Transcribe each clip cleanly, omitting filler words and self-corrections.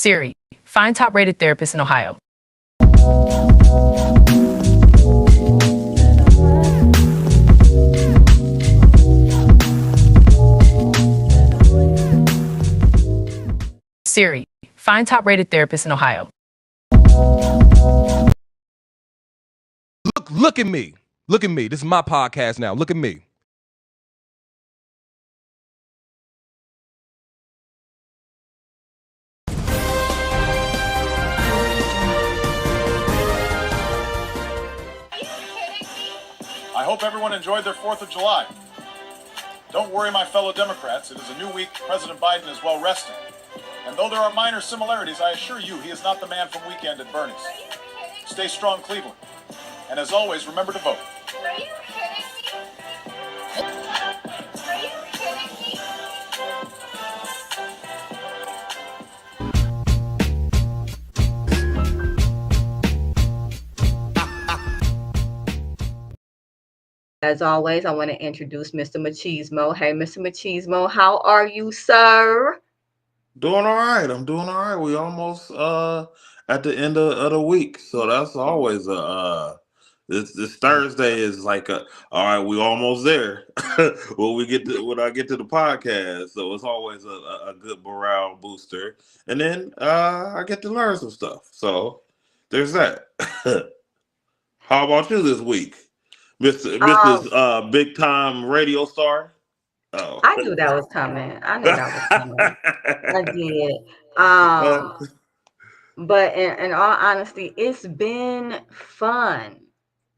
Siri, find top-rated therapists in Ohio. Siri, find top-rated therapists in Ohio. Look at me. Look at me. This is my podcast now. Look at me. I hope everyone enjoyed their 4th of July. Don't worry, my fellow Democrats. It is a new week. President Biden is well rested. And though there are minor similarities, I assure you he is not the man from Weekend at Bernie's. Stay strong, Cleveland. And as always, remember to vote. Are you kidding me? Are you kidding me? As always, I want to introduce Mr. Machismo. Hey, Mr. Machismo, how are you, sir? Doing all right. I'm doing all right. We almost at the end of the week, so that's always this Thursday is like all right. We almost there when I get to the podcast, so it's always a good morale booster, and then I get to learn some stuff. So there's that. How about you this week, Mrs. Big Time Radio Star? Oh, I knew that was coming. I knew that was coming. I did. But in all honesty, it's been fun.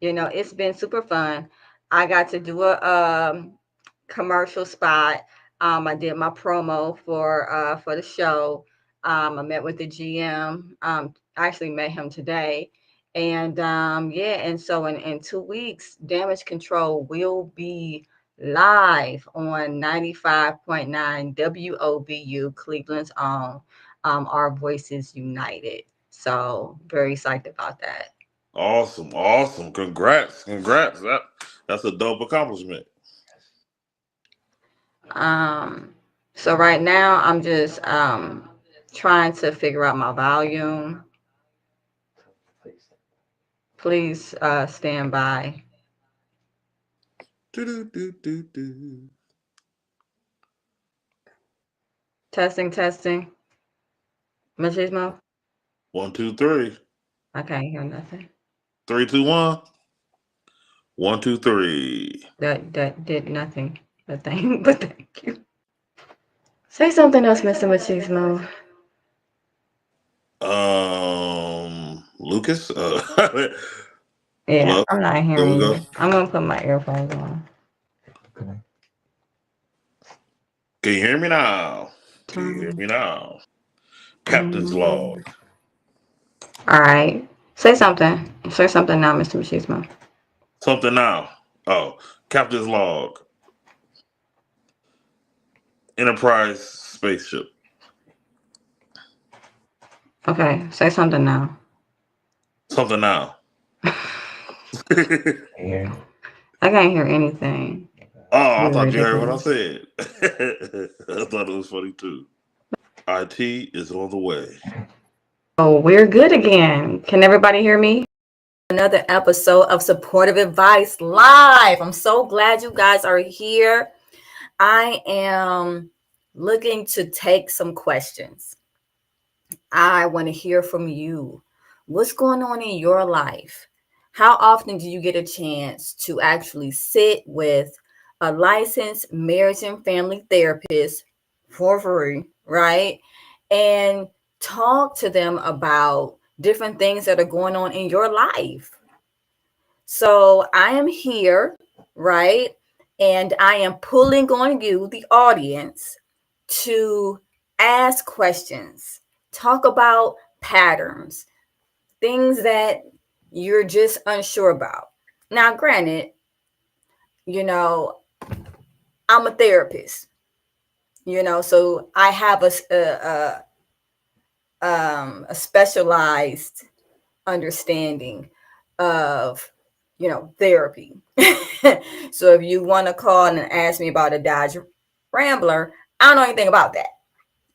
You know, it's been super fun. I got to do a commercial spot. I did my promo for the show. I met with the GM. I actually met him today. And and so in 2 weeks, Damage Control will be live on 95.9 WOBU, Cleveland's own, Our Voices United. So very psyched about that. awesome. Congrats. That's a dope accomplishment. So right now I'm just trying to figure out my volume. Please stand by. Do. Testing. Machismo? 1, 2, 3. I can't hear nothing. 3, 2, 1. 1, 2, 3. That did nothing. But thank you. Say something else, Mr. Machismo. Lucas. Yeah, Hello? I'm not There we hearing go. you. I'm gonna put my earphones on. Can you hear me now? Captain's log. All right. Say something. Say something now, Mr. Machismo. Something now. Oh, Captain's log. Enterprise spaceship. Okay, say something now. Something now. I can't hear anything. Oh, I thought you heard what I said. I thought it was funny too. IT is on the way. Oh, we're good again. Can everybody hear me? Another episode of Supportive Advice Live. I'm so glad you guys are here. I am looking to take some questions. I want to hear from you. What's going on in your life? How often do you get a chance to actually sit with a licensed marriage and family therapist for free, right? And talk to them about different things that are going on in your life. So I am here, right? And I am pulling on you, the audience, to ask questions, talk about patterns, things that you're just unsure about. Now, granted, you know, I'm a therapist, you know, so I have a specialized understanding of, you know, therapy. So if you want to call and ask me about a Dodge Rambler, I don't know anything about that.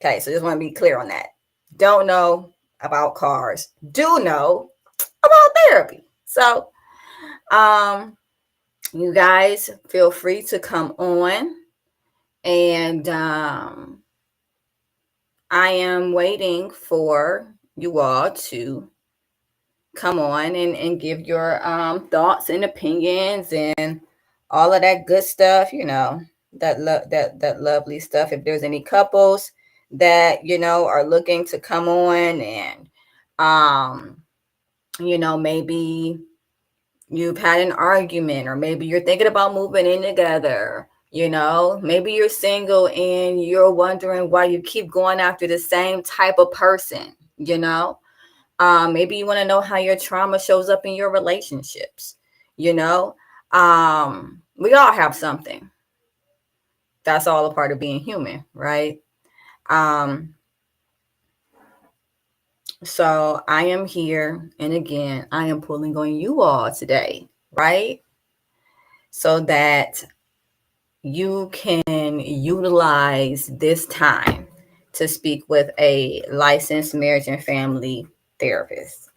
Okay, so just want to be clear on that. don't know about cars, do know about therapy. So, you guys feel free to come on, and I am waiting for you all to come on and give your thoughts and opinions and all of that good stuff, that lovely stuff. If there's any couples that are looking to come on, and maybe you've had an argument, or maybe you're thinking about moving in together, maybe you're single and you're wondering why you keep going after the same type of person. Maybe you want to know how your trauma shows up in your relationships. We all have something. That's all a part of being human, right? So I am here, and again, I am pulling on you all today, right? So that you can utilize this time to speak with a licensed marriage and family therapist.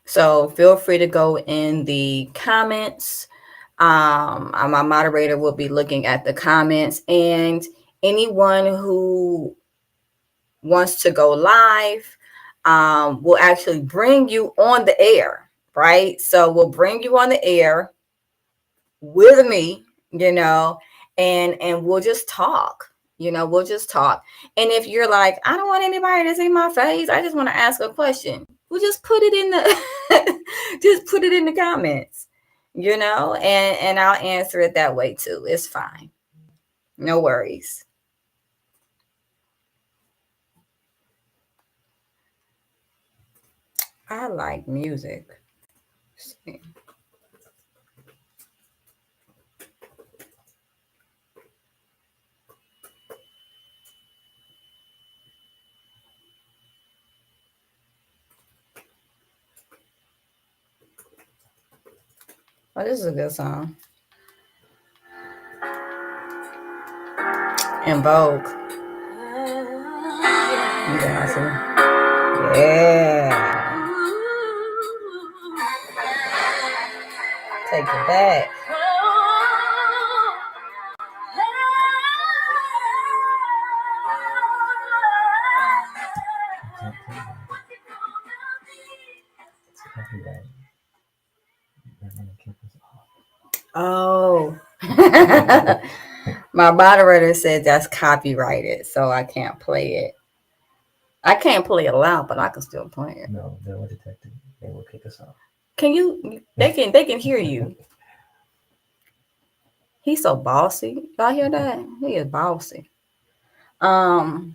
So feel free to go in the comments. My moderator will be looking at the comments, and anyone who wants to go live will actually bring you on the air, right? So we'll bring you on the air with me, and we'll just talk. We'll just talk. And if you're like, I don't want anybody to see my face, I just want to ask a question, we'll just put it in the just put it in the comments, and I'll answer it that way too. It's fine. No worries. I like music. Oh, this is a good song. In Vogue. Yeah. Take it back. Oh. My moderator said that's copyrighted, so I can't play it. I can't play it loud, but I can still play it. No, they will detect it. They will kick us off. Can you? They can hear you. He's so bossy. Y'all hear that? He is bossy. So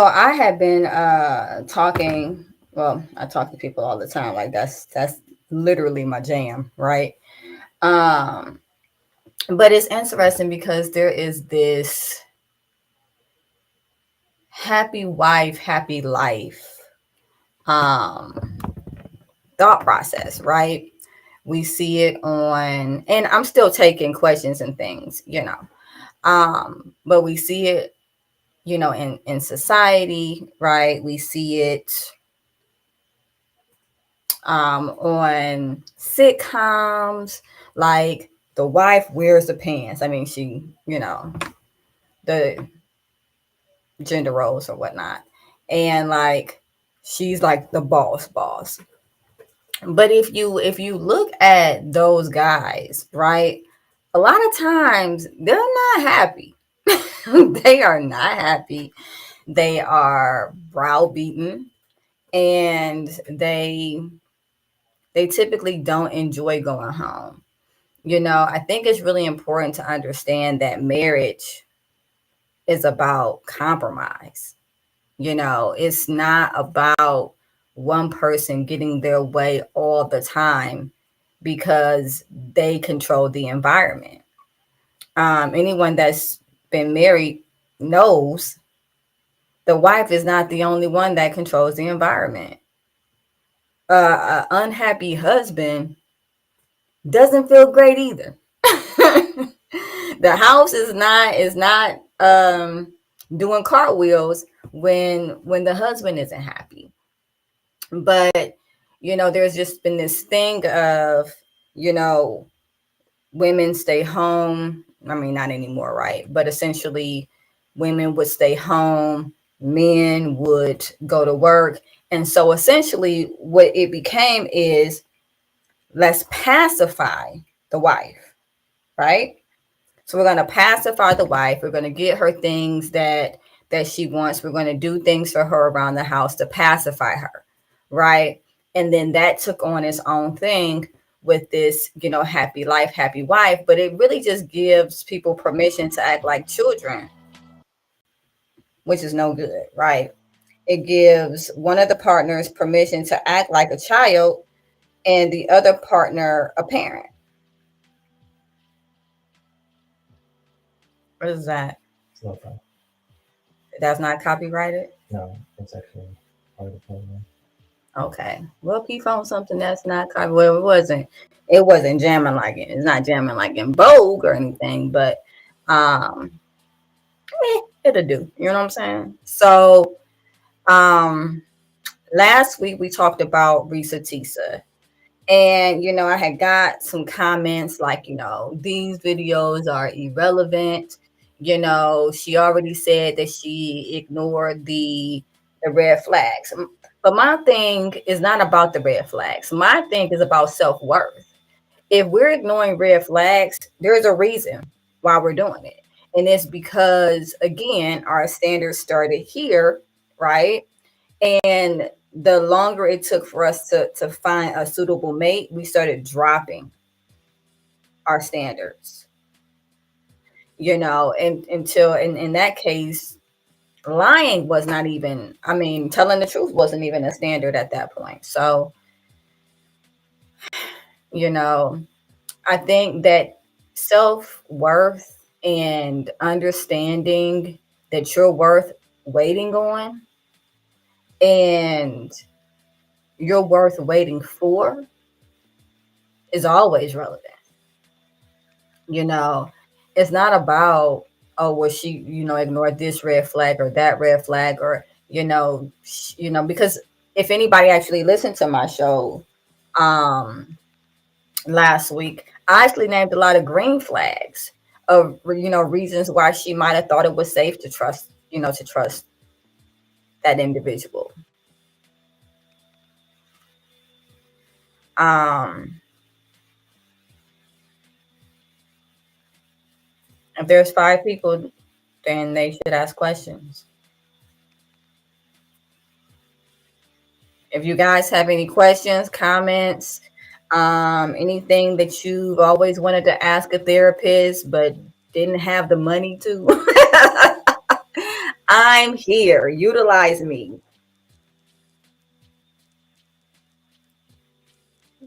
I have been talking. Well, I talk to people all the time. Like that's literally my jam, right? But it's interesting because there is this happy wife, happy life thought process, right? We see it on, and I'm still taking questions and things, but we see it, in society, right? We see it on sitcoms, like the wife wears the pants. I mean, she, the gender roles or whatnot, and like she's like the boss. But if you look at those guys, right, a lot of times they're not happy. They are not happy. They are browbeaten, and they typically don't enjoy going home. I think it's really important to understand that marriage is about compromise. It's not about one person getting their way all the time because they control the environment. Anyone that's been married knows the wife is not the only one that controls the environment. An unhappy husband doesn't feel great either. The house is not doing cartwheels when the husband isn't happy. But there's just been this thing of you know women stay home. I mean, not anymore, right? But essentially, women would stay home, men would go to work. And so essentially, what it became is, let's pacify the wife, right? So we're going to pacify the wife. We're going to get her things that she wants. We're going to do things for her around the house to pacify her, right? And then that took on its own thing with this, happy life, happy wife. But it really just gives people permission to act like children, which is no good, right? It gives one of the partners permission to act like a child and the other partner a parent. What is that? It's no fun. That's not copyrighted? No, it's actually part of the program. Okay. Well, if you found something that's not copyrighted, well, it wasn't jamming like it. It's not jamming like in Vogue or anything, but it'll do. You know what I'm saying? So last week we talked about Risa Tisa. And I had got some comments like, these videos are irrelevant. She already said that she ignored the red flags. But my thing is not about the red flags. My thing is about self-worth. If we're ignoring red flags, there's a reason why we're doing it. And it's because, again, our standards started here, right? And the longer it took for us to find a suitable mate, we started dropping our standards, and until in that case, lying was not even, telling the truth wasn't even a standard at that point. So, I think that self-worth and understanding that you're worth waiting on and you're worth waiting for is always relevant. It's not about, oh, well, she, ignored this red flag or that red flag, or, because if anybody actually listened to my show last week, I actually named a lot of green flags of, reasons why she might have thought it was safe to trust that individual. If there's 5 people, then they should ask questions. If you guys have any questions, comments, anything that you've always wanted to ask a therapist but didn't have the money to, I'm here. Utilize me.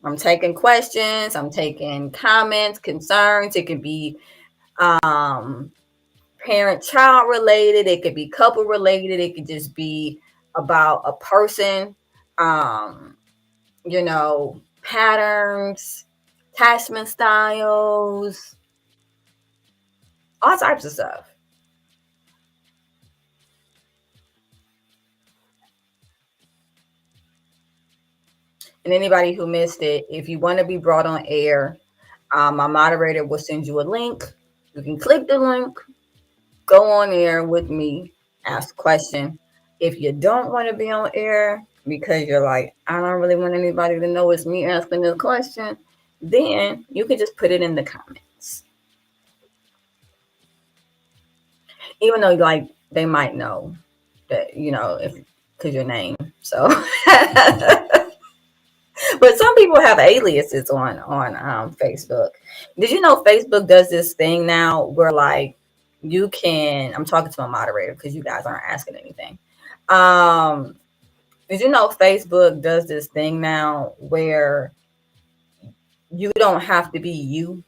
I'm taking questions. I'm taking comments, concerns. It could be parent-child related. It could be couple related. It could just be about a person. Patterns, attachment styles, all types of stuff. And anybody who missed it, if you want to be brought on air, my moderator will send you a link. You can click the link, go on air with me, ask a question. If you don't want to be on air because you're like, I don't really want anybody to know it's me asking this question, then you can just put it in the comments. Even though they might know that, if because your name. So but some people have aliases on Facebook. Did you know Facebook does this thing now where you can, I'm talking to my moderator because you guys aren't asking anything. Did you know Facebook does this thing now where you don't have to be you?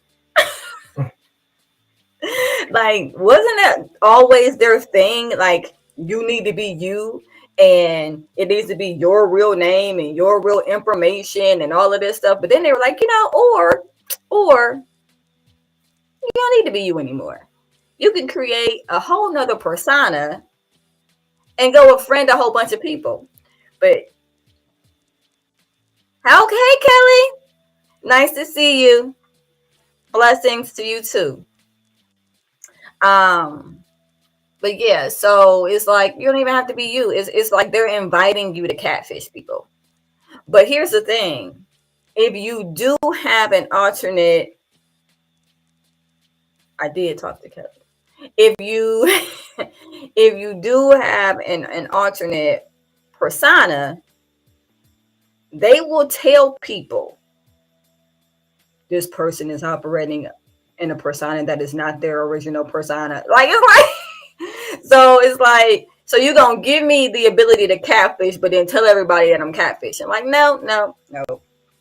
Wasn't that always their thing? You need to be you, and it needs to be your real name and your real information and all of this stuff. But then they were like, or Or you don't need to be you anymore. You can create a whole nother persona and go friend a whole bunch of people. But okay, Kelly, nice to see you. Blessings to you too. Um, but yeah, so it's like you don't even have to be you. It's like they're inviting you to catfish people. But here's the thing: if you do have an alternate, I did talk to Kelly. If you if you do have an alternate persona, they will tell people this person is operating in a persona that is not their original persona. Like it's like so it's like so you're gonna give me the ability to catfish, but then tell everybody that I'm catfishing. Like, no.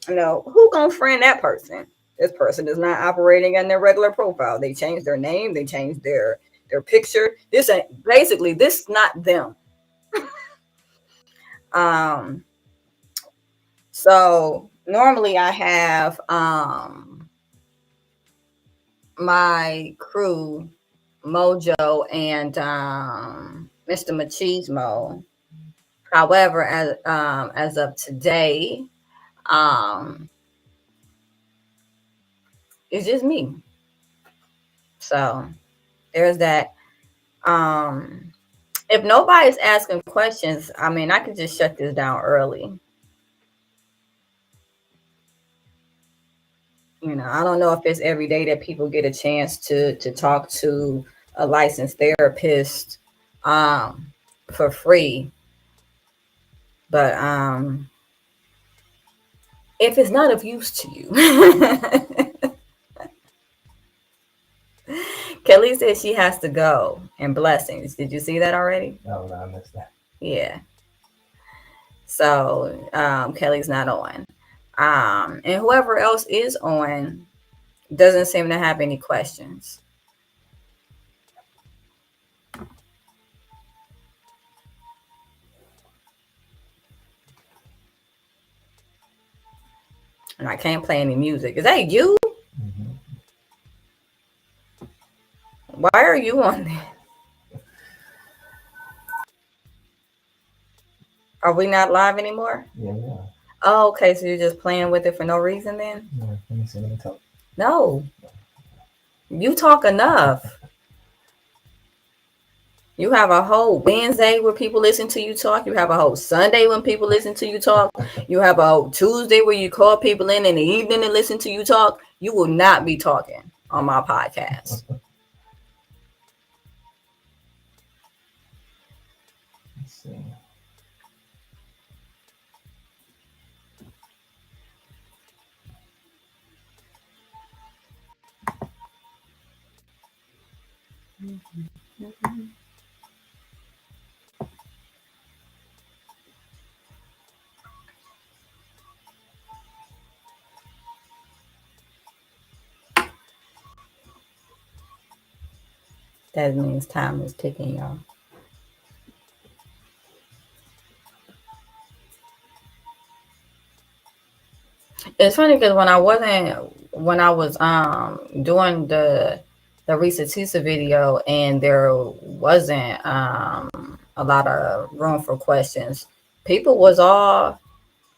Who gonna friend that person? This person is not operating in their regular profile. They changed their name, they changed their picture. This ain't basically this is not them. So normally I have my crew, Mojo and Mr. Machismo. However, as of today, it's just me. So there's that. If nobody's asking questions, I mean, I could just shut this down early. You know, I don't know if it's every day that people get a chance to talk to a licensed therapist for free. But if it's not of use to you. Kelly said she has to go. And blessings. Did you see that already? No, I missed that. Yeah. So Kelly's not on. And whoever else is on doesn't seem to have any questions. And I can't play any music. Is that you? Mm-hmm. Why are you on there? Are we not live anymore? Yeah, yeah. Oh, okay. So you're just playing with it for no reason then? No, let me see. Let me talk. No. You talk enough. You have a whole Wednesday where people listen to you talk. You have a whole Sunday when people listen to you talk. You have a whole Tuesday where you call people in the evening and listen to you talk. You will not be talking on my podcast. Let's see. That means time is ticking, y'all. It's funny because when I was doing the Risa Tisa video and there wasn't a lot of room for questions, people was all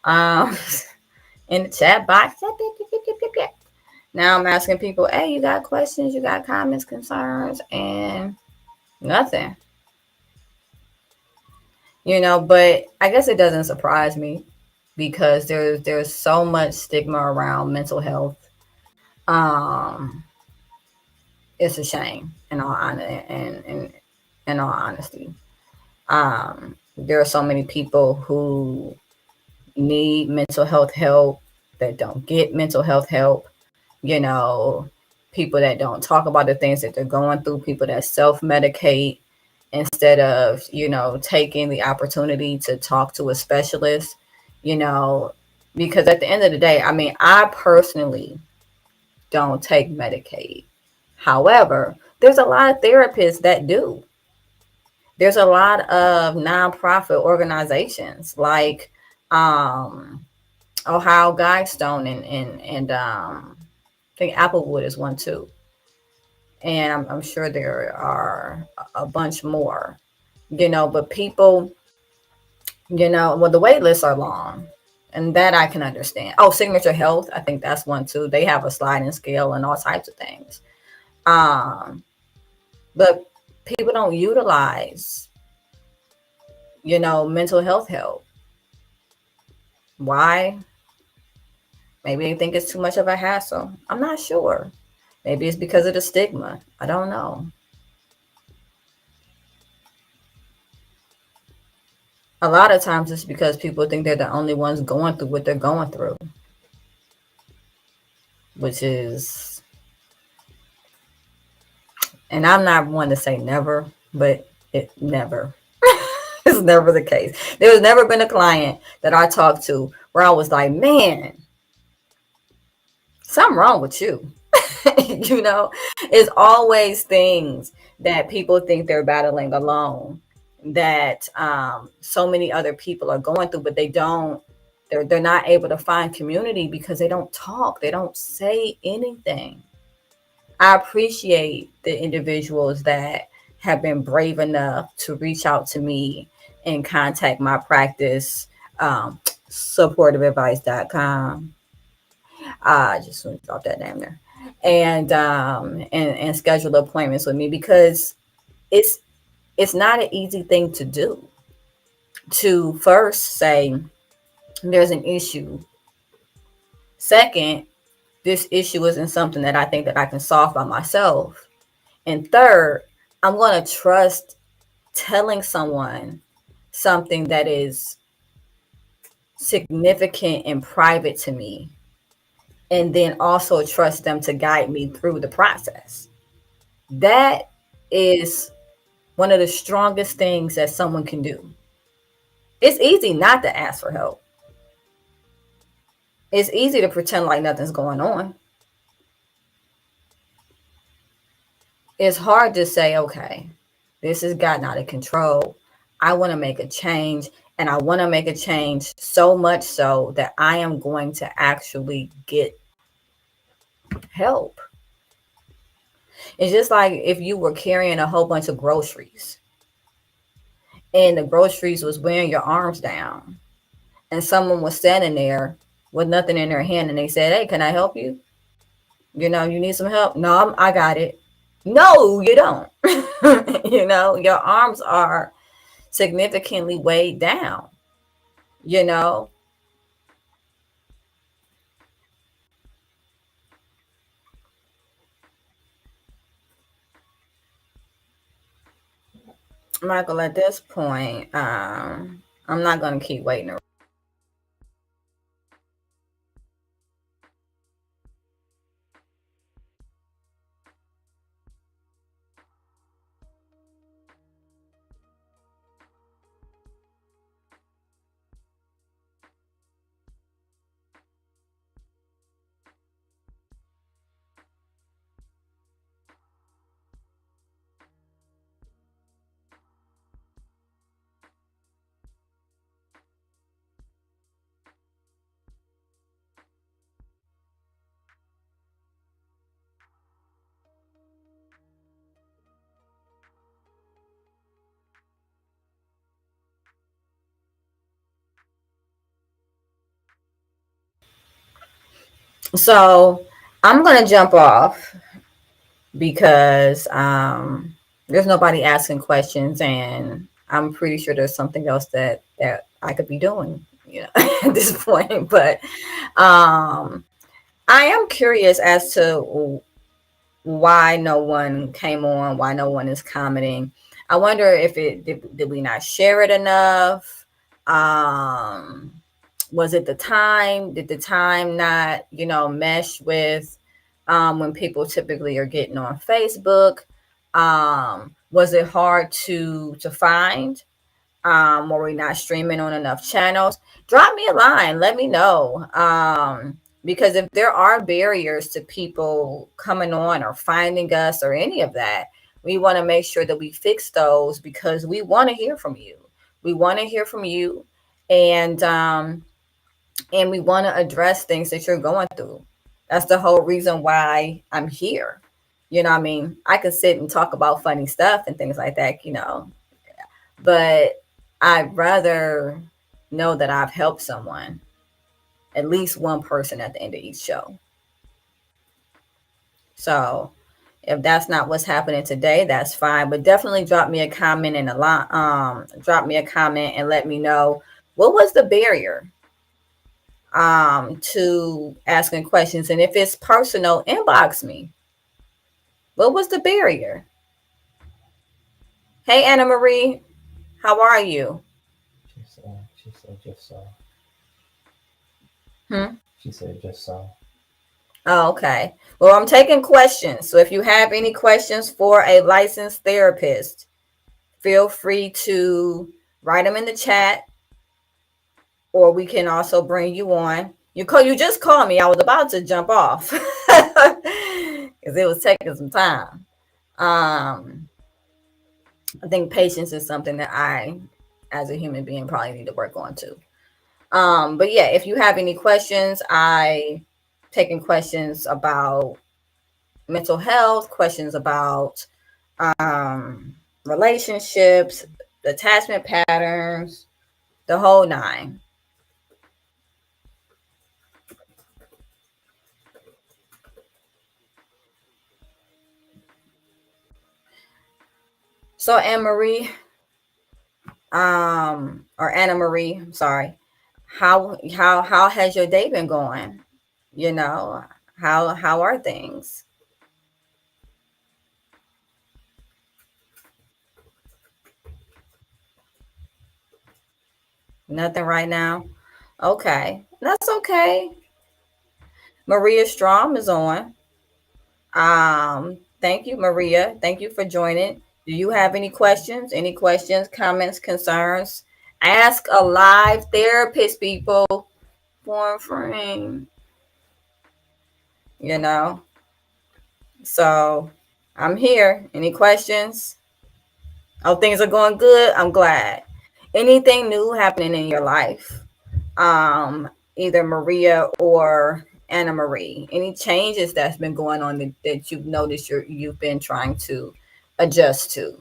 in the chat box. Now I'm asking people, hey, you got questions, you got comments, concerns, and nothing. You know, but I guess it doesn't surprise me because there's so much stigma around mental health. It's a shame in all honesty. There are so many people who need mental health help that don't get mental health help. You know, people that don't talk about the things that they're going through, people that self-medicate instead of, you know, taking the opportunity to talk to a specialist, you know, because at the end of the day, I mean, I personally don't take Medicaid. However, there's a lot of therapists that do. There's a lot of nonprofit organizations like Ohio Guidestone and I think Applewood is one too. And I'm sure there are a bunch more, but people, well, the wait lists are long, and that I can understand. Oh, Signature Health, I think that's one too. They have a sliding scale and all types of things. Um, but people don't utilize, mental health help. Why? Maybe they think it's too much of a hassle. I'm not sure. Maybe it's because of the stigma. I don't know. A lot of times it's because people think they're the only ones going through what they're going through, which is, and I'm not one to say never, but it never. It's never the case. There's never been a client that I talked to where I was like, man, something wrong with you. It's always things that people think they're battling alone, that so many other people are going through, but they're not able to find community because they don't talk, they don't say anything. I appreciate the individuals that have been brave enough to reach out to me and contact my practice, supportiveadvice.com. I just want to drop that name there, and schedule appointments with me, because it's it's not an easy thing to do, to first say there's an issue. Second, this issue isn't something that I think that I can solve by myself. And third, I'm going to trust telling someone something that is significant and private to me, and then also trust them to guide me through the process. That is one of the strongest things that someone can do. It's easy not to ask for help. It's easy to pretend like nothing's going on. It's hard to say, okay, this has gotten out of control. I want to make a change, and I want to make a change so much so that I am going to actually get help. It's just like if you were carrying a whole bunch of groceries and the groceries was wearing your arms down, and someone was standing there with nothing in their hand, and they said, hey, can I help you? You need some help? No, I got it. No, you don't. Your arms are significantly weighed down, you know. Michael, at this point, I'm not going to keep waiting. So I'm going to jump off because there's nobody asking questions, and I'm pretty sure there's something else that I could be doing, at this point. But I am curious as to why no one came on, why no one is commenting. I wonder if did we not share it enough? Was it the time? Did the time not, mesh with when people typically are getting on Facebook? Was it hard to find? Were we not streaming on enough channels? Drop me a line. Let me know. Because if there are barriers to people coming on or finding us or any of that, we want to make sure that we fix those, because we want to hear from you. We want to hear from you, and we want to address things that you're going through. That's the whole reason why I'm here. You know what I mean? I could sit and talk about funny stuff and things like that, but I'd rather know that I've helped someone, at least one person at the end of each show. So if that's not what's happening today, that's fine. But definitely drop me a comment and drop me a comment and let me know what was the barrier to asking questions. And if it's personal, inbox me. What was the barrier? Hey, Anna Marie, how are you? She said just so. Hmm? She said just so. Oh, okay. Well, I'm taking questions. So if you have any questions for a licensed therapist, feel free to write them in the chat, or we can also bring you on. You just called me. I was about to jump off because it was taking some time. I think patience is something that I, as a human being, probably need to work on too. But yeah, if you have any questions, I taking questions about mental health, questions about relationships, attachment patterns, the whole nine. So Anne Marie, or Anna Marie, I'm sorry. How has your day been going? You know, how are things? Nothing right now. Okay, that's okay. Maria Strom is on. Thank you, Maria. Thank you for joining. Do you have any questions? Any questions, comments, concerns? Ask a live therapist, people. For frame. You know. So I'm here. Any questions? Oh, things are going good. I'm glad. Anything new happening in your life? Either Maria or Anna Marie. Any changes that's been going on that you've noticed you've been trying to adjust to?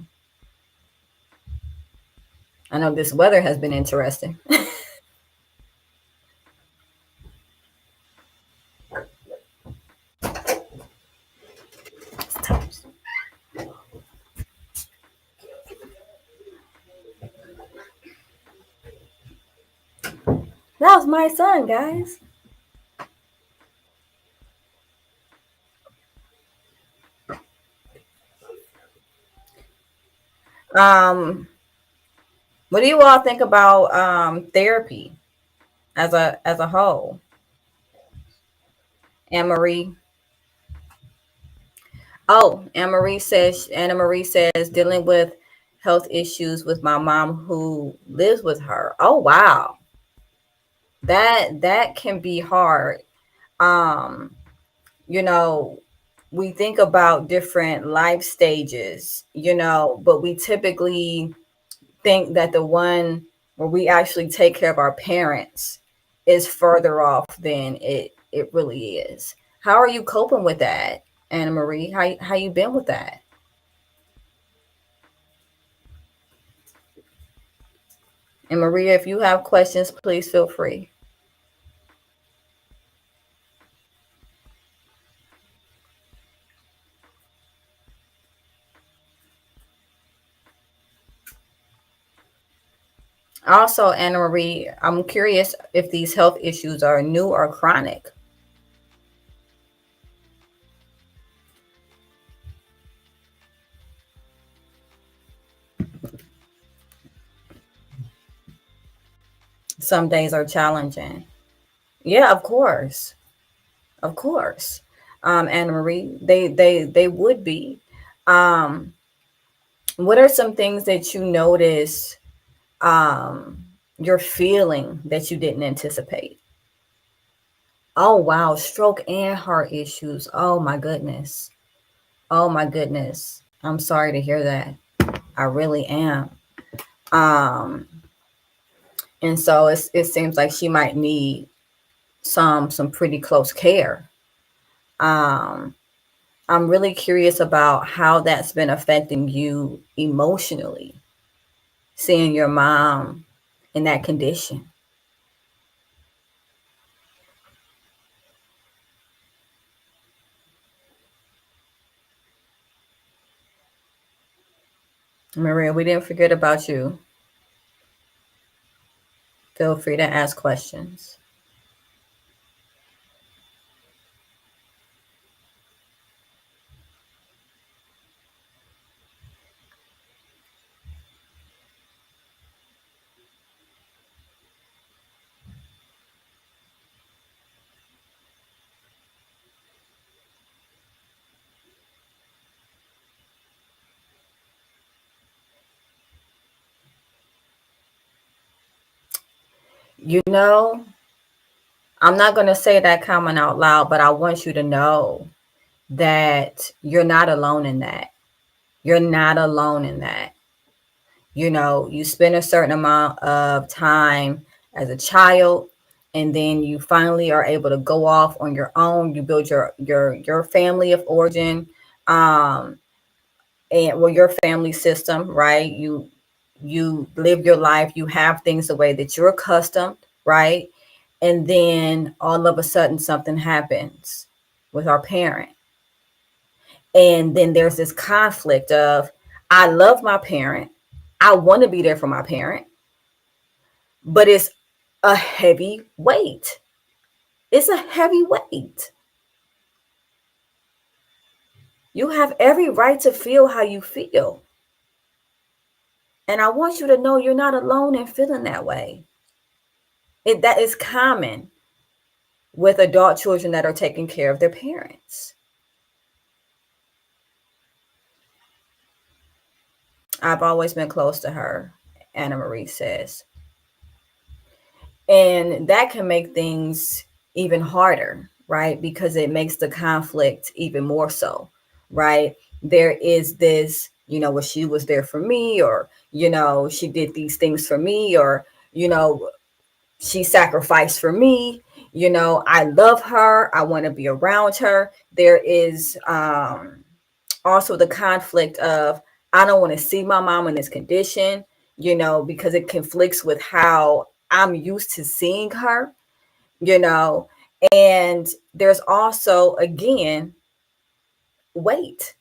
I know this weather has been interesting. That was my son, guys. What do you all think about therapy as a whole? Anne Marie. Oh, Anna Marie says dealing with health issues with my mom who lives with her. Oh wow. That can be hard. Um, you know, we think about different life stages, but we typically think that the one where we actually take care of our parents is further off than it really is. How are you coping with that, Anna Marie? How you been with that? And Maria, if you have questions, please feel free. Also, Anna Marie, I'm curious if these health issues are new or chronic. Some days are challenging. Yeah, of course. Of course. Anna Marie, they would be. Um, what are some things that you notice you're feeling that you didn't anticipate? Oh wow, stroke and heart issues. Oh my goodness. Oh my goodness. I'm sorry to hear that. I really am. Um, and so it seems like she might need some pretty close care. I'm really curious about how that's been affecting you emotionally, seeing your mom in that condition. Maria, we didn't forget about you. Feel free to ask questions. You know, I'm not going to say that comment out loud, but I want you to know that you're not alone in that. You're not alone in that. You know, you spend a certain amount of time as a child, and then you finally are able to go off on your own. You build your family of origin, um, and well, your family system, right? You live your life. You have things the way that you're accustomed, right? And then all of a sudden something happens with our parent, and then there's this conflict of, I love my parent, I want to be there for my parent, but it's a heavy weight. It's a heavy weight. You have every right to feel how you feel. And I want you to know you're not alone in feeling that way. That is common with adult children that are taking care of their parents. I've always been close to her, Anna Marie says. And that can make things even harder, right? Because it makes the conflict even more so, right? There is this, well, she was there for me, or, she did these things for me, or, she sacrificed for me. I love her. I want to be around her. There is also the conflict of, I don't want to see my mom in this condition, because it conflicts with how I'm used to seeing her, and there's also, again, weight,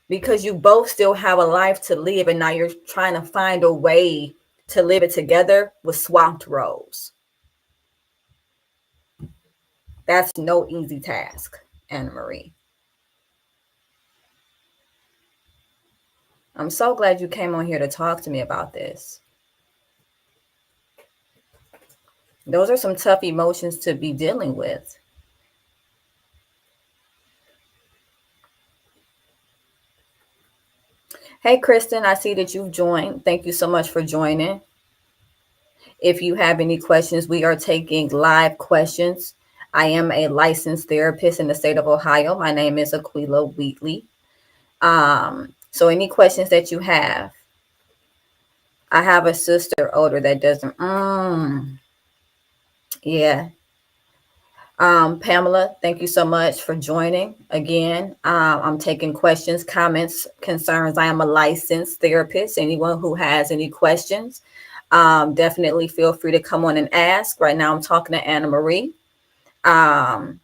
because you both still have a life to live, and now you're trying to find a way to live it together with swapped roles. That's no easy task, Anna Marie. I'm so glad you came on here to talk to me about this. Those are some tough emotions to be dealing with. Hey, Kristen, I see that you've joined. Thank you so much for joining. If you have any questions, we are taking live questions. I am a licensed therapist in the state of Ohio. My name is Aquila Wheatley. So any questions that you have, I have a sister older that doesn't. Yeah. Pamela, thank you so much for joining again. I'm taking questions, comments, concerns. I am a licensed therapist. Anyone who has any questions, definitely feel free to come on and ask. Right now I'm talking to Anna Marie. But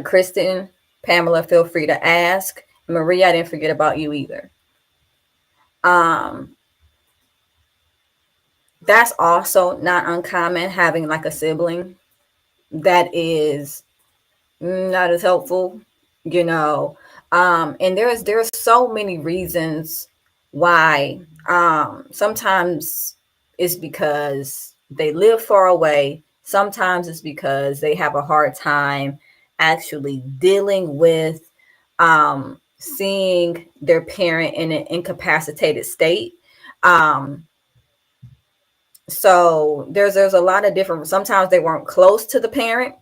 Kristen, Pamela, feel free to ask. Maria, I didn't forget about you either. That's also not uncommon, having like a sibling that is not as helpful, and there's so many reasons why. Sometimes it's because they live far away. Sometimes it's because they have a hard time actually dealing with seeing their parent in an incapacitated state. So there's a lot of different. Sometimes they weren't close to the parent,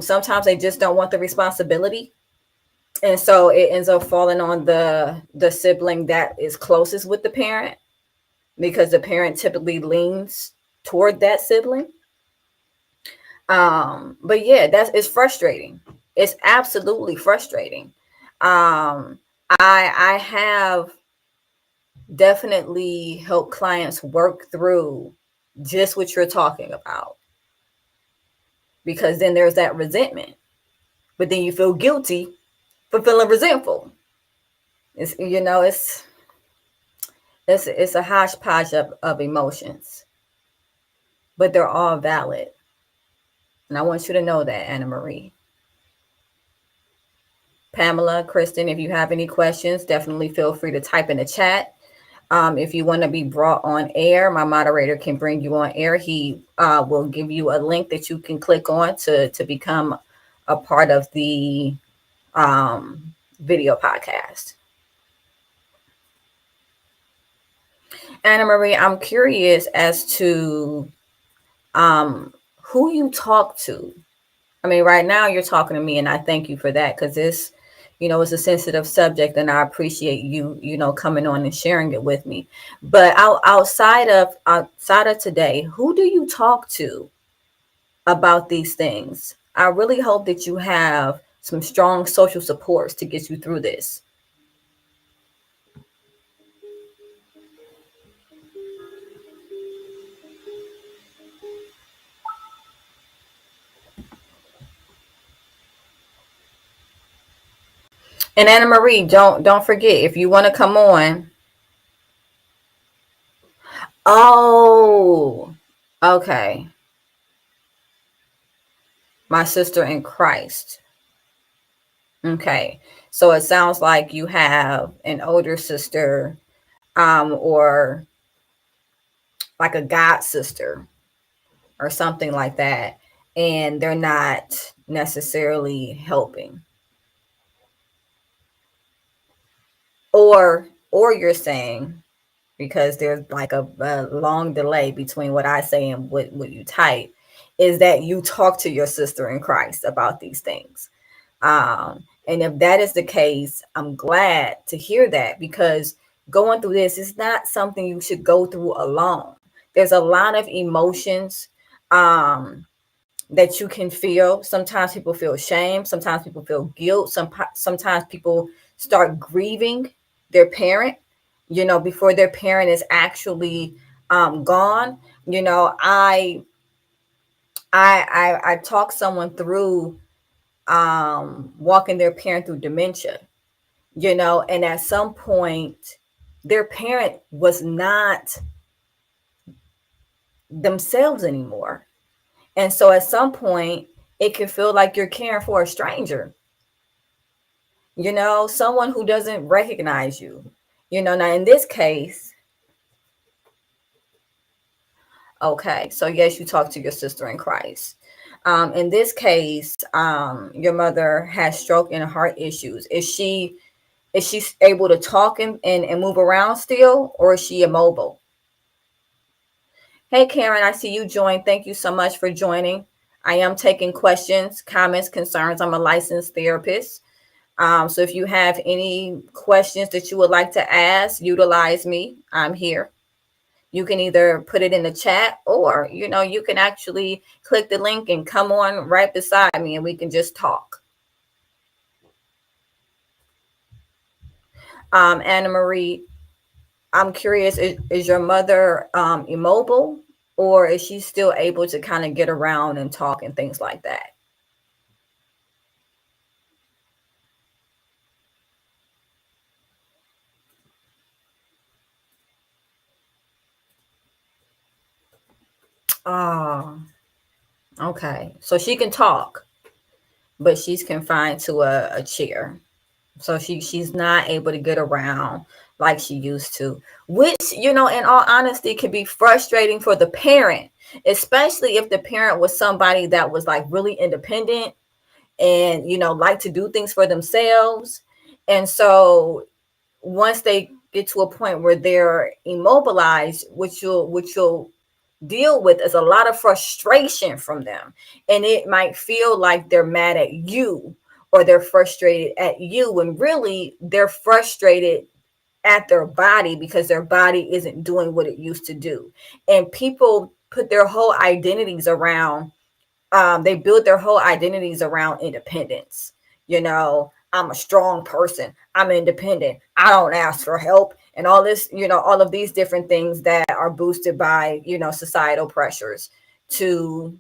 sometimes they just don't want the responsibility, and so it ends up falling on the sibling that is closest with the parent, because the parent typically leans toward that sibling. But yeah, it's frustrating. It's absolutely frustrating. I have definitely helped clients work through just what you're talking about, because then there's that resentment, but then you feel guilty for feeling resentful. It's a hodgepodge of emotions, but they're all valid. And I want you to know that, Anna Marie. Pamela, Kristen, if you have any questions, definitely feel free to type in the chat. If you want to be brought on air, my moderator can bring you on air. He will give you a link that you can click on to become a part of the video podcast. Anna Marie, I'm curious as to who you talk to. I mean, right now you're talking to me, and I thank you for that, because this, it's a sensitive subject, and I appreciate you, coming on and sharing it with me. But outside of today, who do you talk to about these things? I really hope that you have some strong social supports to get you through this. And Anna Marie, don't forget, if you want to come on. Oh, okay. My sister in Christ. Okay. So it sounds like you have an older sister, or like a god sister or something like that, and they're not necessarily helping. Or you're saying, because there's like a long delay between what I say and what you type, is that you talk to your sister in Christ about these things. And if that is the case, I'm glad to hear that, because going through this is not something you should go through alone. There's a lot of emotions that you can feel. Sometimes people feel shame. Sometimes people feel guilt. Sometimes people start grieving their parent, before their parent is actually gone. I talk someone through walking their parent through dementia, and at some point their parent was not themselves anymore. And so at some point it can feel like you're caring for a stranger, someone who doesn't recognize you. Now in this case, okay, so yes, you talk to your sister in Christ. In this case, your mother has stroke and heart issues. Is she able to talk and move around still, or is she immobile? Hey, Karen, I see you joined. Thank you so much for joining. I am taking questions, comments, concerns. I'm a licensed therapist. So if you have any questions that you would like to ask, utilize me. I'm here. You can either put it in the chat, or, you can actually click the link and come on right beside me and we can just talk. Anna Marie, I'm curious, is your mother immobile, or is she still able to kind of get around and talk and things like that? Oh, okay. So she can talk, but she's confined to a chair. So she's not able to get around like she used to, which, in all honesty, can be frustrating for the parent, especially if the parent was somebody that was like really independent and, like to do things for themselves. And so once they get to a point where they're immobilized, which you'll deal with, is a lot of frustration from them. And it might feel like they're mad at you, or they're frustrated at you, when really they're frustrated at their body, because their body isn't doing what it used to do. And people put their whole identities around they build their whole identities around independence. I'm a strong person. I'm independent. I don't ask for help, and all this, all of these different things that are boosted by, societal pressures to,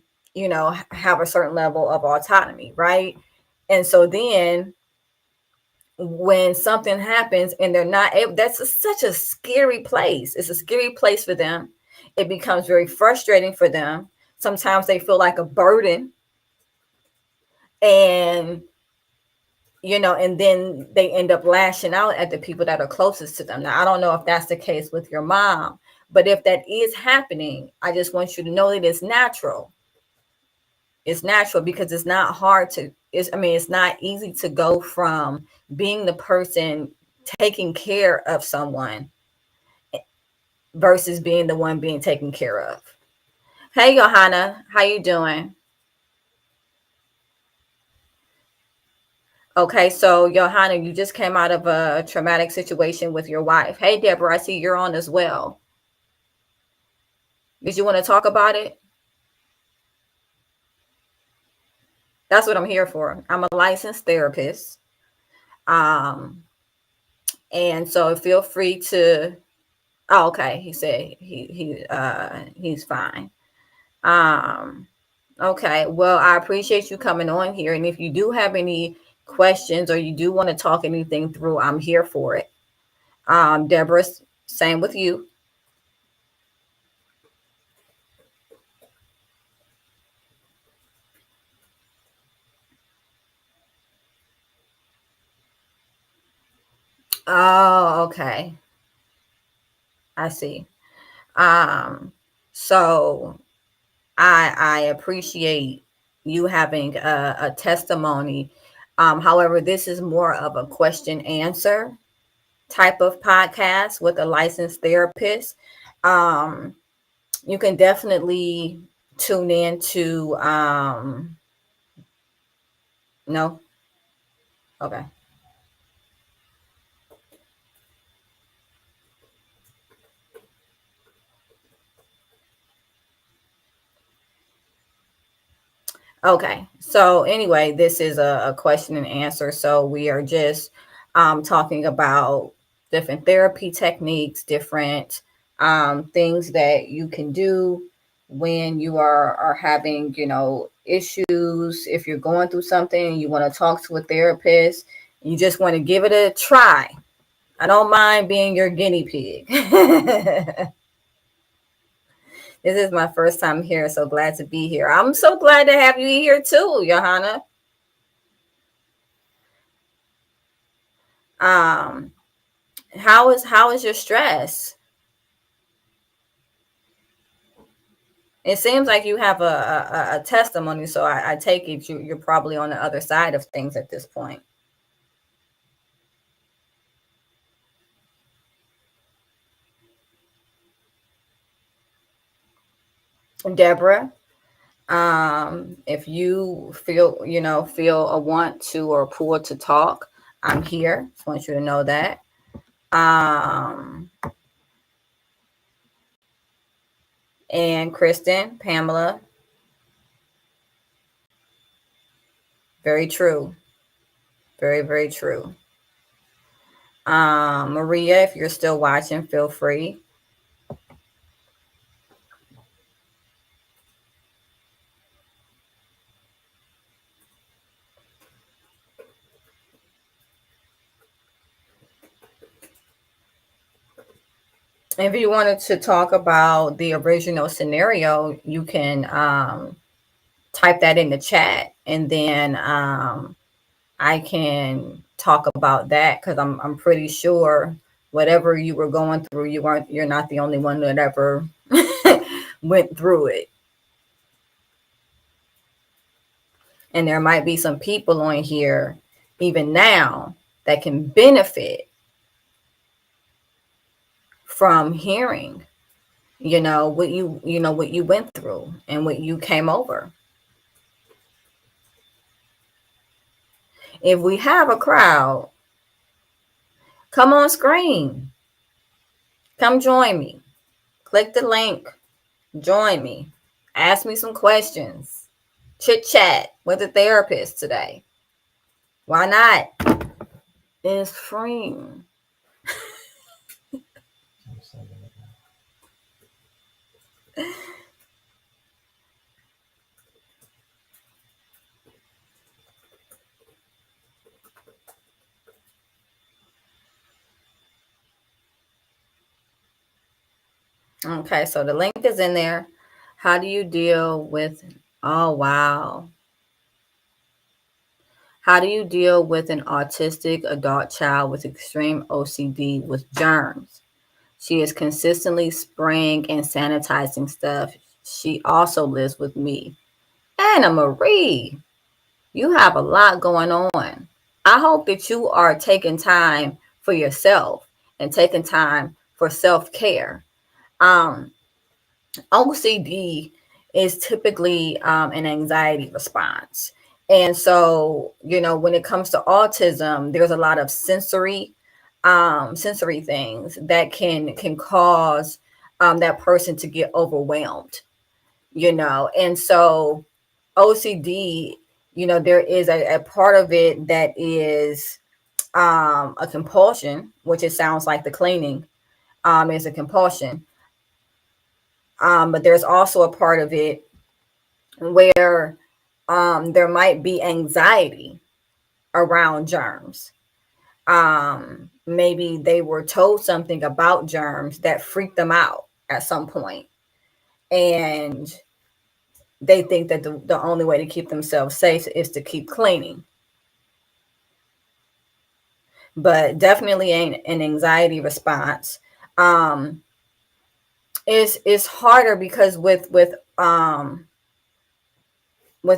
have a certain level of autonomy, right? And so then when something happens and they're not able, such a scary place. It's a scary place for them. It becomes very frustrating for them. Sometimes they feel like a burden, and and then they end up lashing out at the people that are closest to them. Now, I don't know if that's the case with your mom, but if that is happening, I just want you to know that it's natural. It's natural, because it's not hard to, it's not easy to go from being the person taking care of someone versus being the one being taken care of. Hey, Johanna, how you doing? Okay, so Johanna, you just came out of a traumatic situation with your wife. Hey, Deborah, I see you're on as well. Did you want to talk about it? That's what I'm here for. I'm a licensed therapist. And so feel free to. Oh, okay. He said he's fine. Okay. Well, I appreciate you coming on here. And if you do have any questions or you do want to talk anything through, I'm here for it. Deborah, same with you. Oh, okay. I see. So I appreciate you having a testimony. However, this is more of a question answer type of podcast with a licensed therapist. You can definitely tune in to no. Okay. Okay. So anyway, this is a question and answer. So we are just talking about different therapy techniques, different things that you can do when you are having, issues. If you're going through something, you want to talk to a therapist, you just want to give it a try. I don't mind being your guinea pig. This is my first time here, so glad to be here. I'm so glad to have you here too, Johanna. Um, how is your stress? It seems like you have a testimony, so I take it you're probably on the other side of things at this point. Deborah, if you feel a want to or pull to talk, I'm here. Just want you to know that. And Kristen, Pamela, very true. Very, very true. Maria, if you're still watching, feel free. If you wanted to talk about the original scenario, you can type that in the chat, and then I can talk about that, because I'm pretty sure whatever you were going through, you're not the only one that ever went through it. And there might be some people on here even now that can benefit from hearing, what you went through and what you came over. If we have a crowd, come on screen. Come join me. Click the link. Join me. Ask me some questions. chit chat with a therapist today. Why not? It's free. I'm sending it now. Okay, so the link is in there. How do you deal with, oh, wow. How do you deal with an autistic adult child with extreme OCD with germs? She is consistently spraying and sanitizing stuff. She also lives with me. Anna Marie, you have a lot going on. I hope that you are taking time for yourself and taking time for self-care. Um, OCD is typically an anxiety response. And so, when it comes to autism, there's a lot of sensory things that can cause that person to get overwhelmed, and so OCD, there is a part of it that is a compulsion, which it sounds like the cleaning is a compulsion. But there's also a part of it where there might be anxiety around germs. Maybe they were told something about germs that freaked them out at some point, and they think that the only way to keep themselves safe is to keep cleaning. But definitely an anxiety response. It's harder because with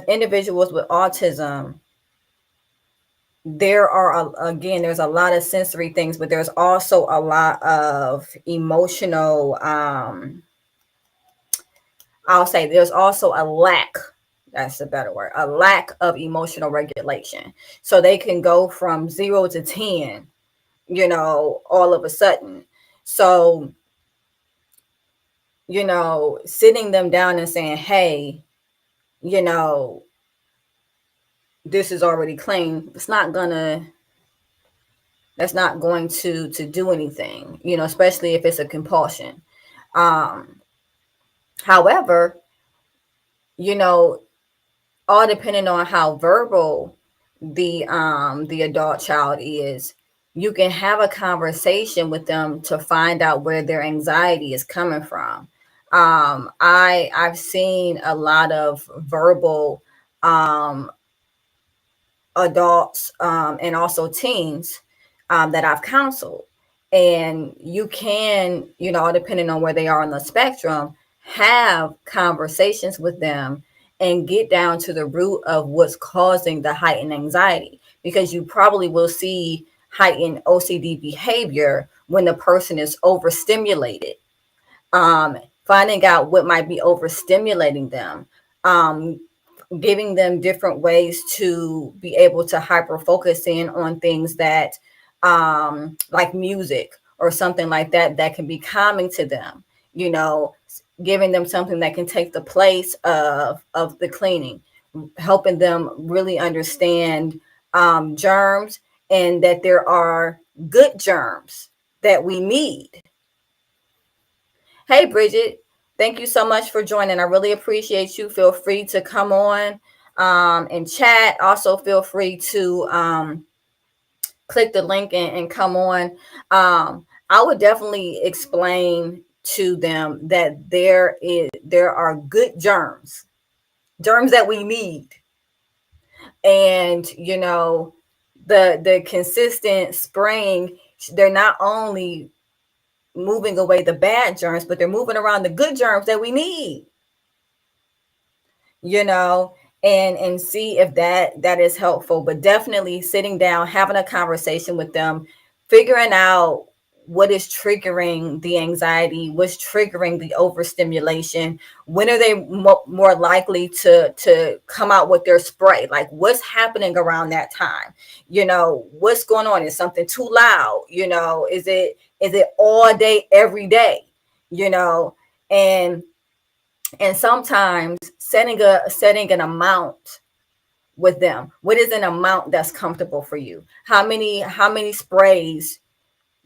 individuals with autism, there's a lot of sensory things, but there's also a lot of emotional, I'll say there's also a lack, that's a better word, a lack of emotional regulation. So they can go from 0 to 10, all of a sudden. So, sitting them down and saying, hey, you know, this is already clean, that's not going to do anything, especially if it's a compulsion. However, all depending on how verbal the adult child is, you can have a conversation with them to find out where their anxiety is coming from. I've seen a lot of verbal adults and also teens that I've counseled. And you can, depending on where they are on the spectrum, have conversations with them and get down to the root of what's causing the heightened anxiety, because you probably will see heightened OCD behavior when the person is overstimulated. Finding out what might be overstimulating them, giving them different ways to be able to hyper focus in on things that like music or something like that that can be calming to them, giving them something that can take the place of the cleaning, helping them really understand germs, and that there are good germs that we need. Hey, Bridget, thank you so much for joining. I really appreciate you. Feel free to come on and chat. Also, feel free to click the link and come on. I would definitely explain to them that there are good germs that we need, and the consistent spraying. They're not only moving away the bad germs, but they're moving around the good germs that we need, you know, and see if that is helpful. But definitely sitting down, having a conversation with them, figuring out what is triggering the anxiety, what's triggering the overstimulation, when are they more likely to come out with their spray, like what's happening around that time, what's going on, is something too loud, is it all day every day, and And sometimes setting an amount with them. What is an amount that's comfortable for you? How many sprays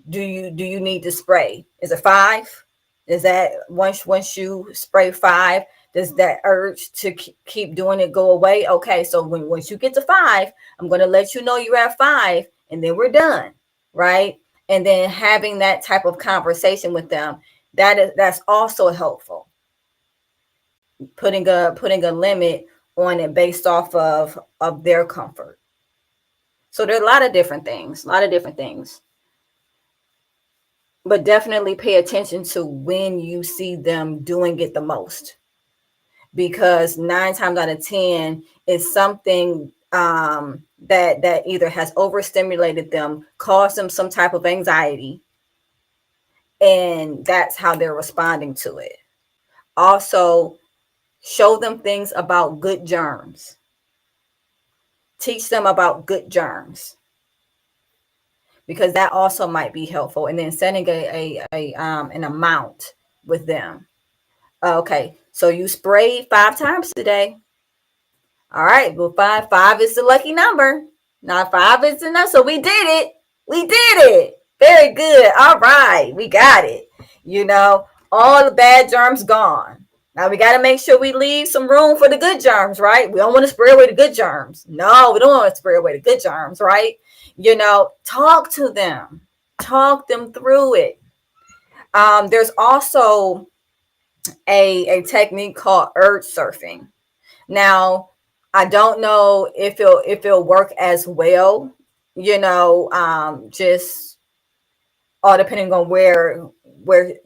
do you need to spray? Is it 5? Is that once you spray 5, does that urge to keep doing it go away? Okay, so once you get to 5, I'm going to let you know you're at 5, and then we're done, right? And then having that type of conversation with them, that's also helpful. Putting a limit on it based off of their comfort. So there are a lot of different things, but definitely pay attention to when you see them doing it the most, because 9 times out of 10 is something that either has overstimulated them, caused them some type of anxiety, and that's how they're responding to it. Also, show them things about good germs. Teach them about good germs, because that also might be helpful. And then setting an amount with them. Okay, so you sprayed 5 times today. All right, well, five is the lucky number. Not 5 is enough, so we did it. We did it. Very good. All right, we got it. All the bad germs gone. Now we got to make sure we leave some room for the good germs, right? We don't want to spray away the good germs. No, we don't want to spray away the good germs, right? Talk to them. Talk them through it. There's also a technique called urge surfing. Now, I don't know if it'll work as well, just all depending on where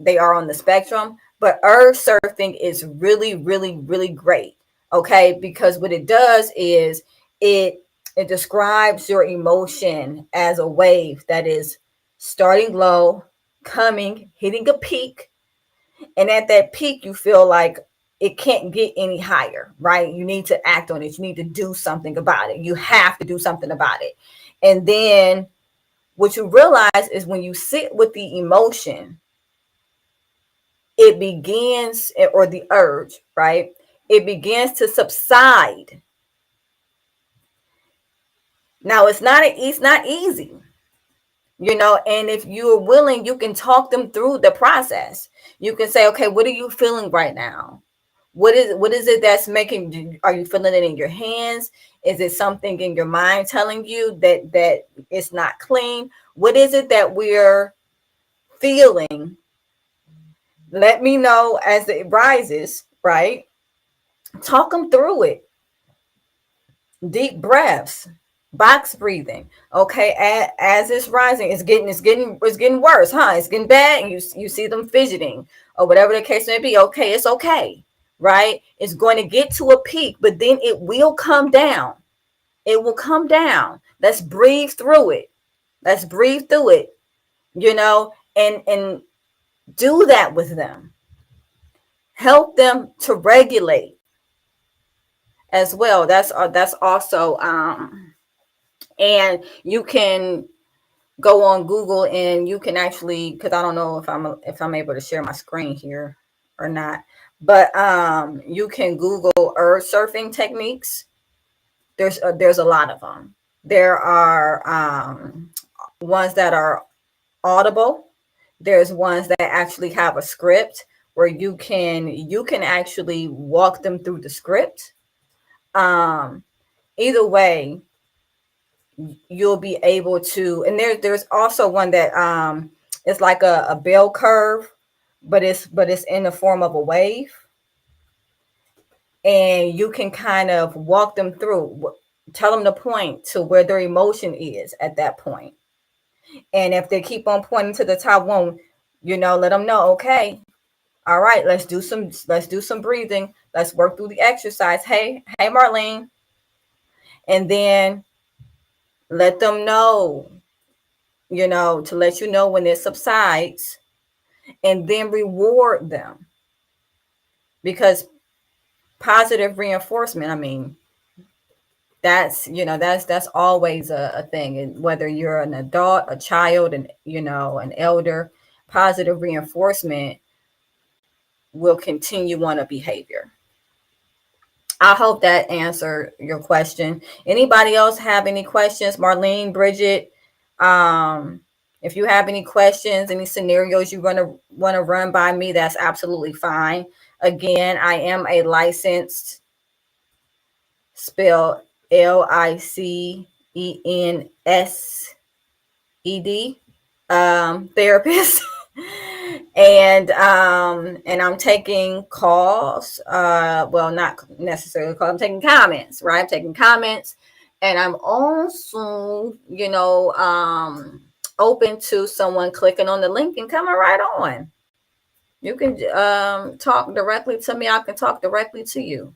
they are on the spectrum. But urge surfing is really, really, really great. Okay, because what it does is it describes your emotion as a wave that is starting low, hitting a peak, and at that peak you feel like it can't get any higher, right? You need to act on it. You need to do something about it. You have to do something about it. And then what you realize is when you sit with the emotion, it begins, or the urge, right? It begins to subside. Now, it's not easy, and if you're willing, you can talk them through the process. You can say, okay, what are you feeling right now? What is it that's making? Are you feeling it in your hands? Is it something in your mind telling you that it's not clean? What is it that we're feeling? Let me know as it rises, right? Talk them through it. Deep breaths, box breathing. Okay, as it's rising, it's getting worse, huh? It's getting bad, and you see them fidgeting or whatever the case may be. Okay, it's okay, right? It's going to get to a peak, but then it will come down. It will come down. Let's breathe through it. And do that with them. Help them to regulate as well. That's also and you can go on Google, and you can actually, because I don't know if I'm able to share my screen here or not, but you can Google urge surfing techniques. There's a lot of them. There are ones that are audible. There's ones that actually have a script where you can actually walk them through the script. Either way, you'll be able to, and there's also one that it's like a bell curve, but it's in the form of a wave, and you can kind of walk them through, tell them to point to where their emotion is at that point. And if they keep on pointing to the top one, let them know, okay, all right, let's do some breathing. Let's work through the exercise. Hey, Marlene. And then let them know, to let you know when it subsides, and then reward them. Because positive reinforcement, I mean, that's always a thing. And whether you're an adult, a child, and an elder, positive reinforcement will continue on a behavior. I hope that answered your question. Anybody else have any questions? Marlene, Bridget, if you have any questions, any scenarios you're going to want to run by me, that's absolutely fine. Again, I am a licensed, spelled LICENSED, therapist. And I'm taking calls, well, not necessarily calls, I'm taking comments, right? I'm taking comments, and I'm also, open to someone clicking on the link and coming right on. You can talk directly to me. I can talk directly to you.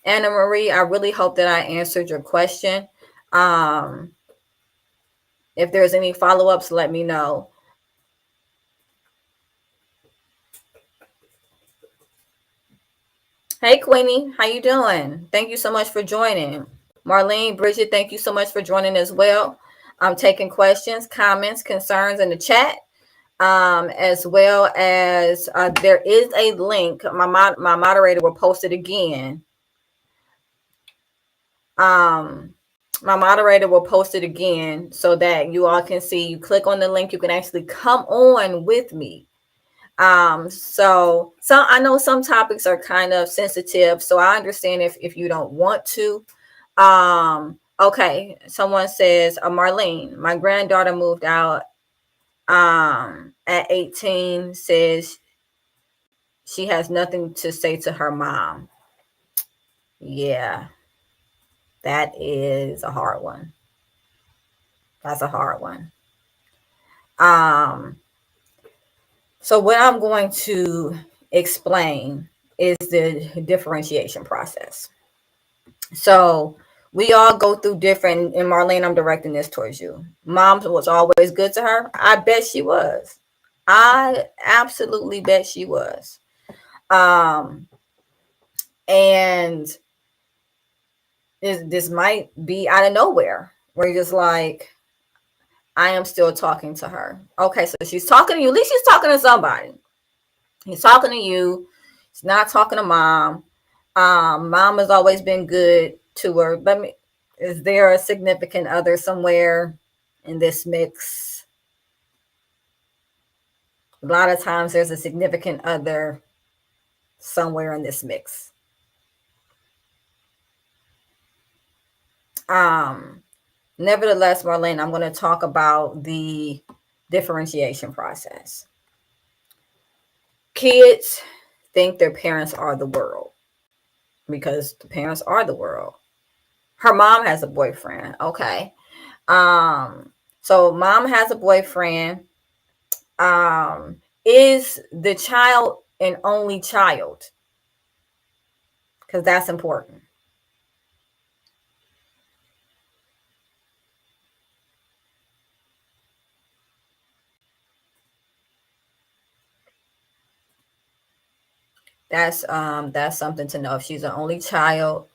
Anna Marie, I really hope that I answered your question. If there's any follow-ups, let me know. Hey, Queenie, how you doing? Thank you so much for joining. Marlene, Bridget, thank you so much for joining as well. I'm taking questions, comments, concerns in the chat, as well as there is a link. My moderator will post it again. My moderator will post it again so that you all can see. You click on the link, you can actually come on with me. So I know some topics are kind of sensitive, so I understand if you don't want to. Okay, someone says, Marlene, my granddaughter moved out at 18, says she has nothing to say to her mom. Yeah, that is a hard one. That's a hard one. So what I'm going to explain is the differentiation process. So we all go through different, and Marlene, I'm directing this towards you. Mom was always good to her. I bet she was. I absolutely bet she was. And this might be out of nowhere where you're just like, I am still talking to her. Okay, so she's talking to you. At least she's talking to somebody. He's talking to you. He's not talking to mom. Mom has always been good to her. Is there a significant other somewhere in this mix? A lot of times there's a significant other somewhere in this mix. Nevertheless, Marlene, I'm going to talk about the differentiation process. Kids think their parents are the world because the parents are the world. Her mom has a boyfriend. Okay. So mom has a boyfriend. Is the child an only child? Because that's important. That's something to know. If she's an only child,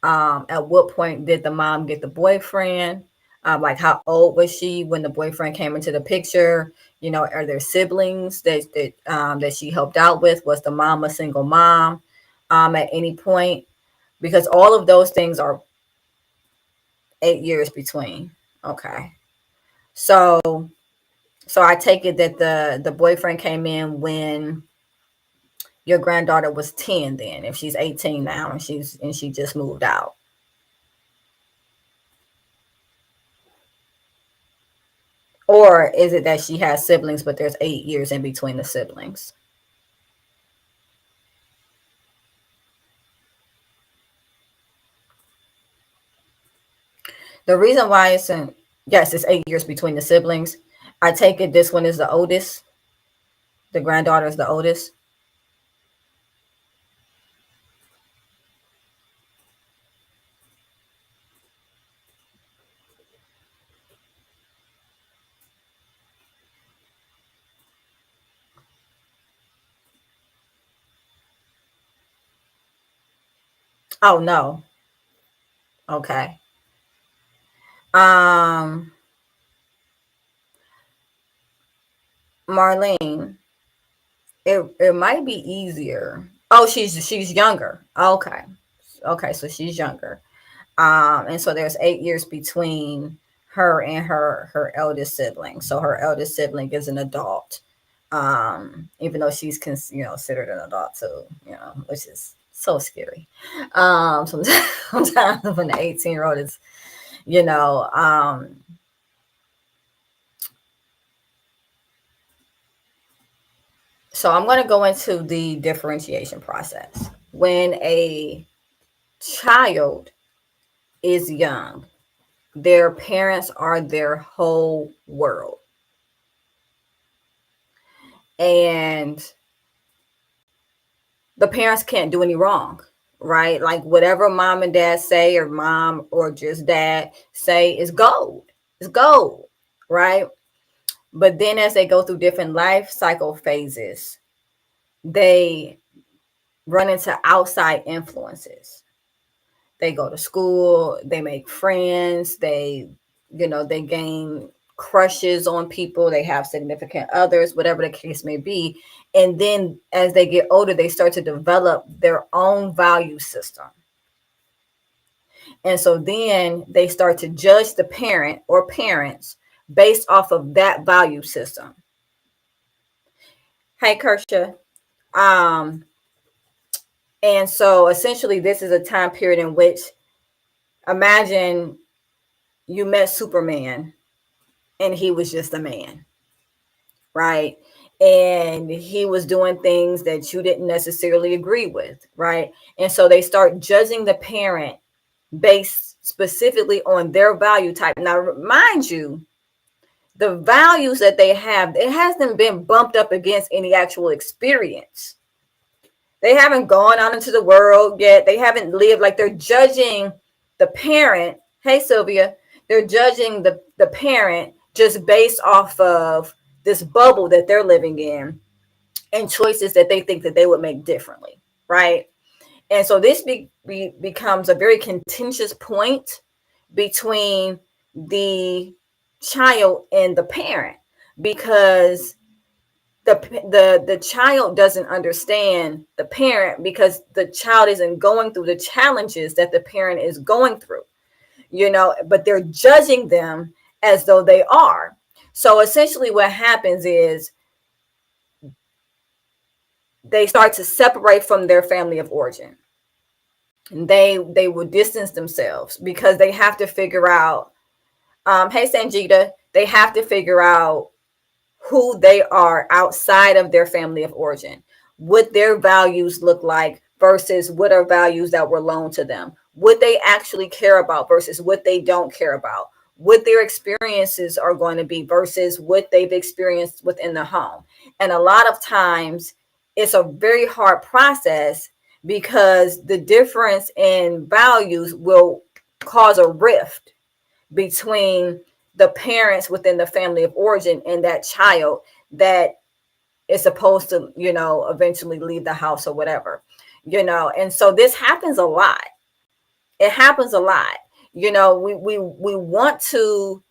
at what point did the mom get the boyfriend? Like how old was she when the boyfriend came into the picture? Are there siblings that she helped out with? Was the mom a single mom at any point? Because all of those things are 8 years between. Okay. So I take it that the boyfriend came in when your granddaughter was 10 then, if she's 18 now and she just moved out. Or is it that she has siblings, but there's 8 years in between the siblings? The reason why it's 8 years between the siblings. I take it this one is the oldest. The granddaughter is the oldest. Oh no. Okay. Marlene, it might be easier. Oh, she's younger. Okay. Okay, so she's younger. And so there's 8 years between her and her eldest sibling. So her eldest sibling is an adult. Even though she's considered an adult too, which is so scary. Sometimes, sometimes when the 18-year-old is, you know, so I'm going to go into the differentiation process. When a child is young, their parents are their whole world. And the parents can't do any wrong, right? Like whatever mom and dad say, or mom or just dad say, is gold. It's gold, right? But then as they go through different life cycle phases, they run into outside influences. They go to school, they make friends, they gain crushes on people, they have significant others, whatever the case may be. And then as they get older, they start to develop their own value system. And so then they start to judge the parent or parents based off of that value system. Hey, Kersha. And so essentially this is a time period in which, imagine you met Superman and he was just a man, right? And he was doing things that you didn't necessarily agree with, right? And so they start judging the parent based specifically on their value type. Now, mind you, the values that they have, it hasn't been bumped up against any actual experience. They haven't gone out into the world yet. They haven't lived. Like, they're judging the parent. Hey, Sylvia. They're judging the parent just based off of this bubble that they're living in and choices that they think that they would make differently, right? And so this becomes a very contentious point between the child and the parent, because the child doesn't understand the parent, because the child isn't going through the challenges that the parent is going through, but they're judging them as though they are. So essentially what happens is they start to separate from their family of origin. And they will distance themselves because they have to figure out, hey, Sanjita, they have to figure out who they are outside of their family of origin, what their values look like versus what are values that were loaned to them, what they actually care about versus what they don't care about, what their experiences are going to be versus what they've experienced within the home. And a lot of times it's a very hard process because the difference in values will cause a rift between the parents within the family of origin and that child that is supposed to, eventually leave the house or whatever, and so this happens a lot. It happens a lot. We want to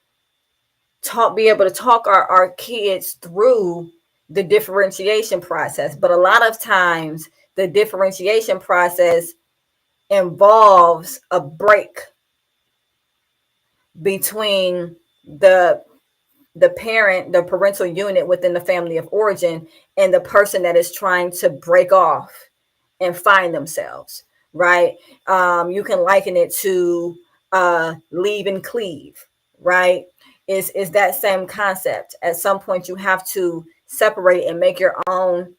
be able to talk our kids through the differentiation process, but a lot of times the differentiation process involves a break between the parent, the parental unit within the family of origin, and the person that is trying to break off and find themselves, right? You can liken it to leave and cleave, right? Is that same concept. At some point you have to separate and make your own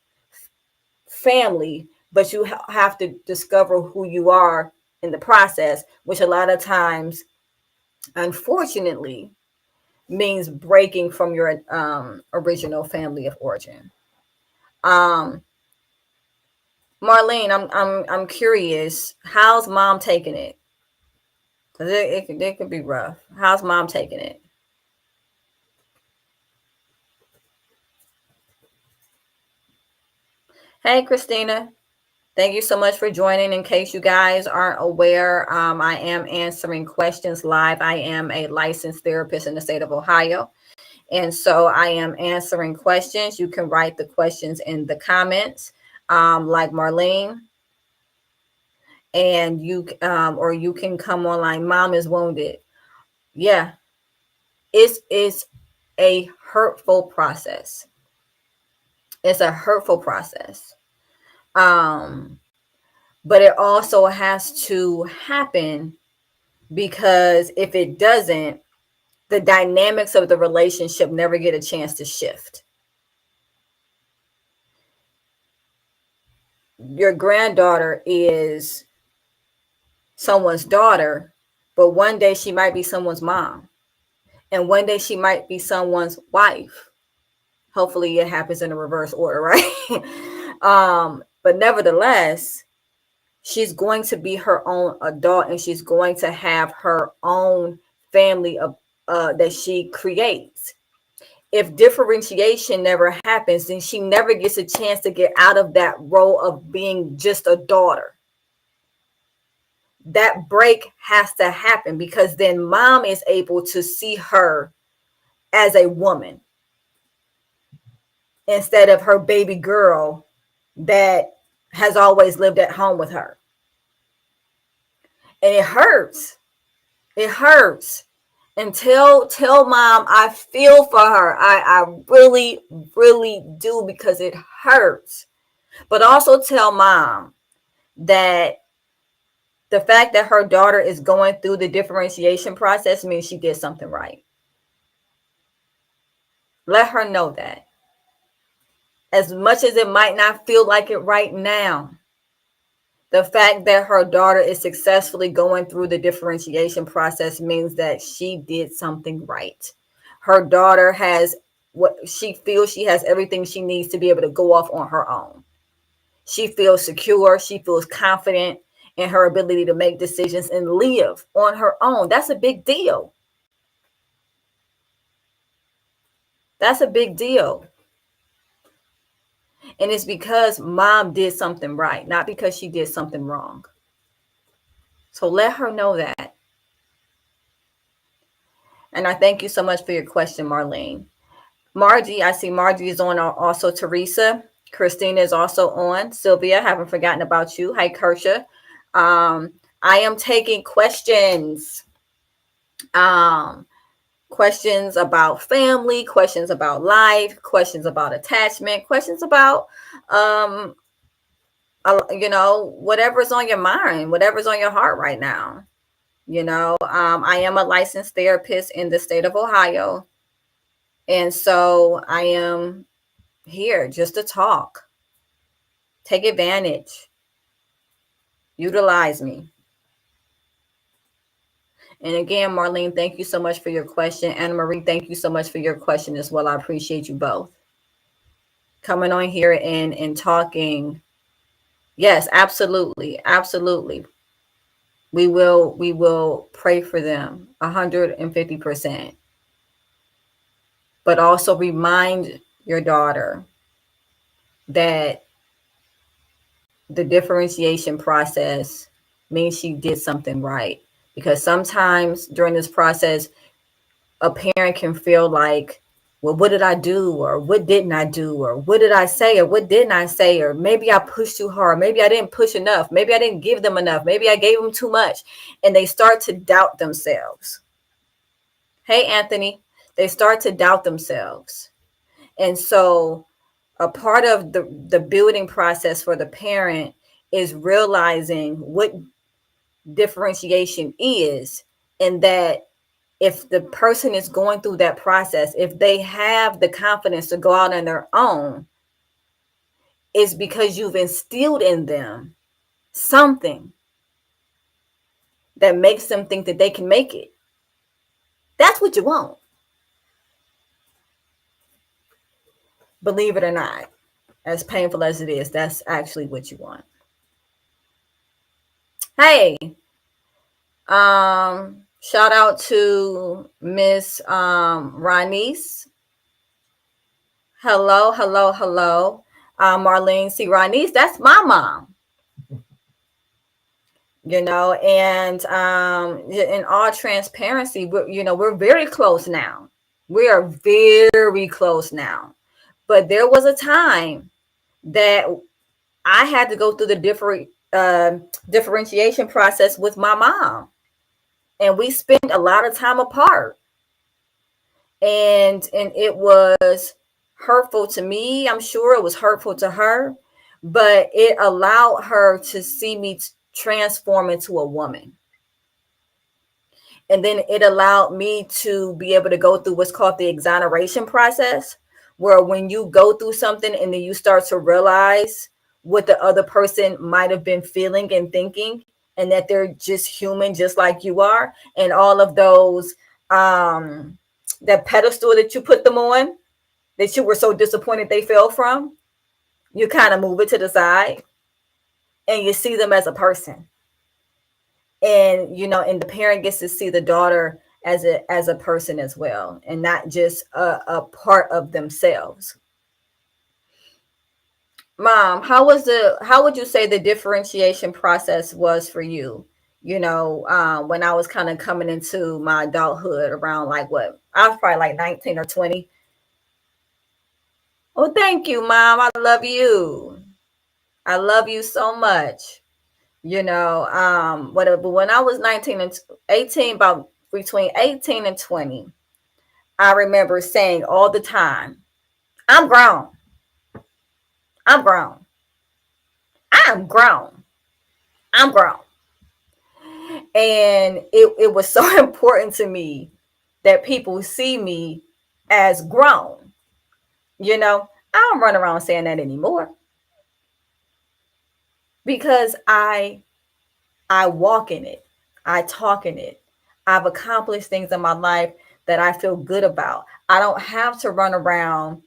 family, but you have to discover who you are in the process, which a lot of times, unfortunately, means breaking from your original family of origin. Marlene, I'm curious, how's mom taking it? Because it could be rough. How's mom taking it? Hey, Christina. Thank you so much for joining. In case you guys aren't aware, I am answering questions live. I am a licensed therapist in the state of Ohio. And so I am answering questions. You can write the questions in the comments, like Marlene, and or you can come online. Mom is wounded. Yeah, it's a hurtful process. It's a hurtful process. But it also has to happen, because if it doesn't, the dynamics of the relationship never get a chance to shift. Your granddaughter is someone's daughter, but one day she might be someone's mom, and one day she might be someone's wife. Hopefully it happens in a reverse order, right? But nevertheless, she's going to be her own adult, and she's going to have her own family that she creates. If differentiation never happens, then she never gets a chance to get out of that role of being just a daughter. That break has to happen, because then mom is able to see her as a woman instead of her baby girl that has always lived at home with her. And it hurts. It hurts. And tell mom I feel for her. I really, really do, because it hurts. But also tell mom that the fact that her daughter is going through the differentiation process means she did something right. Let her know that. As much as it might not feel like it right now, the fact that her daughter is successfully going through the differentiation process means that she did something right. Her daughter has what she feels, she has everything she needs to be able to go off on her own. She feels secure. She feels confident in her ability to make decisions and live on her own. That's a big deal. That's a big deal. And it's because mom did something right, not because she did something wrong. So let her know that. And I thank you so much for your question, Marlene. Margie, I see Margie is on, also Teresa. Christina is also on. Sylvia, haven't forgotten about you. Hi, Kersha. I am taking questions. Questions about family, questions about life, questions about attachment, questions about whatever's on your mind, whatever's on your heart right now. I am a licensed therapist in the state of Ohio. And so I am here just to talk. Take advantage. Utilize me. And again, Marlene, thank you so much for your question. Anna Marie, thank you so much for your question as well. I appreciate you both coming on here and talking. Yes, absolutely. Absolutely. We will pray for them 150%. But also remind your daughter that the differentiation process means she did something right. Because sometimes during this process, a parent can feel like, well, what did I do? Or what didn't I do? Or what did I say? Or what didn't I say? Or maybe I pushed too hard. Maybe I didn't push enough. Maybe I didn't give them enough. Maybe I gave them too much. And they start to doubt themselves. Hey, Anthony, they start to doubt themselves. And so a part of the building process for the parent is realizing what differentiation is, and that if the person is going through that process, if they have the confidence to go out on their own, it's because you've instilled in them something that makes them think that they can make it. That's what you want. Believe it or not, as painful as it is, that's actually what you want. Hey, shout out to Miss Ronice. Hello. Marlene C. Ronice, that's my mom. And in all transparency, we're very close now. We are very close now. But there was a time that I had to go through the differentiation process with my mom, and we spent a lot of time apart. And it was hurtful to me. I'm sure it was hurtful to her, but it allowed her to see me transform into a woman. And then it allowed me to be able to go through what's called the exoneration process, where when you go through something and then you start to realize what the other person might have been feeling and thinking, and that they're just human, just like you are, and all of those, that pedestal that you put them on, that you were so disappointed they fell from, you kind of move it to the side and you see them as a person. And and the parent gets to see the daughter as a person as well, and not just a part of themselves. Mom, how would you say the differentiation process was for you? When I was kind of coming into my adulthood, around like, what, I was probably like 19 or 20. Oh, thank you, Mom. I love you. I love you so much. Whatever. But when I was 19 and 18, about between 18 and 20, I remember saying all the time, I'm grown. I'm grown. I'm grown. I'm grown. And it was so important to me that people see me as grown. I don't run around saying that anymore, because I walk in it. I talk in it. I've accomplished things in my life that I feel good about. I don't have to run around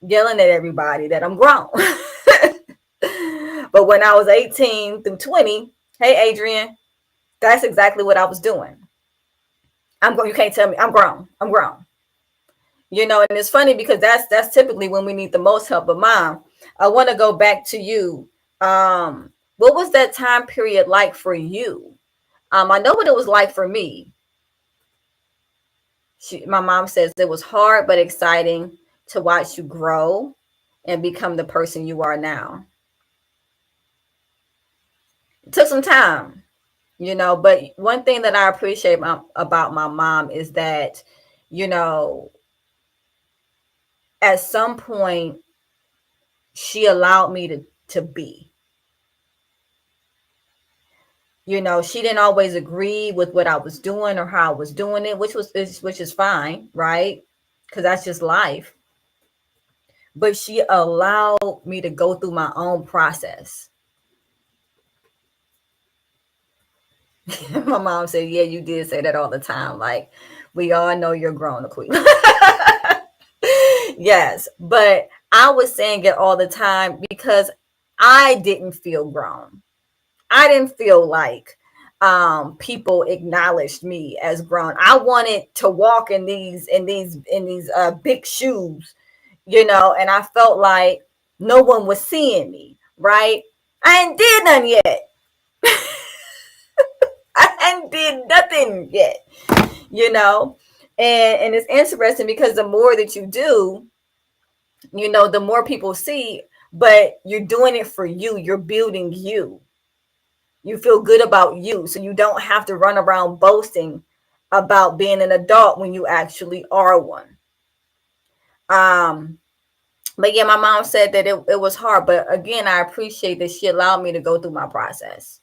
yelling at everybody that I'm grown. But when I was 18 through 20, hey, Adrian, that's exactly what I was doing. You can't tell me I'm grown. I'm grown. And it's funny because that's typically when we need the most help. But Mom, I want to go back to you. What was that time period like for you? I know what it was like for me. My mom says it was hard but exciting to watch you grow and become the person you are now. It took some time, but one thing that I appreciate about my mom is that, at some point she allowed me to be. She didn't always agree with what I was doing or how I was doing it, which is fine, right? Because that's just life. But she allowed me to go through my own process. My mom said, yeah, you did say that all the time. Like, we all know you're grown, Queen. Yes, but I was saying it all the time because I didn't feel grown. I didn't feel like people acknowledged me as grown. I wanted to walk in these big shoes, and I felt like no one was seeing me, right? I ain't did nothing yet. I ain't did nothing yet, and it's interesting because the more that you do, the more people see, but you're doing it for you. You're building you. You feel good about you, so you don't have to run around boasting about being an adult when you actually are one. But yeah, my mom said that it was hard, but again, I appreciate that she allowed me to go through my process.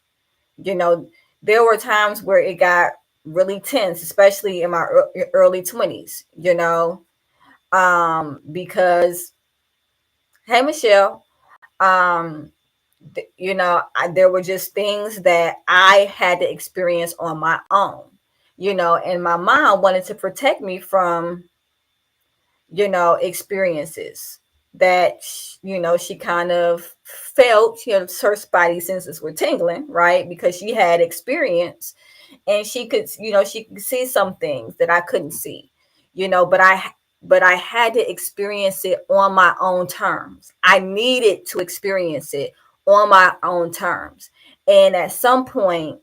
There were times where it got really tense, especially in my early 20s, because, hey, Michelle, there were just things that I had to experience on my own, and my mom wanted to protect me from, experiences that, she kind of felt, her spidey senses were tingling, right? Because she had experience and she could see some things that I couldn't see, but I had to experience it on my own terms. I needed to experience it on my own terms. And at some point,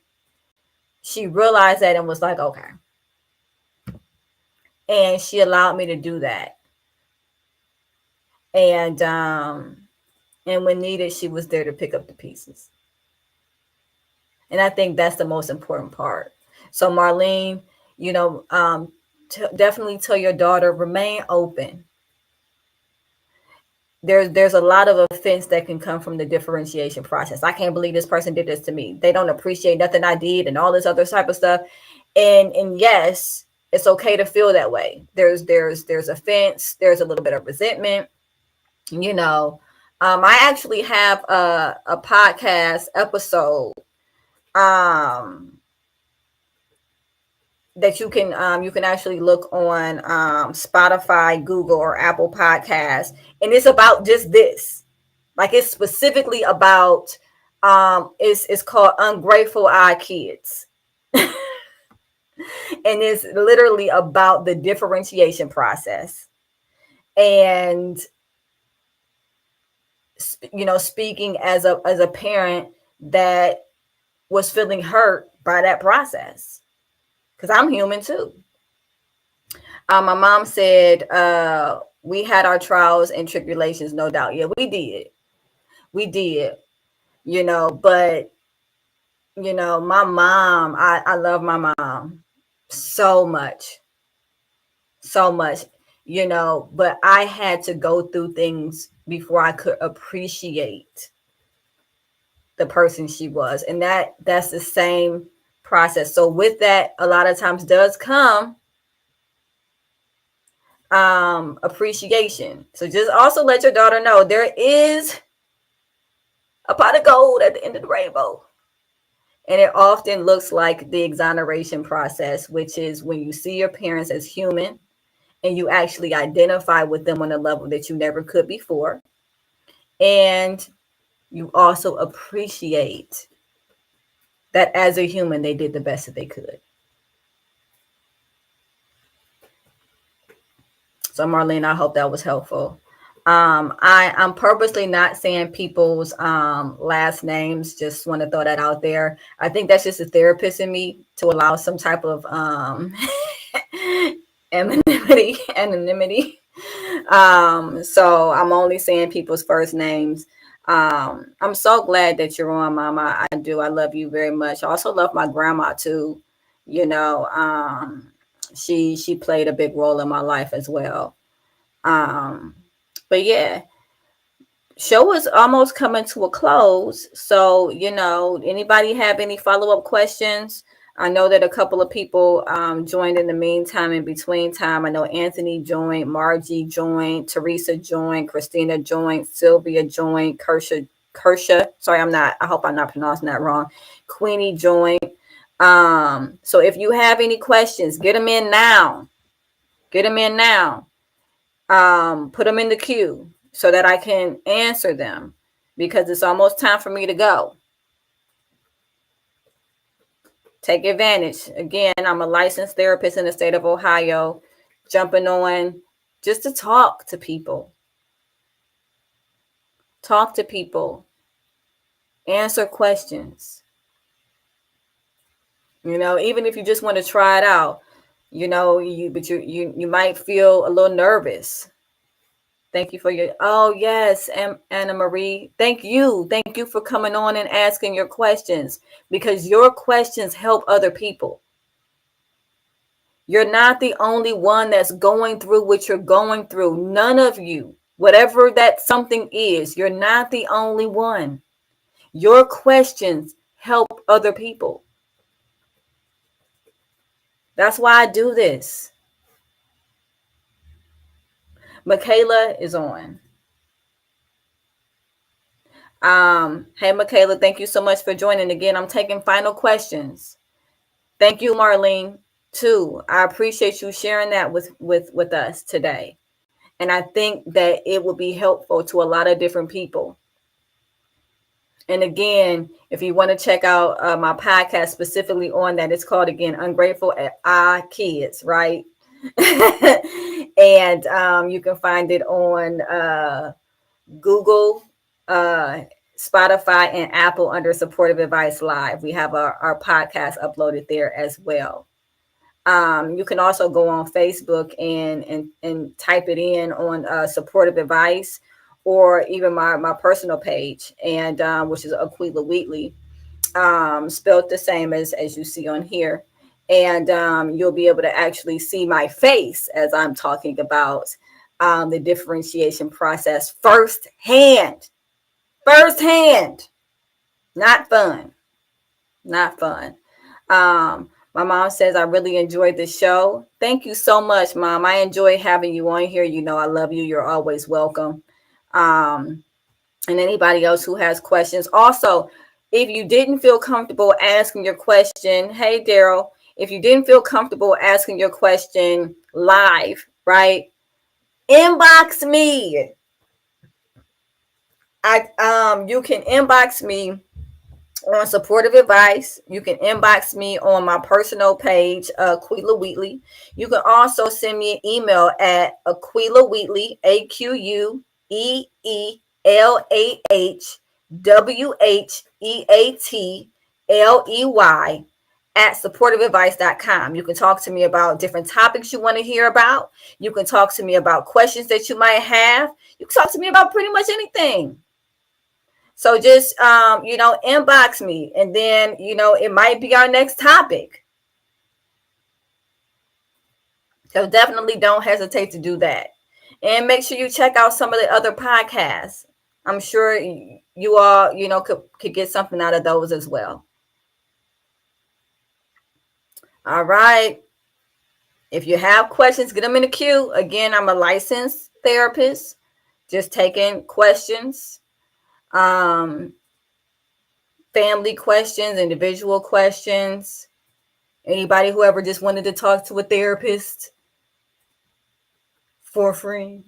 she realized that and was like, okay, And she allowed me to do that. And when needed, she was there to pick up the pieces. And I think that's the most important part. So Marlene, definitely tell your daughter, remain open. There's a lot of offense that can come from the differentiation process. I can't believe this person did this to me. They don't appreciate nothing I did and all this other type of stuff. And yes, it's okay to feel that way. There's offense, there's a little bit of resentment. I actually have a podcast episode that you can actually look on Spotify, Google, or Apple Podcasts, and it's about just this. Like, it's specifically about it's called Ungrateful Eye Kids. And it's literally about the differentiation process. And speaking as a parent that was feeling hurt by that process, because I'm human too. My mom said we had our trials and tribulations, no doubt. Yeah, we did. But my mom, I love my mom so much, but I had to go through things before I could appreciate the person she was. And that's the same process. So with that, a lot of times does come appreciation. So just also let your daughter know there is a pot of gold at the end of the rainbow. And it often looks like the exoneration process, which is when you see your parents as human and you actually identify with them on a level that you never could before. And you also appreciate that as a human, they did the best that they could. So Marlene, I hope that was helpful. I'm purposely not saying people's last names. Just want to throw that out there. I think that's just a therapist in me to allow some type of anonymity. So I'm only saying people's first names. I'm so glad that you're on, Mama. I do. I love you very much. I also love my grandma too. She played a big role in my life as well. But yeah, show is almost coming to a close. So, anybody have any follow-up questions? I know that a couple of people joined in the meantime, in between time. I know Anthony joined, Margie joined, Teresa joined, Christina joined, Sylvia joined, Kersha. Sorry, I hope I'm not pronouncing that wrong. Queenie joined. So if you have any questions, get them in now. Put them in the queue so that I can answer them, because it's almost time for me to go. Take advantage. Again, I'm a licensed therapist in the state of Ohio, jumping on just to talk to people. Answer questions. Even if you just want to try it out, you might feel a little nervous. Thank you for yes, Anna Marie. Thank you for coming on and asking your questions, because your questions help other people. You're not the only one that's going through what you're going through. None of you, whatever that something is, you're not the only one. Your questions help other people. That's why I do this. Michaela is on. Hey, Michaela, thank you so much for joining. Again, I'm taking final questions. Thank you, Marlene, too. I appreciate you sharing that with us today. And I think that it will be helpful to a lot of different people. And again, if you want to check out my podcast specifically on that, it's called, again, Ungrateful Eye Kids, right? And you can find it on Google, Spotify, and Apple under Supportive Advice Live. We have our podcast uploaded there as well. You can also go on Facebook and type it in on supportive advice, or even my personal page, and which is Aquila Wheatley, spelled the same as you see on here. And you'll be able to actually see my face as I'm talking about the differentiation process firsthand. Firsthand. Not fun. Not fun. My mom says, I really enjoyed the show. Thank you so much, Mom. I enjoy having you on here. You know, I love you. You're always welcome. And anybody else who has questions. Also, if you didn't feel comfortable asking your question, hey, Daryl, if you didn't feel comfortable asking your question live, right? Inbox me. You can inbox me on supportive advice. You can inbox me on my personal page, Aquila Wheatley. You can also send me an email at Aquila Wheatley, AQUELAHWHEATLEY at supportiveadvice.com. You can talk to me about different topics you want to hear about. You can talk to me about questions that you might have. You can talk to me about pretty much anything. So just, inbox me, and then, it might be our next topic. So definitely don't hesitate to do that. And make sure you check out some of the other podcasts. I'm sure you all, could get something out of those as well. All right. If you have questions, get them in the queue. Again, I'm a licensed therapist, just taking questions. Family questions, individual questions, anybody who ever just wanted to talk to a therapist for free.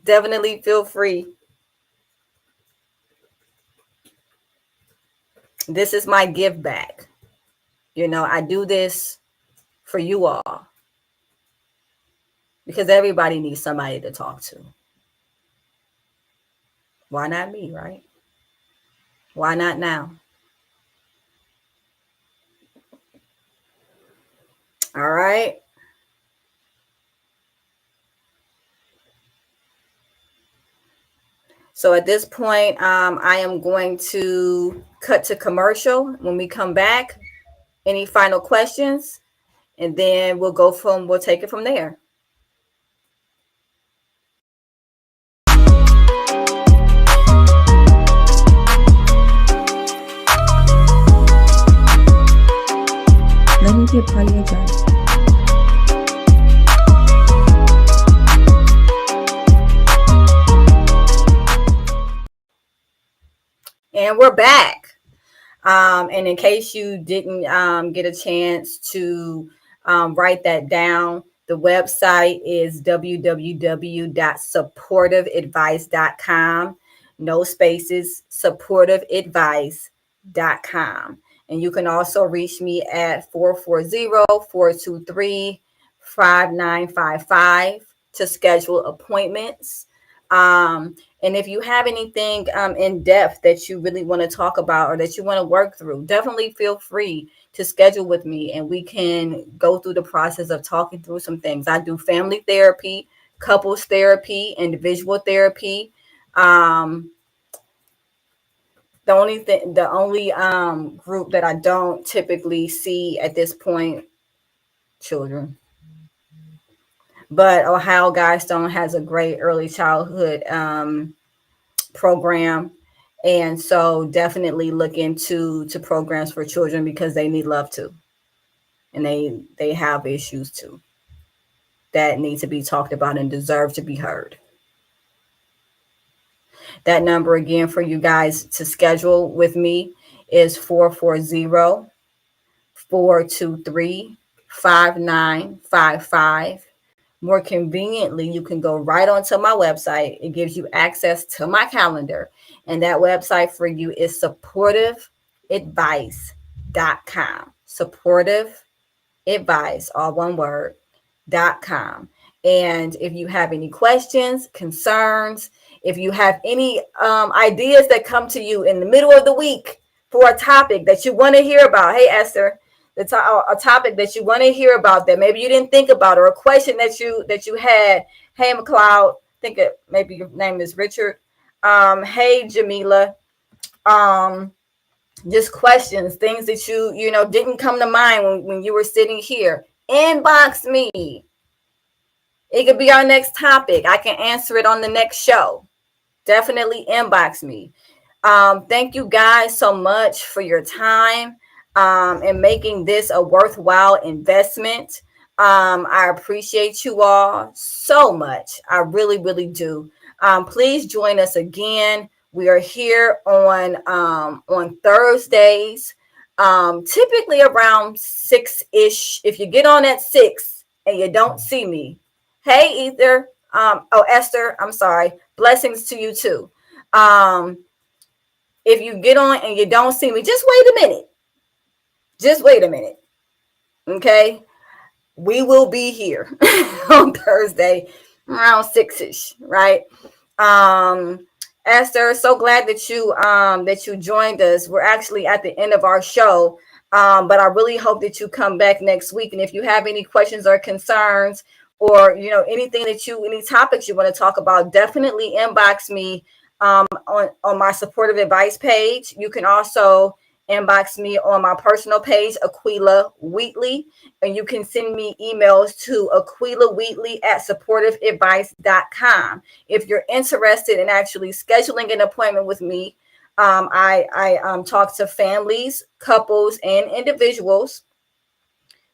Definitely feel free. This is my give back. I do this for you all because everybody needs somebody to talk to. Why not me, right? Why not now? All right. So at this point, I am going to cut to commercial. When we come back, any final questions? And then we'll take it from there. Let me get part of your journey. And we're back. And in case you didn't get a chance to write that down, the website is www.supportiveadvice.com. No spaces, supportiveadvice.com. And you can also reach me at 440-423-5955 to schedule appointments. And if you have anything in depth that you really want to talk about or that you want to work through, definitely feel free to schedule with me and we can go through the process of talking through some things. I do family therapy, couples therapy, individual therapy. The only group that I don't typically see at this point, children. But Ohio Guidestone has a great early childhood program. And so definitely look into programs for children because they need love too. And they have issues too that need to be talked about and deserve to be heard. That number again for you guys to schedule with me is 440-423-5955. More conveniently, you can go right onto my website. It gives you access to my calendar. And that website for you is supportiveadvice.com. Supportive advice, all one word, .com. And if you have any questions, concerns, if you have any ideas that come to you in the middle of the week, for a topic that you want to hear about. Hey, Esther, a topic that you want to hear about that maybe you didn't think about, or a question that you had. Hey, McLeod, maybe your name is Richard. Hey, Jamila. Just questions, things that you know didn't come to mind when you were sitting here. Inbox me. It could be our next topic. I can answer it on the next show. Definitely inbox me. Thank you guys so much for your time and making this a worthwhile investment. I appreciate you all so much. I really, really do. Please join us again. We are here on Thursdays, typically around 6-ish. If you get on at 6 and you don't see me, hey, Ether. Esther, I'm sorry. Blessings to you too. If you get on and you don't see me, just wait a minute. Just wait a minute. Okay. We will be here on Thursday around 6-ish, right? Esther, so glad that you joined us. We're actually at the end of our show. But I really hope that you come back next week. And if you have any questions or concerns, or any topics you want to talk about, definitely inbox me on my supportive advice page. You can also inbox me on my personal page, Aquila Wheatley, and you can send me emails to aquilawheatley@supportiveadvice.com. If you're interested in actually scheduling an appointment with me, I talk to families, couples, and individuals.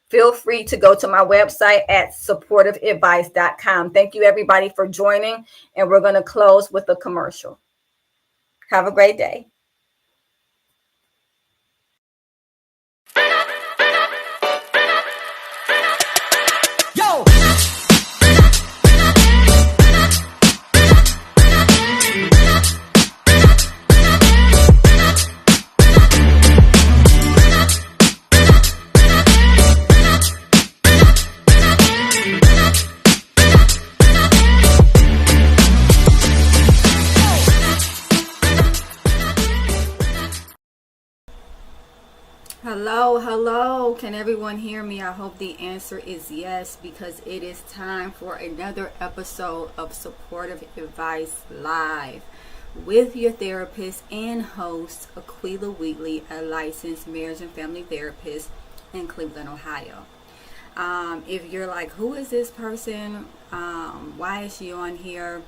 Feel free to go to my website at supportiveadvice.com. Thank you, everybody, for joining. And we're going to close with a commercial. Have a great day. Hello. Can everyone hear me? I hope the answer is yes, because it is time for another episode of Supportive Advice Live with your therapist and host, Aquila Wheatley, a licensed marriage and family therapist in Cleveland, Ohio. If you're like, who is this person? Why is she on here?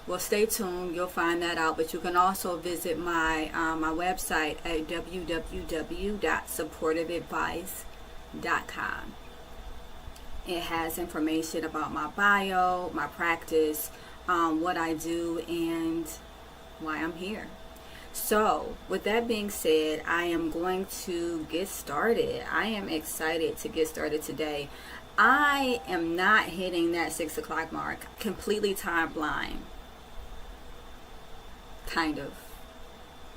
Well, stay tuned. You'll find that out. But you can also visit my website at www.supportiveadvice.com. It has information about my bio, my practice, what I do, and why I'm here. So, with that being said, I am going to get started. I am excited to get started today. I am not hitting that 6 o'clock mark, completely time blind. Kind of.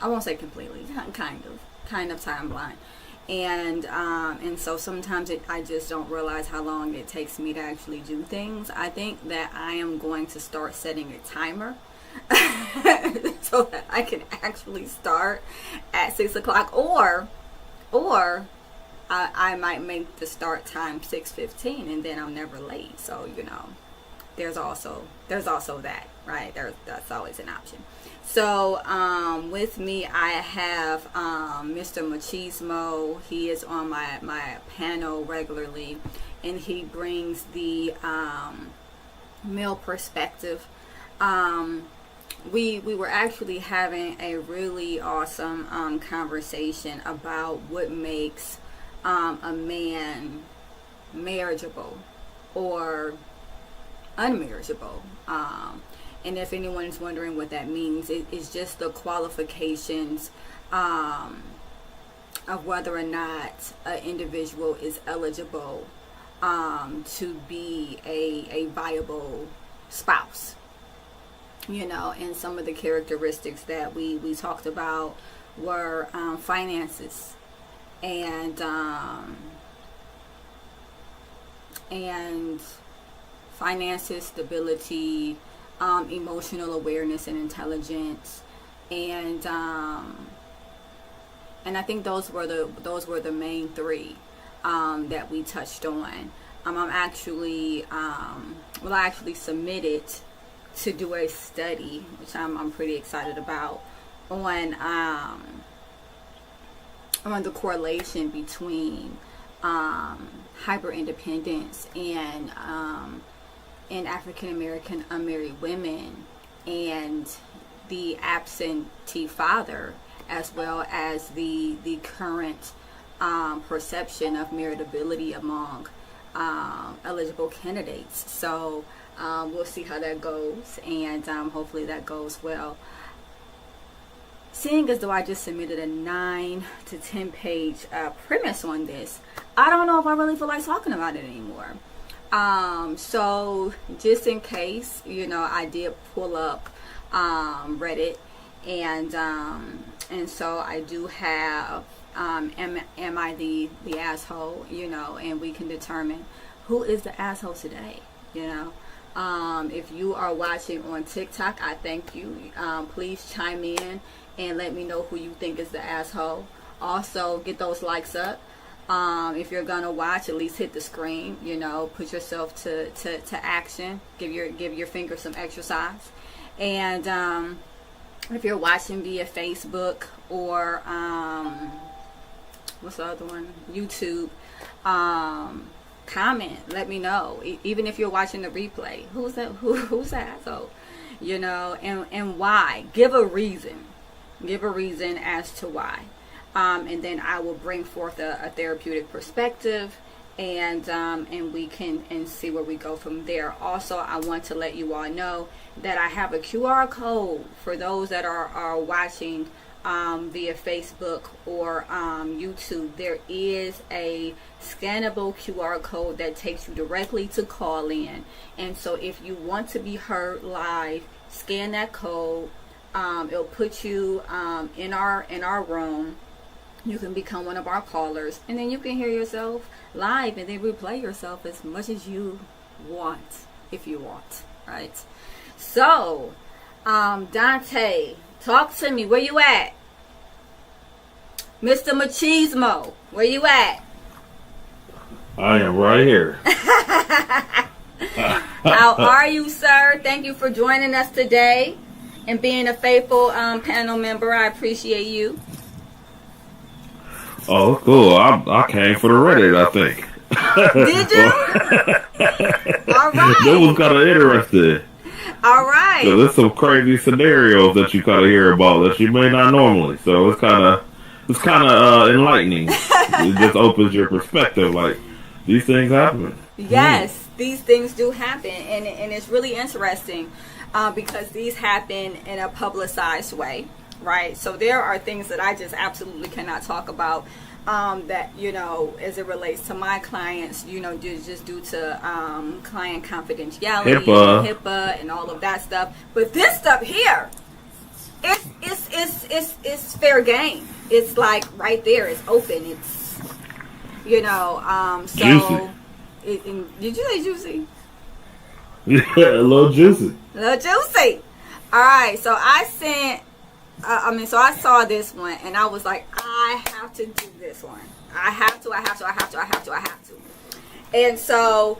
I won't say completely. Kind of time blind. And so sometimes I just don't realize how long it takes me to actually do things. I think that I am going to start setting a timer so that I can actually start at 6 o'clock, or I might make the start time 6:15, and then I'm never late. So there's also that, right? That's always an option. So with me, I have Mr. Machismo. He is on my panel regularly, and he brings the male perspective. We were actually having a really awesome conversation about what makes a man marriageable or unmarriageable. And if anyone is wondering what that means, it's just the qualifications of whether or not an individual is eligible to be a viable spouse. And some of the characteristics that we talked about were finances and finances, stability, emotional awareness and intelligence, and And I think those were the main three that we touched on. I actually submitted to do a study, which I'm pretty excited about, on the correlation between hyper independence and African American unmarried women and the absentee father, as well as the current perception of meritability among eligible candidates. So we'll see how that goes, and hopefully that goes well. Seeing as though I just submitted a 9 to 10 page premise on this, I don't know if I really feel like talking about it anymore. So just in case, I did pull up Reddit, and so I do have am I the asshole, and we can determine who is the asshole today. If you are watching on TikTok, I thank you. Please chime in and let me know who you think is the asshole. Also, get those likes up. If you're gonna watch, at least hit the screen. Put yourself to action. Give your finger some exercise. And if you're watching via Facebook or what's the other one? YouTube. Comment. Let me know. Even if you're watching the replay, who's that? Who's the asshole? And why? Give a reason. Give a reason as to why. And then I will bring forth a therapeutic perspective, and we can see where we go from there. Also, I want to let you all know that I have a QR code for those that are watching via Facebook or YouTube. There is a scannable QR code that takes you directly to call in, and so if you want to be heard live, scan that code. It'll put you in our room. You can become one of our callers, and then you can hear yourself live and then replay yourself as much as you want, if you want, right? So, Dante, talk to me. Where you at? Mr. Machismo, where you at? I am right here. How are you, sir? Thank you for joining us today and being a faithful panel member. I appreciate you. Oh, cool. I came for the Reddit, I think. Did you? All right. That was kind of interesting. All right. So there's some crazy scenarios that you kind of hear about that you may not normally. So it's kind of enlightening. It just opens your perspective. Like, these things happen. Yes, these things do happen, and it's really interesting because these happen in a publicized way. Right, so there are things that I just absolutely cannot talk about that, as it relates to my clients, just due to client confidentiality, HIPAA, and all of that stuff. But this stuff here, it's fair game. It's like right there, it's open. It's so. Juicy. Did you say juicy? Yeah, a little juicy. A little juicy. All right, so I sent. So I saw this one and I was like, I have to do this one. I have to. And so,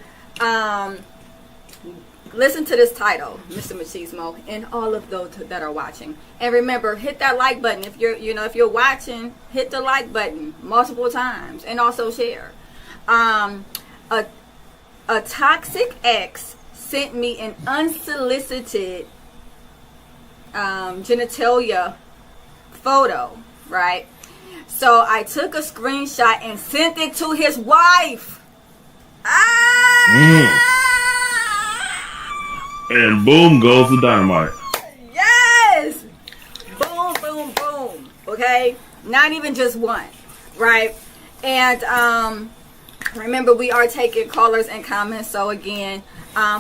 listen to this title, Mr. Machismo, and all of those that are watching. And remember, hit that like button. If if you're watching, hit the like button multiple times and also share. A toxic ex sent me an unsolicited genitalia photo, right? So I took a screenshot and sent it to his wife. And boom goes the dynamite. Yes! Boom, boom, boom. Okay? Not even just one, right? And remember, we are taking callers and comments. So again,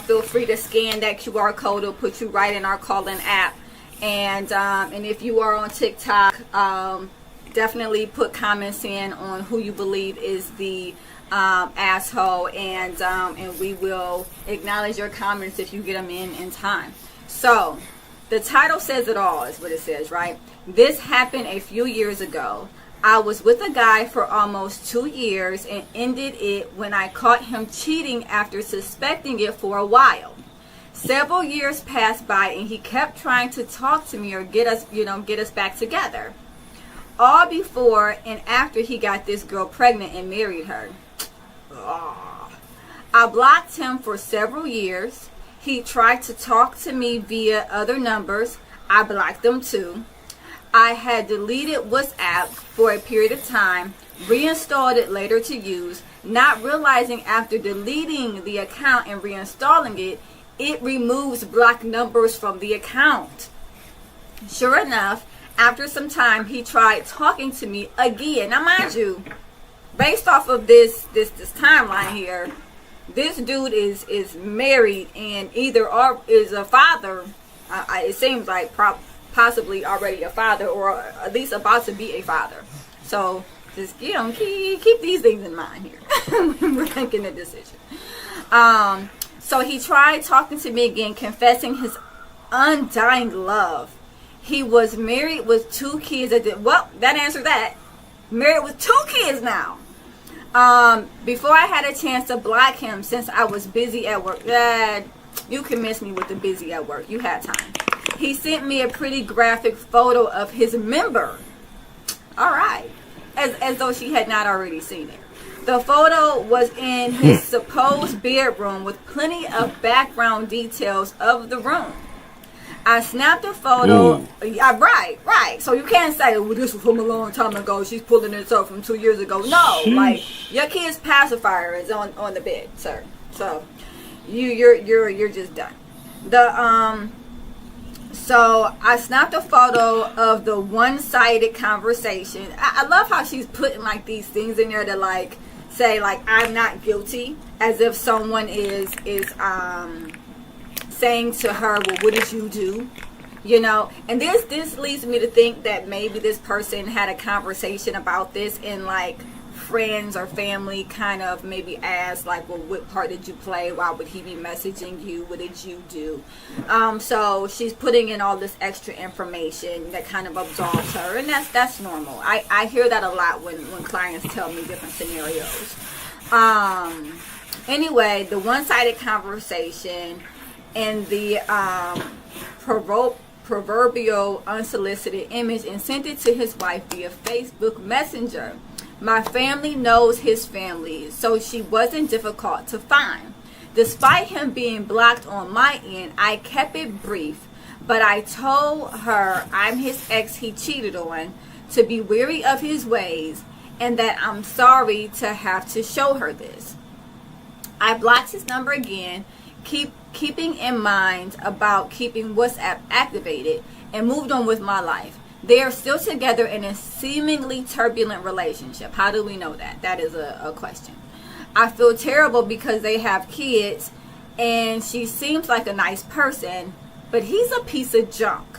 feel free to scan that QR code. It'll put you right in our call-in app. And if you are on TikTok, definitely put comments in on who you believe is the asshole, and we will acknowledge your comments if you get them in time. So the title says it all, is what it says, right? This happened a few years ago. I was with a guy for almost 2 years and ended it when I caught him cheating after suspecting it for a while. Several years passed by and he kept trying to talk to me or get us back together. All before and after he got this girl pregnant and married her. Oh. I blocked him for several years. He tried to talk to me via other numbers. I blocked them too. I had deleted WhatsApp for a period of time, reinstalled it later to use, not realizing after deleting the account and reinstalling it, it removes blocked numbers from the account. Sure enough, after some time, he tried talking to me again. Now, mind you, based off of this timeline here, this dude is married and either is a father. It seems like possibly already a father, or at least about to be a father. So just keep these things in mind here when we're making a decision. So he tried talking to me again, confessing his undying love. He was married with 2 kids. That answered that. Married with 2 kids now. Before I had a chance to block him since I was busy at work. You can miss me with the busy at work. You had time. He sent me a pretty graphic photo of his member. All right. As though she had not already seen it. The photo was in his supposed bedroom with plenty of background details of the room. I snapped a photo. Right. So you can't say, well, this was from a long time ago. She's pulling this up from 2 years ago. No, like your kid's pacifier is on the bed, sir. So you're just done. So I snapped a photo of the one-sided conversation. I love how she's putting like these things in there to like say like I'm not guilty, as if someone is saying to her, well, what did you do? And this leads me to think that maybe this person had a conversation about this and like friends or family kind of maybe asked like, well, what part did you play? Why would he be messaging you? What did you do? So she's putting in all this extra information that kind of absolves her, and that's normal. I hear that a lot when clients tell me different scenarios. Anyway, the one-sided conversation and the proverbial unsolicited image and sent it to his wife via Facebook Messenger. My family knows his family, so she wasn't difficult to find. Despite him being blocked on my end, I kept it brief, but I told her I'm his ex he cheated on, to be wary of his ways, and that I'm sorry to have to show her this. I blocked his number again, keeping in mind about keeping WhatsApp activated, and moved on with my life. They are still together in a seemingly turbulent relationship. How do we know that? That is a question. I feel terrible because they have kids and she seems like a nice person, but he's a piece of junk.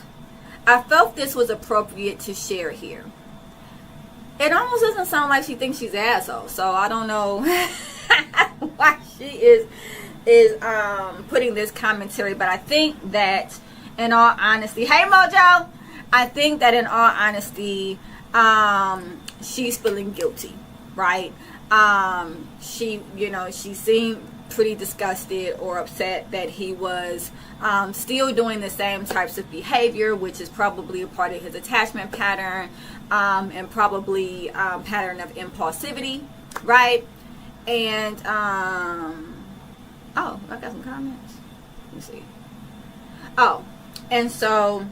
I felt this was appropriate to share here. It almost doesn't sound like she thinks she's an asshole, so I don't know why she is putting this commentary, but I think that in all honesty, hey Mojo, I think that in all honesty, she's feeling guilty, right? She seemed pretty disgusted or upset that he was still doing the same types of behavior, which is probably a part of his attachment pattern, and probably pattern of impulsivity, right? And oh, I got some comments. Let me see. Oh, and so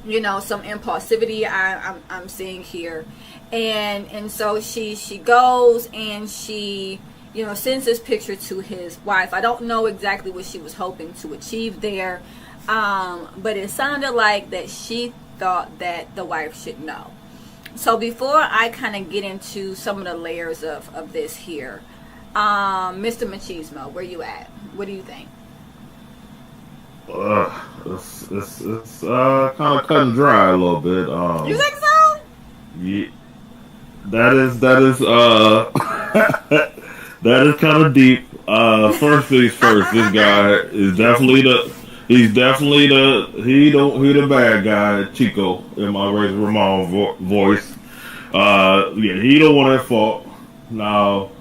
some impulsivity I'm seeing here, and so she goes and she sends this picture to his wife. I don't know exactly what she was hoping to achieve there, but it sounded like that she thought that the wife should know. So before I kind of get into some of the layers of this here, Mr. Machismo, where you at? What do you think? It's kind of cut and dry a little bit. You think so? Yeah, that is that is kind of deep. First things first, this guy is definitely the bad guy, Chico, in my Razor Ramon voice. Yeah, he the one at fault. Now,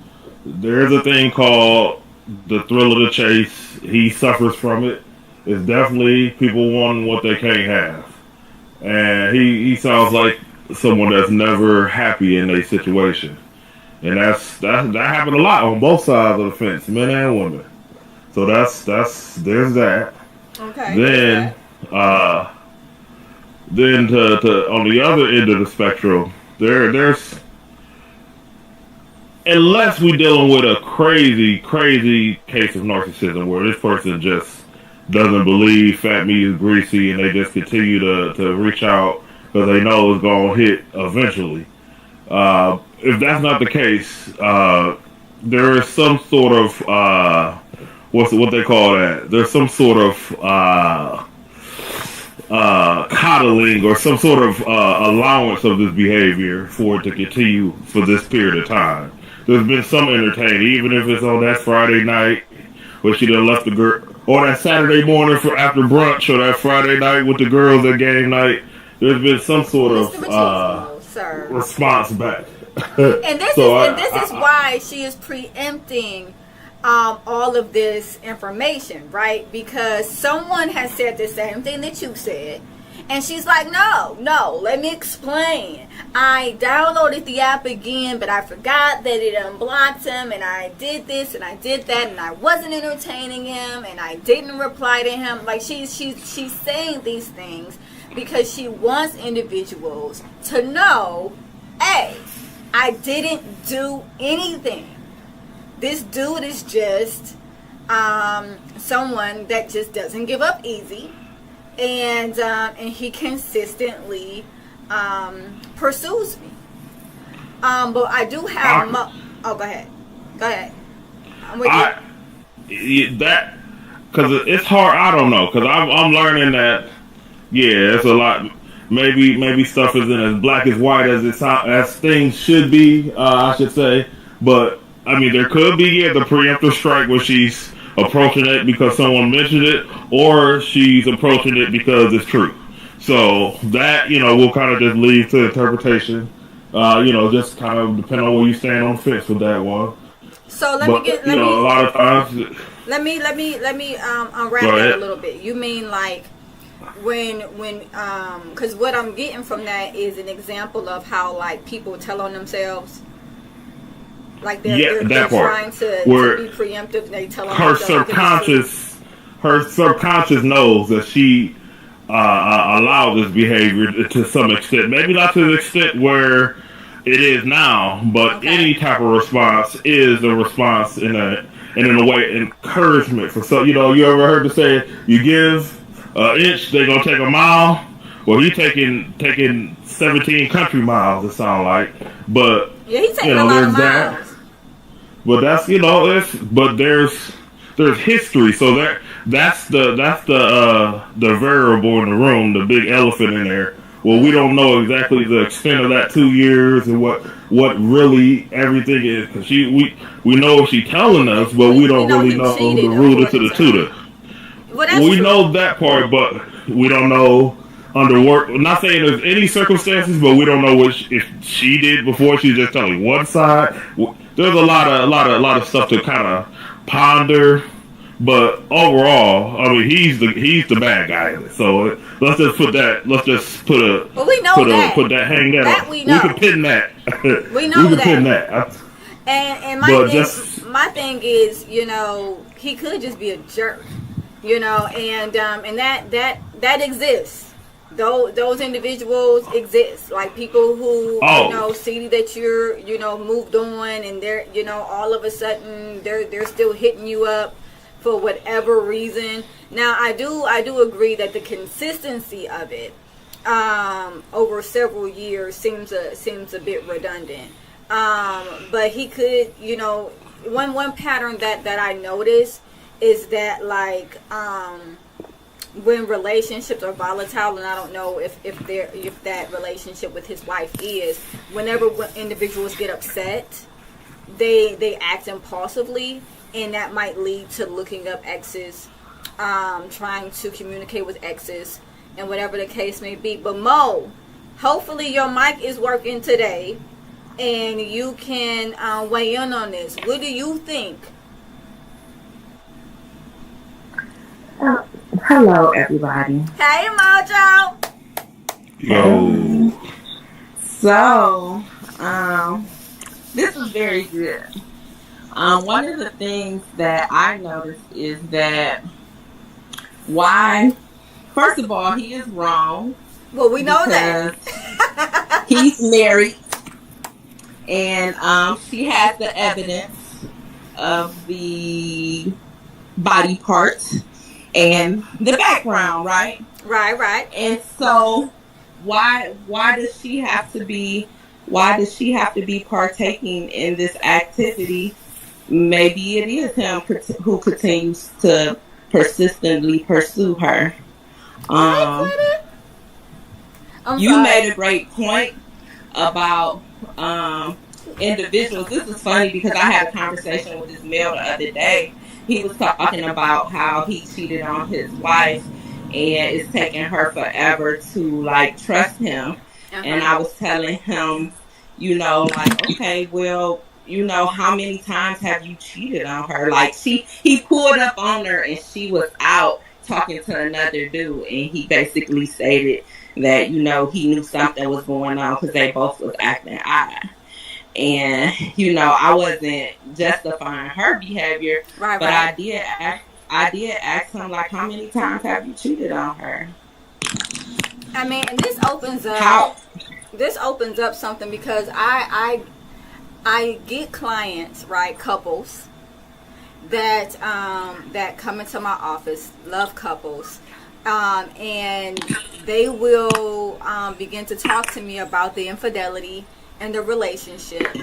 there's a thing called the thrill of the chase. He suffers from it. It's definitely people wanting what they can't have. And he sounds like someone that's never happy in a situation. And that happened a lot on both sides of the fence, men and women. So there's that. Okay. Then to on the other end of the spectrum, there's unless we're dealing with a crazy case of narcissism where this person just doesn't believe fat meat is greasy and they just continue to reach out because they know it's gonna hit eventually. If that's not the case, there is some sort of what they call that. There's some sort of coddling or some sort of allowance of this behavior for it to continue for this period of time. There's been some entertaining, even if it's on that Friday night where she done left the girl, or that Saturday morning for after brunch, or that Friday night with the girls at game night. There's been some sort of response back. And this is why she is preempting all of this information, right? Because someone has said the same thing that you said, and she's like, no, let me explain. I downloaded the app again, but I forgot that it unblocked him, and I did this and I did that, and I wasn't entertaining him, and I didn't reply to him. Like she's saying these things because she wants individuals to know, hey, I didn't do anything. This dude is just someone that just doesn't give up easy, and he consistently pursues me. But I do have go ahead. I'm with you. That because it's hard. I don't know because I'm learning that. Yeah, it's a lot. Maybe stuff isn't as black as white as things should be. I should say, but. I mean, there could be the preemptive strike where she's approaching it because someone mentioned it, or she's approaching it because it's true. So that we'll kind of just leave to interpretation. Just kind of depend on where you stand on the fence with that one. So a lot of times. Let me unwrap that a little bit. You mean like when because what I'm getting from that is an example of how like people tell on themselves. Like they're trying to be preemptive. They tell her subconscious knows that she allowed this behavior to some extent. Maybe not to the extent where it is now, but any type of response is a response in a way encouragement for. So you ever heard the say, you give an inch, they're gonna take a mile. Well, he's taking 17 country miles. It sounds like, but he's taking a lot of miles. That. But that's but there's history, so that's the variable in the room, the big elephant in there. Well, we don't know exactly the extent of that 2 years and what really everything is. Cause we know what she's telling us, but we don't really know the rooter to the tutor. We know that part, but we don't know under work. I'm not saying there's any circumstances, but we don't know if she did before. She's just telling one side. There's a lot of stuff to kind of ponder, but overall, I mean, he's the bad guy. So let's just put that. Let's just put that. Hang that. That we know. We can pin that. We know we can pin that. And my thing is, he could just be a jerk, and that exists. Those individuals exist, like people who see that you're moved on, and they're all of a sudden they're still hitting you up for whatever reason. Now I do agree that the consistency of it over several years seems a bit redundant, but he could one pattern that I noticed is that like when relationships are volatile, and I don't know if that relationship with his wife is, whenever individuals get upset, they act impulsively, and that might lead to looking up exes, trying to communicate with exes, and whatever the case may be. But Mo, hopefully your mic is working today, and you can weigh in on this. What do you think? Hello, everybody. Hey, Mojo. Yo. So, this is very good. One of the things that I noticed is that first of all, he is wrong. Well, we know that. He's married, and she has the evidence of the body parts and the background, right? Right. And so, why does she have to be partaking in this activity? Maybe it is him who continues to persistently pursue her. You made a great point about individuals. This is funny because I had a conversation with this male the other day. He was talking about how he cheated on his wife, and it's taking her forever to like trust him. And I was telling him, okay, well, how many times have you cheated on her? Like he pulled up on her and she was out talking to another dude, and he basically stated that, he knew something was going on because they both was acting odd. And, I wasn't justifying her behavior, but I did ask him, like, how many times have you cheated on her? I mean, and this opens up something, because I get clients, right, couples that come into my office, love couples, and they will begin to talk to me about the infidelity in the relationship,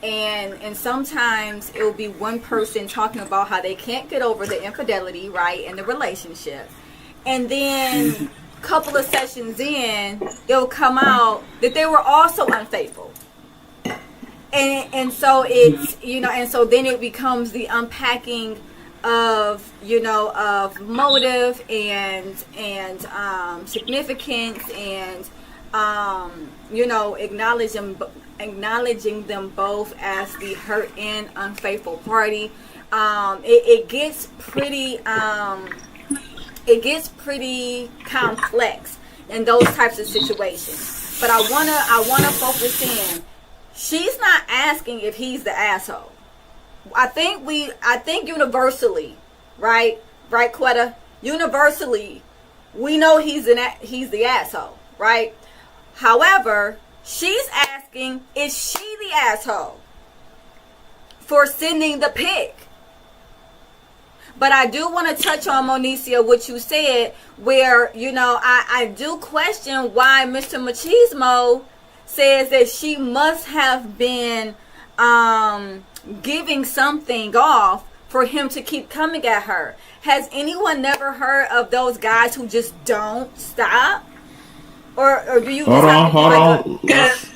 and sometimes it will be one person talking about how they can't get over the infidelity, right, in the relationship, and then a couple of sessions in, it'll come out that they were also unfaithful. And so it's, and so then it becomes the unpacking of, of motive and significance, and, acknowledging them both as the hurt and unfaithful party. It gets pretty complex in those types of situations. But I wanna focus in. She's not asking if he's the asshole. I think universally, right, Quetta? Universally, we know he's the asshole, right? However, she's asking, is she the asshole for sending the pic? But I do want to touch on, Monicia, what you said, where, I do question why Mr. Machismo says that she must have been giving something off for him to keep coming at her. Has anyone never heard of those guys who just don't stop? Or do you... Hold on. Let's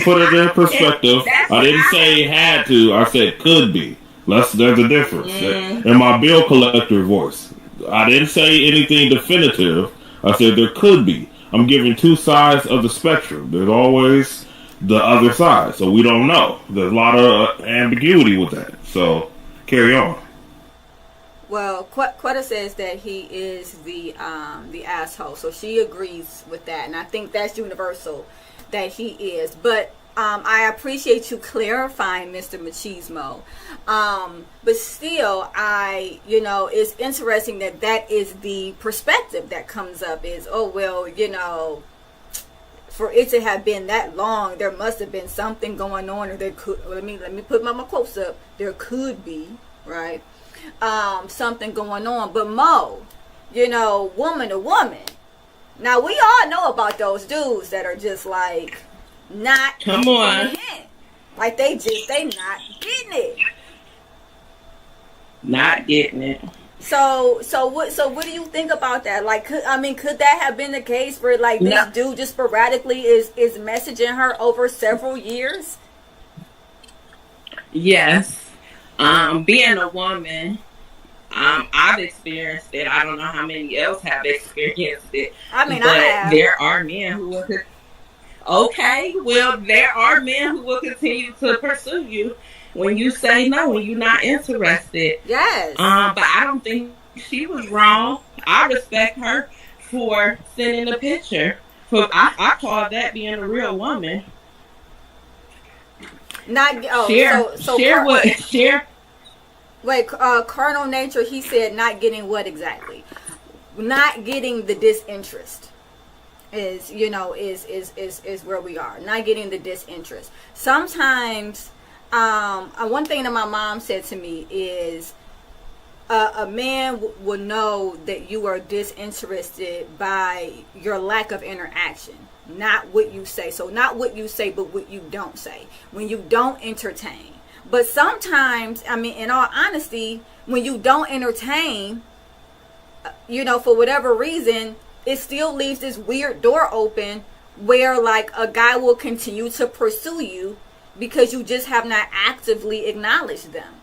put it in perspective. I didn't say had to. I said could be. There's a difference. In my bill collector voice, I didn't say anything definitive. I said there could be. I'm giving two sides of the spectrum. There's always the other side, so we don't know. There's a lot of ambiguity with that. So carry on. Well, Quetta says that he is the asshole, so she agrees with that, and I think that's universal that he is. But I appreciate you clarifying, Mr. Machismo. But still, it's interesting that is the perspective that comes up is, oh, well, for it to have been that long, there must have been something going on, or there could, let me put my quotes up, there could be, right, something going on. But Mo, woman to woman. Now, we all know about those dudes that are just like, not come on, like they not getting it. Not getting it. So what do you think about that? Like, could that have been the case where, like, this dude just sporadically is messaging her over several years? Yes. Being a woman, I've experienced it. I don't know how many else have experienced it. I have. There are men who Okay, well, there are men who will continue to pursue you when you say no, when you're not interested. Yes. But I don't think she was wrong. I respect her for sending the picture. For I call that being a real woman. Not Share, so share what, share. wait, carnal nature. He said not getting what exactly? Not getting the disinterest is is where we are. Not getting the disinterest. Sometimes, one thing that my mom said to me is, a man will know that you are disinterested by your lack of interaction, not what you say. So not what you say, but what you don't say. When you don't entertain. But sometimes, I mean, in all honesty, when you don't entertain, for whatever reason, it still leaves this weird door open where like a guy will continue to pursue you because you just have not actively acknowledged them.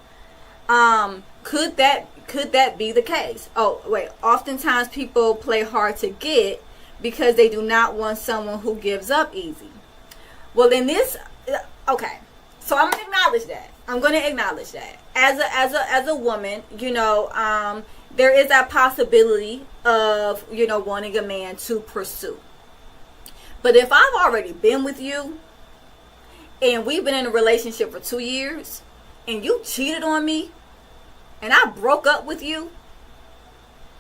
Could that be the case? Oh, wait. Oftentimes people play hard to get because they do not want someone who gives up easy. Well, in this, okay. So I'm gonna acknowledge that. As a woman, there is that possibility of wanting a man to pursue. But if I've already been with you and we've been in a relationship for 2 years and you cheated on me and I broke up with you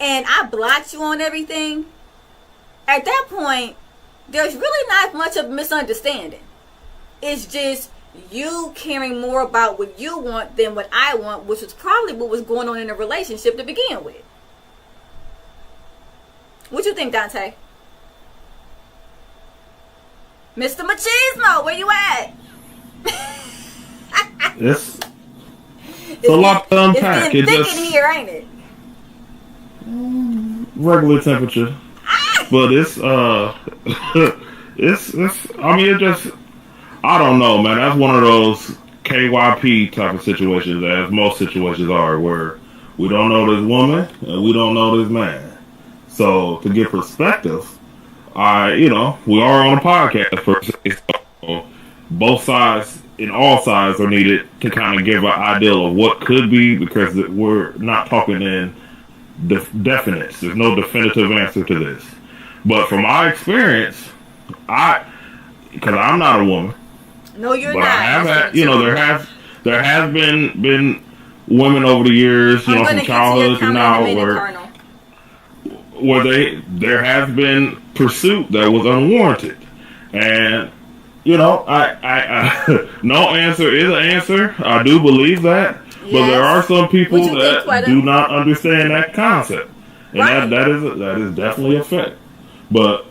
and I blocked you on everything, at that point, there's really not much of a misunderstanding. It's just you caring more about what you want than what I want, which was probably what was going on in the relationship to begin with. What you think, Dante? Mr. Machismo, where you at? It's a lot to unpack. It's getting thick in here, ain't it? Regular temperature, but it's I mean, it just, I don't know, man. That's one of those KYP type of situations, as most situations are, where we don't know this woman and we don't know this man. So to get perspective, we are on a podcast per se, so both sides and all sides are needed to kind of give an ideal of what could be, because we're not talking in definites. There's no definitive answer to this. But from my experience, because I'm not a woman. No, you're but not. I have had, there has been women over the years, from childhood to now, where there has been pursuit that was unwarranted, and I no answer is an answer. I do believe that, yes. But there are some people that do not understand that concept, and right. that is definitely a fact. But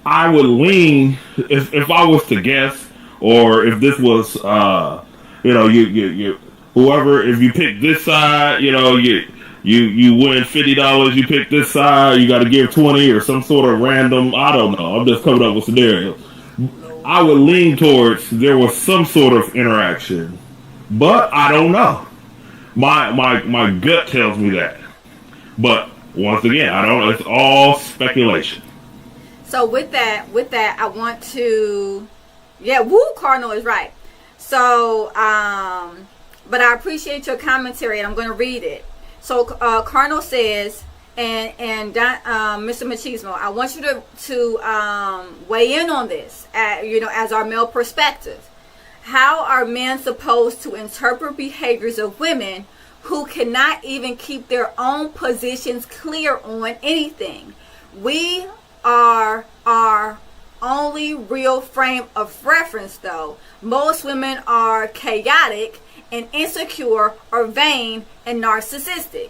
I would lean, if I was to guess, or if this was you whoever, if you pick this side, you win $50, you pick this side, you got to give 20 or some sort of random, I don't know, I'm just coming up with scenarios. I would lean towards there was some sort of interaction, but I don't know. My gut tells me that, but once again, I don't know. It's all speculation. So with that, I want to, Cardinal is right. So, but I appreciate your commentary, and I'm going to read it. So, Cardinal says, and Mr. Machismo, I want you to weigh in on this, as our male perspective. How are men supposed to interpret behaviors of women who cannot even keep their own positions clear on anything? We are our only real frame of reference, though. Most women are chaotic and insecure or vain and narcissistic.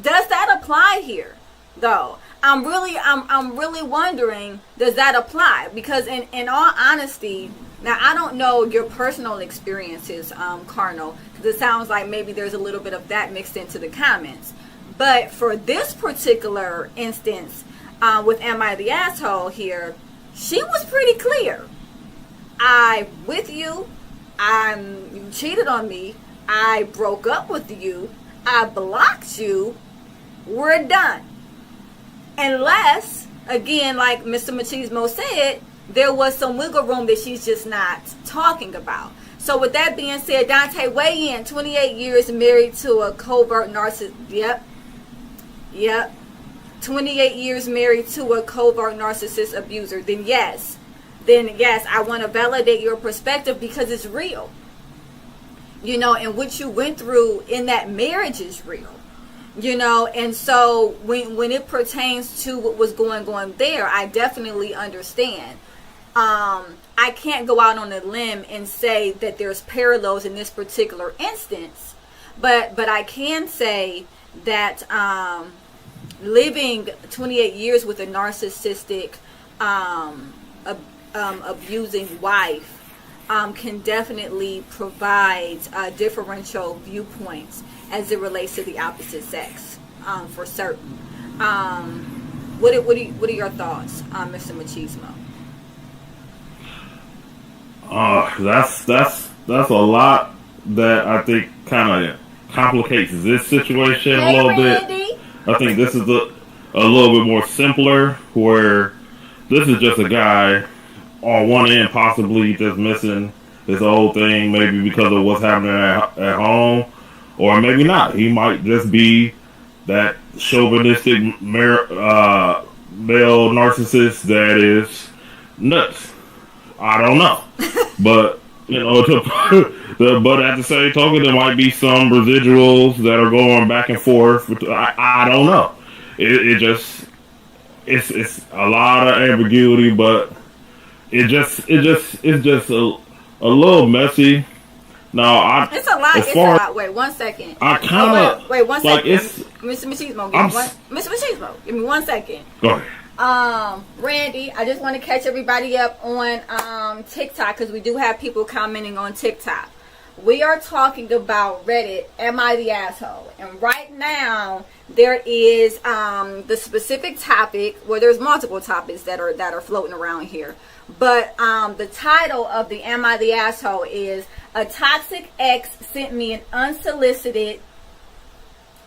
Does that apply here, though? I'm really wondering, does that apply? Because in all honesty, now I don't know your personal experiences, Carnal, because it sounds like maybe there's a little bit of that mixed into the comments. But for this particular instance, with Am I the Asshole here, she was pretty clear. I with you, you cheated on me, I broke up with you, I blocked you, we're done. Unless, again, like Mr. Machismo said, there was some wiggle room that she's just not talking about. So with that being said, Dante, weigh in. 28 years married to a covert narcissist. Yep. 28 years married to a covert narcissist abuser. Then yes, I want to validate your perspective because it's real. You know, and what you went through in that marriage is real. You know, and so when it pertains to what was going on there, I definitely understand. I can't go out on a limb and say that there's parallels in this particular instance, but I can say that living 28 years with a narcissistic abusing wife can definitely provide differential viewpoints as it relates to the opposite sex, for certain. What are your thoughts, Mr. Machismo? That's a lot that I think kind of complicates this situation a little bit. I think this is a little bit more simpler, where this is just a guy on one end possibly just missing his whole thing, maybe because of what's happening at home, or maybe not. He might just be that chauvinistic male narcissist that is nuts. I don't know. But, you know, but at the same token, there might be some residuals that are going back and forth. I don't know. It's a lot of ambiguity, but it's just a little messy. Now, it's a lot. Wait 1 second. I kind of wait 1 second. Like Mr. Machismo, Mr. Machismo, give me 1 second. Go ahead. Randy, I just want to catch everybody up on TikTok, because we do have people commenting on TikTok. We are talking about Reddit, Am I the Asshole? And right now there is the specific topic, well, there's multiple topics that are floating around here. But the title of the Am I the Asshole is A Toxic Ex Sent Me an Unsolicited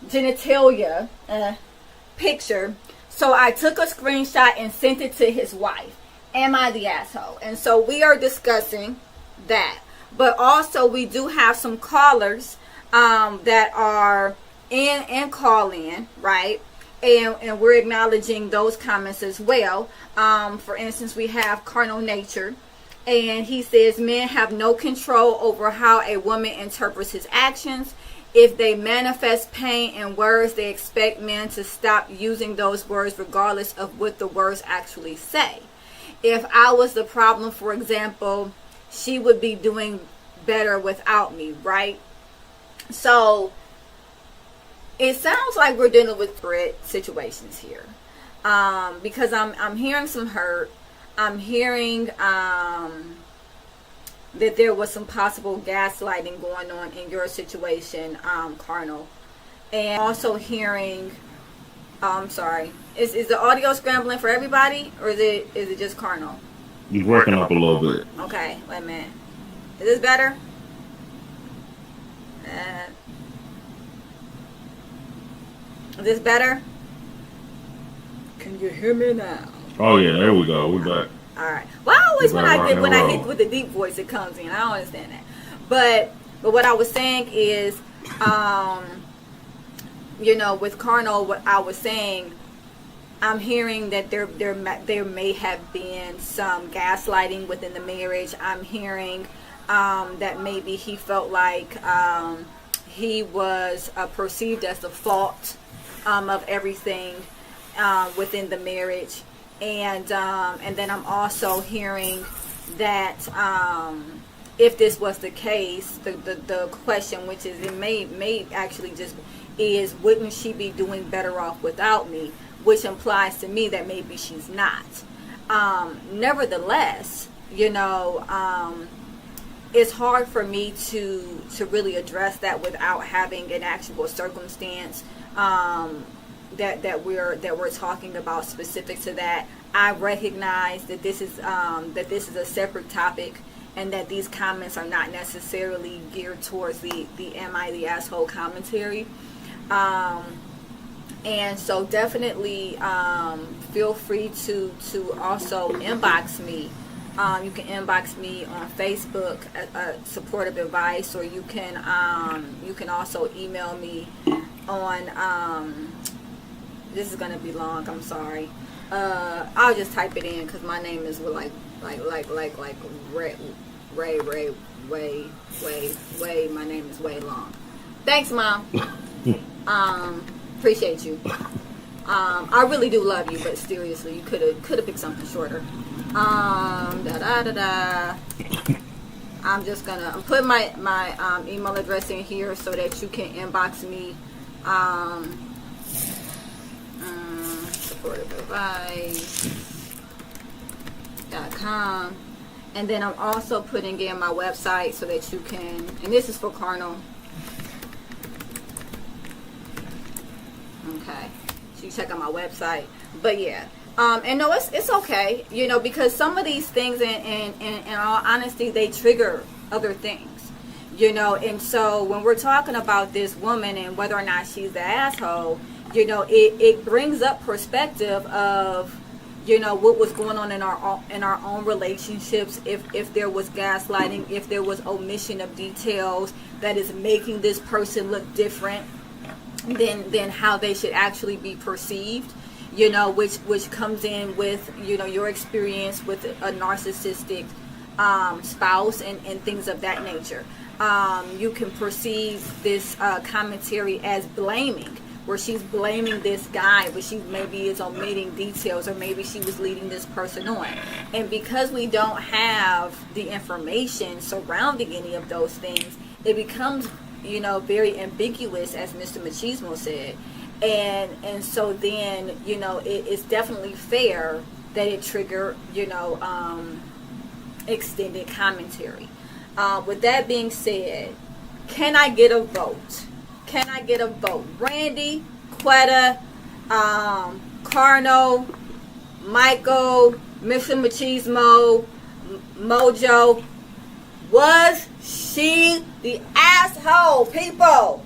Genitalia picture. So I took a screenshot and sent it to his wife. Am I the asshole? And so we are discussing that. But also we do have some callers that are in call in, right? And we're acknowledging those comments as well. For instance, we have Carnal Nature. And he says men have no control over how a woman interprets his actions. If they manifest pain in words, they expect men to stop using those words regardless of what the words actually say. If I was the problem, for example, she would be doing better without me, right? So it sounds like we're dealing with threat situations here, because I'm hearing some hurt. I'm hearing that there was some possible gaslighting going on in your situation, Carnal. And also hearing, I'm sorry, is the audio scrambling for everybody, or is it just Carnal? You're working up a little bit. Okay, wait a minute. Is this better? Is this better? Can you hear me now? Oh yeah, there we go. We're back. All right. Well, I always when I hit with the deep voice, it comes in. I don't understand that. But what I was saying is, you know, with Carnal, what I was saying, I'm hearing that there may have been some gaslighting within the marriage. I'm hearing that maybe he felt like he was perceived as the fault of everything within the marriage. And then I'm also hearing that if this was the case, the question, which is it may actually just is, wouldn't she be doing better off without me? Which implies to me that maybe she's not. Nevertheless, you know, it's hard for me to really address that without having an actual circumstance that we're talking about specific to that. I recognize that this is a separate topic, and that these comments are not necessarily geared towards the Am I the Asshole commentary. And so definitely feel free to also inbox me You can inbox me on Facebook at Supportive Advice, or you can also email me on this is gonna be long. I'm sorry. I'll just type it in because my name is like Ray. My name is way long. Thanks, Mom. Appreciate you. I really do love you, but seriously, you could have picked something shorter. I'm putting my email address in here so that you can inbox me. supportiveadvice.com, and then I'm also putting in my website so that you can, and this is for Carnal. Okay, so you check out my website. But yeah, and no, it's okay, because some of these things, in all honesty, they trigger other things, and so when we're talking about this woman and whether or not she's the asshole, it brings up perspective of, what was going on in our own relationships, if there was gaslighting, if there was omission of details that is making this person look different than how they should actually be perceived, which comes in with, your experience with a narcissistic spouse and things of that nature. You can perceive this commentary as blaming, where she's blaming this guy, but she maybe is omitting details, or maybe she was leading this person on. And because we don't have the information surrounding any of those things, it becomes, very ambiguous, as Mr. Machismo said. And so then, it's definitely fair that it trigger, extended commentary. With that being said, can I get a vote? Can I get a vote? Randy, Quetta, Carno, Michael, Mr. Machismo, Mojo. Was she the asshole, people?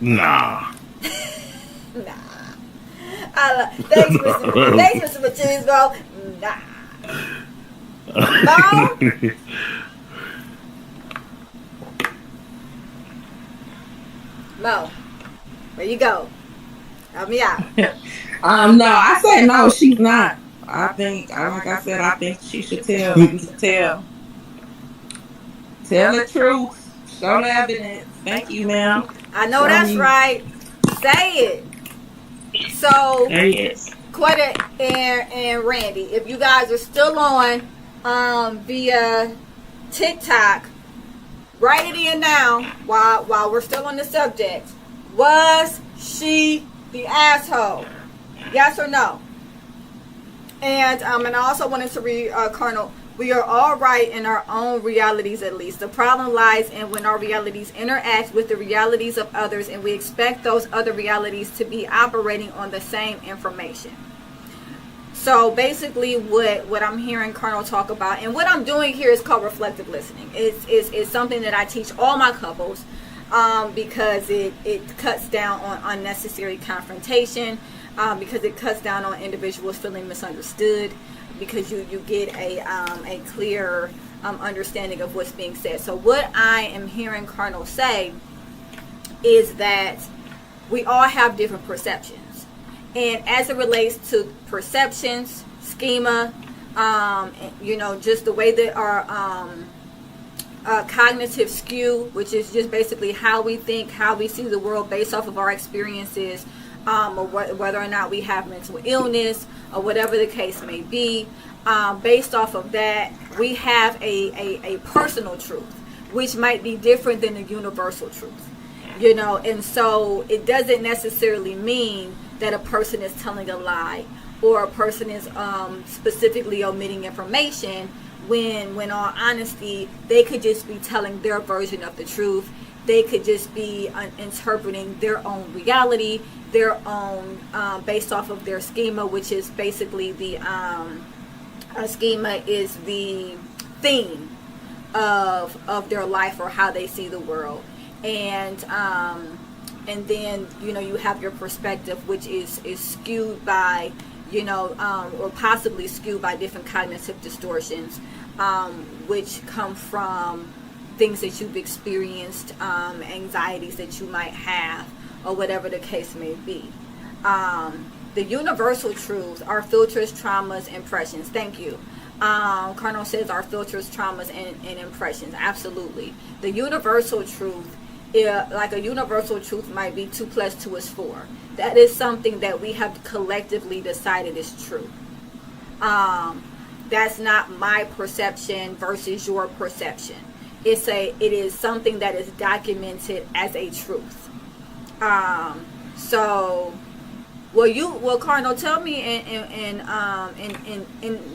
Nah. Nah. Thanks, Mr. Machismo. Nah. No? Mo, where you go? Help me out. No, I said no, she's not. I think, like I said, I think she should tell the truth. Show the evidence. Thank you, ma'am. I know that's right. Say it. So, Yes. Quetta and Randy, if you guys are still on via TikTok, write it in now while we're still on the subject. Was she the asshole? Yes or no? And I also wanted to read Colonel. We are all right in our own realities, at least. The problem lies in when our realities interact with the realities of others, and we expect those other realities to be operating on the same information. So basically what I'm hearing Colonel talk about, and what I'm doing here is called reflective listening. It's something that I teach all my couples because it cuts down on unnecessary confrontation, because it cuts down on individuals feeling misunderstood, because you get a clear understanding of what's being said. So what I am hearing Colonel say is that we all have different perceptions. And as it relates to perceptions, schema, just the way that our cognitive skew, which is just basically how we think, how we see the world based off of our experiences, or whether or not we have mental illness, or whatever the case may be, based off of that, we have a personal truth, which might be different than the universal truth, and so it doesn't necessarily mean that a person is telling a lie, or a person is specifically omitting information, when all honesty, they could just be telling their version of the truth. They could just be interpreting their own reality, their own, based off of their schema, which is basically the schema is the theme of their life, or how they see the world. And then you have your perspective, which is skewed by or possibly skewed by different cognitive distortions, which come from things that you've experienced, anxieties that you might have, or whatever the case may be. The universal truths are filters, traumas, impressions. Thank you. Colonel says our filters, traumas, and impressions. Absolutely. The universal truth, like a universal truth might be 2 + 2 is 4. That is something that we have collectively decided is true. That's not my perception versus your perception. It is something that is documented as a truth. Well, Cardinal, tell me in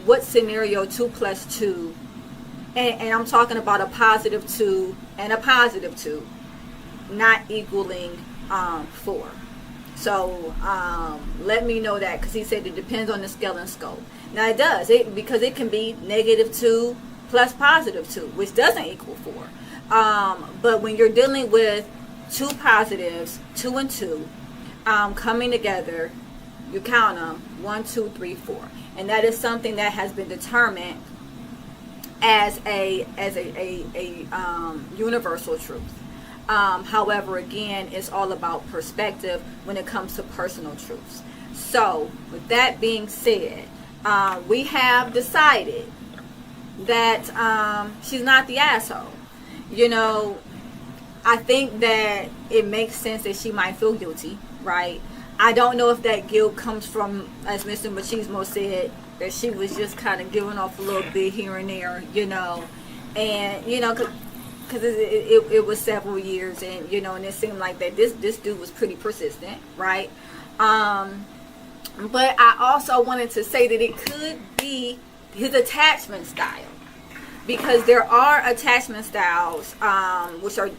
what scenario 2 + 2, and I'm talking about a positive 2 and a positive 2, not equaling 4. So let me know that, because he said it depends on the scale and scope. Now it does, because it can be -2 plus +2, which doesn't equal 4. But when you're dealing with 2 positives, 2 and 2, coming together, you count them 1, 2, 3, 4, and that is something that has been determined as a universal truth. However, again, it's all about perspective when it comes to personal truths. So, with that being said, we have decided that she's not the asshole. I think that it makes sense that she might feel guilty, right? I don't know if that guilt comes from, as Mr. Machismo said, that she was just kind of giving off a little bit here and there, and because it was several years, and and it seemed like that this dude was pretty persistent, right? But I also wanted to say that it could be his attachment style, because there are attachment styles, which are,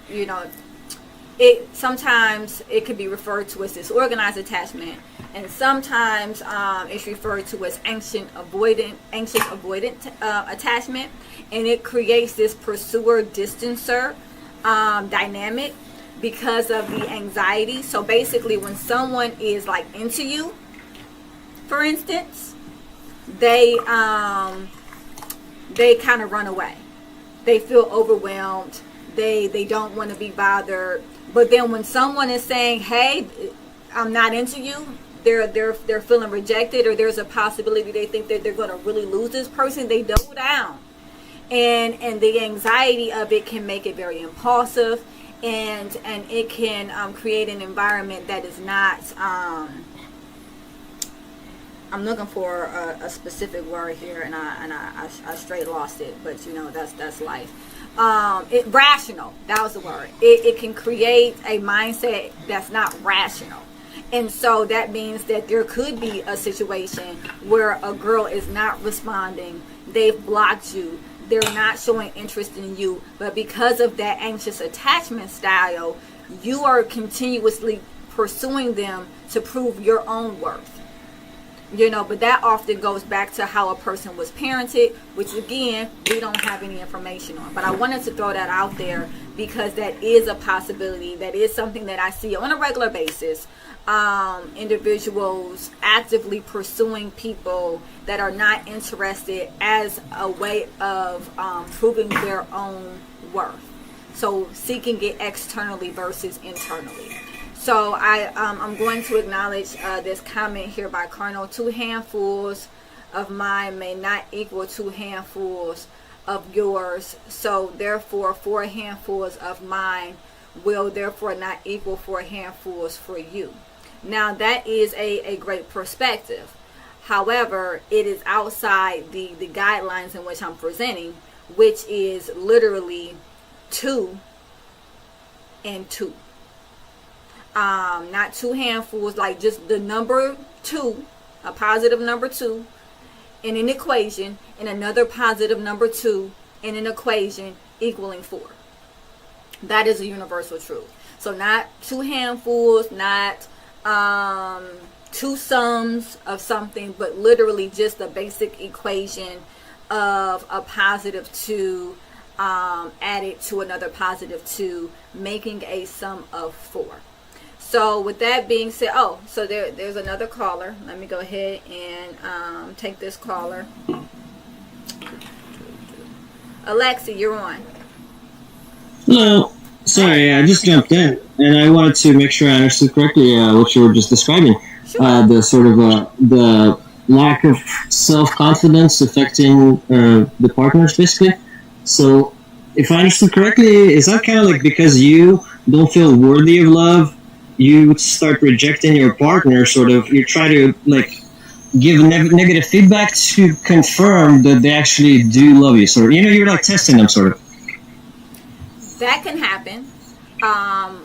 sometimes it could be referred to as disorganized attachment, and sometimes it's referred to as anxious avoidant attachment, and it creates this pursuer distancer dynamic because of the anxiety. So basically, when someone is like into you, for instance, they kind of run away. They feel overwhelmed. They don't want to be bothered. But then when someone is saying, "Hey, I'm not into you," they're feeling rejected, or there's a possibility they think that they're going to really lose this person, they double down. And the anxiety of it can make it very impulsive, and it can create an environment that is not. I'm looking for a specific word here, and I straight lost it. But that's life. Rational. That was the word. It can create a mindset that's not rational. And so that means that there could be a situation where a girl is not responding. They've blocked you. They're not showing interest in you. But because of that anxious attachment style, you are continuously pursuing them to prove your own worth. But that often goes back to how a person was parented, which again, we don't have any information on. But I wanted to throw that out there because that is a possibility. That is something that I see on a regular basis. Individuals actively pursuing people that are not interested as a way of proving their own worth. So seeking it externally versus internally. So I'm going to acknowledge this comment here by Colonel. 2 handfuls of mine may not equal 2 handfuls of yours. So therefore 4 handfuls of mine will therefore not equal 4 handfuls for you. Now that is a great perspective. However, it is outside the guidelines in which I'm presenting, which is literally 2 and 2. Not 2 handfuls, like just the number 2, a positive number 2 in an equation, and another positive number 2 in an equation equaling 4. That is a universal truth. So not 2 handfuls, not 2 sums of something, but literally just a basic equation of a positive 2 added to another positive 2, making a sum of 4. So with that being said, so there's another caller. Let me go ahead and take this caller. Alexi, you're on. Hello. Sorry, I just jumped in, and I wanted to make sure I understood correctly what you were just describing. Sure. The sort of the lack of self-confidence affecting the partners, basically. So, if I understood correctly, is that kind of like because you don't feel worthy of love, you start rejecting your partner, sort of, you try to, like, give negative feedback to confirm that they actually do love you, sort of. You're, like, testing them, sort of. That can happen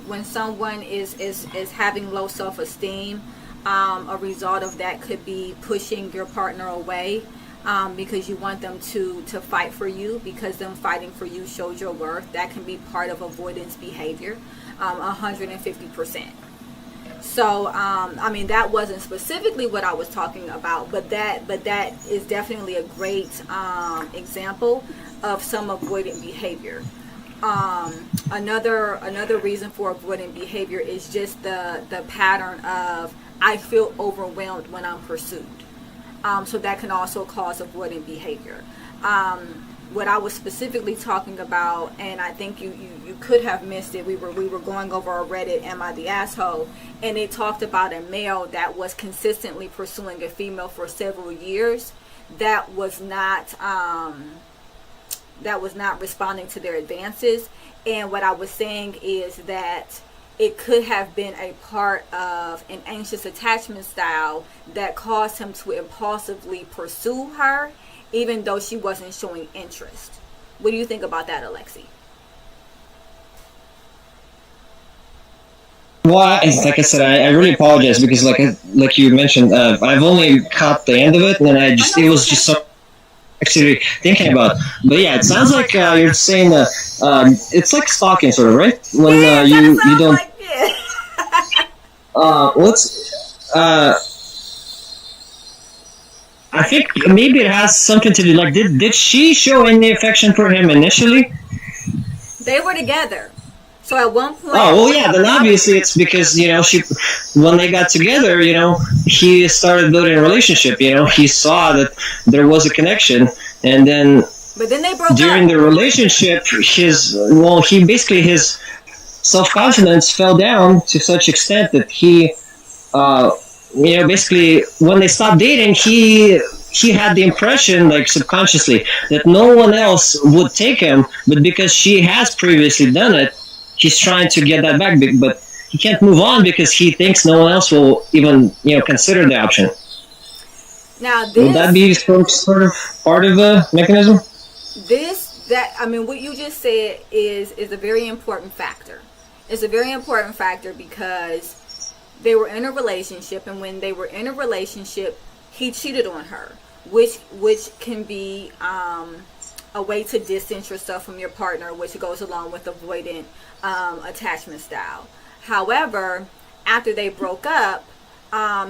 when someone is having low self-esteem. A result of that could be pushing your partner away because you want them to fight for you, because them fighting for you shows your worth. That can be part of avoidance behavior, 150%. So, I mean, that wasn't specifically what I was talking about, but that is definitely a great example of some avoidant behavior. Another reason for avoidant behavior is just the pattern of, I feel overwhelmed when I'm pursued. So that can also cause avoidant behavior. What I was specifically talking about, and I think you could have missed it. We were going over a Reddit, "Am I the Asshole?" and it talked about a male that was consistently pursuing a female for several years that was not responding to their advances. And what I was saying is that it could have been a part of an anxious attachment style that caused him to impulsively pursue her, even though she wasn't showing interest. What do you think about that, Alexi? Well, like I said, I really apologize because, like you mentioned, I've only caught the end of it, and then it was just something actually thinking about. But yeah, it sounds like you're saying it's like stalking, sort of, right? When you don't. Like, yeah. I think maybe it has something to do. Like, did she show any affection for him initially? They were together. So at one point. Oh well, yeah. Then obviously it's because when they got together, he started building a relationship. He saw that there was a connection, and then. But then they broke during up. the relationship, his self-confidence fell down to such extent that he, basically when they stopped dating, he had the impression, like subconsciously, that no one else would take him, but because she has previously done it, he's trying to get that back, but he can't move on because he thinks no one else will even, consider the option. Now, would that be sort of part of the mechanism? What you just said is a very important factor. It's a very important factor because they were in a relationship, and when they were in a relationship, he cheated on her, which can be a way to distance yourself from your partner, which goes along with avoidant attachment style. However, after they broke up,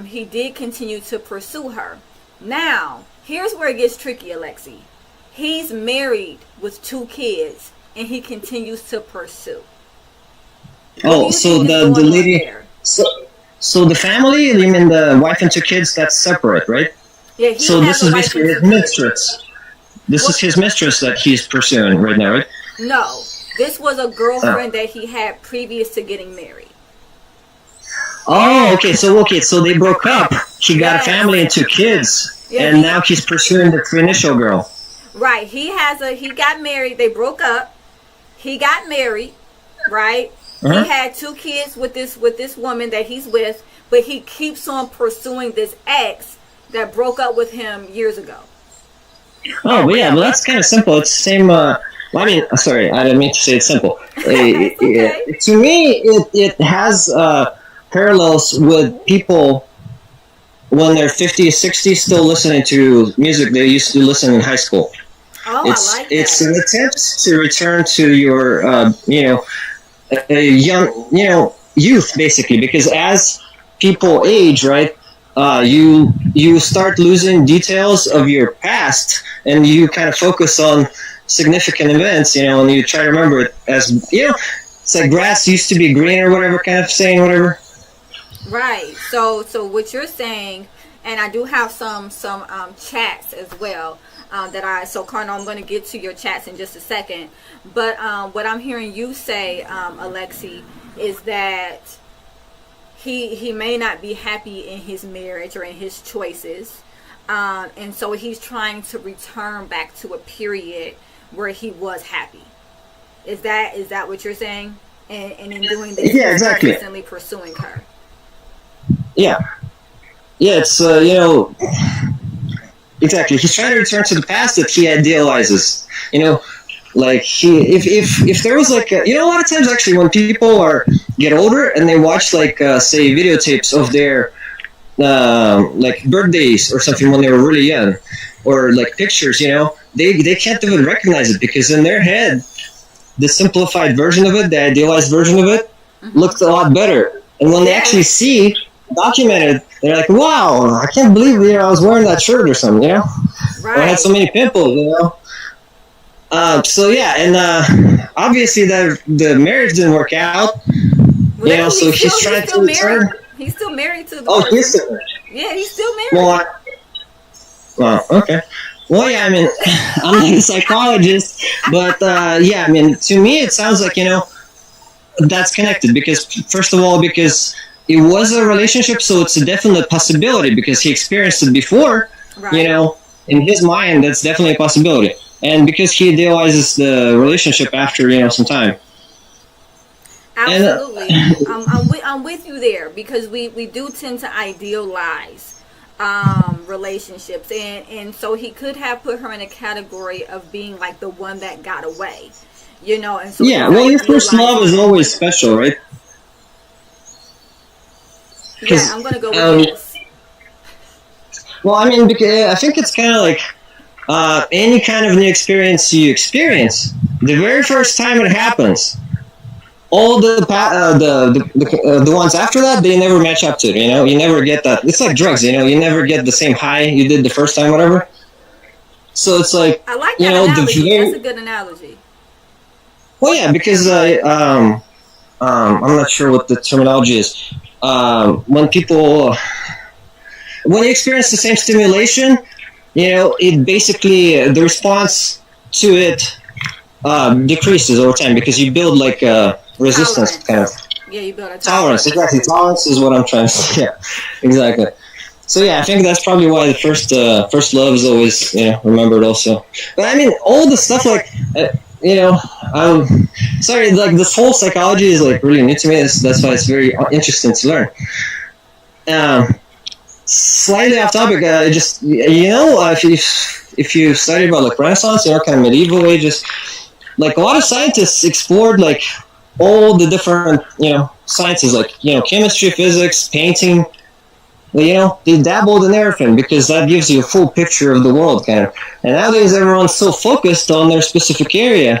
he did continue to pursue her. Now, here's where it gets tricky, Alexi. He's married with 2 kids, and he continues to pursue. Oh, so the lady, so the family, you mean the wife and 2 kids, that's separate, right? Yeah. So this is basically his mistress. This is his mistress that he's pursuing right now, right? No, this was a girlfriend that he had previous to getting married. Oh, okay. So they broke up. He got a family and 2 kids, and now he's pursuing the initial girl. Right. He got married. They broke up. He got married, right? Uh-huh. He had 2 kids with this woman that he's with, but he keeps on pursuing this ex that broke up with him years ago. Oh, well, yeah. Well, that's kind of simple. It's the same. Sorry, I didn't mean to say it's simple. Okay. To me, it has parallels with people when they're 50, 60 still listening to music they used to listen in high school. Oh, I like that. It's an attempt to return to your, young, youth, basically, because as people age, right, you start losing details of your past, and you kind of focus on significant events, and you try to remember it as, it's like grass used to be green or whatever kind of saying, whatever. Right. So what you're saying, and I do have some chats as well. Carnal, I'm going to get to your chats in just a second. But what I'm hearing you say, Alexi, is that he may not be happy in his marriage or in his choices, and so he's trying to return back to a period where he was happy. Is that what you're saying? And in doing this, Yeah, he's exactly. constantly pursuing her. Yeah, it's exactly. He's trying to return to the past that he idealizes. Like if there was like a lot of times actually when people get older and they watch like say videotapes of their like birthdays or something when they were really young, or like pictures, they can't even recognize it because in their head the simplified version of it, the idealized version of it, looked a lot better. And when they actually see documented, they're like, "Wow, I can't believe I was wearing that shirt or something," Or I had so many pimples, So yeah, and obviously the marriage didn't work out, So he's trying to return. He's still married to the. Oh, he's still married. Yeah, he's still married. Well, okay. Well, yeah, I mean, I'm not a psychologist, but yeah, I mean, to me, it sounds like that's connected because, first of all, because it was a relationship, so it's a definite possibility because he experienced it before. Right. In his mind, that's definitely a possibility, and because he idealizes the relationship after some time. Absolutely, I'm with you there because we do tend to idealize relationships, and so he could have put her in a category of being like the one that got away, and so yeah. Well, your first love is always special, right? Yeah, I'm gonna go with this. Well, I mean, because I think it's kind of like any kind of new experience you experience. The very first time it happens, all the ones after that, they never match up to it. You never get that. It's like drugs. You never get the same high you did the first time, whatever. So it's like I like that analogy. That's a good analogy. Well, yeah, because I'm not sure what the terminology is. When you experience the same stimulation, it basically the response to it decreases over time because you build like resistance, kind of. Yeah, you build a tolerance. Exactly, tolerance is what I'm trying to say. Yeah, exactly. So yeah, I think that's probably why the first love is always remembered also. But I mean, all the stuff like sorry, like this whole psychology is like really new to me. That's why it's very interesting to learn. Slightly off topic, just if you study about like Renaissance, kind of medieval ages, like a lot of scientists explored like all the different sciences, like chemistry, physics, painting. They dabbled in everything because that gives you a full picture of the world, kind of. And nowadays, everyone's so focused on their specific area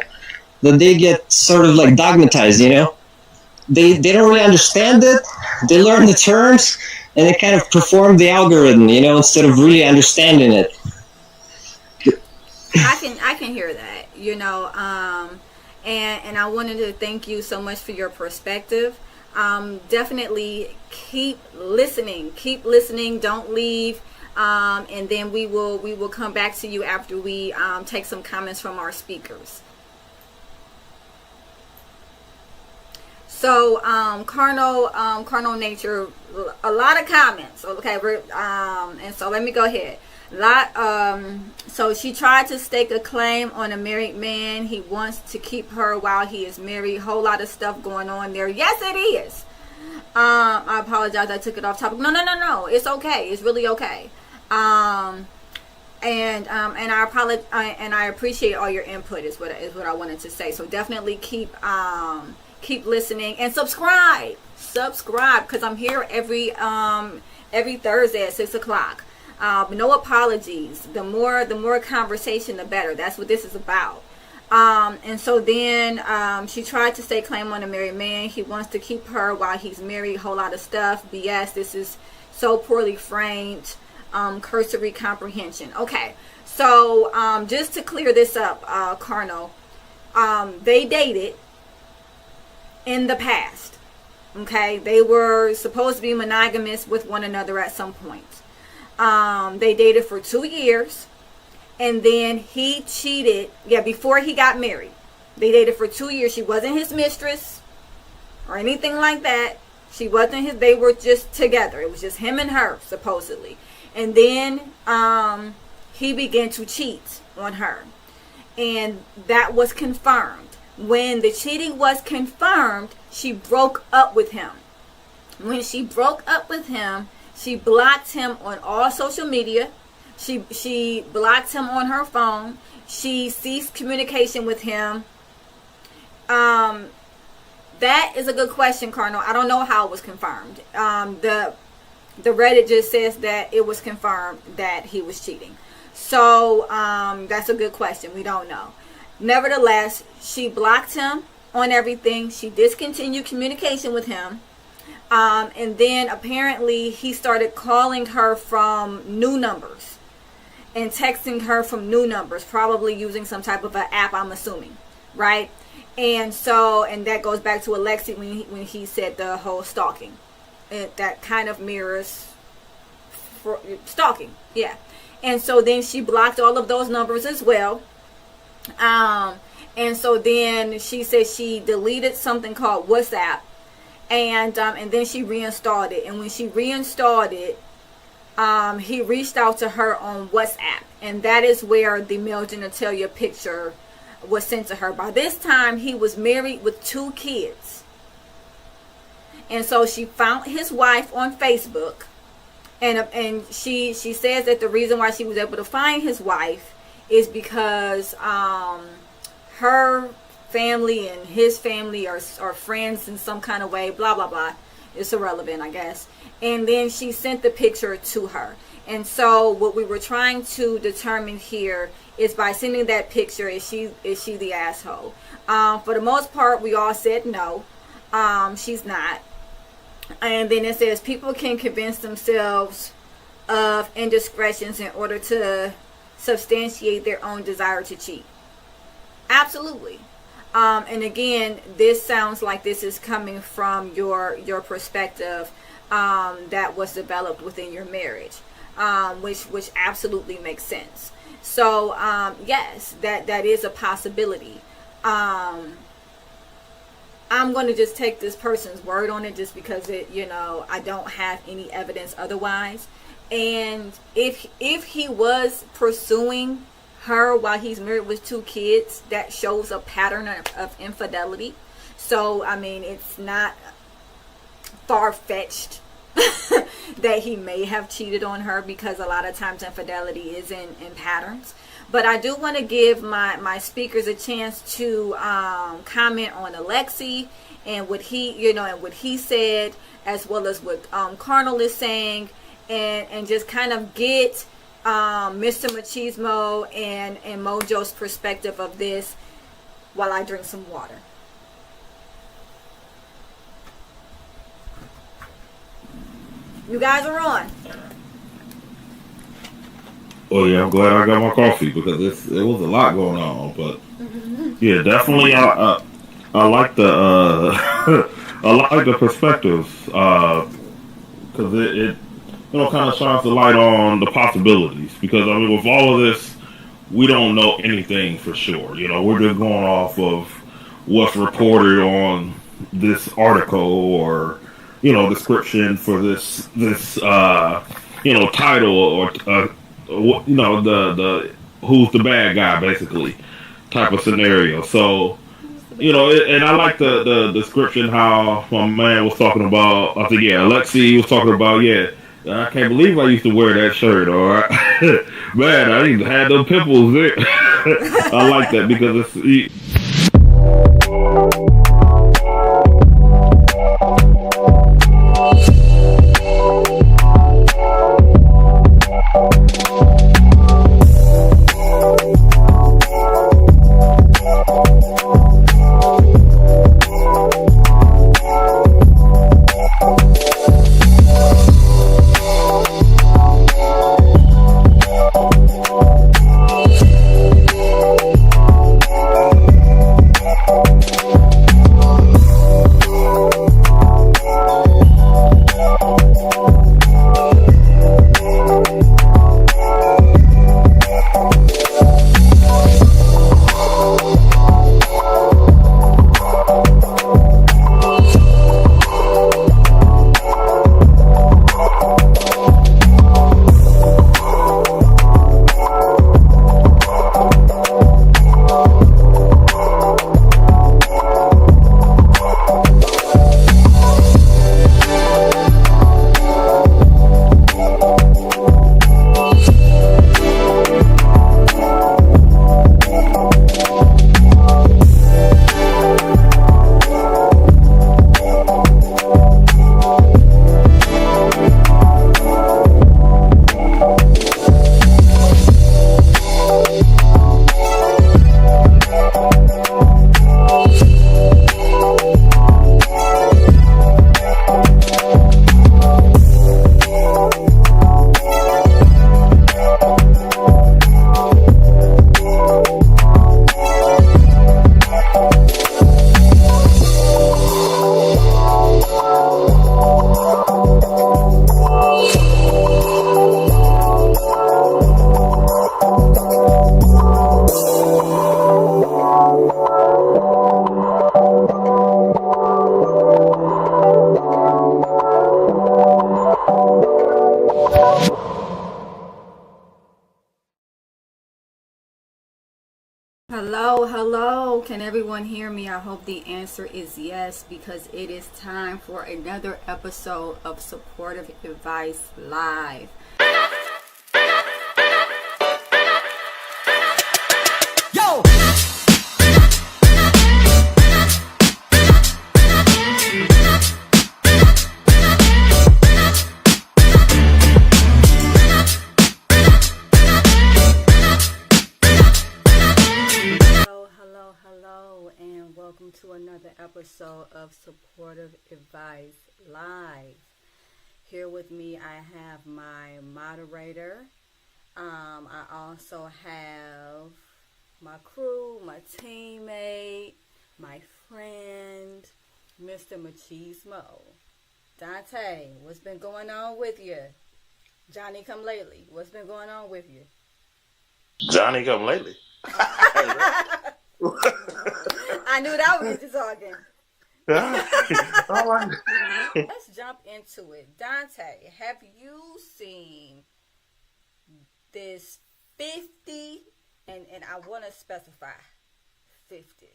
that they get sort of like dogmatized. They don't really understand it. They learn the terms and they kind of perform the algorithm, instead of really understanding it. I can hear that, and I wanted to thank you so much for your perspective. Definitely keep listening, don't leave, and then we will come back to you after we take some comments from our speakers. So carnal nature, a lot of comments. Okay, and so let me go ahead. So she tried to stake a claim on a married man. He wants to keep her while he is married. Whole lot of stuff going on there. Yes, it is. I apologize. I took it off topic. No. It's okay. It's really okay. And I apologize. And I appreciate all your input. Is what I wanted to say. So definitely keep listening and subscribe because I'm here every Thursday at 6:00. No apologies. The more conversation, the better. That's what this is about. And so then she tried to stake claim on a married man. He wants to keep her while he's married. Whole lot of stuff. BS. This is so poorly framed. Cursory comprehension. Okay. So just to clear this up, Carnal, they dated in the past. Okay, they were supposed to be monogamous with one another at some point. They dated for 2 years, and then he cheated. Yeah, before he got married, they dated for 2 years. She wasn't his mistress or anything like that. She wasn't his. They were just together. It was just him and her, supposedly. And then he began to cheat on her, and that was confirmed. When the cheating was confirmed, she broke up with him. When she broke up with him, she blocked him on all social media. She blocked him on her phone. She ceased communication with him. That is a good question, Cardinal. I don't know how it was confirmed. The Reddit just says that it was confirmed that he was cheating. So that's a good question. We don't know. Nevertheless, she blocked him on everything. She discontinued communication with him. And then apparently he started calling her from new numbers and texting her from new numbers, probably using some type of an app, I'm assuming, right? And so, and that goes back to Alexi when he said the whole stalking. That kind of mirrors stalking, yeah. And so then she blocked all of those numbers as well. And so then she said she deleted something called WhatsApp, and then she reinstalled it. And when she reinstalled it, he reached out to her on WhatsApp, and that is where the male genitalia picture was sent to her. By this time, he was married with 2 kids, and so she found his wife on Facebook, and she says that the reason why she was able to find his wife is because her family and his family are friends in some kind of way, blah blah blah. It's irrelevant, I guess. And then she sent the picture to her. And so what we were trying to determine here is, by sending that picture, is she the asshole? For the most part, we all said no, she's not. And then it says people can convince themselves of indiscretions in order to substantiate their own desire to cheat. Absolutely. And again, this sounds like this is coming from your perspective that was developed within your marriage, which absolutely makes sense. So yes, that is a possibility. I'm going to just take this person's word on it, just because I don't have any evidence otherwise. And if he was pursuing her while he's married with 2 kids, that shows a pattern of infidelity. So I mean, it's not far-fetched that he may have cheated on her, because a lot of times infidelity is in patterns. But I do want to give my speakers a chance to comment on Alexi and what he said, as well as what Carnal is saying, and just kind of get Mr. Machismo and Mojo's perspective of this while I drink some water. You guys are on. Oh yeah, I'm glad I got my coffee, because it was a lot going on. But yeah, definitely I like the I like the perspectives, because it kind of shines the light on the possibilities. Because I mean, with all of this, we don't know anything for sure. We're just going off of what's reported on this article, or description for this title, or the who's the bad guy, basically, type of scenario. So and I like the description, how my man was talking about. I think Alexi was talking about. I can't believe I used to wear that shirt, or man, I even had them pimples there. I like that, because it's. Hello, can everyone hear me? I hope the answer is yes, because it is time for another episode of Supportive Advice Live. Yo! Hello, and welcome to another episode of Supportive Advice Live. Here with me, I have my moderator. I also have my crew, my teammate, my friend, Mr. Machismo. Dante, what's been going on with you? Johnny come lately, what's been going on with you? Johnny come lately. I knew that was you talking. All right. Let's jump into it. Dante, have you seen this 50, and I want to specify 50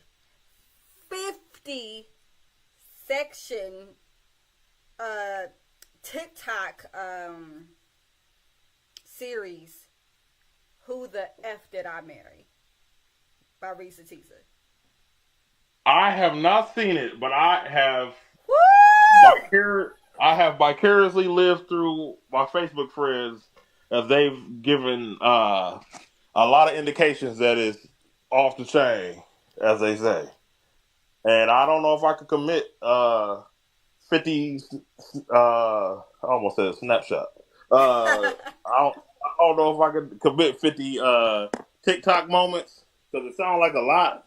section TikTok series, Who the F Did I Marry? By Reese Teaser. I have not seen it, but I have vicariously lived through my Facebook friends as they've given a lot of indications that it's off the chain, as they say. And I don't know if I could commit 50. I almost said snapshot. I don't know if I could commit 50 TikTok moments because it sounds like a lot.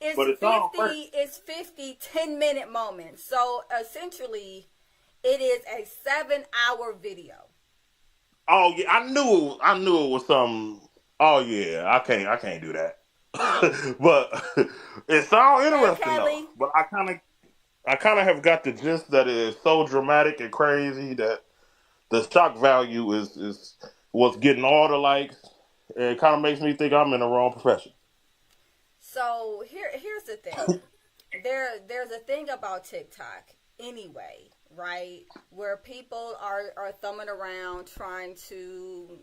It's 50 10-minute moments. So essentially, it is a 7-hour video. Oh yeah, I knew it was some. Oh yeah, I can't do that. But it sounds interesting though. But I kind of have got the gist that it is so dramatic and crazy that the shock value is what's getting all the likes. It kind of makes me think I'm in the wrong profession. So here's the thing. There's a thing about TikTok anyway, right? Where people are thumbing around trying to,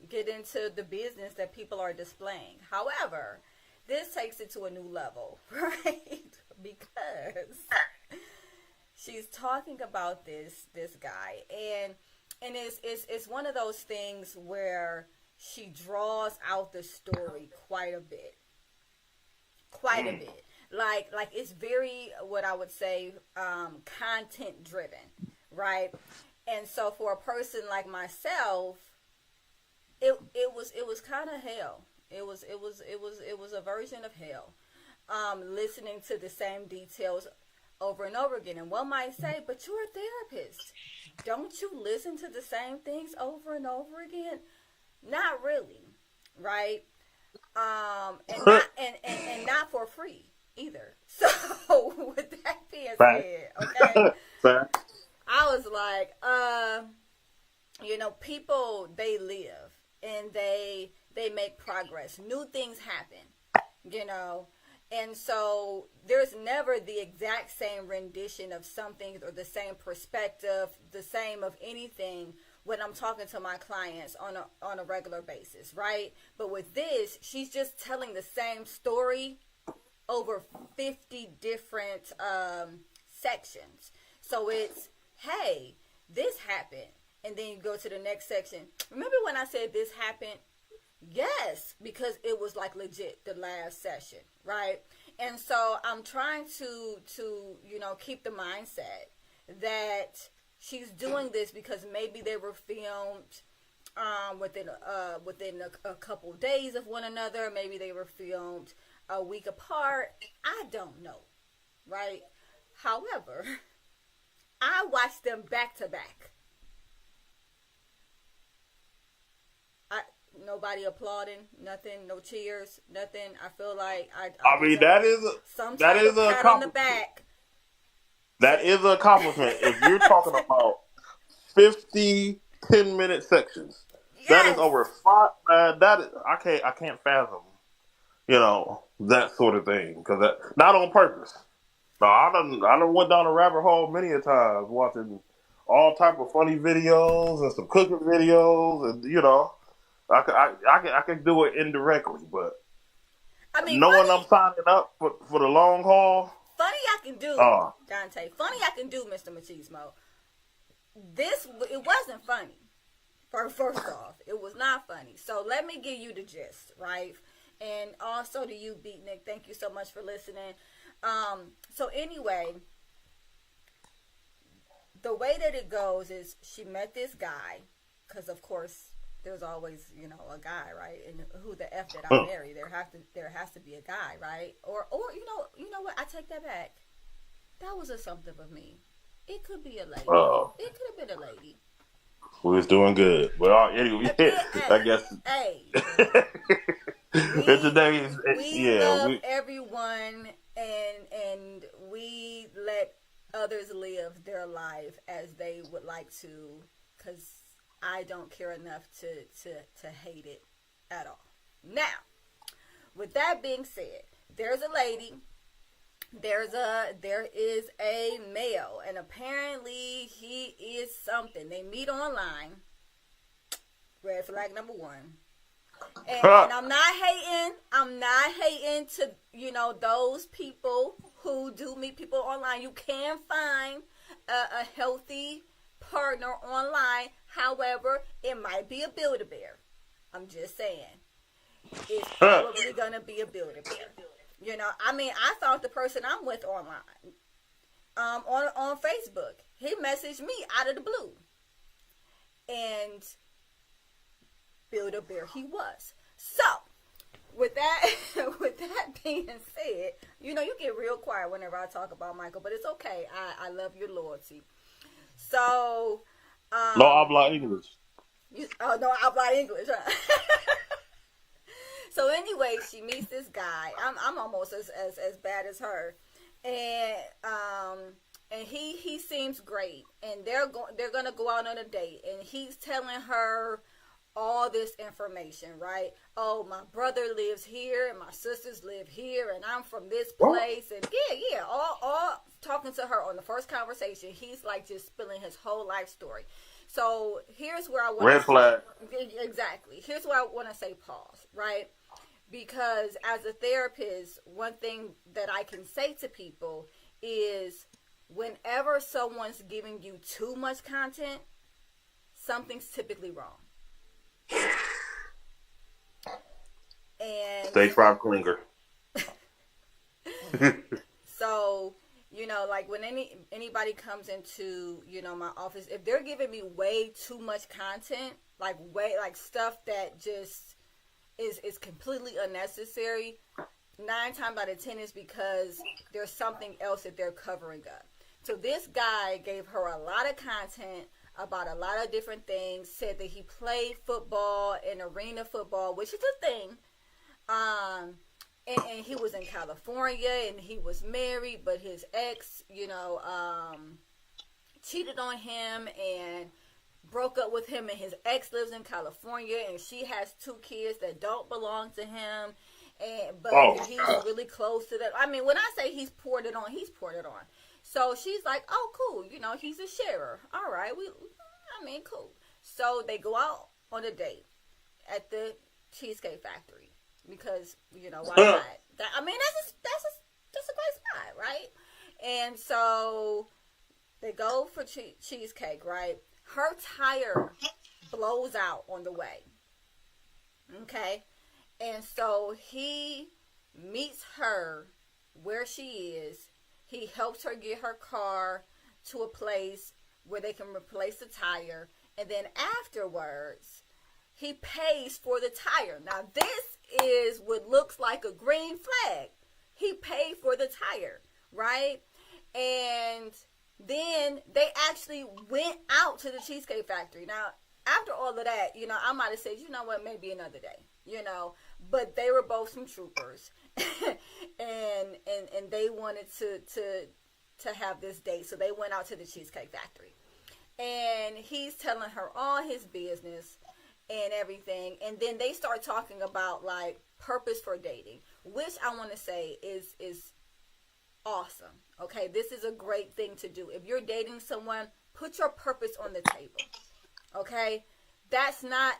get into the business that people are displaying. However, this takes it to a new level, right? Because she's talking about this guy, and it's one of those things where she draws out the story quite a bit. Like it's very, what I would say, content driven, right? And so for a person like myself, it was kind of hell. It was a version of hell. Listening to the same details over and over again. And one might say, but you're a therapist. Don't you listen to the same things over and over again? Not really, right? And not for free either. So with that being said, okay, I was like, people, they live and they make progress. New things happen, and so there's never the exact same rendition of something or the same perspective, the same of anything when I'm talking to my clients on a regular basis, right? But with this, she's just telling the same story over 50 different sections. So it's, hey, this happened. And then you go to the next section. Remember when I said this happened? Yes, because it was like legit the last session, right? And so I'm trying to keep the mindset that she's doing this because maybe they were filmed within a couple days of one another. Maybe they were filmed a week apart. I don't know, right? However, I watched them back to back. Nobody applauding, nothing, no cheers, nothing. I feel like I mean that is a pat on the back. That is an accomplishment. If you're talking about 50 10-minute sections, yes. That is over 5. That is, I can't fathom that sort of thing. Because not on purpose. No, I done went down a rabbit hole many a times watching all type of funny videos and some cooking videos, and I could do it indirectly, but I mean, knowing funny, I'm signing up for the long haul, funny I can do, uh, Dante. Funny I can do, Mr. Machismo. It wasn't funny. First off, it was not funny. So let me give you the gist, right? And also to you, Beatnik, thank you so much for listening. So anyway, the way that it goes is she met this guy, because of course there's always a guy, right? And who the f did I marry? There has to be a guy, right? Or you know what? I take that back. That was assumptive of me. It could be a lady. It could have been a lady. we was doing good. But anyway, I guess. Hey, we love everyone, and we let others live their life as they would like to, because I don't care enough to hate it at all. Now, with that being said, there's a lady, there is a male, and apparently he is something. They meet online. Red flag number one. And I'm not hating to those people who do meet people online. You can find a healthy partner online. However, it might be a Build-A-Bear. I'm just saying, it's probably gonna be a Build-A-Bear. I found the person I'm with online, on Facebook. He messaged me out of the blue, and Build-A-Bear he was. So, with that being said, you get real quiet whenever I talk about Michael, but it's okay. I love your loyalty. So, no habla English. No habla English. Huh? So anyway, she meets this guy. I'm almost as bad as her, and he seems great, and they're gonna go out on a date, and he's telling her all this information, right? Oh, my brother lives here, and my sisters live here, and I'm from this place, and yeah, all talking to her on the first conversation. He's like just spilling his whole life story. So here's where I want red flag. Exactly. Here's where I want to say pause, right? Because as a therapist, one thing that I can say to people is whenever someone's giving you too much content, something's typically wrong. And Stage 5 clinger. So, like when anybody comes into, my office, if they're giving me way too much content, like stuff that just is completely unnecessary, 9 times out of 10 is because there's something else that they're covering up. So this guy gave her a lot of content about a lot of different things, said that he played football and arena football, which is a thing. And he was in California and he was married, but his ex, cheated on him and broke up with him, and his ex lives in California, and she has 2 kids that don't belong to him. But he's really close to that. I mean, when I say he's poured it on, he's poured it on. So she's like, oh, cool. He's a sharer. All right. Cool. So they go out on a date at the Cheesecake Factory because, why not? That's a great spot, right? And so they go for cheesecake, right? Her tire blows out on the way. Okay? And so he meets her where she is. He helps her get her car to a place where they can replace the tire. And then afterwards, he pays for the tire. Now, this is what looks like a green flag. He paid for the tire, right? And then they actually went out to the Cheesecake Factory. Now, after all of that, I might have said, what, maybe another day, But they were both some troopers. and they wanted to have this date. So they went out to the Cheesecake Factory. And he's telling her all his business and everything. And then they start talking about, like, purpose for dating. which I want to say is awesome. Okay, this is a great thing to do. If you're dating someone, put your purpose on the table. Okay, that's not.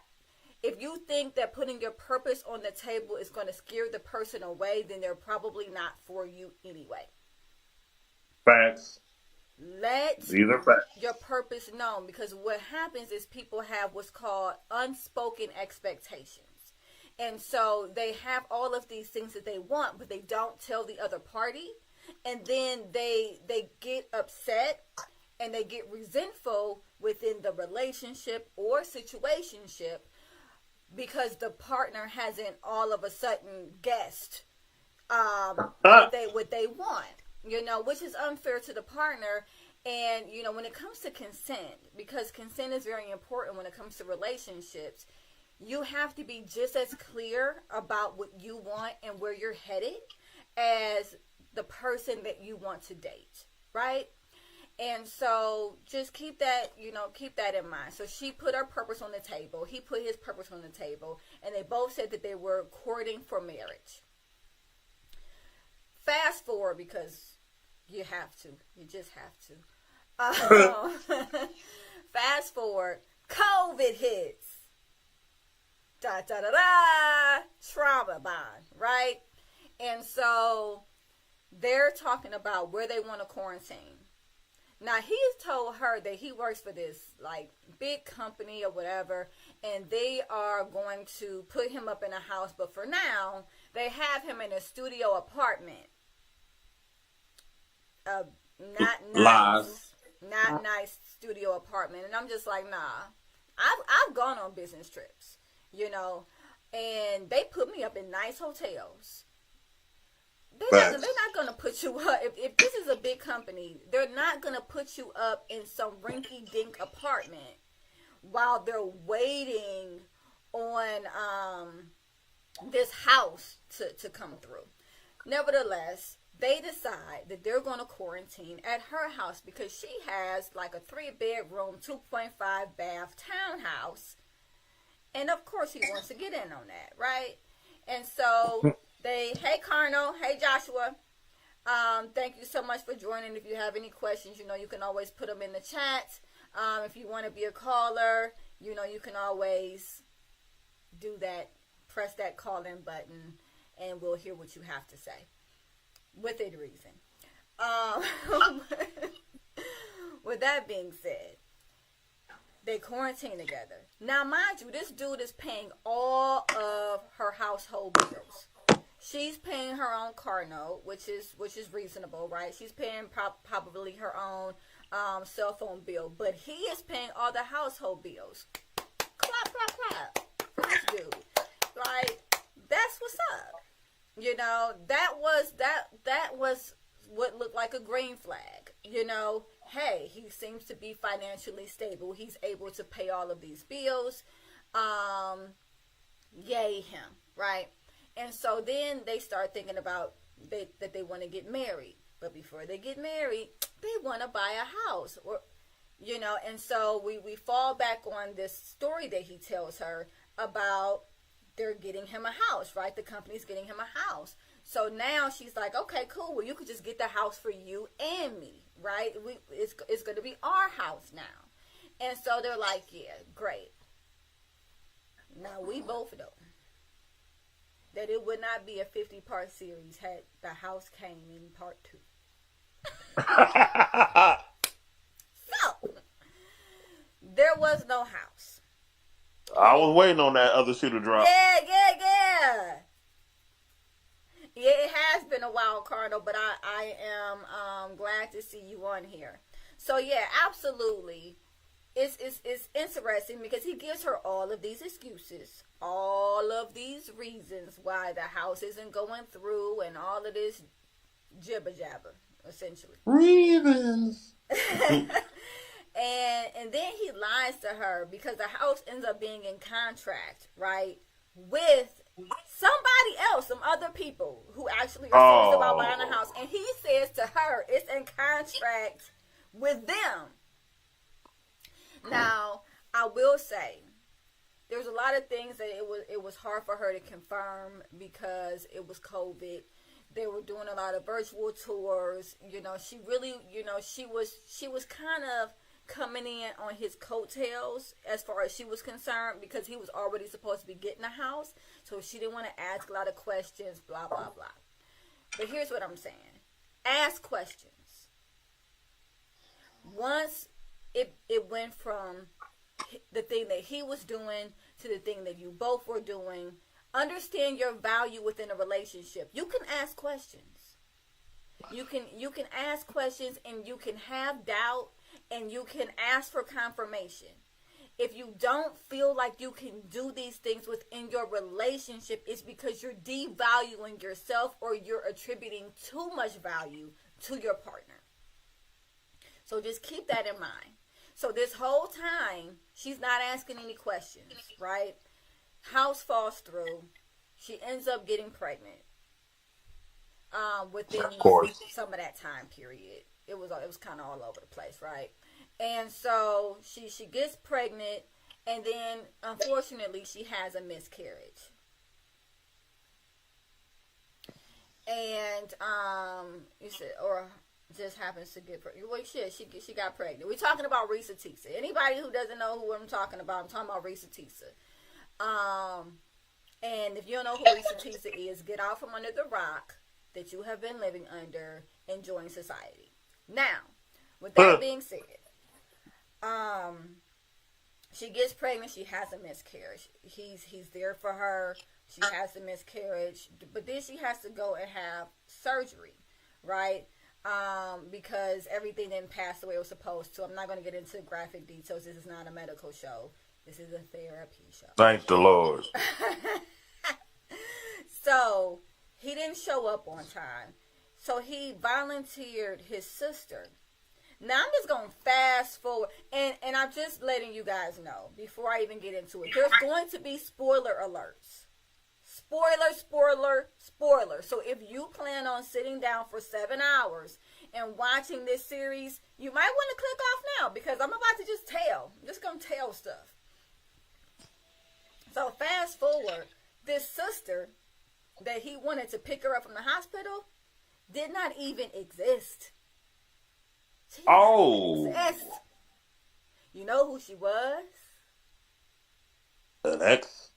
If you think that putting your purpose on the table is going to scare the person away, then they're probably not for you anyway. Facts. Let These are facts. your purpose known, because what happens is people have what's called unspoken expectations. And so they have all of these things that they want, but they don't tell the other party. And then they get upset and they get resentful within the relationship or situationship because the partner hasn't all of a sudden guessed what they want, which is unfair to the partner. And when it comes to consent, because consent is very important when it comes to relationships, you have to be just as clear about what you want and where you're headed as the person that you want to date, right? And so just keep that in mind. So she put her purpose on the table. He put his purpose on the table. And they both said that they were courting for marriage. Fast forward, because you have to. You just have to. Fast forward. COVID hits. Da da da da. Trauma bond, right? And so they're talking about where they want to quarantine. Now, he's told her that he works for this, like, big company or whatever, and they are going to put him up in a house. But for now, they have him in a studio apartment. Not nice studio apartment. And I'm just like, nah. I've gone on business trips, and they put me up in nice hotels. They're not going to put you up. If this is a big company, they're not going to put you up in some rinky-dink apartment while they're waiting on this house to come through. Nevertheless, they decide that they're going to quarantine at her house because she has like a 3-bedroom, 2.5 bath townhouse. And of course, he wants to get in on that, right? And so hey Carno, hey Joshua, thank you so much for joining. If you have any questions, you can always put them in the chat. If you want to be a caller, you can always do that. Press that call-in button, and we'll hear what you have to say within reason. With that being said, they quarantine together. Now, mind you, this dude is paying all of her household bills. She's paying her own car note, which is reasonable, right? She's paying probably her own cell phone bill, but he is paying all the household bills. Clap, clap, clap for this dude, right? That's what's up. That was what looked like a green flag. Hey, he seems to be financially stable. He's able to pay all of these bills. Yay him, right? And so then they start thinking about that they want to get married. But before they get married, they want to buy a house. And so we fall back on this story that he tells her about they're getting him a house, right? The company's getting him a house. So now she's like, okay, cool. Well, you could just get the house for you and me, right? It's going to be our house now. And so they're like, yeah, great. Now, we both know that it would not be a 50-part series had the house came in part 2. So, there was no house. I was waiting on that other shoe to drop. Yeah. Yeah, it has been a while, Cardinal, but I am glad to see you on here. So, yeah, absolutely. It's interesting because he gives her all of these excuses, all of these reasons why the house isn't going through, and all of this jibber jabber, essentially. Reasons. And then he lies to her because the house ends up being in contract, right, with somebody else, some other people who actually are serious about buying a house. And he says to her, it's in contract with them. Now, I will say there was a lot of things that it was hard for her to confirm because it was COVID. They were doing a lot of virtual tours. You know, she really, you know, she was kind of coming in on his coattails as far as she was concerned, because he was already supposed to be getting a house. So she didn't want to ask a lot of questions, blah, blah, blah. But here's what I'm saying. Ask questions. Once it went from the thing that he was doing to the thing that you both were doing, understand your value within a relationship. You can ask questions. You can ask questions, and you can have doubt, and you can ask for confirmation. If you don't feel like you can do these things within your relationship, it's because you're devaluing yourself, or you're attributing too much value to your partner. So just keep that in mind. So this whole time, she's not asking any questions, right? House falls through. She ends up getting pregnant. Within some of that time period, it was kind of all over the place, right? And so she gets pregnant, and then unfortunately she has a miscarriage. And you said, or just happens to get pregnant. Well, shit, she got pregnant. We're talking about Risa Tisa. Anybody who doesn't know who I'm talking about, I'm talking about Risa Tisa. And if you don't know who Risa Tisa is, get out from under the rock that you have been living under and join society. Now, with that being said, she gets pregnant. She has a miscarriage. He's there for her. She has a miscarriage, but then she has to go and have surgery, right? Because everything didn't pass the way it was supposed to. I'm not going to get into graphic details. This is not a medical show. This is a therapy show. Thank the Lord. So he didn't show up on time. So he volunteered his sister. Now I'm just going to fast forward. And I'm just letting you guys know before I even get into it. There's going to be spoiler alerts. Spoiler. So if you plan on sitting down for 7 hours and watching this series, you might want to click off now, because I'm about to just tell. I'm just going to tell stuff. So fast forward, this sister that he wanted to pick her up from the hospital did not even exist. She didn't exist. You know who she was? An ex?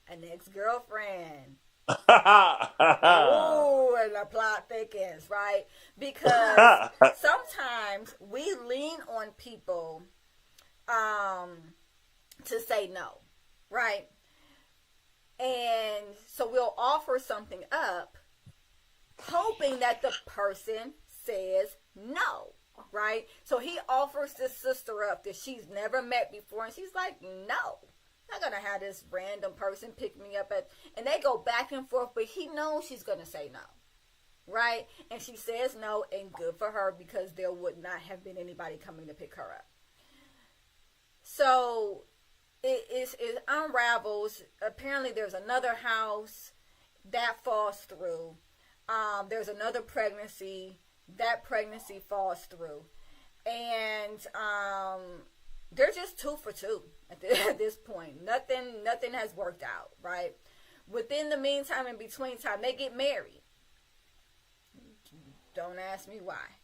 An ex-girlfriend. Oh, and the plot thickens, right? Because sometimes we lean on people to say no, right? And so we'll offer something up, hoping that the person says no, right? So he offers this sister up that she's never met before, and she's like, no. I'm not gonna have this random person pick me up and they go back and forth, but he knows she's gonna say no, right? And she says no, and good for her, because there would not have been anybody coming to pick her up. So it unravels. Apparently there's another house that falls through. There's another pregnancy. That pregnancy falls through. And they're just 2 for 2 at this point. Nothing has worked out, right? Within the meantime, in between time, they get married. Don't ask me why.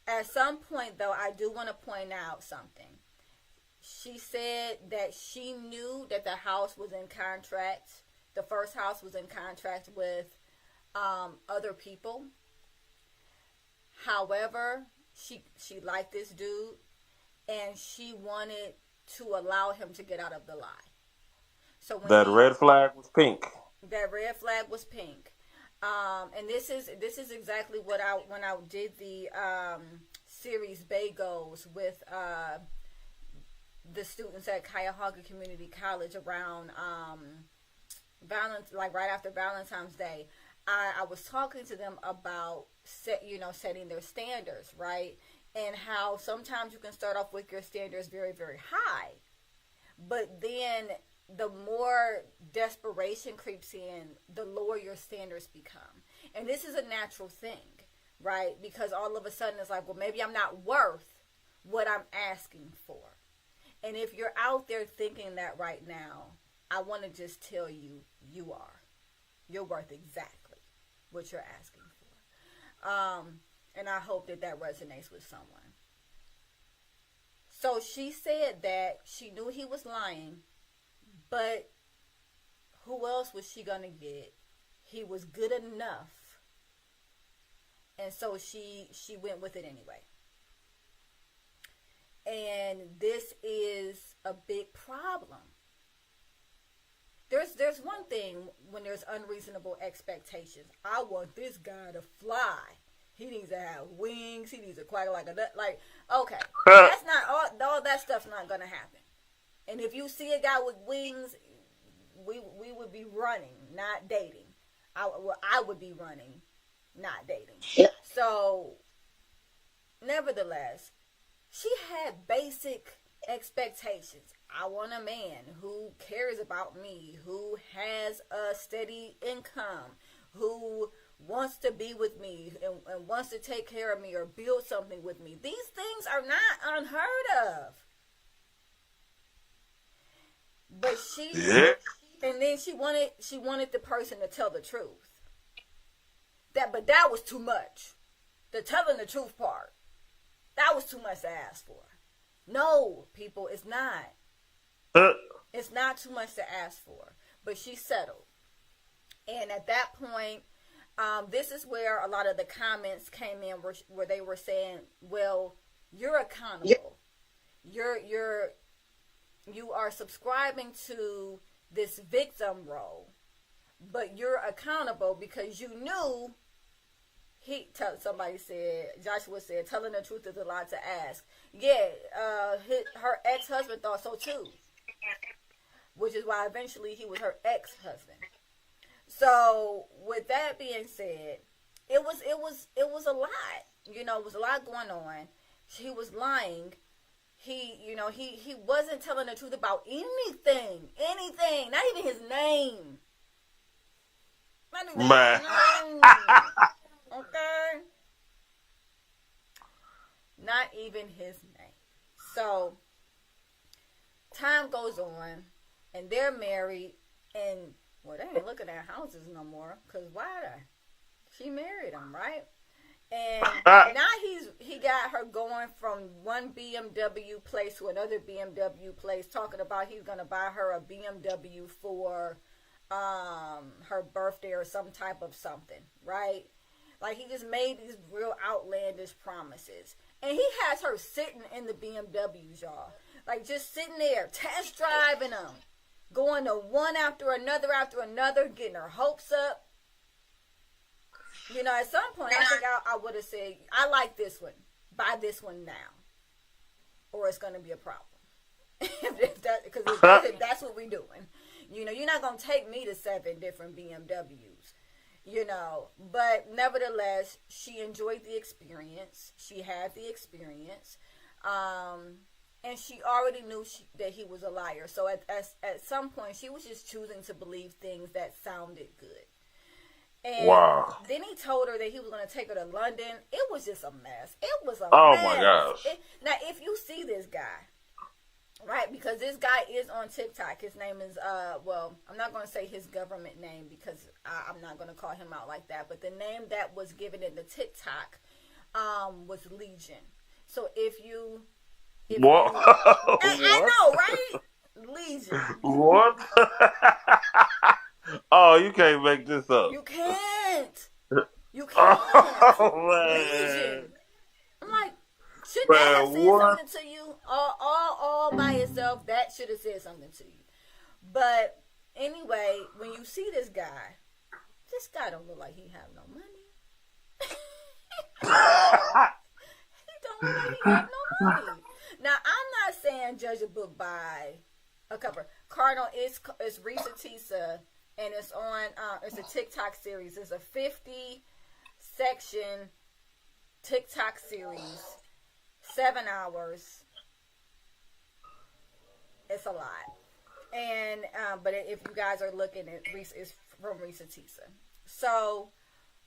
At some point, though, I do want to point out something. She said that she knew that the house was in contract. The first house was in contract with other people. However, she liked this dude, and she wanted to allow him to get out of the lie. So when that red flag was pink. That red flag was pink. And this is exactly what when I did the series Bagos with the students at Cuyahoga Community College around right after Valentine's Day. I was talking to them about setting their standards, right? And how sometimes you can start off with your standards very, very high, but then the more desperation creeps in, the lower your standards become. And this is a natural thing, right? Because all of a sudden it's like, well, maybe I'm not worth what I'm asking for. And if you're out there thinking that right now, I want to just tell you, you are. You're worth exactly what you're asking for. And I hope that that resonates with someone. So she said that she knew he was lying, but who else was she going to get? He was good enough. And so she went with it anyway. And this is a big problem. There's one thing when there's unreasonable expectations. I want this guy to fly. He needs to have wings. He needs to quack like a duck. Like, okay, that's not all that stuff's not gonna happen. And if you see a guy with wings, we would be running, not dating. I would be running, not dating. So, nevertheless, she had basic expectations. I want a man who cares about me, who has a steady income, who wants to be with me and wants to take care of me or build something with me. These things are not unheard of. But and then she wanted the person to tell the truth. But that was too much. The telling the truth part. That was too much to ask for. No, people, it's not. It's not too much to ask for. But she settled. And at that point, this is where a lot of the comments came in where they were saying, well, you're accountable. You are subscribing to this victim role, but you're accountable because you knew Joshua said, telling the truth is a lot to ask. Yeah, her ex-husband thought so too, which is why eventually he was her ex-husband. So with that being said, it was a lot. You know, it was a lot going on. He was lying. He wasn't telling the truth about anything, not even his name. Not even his name. Okay? Not even his name. So, time goes on, and they're married, and, well, they ain't looking at houses no more, because why? She married him, right? And now he got her going from one BMW place to another BMW place, talking about he's going to buy her a BMW for her birthday or some type of something, right? Like, he just made these real outlandish promises. And he has her sitting in the BMWs, y'all. Like, just sitting there, test driving them. Going to one after another, getting her hopes up. You know, at some point, I think I would have said, I like this one. Buy this one now. Or it's going to be a problem. Because that's what we're doing. You know, you're not going to take me to 7 different BMWs. You know, but nevertheless, she enjoyed the experience. She had the experience. And she already knew that he was a liar. So at some point, she was just choosing to believe things that sounded good. And then he told her that he was going to take her to London. It was just a mess. It was a mess. Oh, my gosh. Now, if you see this guy, right, because this guy is on TikTok. His name is, well, I'm not going to say his government name because I'm not going to call him out like that. But the name that was given in the TikTok was Legion. So what? I know, right? Legion. What? Oh, you can't make this up. You can't. You can't. Oh, man. Legion. I'm like, should that have said something to you? All by itself, that should have said something to you. But anyway, when you see this guy don't look like he have no money. He don't look like he have no money. Now, I'm not saying judge a book by a cover. Cardinal, it's Risa Tisa, and it's on, it's a TikTok series. It's a 50-section TikTok series. 7 hours. It's a lot. And, but if you guys are looking at it's from Risa Tisa. So,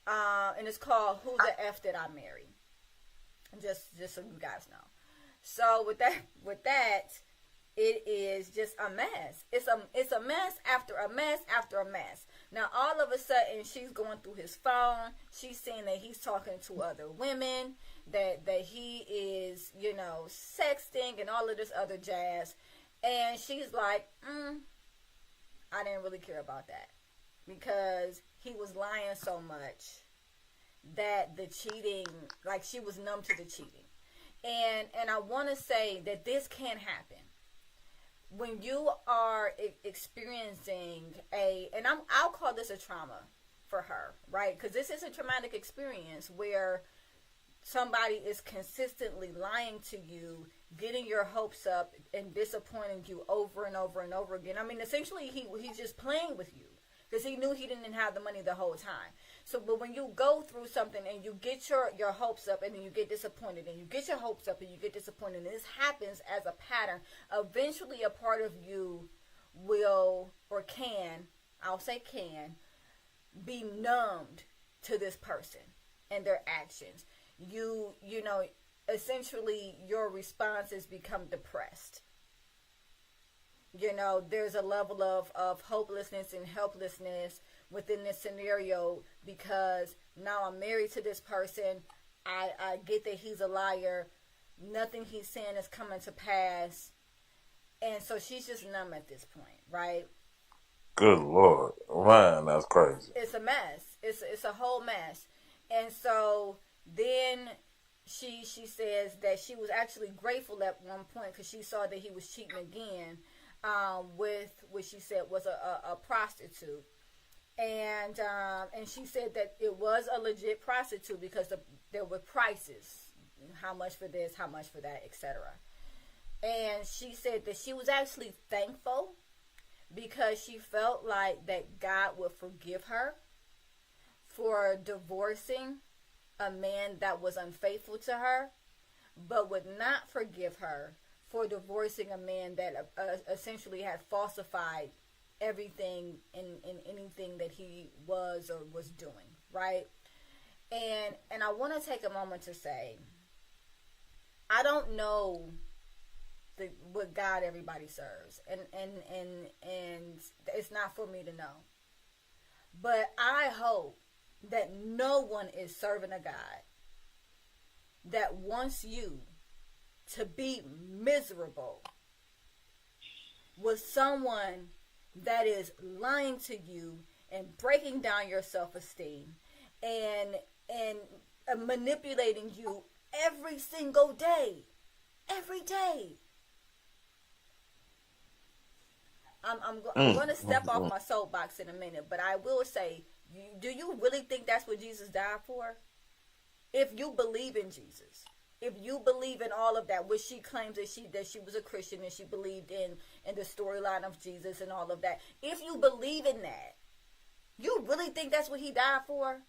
and it's called Who the F Did I Marry? Just so you guys know. So with that, it is just a mess. It's a mess after a mess after a mess. Now all of a sudden she's going through his phone. She's saying that he's talking to other women, that he is, sexting and all of this other jazz. And she's like, I didn't really care about that, because he was lying so much that the cheating, like, she was numb to the cheating. And I want to say that this can happen when you are experiencing and I'll call this a trauma for her, right? Because this is a traumatic experience where somebody is consistently lying to you, getting your hopes up, and disappointing you over and over and over again. I mean, essentially, he's just playing with you because he knew he didn't have the money the whole time. So, but when you go through something and you get your hopes up and then you get disappointed, and you get your hopes up and you get disappointed, and this happens as a pattern, eventually a part of you will, or can, I'll say can, be numbed to this person and their actions. Essentially your responses become depressed. There's a level of hopelessness and helplessness within this scenario, because now I'm married to this person. I get that he's a liar. Nothing he's saying is coming to pass. And so she's just numb at this point, right? Good Lord. Man, that's crazy. It's a mess. It's a whole mess. And so then she says that she was actually grateful at one point because she saw that he was cheating again with what she said was a prostitute. And she said that it was a legit prostitute because there were prices, how much for this, how much for that, etc. And she said that she was actually thankful because she felt like that God would forgive her for divorcing a man that was unfaithful to her, but would not forgive her for divorcing a man that essentially had falsified everything in anything that he was or was doing, right? And I want to take a moment to say, I don't know what God everybody serves, and it's not for me to know, but I hope that no one is serving a God that wants you to be miserable with someone that is lying to you and breaking down your self-esteem and manipulating you every single day. Every day. I'm going to step off my soapbox in a minute, but I will say, do you really think that's what Jesus died for? If you believe in Jesus, if you believe in all of that, which she claims that she was a Christian and she believed in the storyline of Jesus and all of that, if you believe in that, you really think that's what he died for?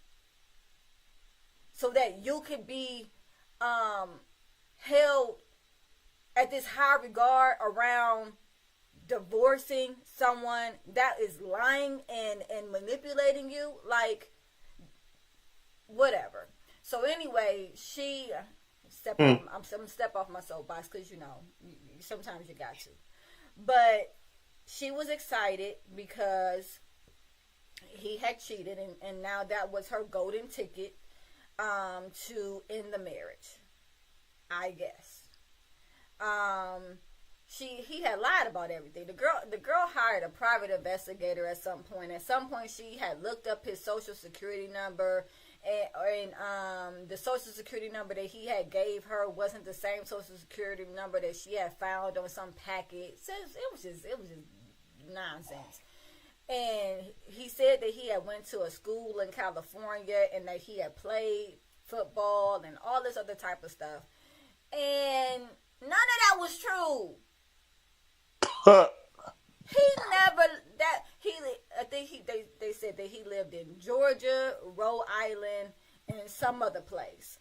So that you could be held at this high regard around divorcing someone that is lying and manipulating you, like, whatever. So anyway, I'm gonna step off my soapbox because sometimes you got to. But she was excited because he had cheated, and now that was her golden ticket to end the marriage, I guess. He had lied about everything. The girl hired a private investigator at some point. At some point, she had looked up his social security number, and the social security number that he had gave her wasn't the same social security number that she had found on some packet. So it was just nonsense. And he said that he had went to a school in California and that he had played football and all this other type of stuff. And none of that was true. They said that he lived in Georgia, Rhode Island, and some other place.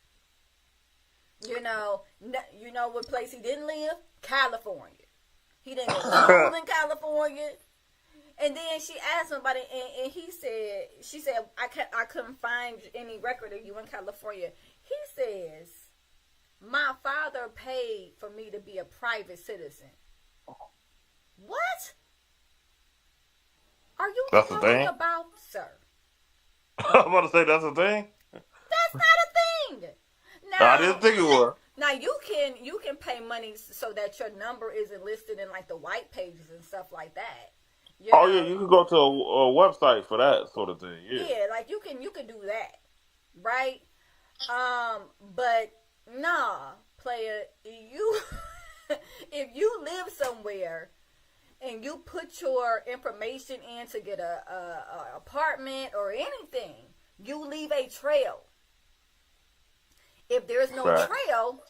You know what place he didn't live? California. He didn't go to school in California. And then she asked him about it, and she said, I couldn't find any record of you in California. He says, my father paid for me to be a private citizen. What are you That's the talking thing. about, sir? I'm about to say that's the thing. That's not a thing. I didn't think it was. Now you can pay money so that your number isn't listed in like the white pages and stuff like that. Oh yeah, you can go to a website for that sort of thing. Yeah. Yeah, like you can do that, right? But nah, player, you if you live somewhere and you put your information in to get a apartment or anything, you leave a trail. If there's no trail,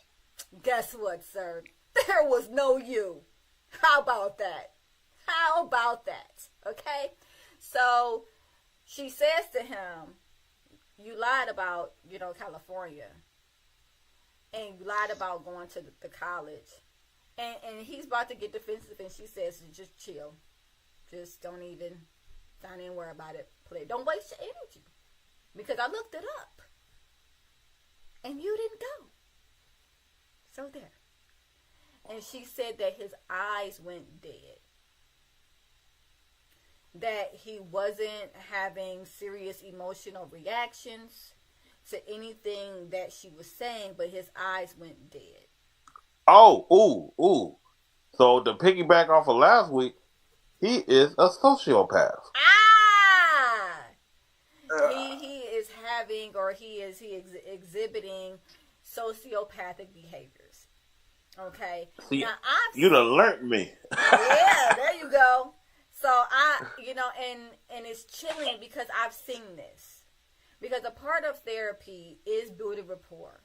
guess what, sir? There was no you. How about that? How about that? Okay? So she says to him, you lied about, California. And you lied about going to the college. And he's about to get defensive, and she says, just chill. Just don't even worry about it. Don't waste your energy. Because I looked it up. And you didn't go. So there. And she said that his eyes went dead. That he wasn't having serious emotional reactions to anything that she was saying, but his eyes went dead. Oh, ooh. So to piggyback off of last week, he is a sociopath. He is having, or he is exhibiting sociopathic behaviors. Okay. See, now you done learned me. Yeah, there you go. So and it's chilling because I've seen this. Because a part of therapy is building rapport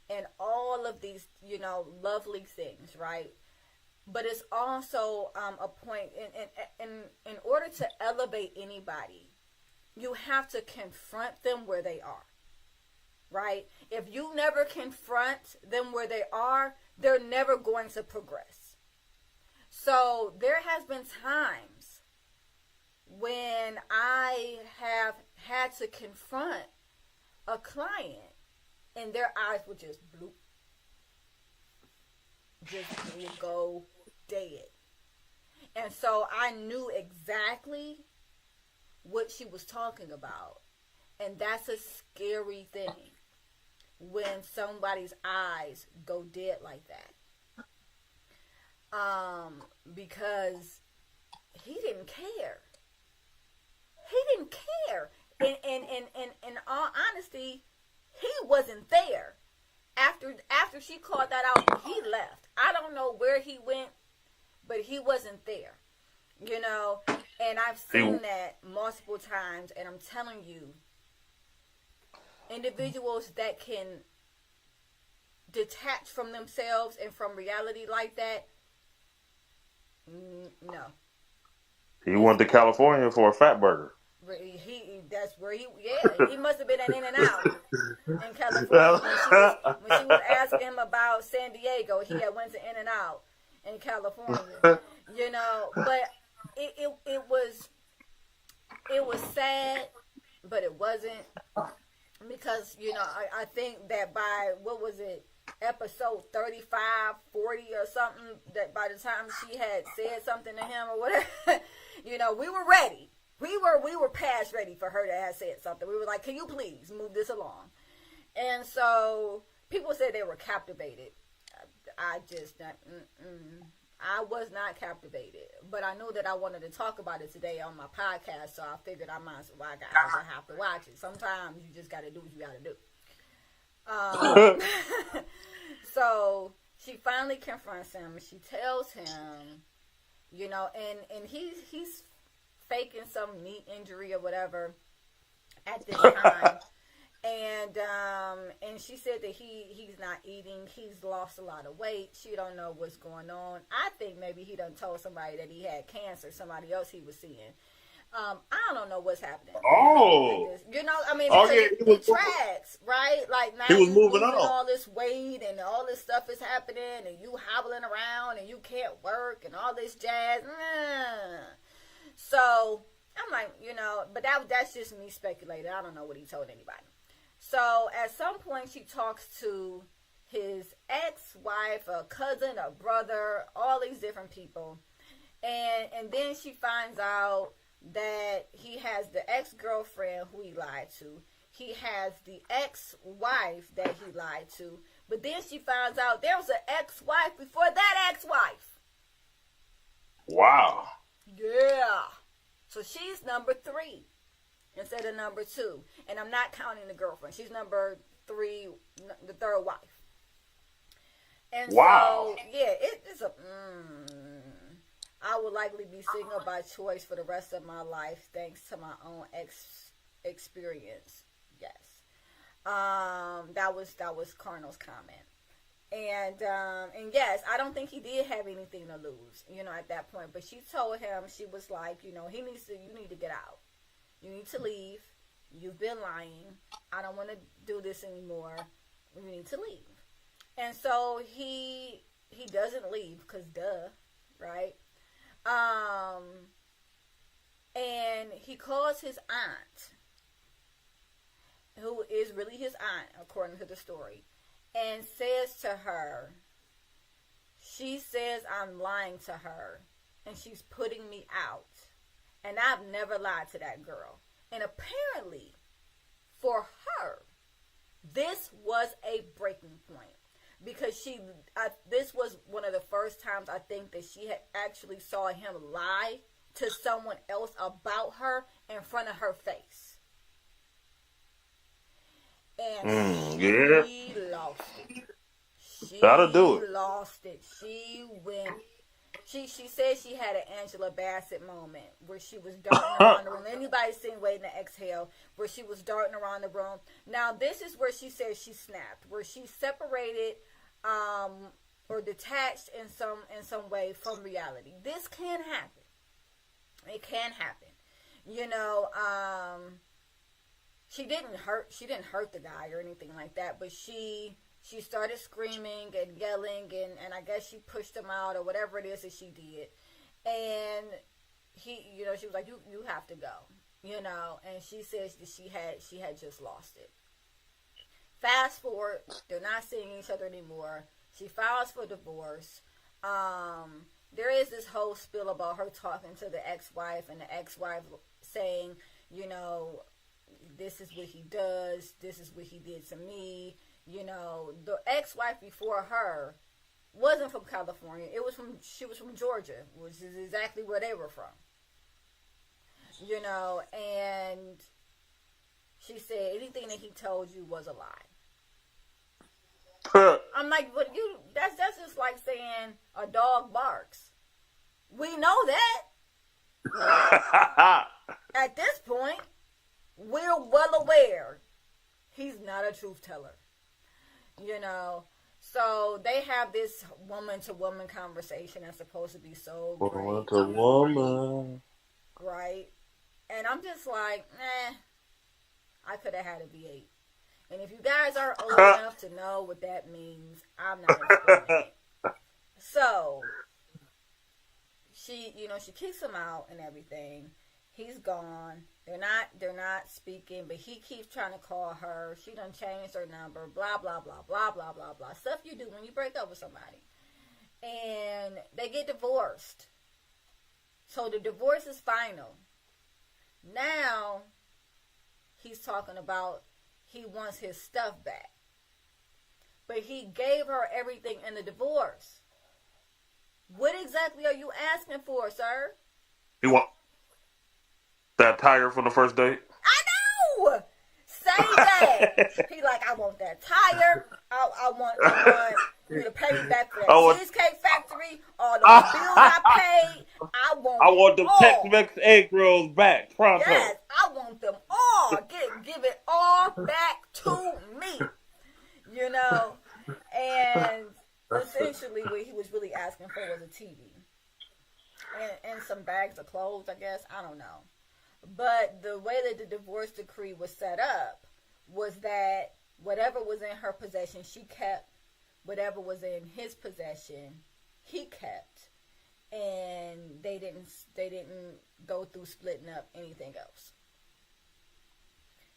and all of these, lovely things, right? But it's also a point in order to elevate anybody, you have to confront them where they are, right? If you never confront them where they are, they're never going to progress. So there has been times when I have had to confront a client and their eyes would just bloop. Just would go dead. And so I knew exactly what she was talking about. And that's a scary thing when somebody's eyes go dead like that. Because he didn't care. He didn't care. And in all honesty, he wasn't there. After she called that out, he left. I don't know where he went, but he wasn't there. And I've seen that multiple times, and I'm telling you, individuals that can detach from themselves and from reality like that, no. He went to California for a fat burger. That's where he must have been an In-N-Out in California. When she was asking him about San Diego, he had went to In-N-Out in California. But it was sad, but it wasn't, because I think that by episode 35, 40 or something, that by the time she had said something to him or whatever, we were ready. We were past ready for her to have said something. We were like, can you please move this along? And so people said they were captivated. I was not captivated, but I knew that I wanted to talk about it today on my podcast, so I figured I might as well. I have to watch it. Sometimes you just got to do what you got to do. So she finally confronts him. She tells him, and he's faking some knee injury or whatever at this time. And she said that he's not eating. He's lost a lot of weight. She don't know what's going on. I think maybe he done told somebody that he had cancer, somebody else he was seeing. I don't know what's happening. Oh. It tracks, right? Like now he was moving losing on. all this weight and all this stuff is happening and you hobbling around and you can't work and all this jazz. So I'm like, but that's just me speculating. I don't know what he told anybody. So at some point she talks to his ex-wife, a cousin, a brother, all these different people. And then she finds out that he has the ex-girlfriend who he lied to. He has the ex-wife that he lied to. But then she finds out there was an ex-wife before that ex-wife. Wow. Yeah. So she's number 3 instead of number 2. And I'm not counting the girlfriend. She's number 3, the third wife. And wow. So, yeah, it's a... I would likely be single by choice for the rest of my life, thanks to my own experience. Yes, that was Carnal's comment, and yes, I don't think he did have anything to lose, at that point. But she told him, she was like, you need to get out, you need to leave. You've been lying. I don't want to do this anymore. You need to leave. And so he doesn't leave because duh, right? And he calls his aunt, who is really his aunt, according to the story, and says to her, she says I'm lying to her, and she's putting me out. And I've never lied to that girl. And apparently, for her, this was a breaking point. Because this was one of the first times I think that she had actually saw him lie to someone else about her in front of her face. And she lost it. That'll do it. She lost it. She went. She said she had an Angela Bassett moment where she was darting around the room. Anybody seen Waiting to Exhale, where she was darting around the room. Now, this is where she says she snapped, where she separated or detached in some way from reality. This can happen. It can happen. She didn't hurt the guy or anything like that, but she started screaming and yelling, and I guess she pushed him out or whatever it is that she did. And she was like, you have to go, and she says that she had just lost it. Fast forward, they're not seeing each other anymore. She files for divorce. There is this whole spiel about her talking to the ex-wife, and the ex-wife saying, this is what he does, this is what he did to me. The ex-wife before her wasn't from California. She was from Georgia, which is exactly where they were from. And she said anything that he told you was a lie. I'm like, but that's just like saying a dog barks. We know that. At this point, we're well aware he's not a truth teller. So they have this woman-to-woman conversation that's supposed to be so great. Woman-to-woman. Right? And I'm just like, I could have had a V8. And if you guys are old enough to know what that means, I'm not explaining it. So, she kicks him out and everything. He's gone. They're not speaking, but he keeps trying to call her. She done changed her number, blah, blah, blah, blah, blah, blah, blah. Stuff you do when you break up with somebody. And they get divorced. So the divorce is final. Now, he's talking about he wants his stuff back. But he gave her everything in the divorce. What exactly are you asking for, sir? He want that tire from the first date? I know! Say that! He like, I want that tire. I want you to pay me back for that Cheesecake Factory. All the bills I paid. I want the Tex-Mex egg rolls back. Pronto. Yes, I want them all. Give it all back to me. And essentially what he was really asking for was a TV. And some bags of clothes, I guess. I don't know. But the way that the divorce decree was set up was that whatever was in her possession, she kept. Whatever was in his possession, he kept. And they didn't go through splitting up anything else.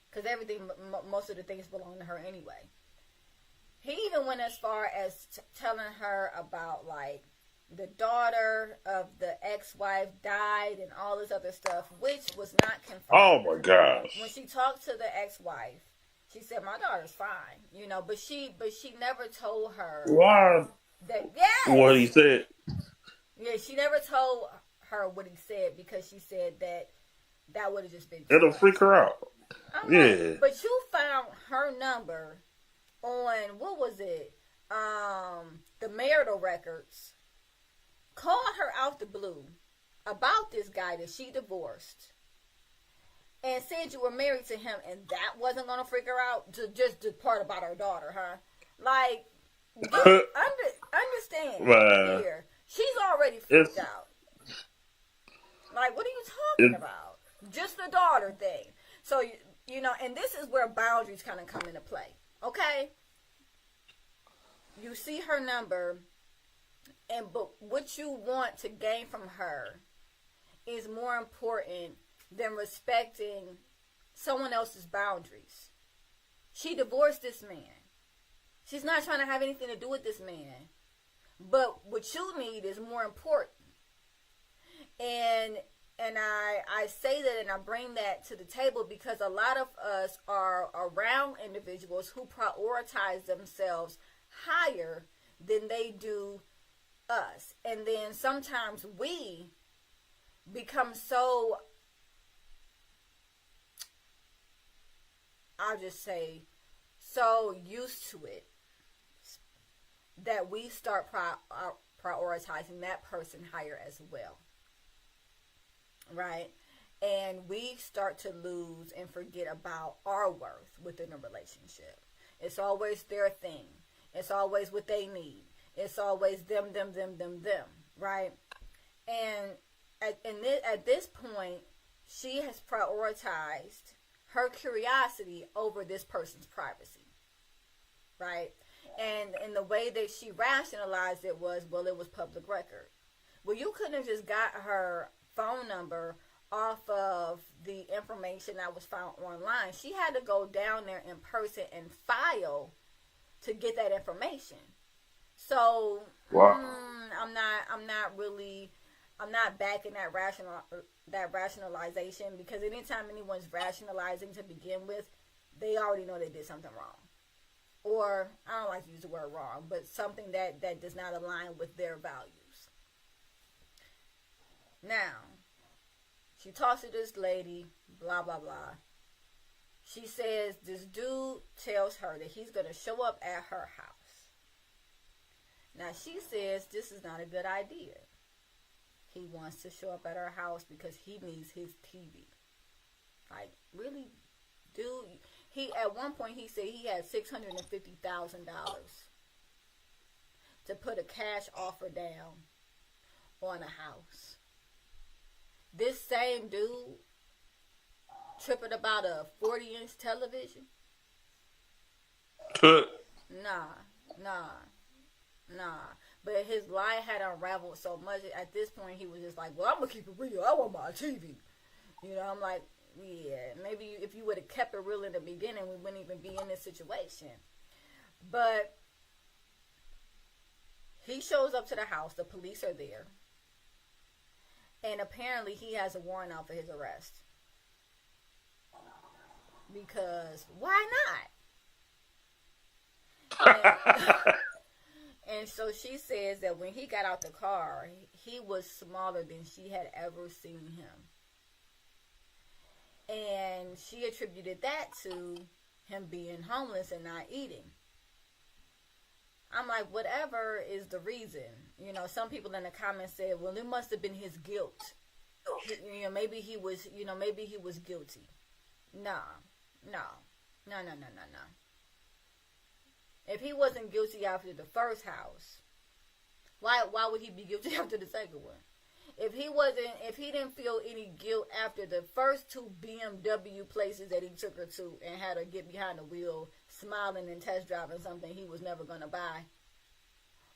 Because everything, most of the things belong to her anyway. he even went as far as telling her about like the daughter of the ex-wife died and all this other stuff, which was not confirmed. Oh my gosh. When she talked to the ex-wife, she said, "My daughter's fine," you know, but she never told her Why? that. Yes, What he said? yeah, she never told her what he said because she said that would have just been. It'll freak her out. Yeah. But you found her number on what was it? The marital records. Called her out the blue about this guy that she divorced and said you were married to him, and that wasn't gonna freak her out. Just the part about her daughter, huh? Like, understand here. She's already freaked out. Like, what are you talking about? Just the daughter thing. So you know, and this is where boundaries kind of come into play. Okay, you see her number. But what you want to gain from her is more important than respecting someone else's boundaries. She divorced this man. She's not trying to have anything to do with this man. But what you need is more important. And I say that and I bring that to the table because a lot of us are around individuals who prioritize themselves higher than they do us. And then sometimes we become so, I'll just say, so used to it that we start prioritizing that person higher as well. Right? And we start to lose and forget about our worth within a relationship. It's always their thing. It's always what they need. It's always them, right? And at this point, she has prioritized her curiosity over this person's privacy, right? And the way that she rationalized it was, well, it was public record. Well, you couldn't have just got her phone number off of the information that was found online. She had to go down there in person and file to get that information. So wow. I'm not backing that rationalization, because anytime anyone's rationalizing to begin with, they already know they did something wrong. Or, I don't like to use the word wrong, but something that does not align with their values. Now, she talks to this lady, blah, blah, blah. She says this dude tells her that he's going to show up at her house. Now, she says this is not a good idea. He wants to show up at her house because he needs his TV. Like, really, dude? At one point, he said he had $650,000 to put a cash offer down on a house. This same dude tripping about a 40-inch television? Nah. But his lie had unraveled so much. At this point, he was just like, well, I'm going to keep it real. I want my TV. You know, I'm like, yeah, maybe if you would have kept it real in the beginning, we wouldn't even be in this situation. But he shows up to the house. The police are there. And apparently he has a warrant out for his arrest. Because why not? And so she says that when he got out the car, he was smaller than she had ever seen him. And she attributed that to him being homeless and not eating. I'm like, whatever is the reason. You know, some people in the comments said, well, it must have been his guilt. Maybe he was guilty. No. If he wasn't guilty after the first house, why would he be guilty after the second one? If he didn't feel any guilt after the first two BMW places that he took her to and had her get behind the wheel, smiling and test driving something he was never gonna buy,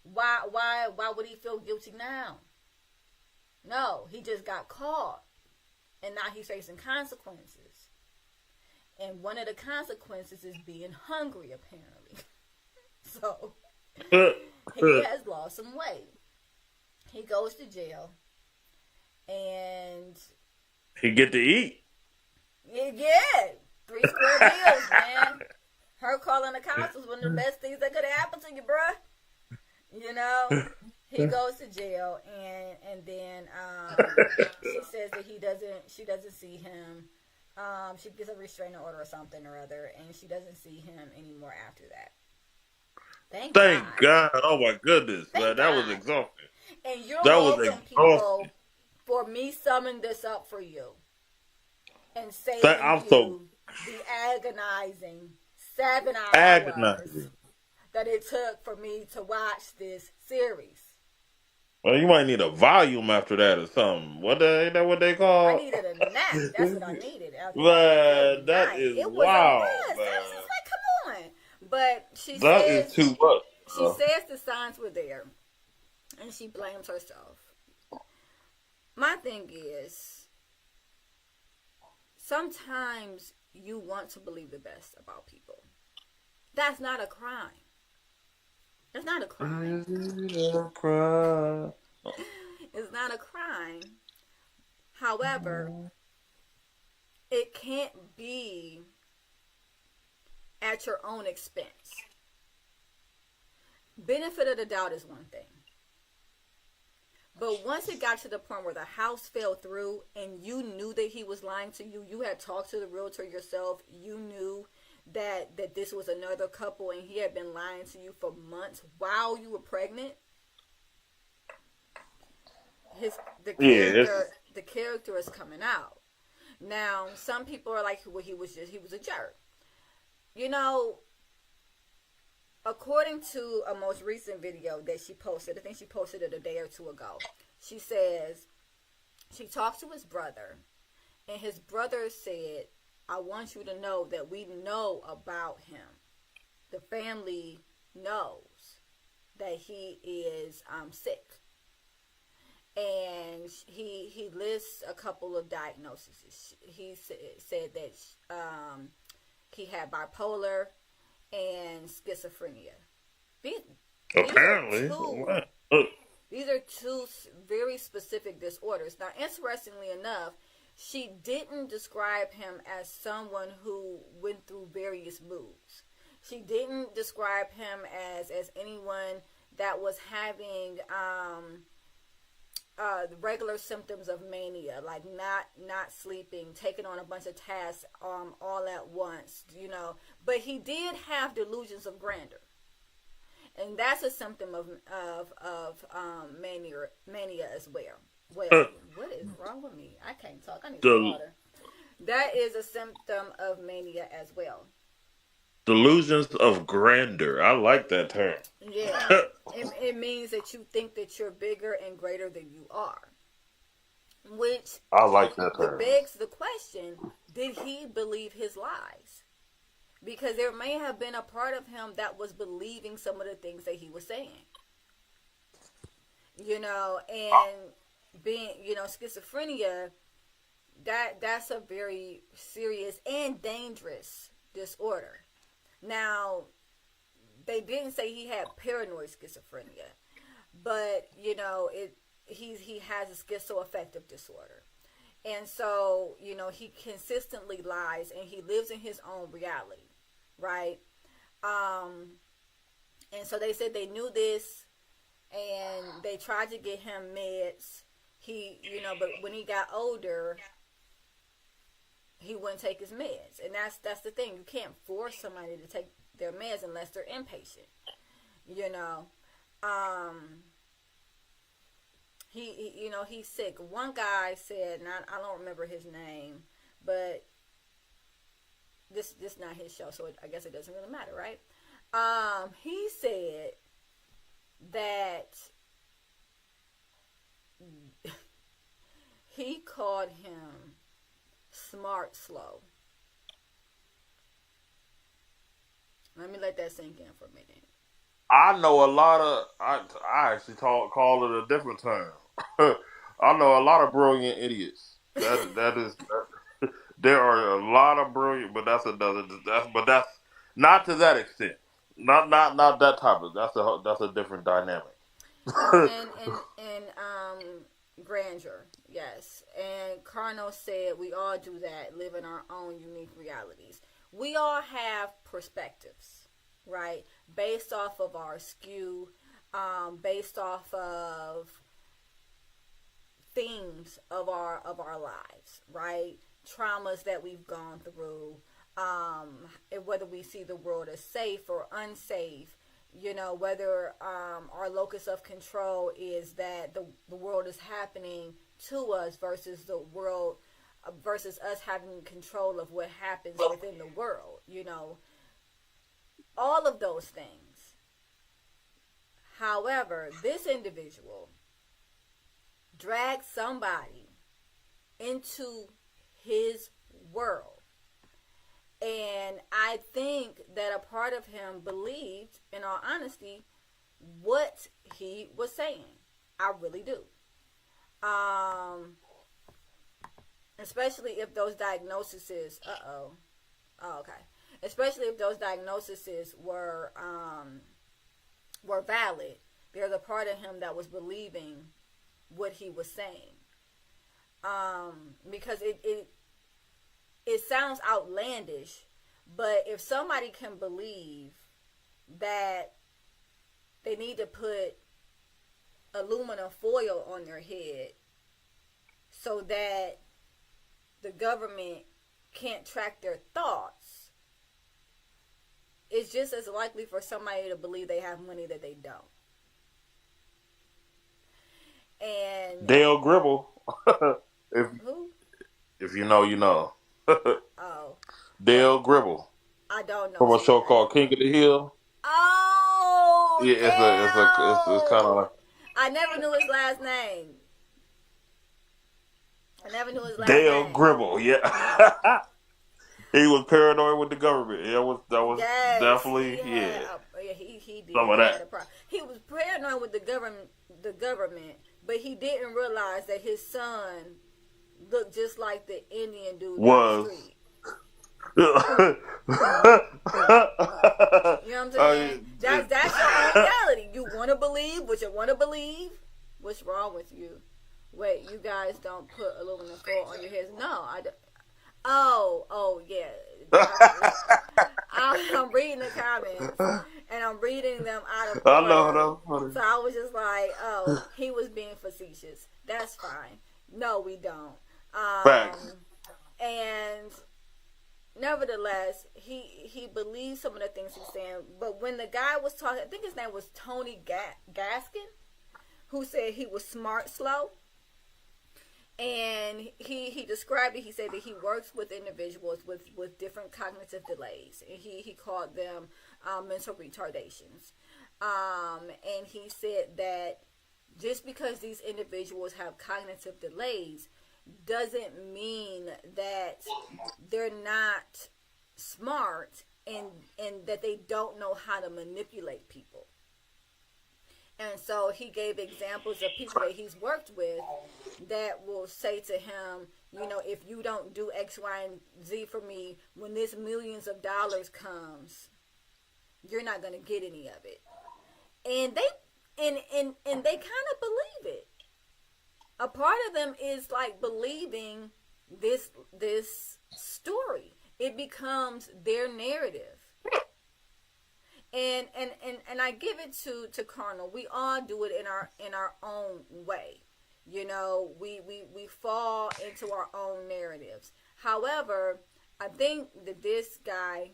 why would he feel guilty now? No, he just got caught, and now he's facing consequences. And one of the consequences is being hungry, apparently. So So he has lost some weight. He goes to jail, and He get to eat. yeah, 3 square meals, man. Her calling the cops was one of the best things that could have happened to you, bruh. You know, he goes to jail, and then she says that she doesn't see him. She gets a restraining order or something or other, and she doesn't see him anymore after that. Thank Thank God. God. Oh my goodness, Thank man, that was God. exhausting. And you're That was welcome, people, exhausting. for me summing this up for you and I'm saving so you the agonizing 7 hours agonizing. that it took for me to watch this series. Well, you might need a volume after that or something. Ain't that what they I call? needed a nap. That's what I needed after that. Man, Good that night. is It was a wild, mess. I was man. just like, come on. But That is too much. she says the signs were there, and she blames herself. My thing is, sometimes you want to believe the best about people. That's not a crime. It's not a crime. It's not a crime. However, it can't be at your own expense. Benefit of the doubt is one thing. But once it got to the point where the house fell through and you knew that he was lying to you, you had talked to the realtor yourself, you knew that this was another couple and he had been lying to you for months while you were pregnant, the character is coming out. Now, some people are like, well, he was a jerk. You know, according to a most recent video that she posted, I think she posted it a day or two ago, she says she talked to his brother, and his brother said, I want you to know that we know about him. The family knows that he is sick. And he lists a couple of diagnoses. He said that he had bipolar and schizophrenia. Apparently. These are two very specific disorders. Now, interestingly enough, she didn't describe him as someone who went through various moods. She didn't describe him as anyone that was having the regular symptoms of mania, like not sleeping, taking on a bunch of tasks all at once, you know. But he did have delusions of grandeur, and that's a symptom of mania as well. Well, what is wrong with me? I can't talk. I need some water. That is a symptom of mania as well. Delusions of grandeur. I like that term. Yeah. It means that you think that you're bigger and greater than you are. Which I like that term. begs the question, did he believe his lies? Because there may have been a part of him that was believing some of the things that he was saying. You know, and being, you know, schizophrenia, that's a very serious and dangerous disorder. Now, they didn't say he had paranoid schizophrenia, but you know, he has a schizoaffective disorder, and so you know he consistently lies and he lives in his own reality, right? And so they said they knew this, and they tried to get him meds. But when he got older, he wouldn't take his meds, and that's the thing. You can't force somebody to take their meds unless they're inpatient. You know, he's sick. One guy said, and I don't remember his name, but this not his show, so I guess it doesn't really matter, right? He said that he called him smart slow. Let me let that sink in for a minute. I know a lot of. I actually call it a different term. I know a lot of brilliant idiots. That is. There are a lot of brilliant, but that's not to that extent. Not that topic. That's a different dynamic. And grandeur, yes. And Carno said we all do that, live in our own unique realities. We all have perspectives, right? Based off of our skew, based off of themes of our lives, right? Traumas that we've gone through, whether we see the world as safe or unsafe, whether our locus of control is that the world is happening to us versus the world versus us having control of what happens within the world, all of those things. However, this individual dragged somebody into his world. And I think that a part of him believed, in all honesty, what he was saying. I really do. Especially if those diagnoses, especially if those diagnoses were valid. There's a part of him that was believing what he was saying. Because it sounds outlandish, but if somebody can believe that they need to put aluminum foil on their head so that the government can't track their thoughts, it's just as likely for somebody to believe they have money that they don't. And Dale Gribble. who? If you know, you know. Oh, Dale Gribble I don't know. from a show called King of the Hill. Oh, Yeah, it's kind of like I never knew his last name. Dale Gribble. Yeah, he was paranoid with the government. Yeah, that was Yes, definitely he did. some of that. He was paranoid with the government, but he didn't realize that his son looked just like the Indian dude down the street. You know what I'm saying? That's your own reality. You want to believe what you want to believe. What's wrong with you? Wait, you guys don't put aluminum foil on your heads? No, I don't. Oh, yeah. I'm reading the comments, and I'm reading them out of order. I know. So I was just like, oh, he was being facetious. That's fine. No, we don't. Facts. And nevertheless, he believes some of the things he's saying. But when the guy was talking, I think his name was Tony Gaskin, who said he was smart slow. And he described it. He said that he works with individuals with different cognitive delays. And he called them mental retardations. And he said that just because these individuals have cognitive delays doesn't mean that they're not smart and that they don't know how to manipulate people. And so he gave examples of people that he's worked with that will say to him, if you don't do X, Y, and Z for me, when this millions of dollars comes, you're not going to get any of it. And they kind of believe it. A part of them is like believing this story. It becomes their narrative. And I give it to Carnal. We all do it in our own way. We fall into our own narratives. However, I think that this guy,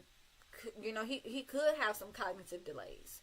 he could have some cognitive delays.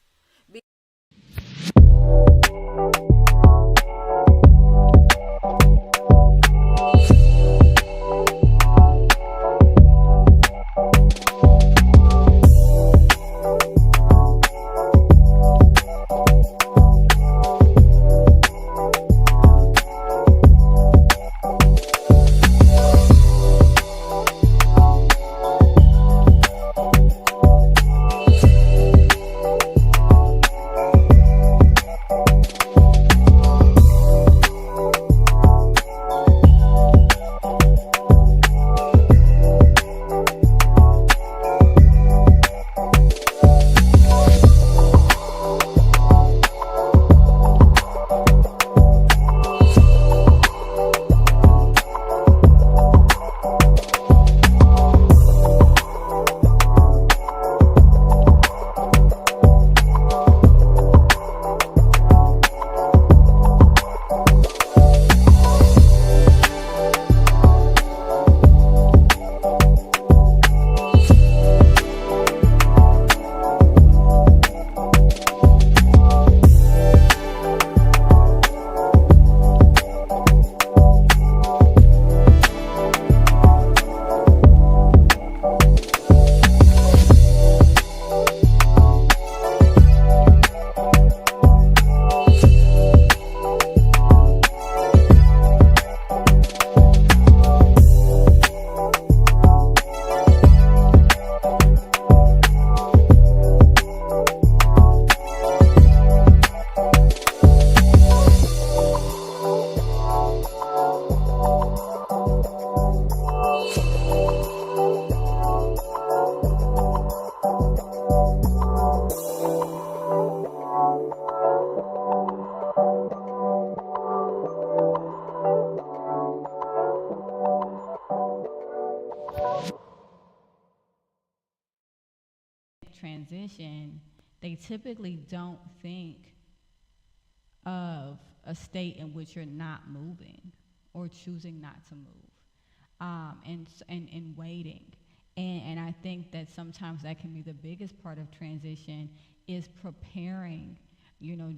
they typically don't think of a state in which you're not moving or choosing not to move, and waiting. And I think that sometimes that can be the biggest part of transition is preparing,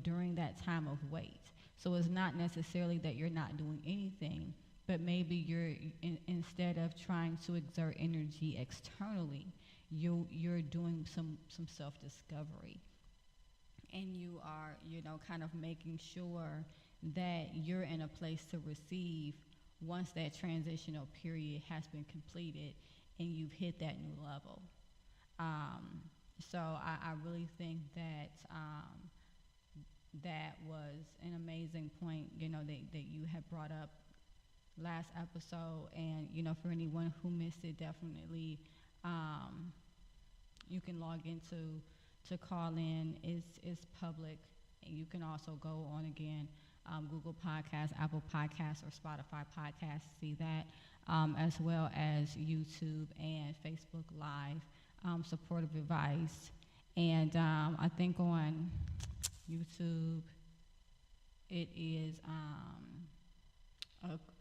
during that time of wait. So it's not necessarily that you're not doing anything, but maybe instead of trying to exert energy externally, you're doing some self discovery, and you are, kind of making sure that you're in a place to receive once that transitional period has been completed and you've hit that new level. So I really think that that was an amazing point, that you had brought up last episode. And, for anyone who missed it, definitely um, you can log into to call in. Is public. And you can also go on again, Google Podcasts, Apple Podcasts, or Spotify Podcasts. See that, as well as YouTube and Facebook Live, supportive advice. And I think on YouTube it is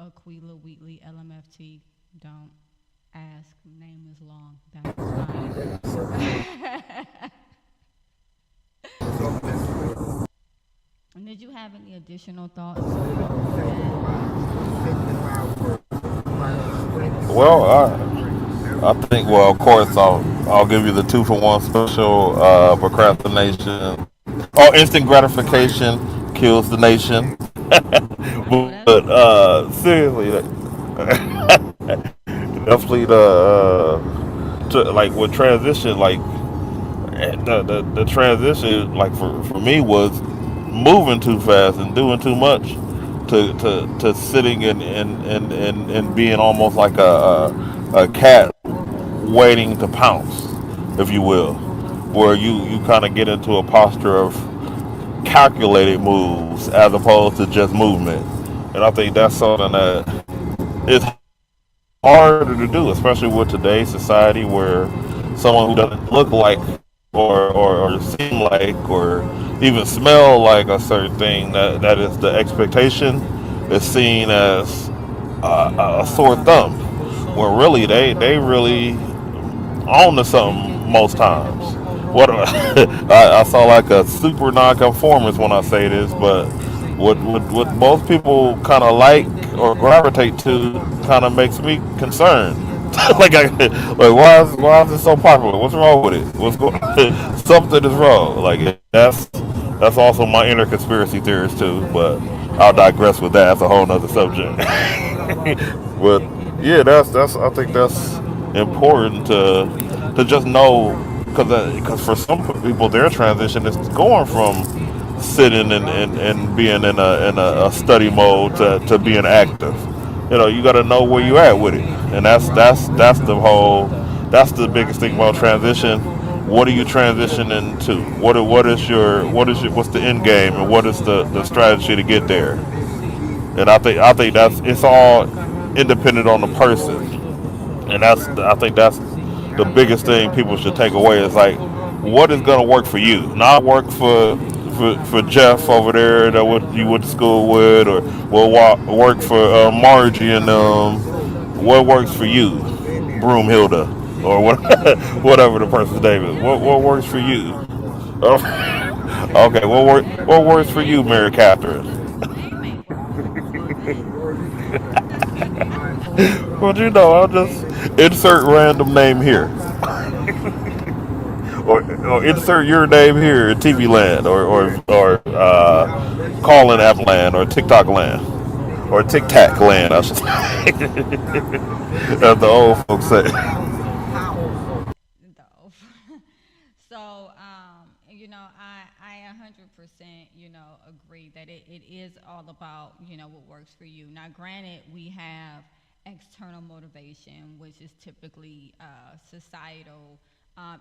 Aquila Wheatley LMFT. Don't ask. Name is long. That's fine. And did you have any additional thoughts? Well, I think, well, of course, I'll give you the two for one special. Procrastination, oh, instant gratification kills the nation. Oh, But that's good. seriously, definitely like with transition, like the transition, like for me, was moving too fast and doing too much to sitting and being almost like a cat waiting to pounce, if you will, where you kind of get into a posture of calculated moves as opposed to just movement. And I think that's something that is harder to do, especially with today's society where someone who doesn't look like or seem like or even smell like a certain thing that is the expectation is seen as a sore thumb. When really they really on to something most times. What I saw like a super nonconformist when I say this, but what most people kind of like or gravitate to kind of makes me concerned. Like why is it so popular? What's wrong with it? What's going? Something is wrong. Like that's also my inner conspiracy theorist too. But I'll digress with that. That's a whole nother subject. But yeah, that's I think that's important to just know because for some people their transition is going from sitting and being in a study mode to being active. You got to know where you at with it, and that's the whole that's the biggest thing about transition. What are you transitioning to? What's the end game, and what is the strategy to get there? And I think that's it's all independent on the person, and I think that's the biggest thing people should take away is like what is going to work for you, not work for Jeff over there that what you went to school with, or will work for Margie and what works for you, Broomhilda, or what whatever the person's name is. What works for you? Okay, what works for you, Mary Catherine? Name ain't working. Dang. Well, I'll just insert random name here, or insert your name here in TV land, or calling app land, or TikTok land, or Tic Tac land, I should say, as the old folks say. Though. So, I 100%, agree that it is all about, what works for you. Now, granted, we have external motivation, which is typically societal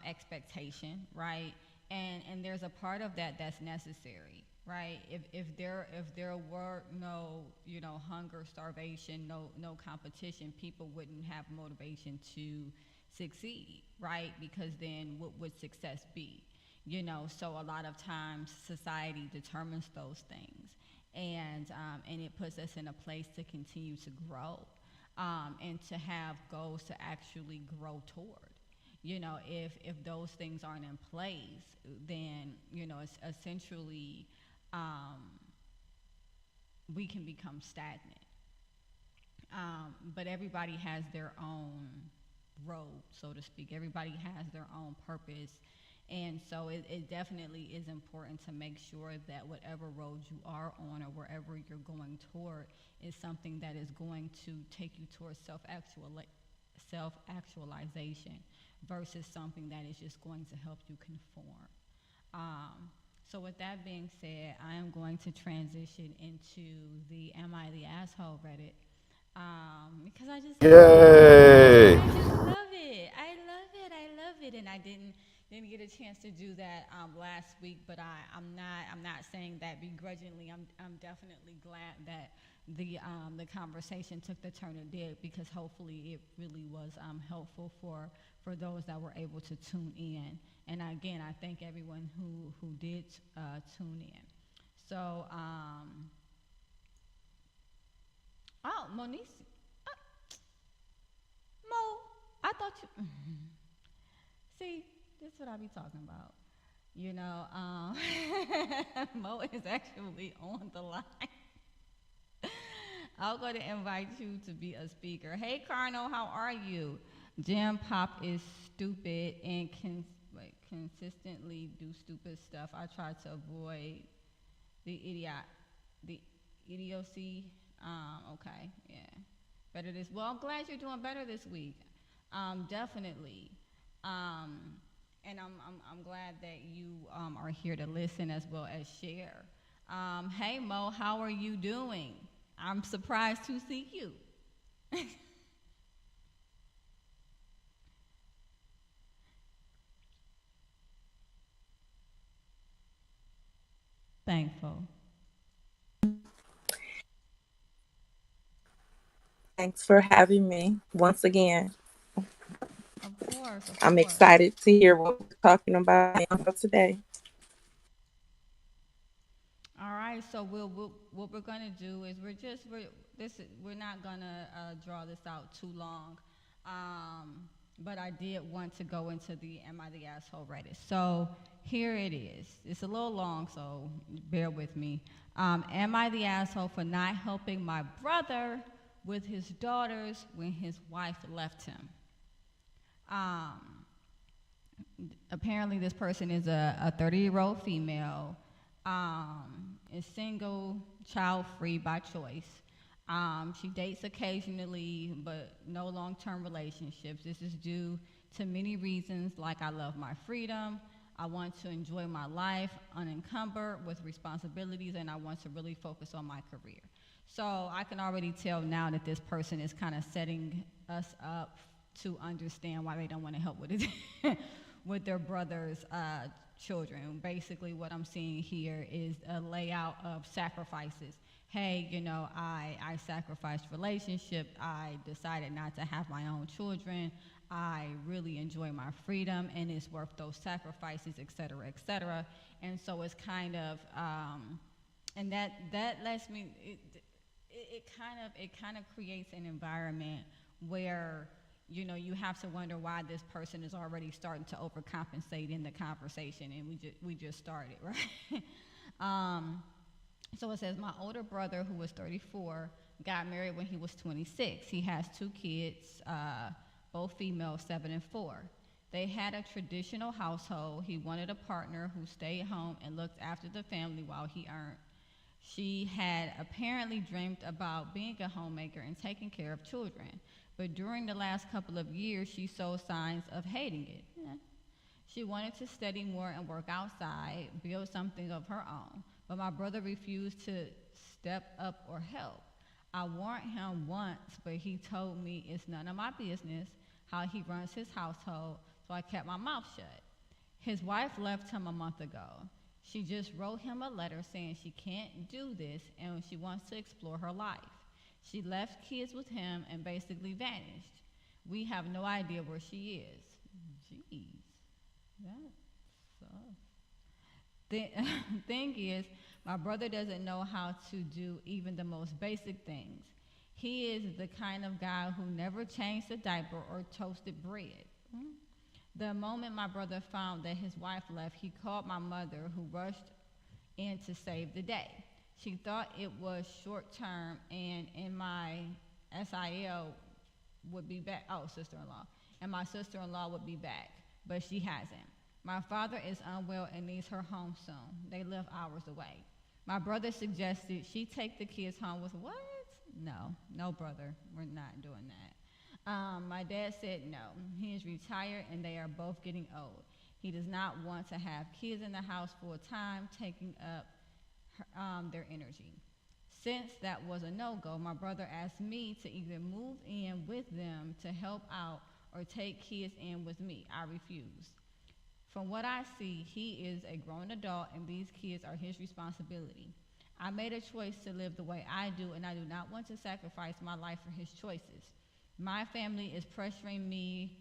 expectation, right? And there's a part of that that's necessary, right? If there were no, hunger, starvation, no competition, people wouldn't have motivation to succeed, right? Because then what would success be? So a lot of times society determines those things, and it puts us in a place to continue to grow, and to have goals to actually grow toward. If those things aren't in place, then it's essentially, um, we can become stagnant. But everybody has their own road, so to speak. Everybody has their own purpose. And so it definitely is important to make sure that whatever road you are on or wherever you're going toward is something that is going to take you towards self-actualization versus something that is just going to help you conform. So with that being said, I am going to transition into the Am I the Asshole Reddit, because I just Yay! I just love it. I love it. I love it. And I didn't get a chance to do that last week, but I'm not saying that begrudgingly. I'm definitely glad that the conversation took the turn it did, because hopefully it really was helpful for those that were able to tune in. And again, I thank everyone who did tune in. So, oh, Monique, Mo, I thought you. See, this is what I be talking about. Mo is actually on the line. I'm going to invite you to be a speaker. Hey, Carno, how are you? Jam Pop is stupid and can consistently do stupid stuff. I try to avoid the idiocy. Okay, yeah. Better this. Well, I'm glad you're doing better this week. Definitely. Um, and I'm glad that you are here to listen as well as share. Hey Mo, how are you doing? I'm surprised to see you. Thankful. Thanks for having me once again. Of course, of I'm course. excited to hear what we're talking about today. All right, so what we're gonna do is we're not gonna draw this out too long, but I did want to go into the Am I the Asshole Reddit. So here it is. It's a little long, so bear with me. Am I the asshole for not helping my brother with his daughters when his wife left him? Um, Apparently this person is a 30-year-old female, is single, child-free by choice. She dates occasionally, but no long-term relationships. This is due to many reasons, like I love my freedom, I want to enjoy my life unencumbered with responsibilities, and I want to really focus on my career. So I can already tell now that this person is kind of setting us up to understand why they don't want to help with it with their brother's children. Basically, what I'm seeing here is a layout of sacrifices. Hey, I sacrificed relationship. I decided not to have my own children. I really enjoy my freedom, and it's worth those sacrifices, et cetera, et cetera. And so it's kind of, and that lets me. It kind of creates an environment where you have to wonder why this person is already starting to overcompensate in the conversation, and we just started, right? So it says, my older brother, who was 34, got married when he was 26. He has 2 kids, both female, 7 and 4. They had a traditional household. He wanted a partner who stayed home and looked after the family while he earned. She had apparently dreamed about being a homemaker and taking care of children. But during the last couple of years, she showed signs of hating it. Yeah. She wanted to study more and work outside, build something of her own. But my brother refused to step up or help. I warned him once, but he told me it's none of my business how he runs his household, so I kept my mouth shut. His wife left him a month ago. She just wrote him a letter saying she can't do this and she wants to explore her life. She left kids with him and basically vanished. We have no idea where she is. Jeez, that sucks. The thing is, my brother doesn't know how to do even the most basic things. He is the kind of guy who never changed a diaper or toasted bread. The moment my brother found that his wife left, he called my mother, who rushed in to save the day. She thought it was short term, and in my SIL would be back. Oh, sister-in-law, and my sister-in-law would be back, but she hasn't. My father is unwell and needs her home soon. They live hours away. My brother suggested she take the kids home with what? No, brother, we're not doing that. My dad said no. He is retired and they are both getting old. He does not want to have kids in the house full time, taking up their energy. Since that was a no-go, my brother asked me to either move in with them to help out or take kids in with me. I refused. From what I see, he is a grown adult and these kids are his responsibility. I made a choice to live the way I do, and I do not want to sacrifice my life for his choices. My family is pressuring me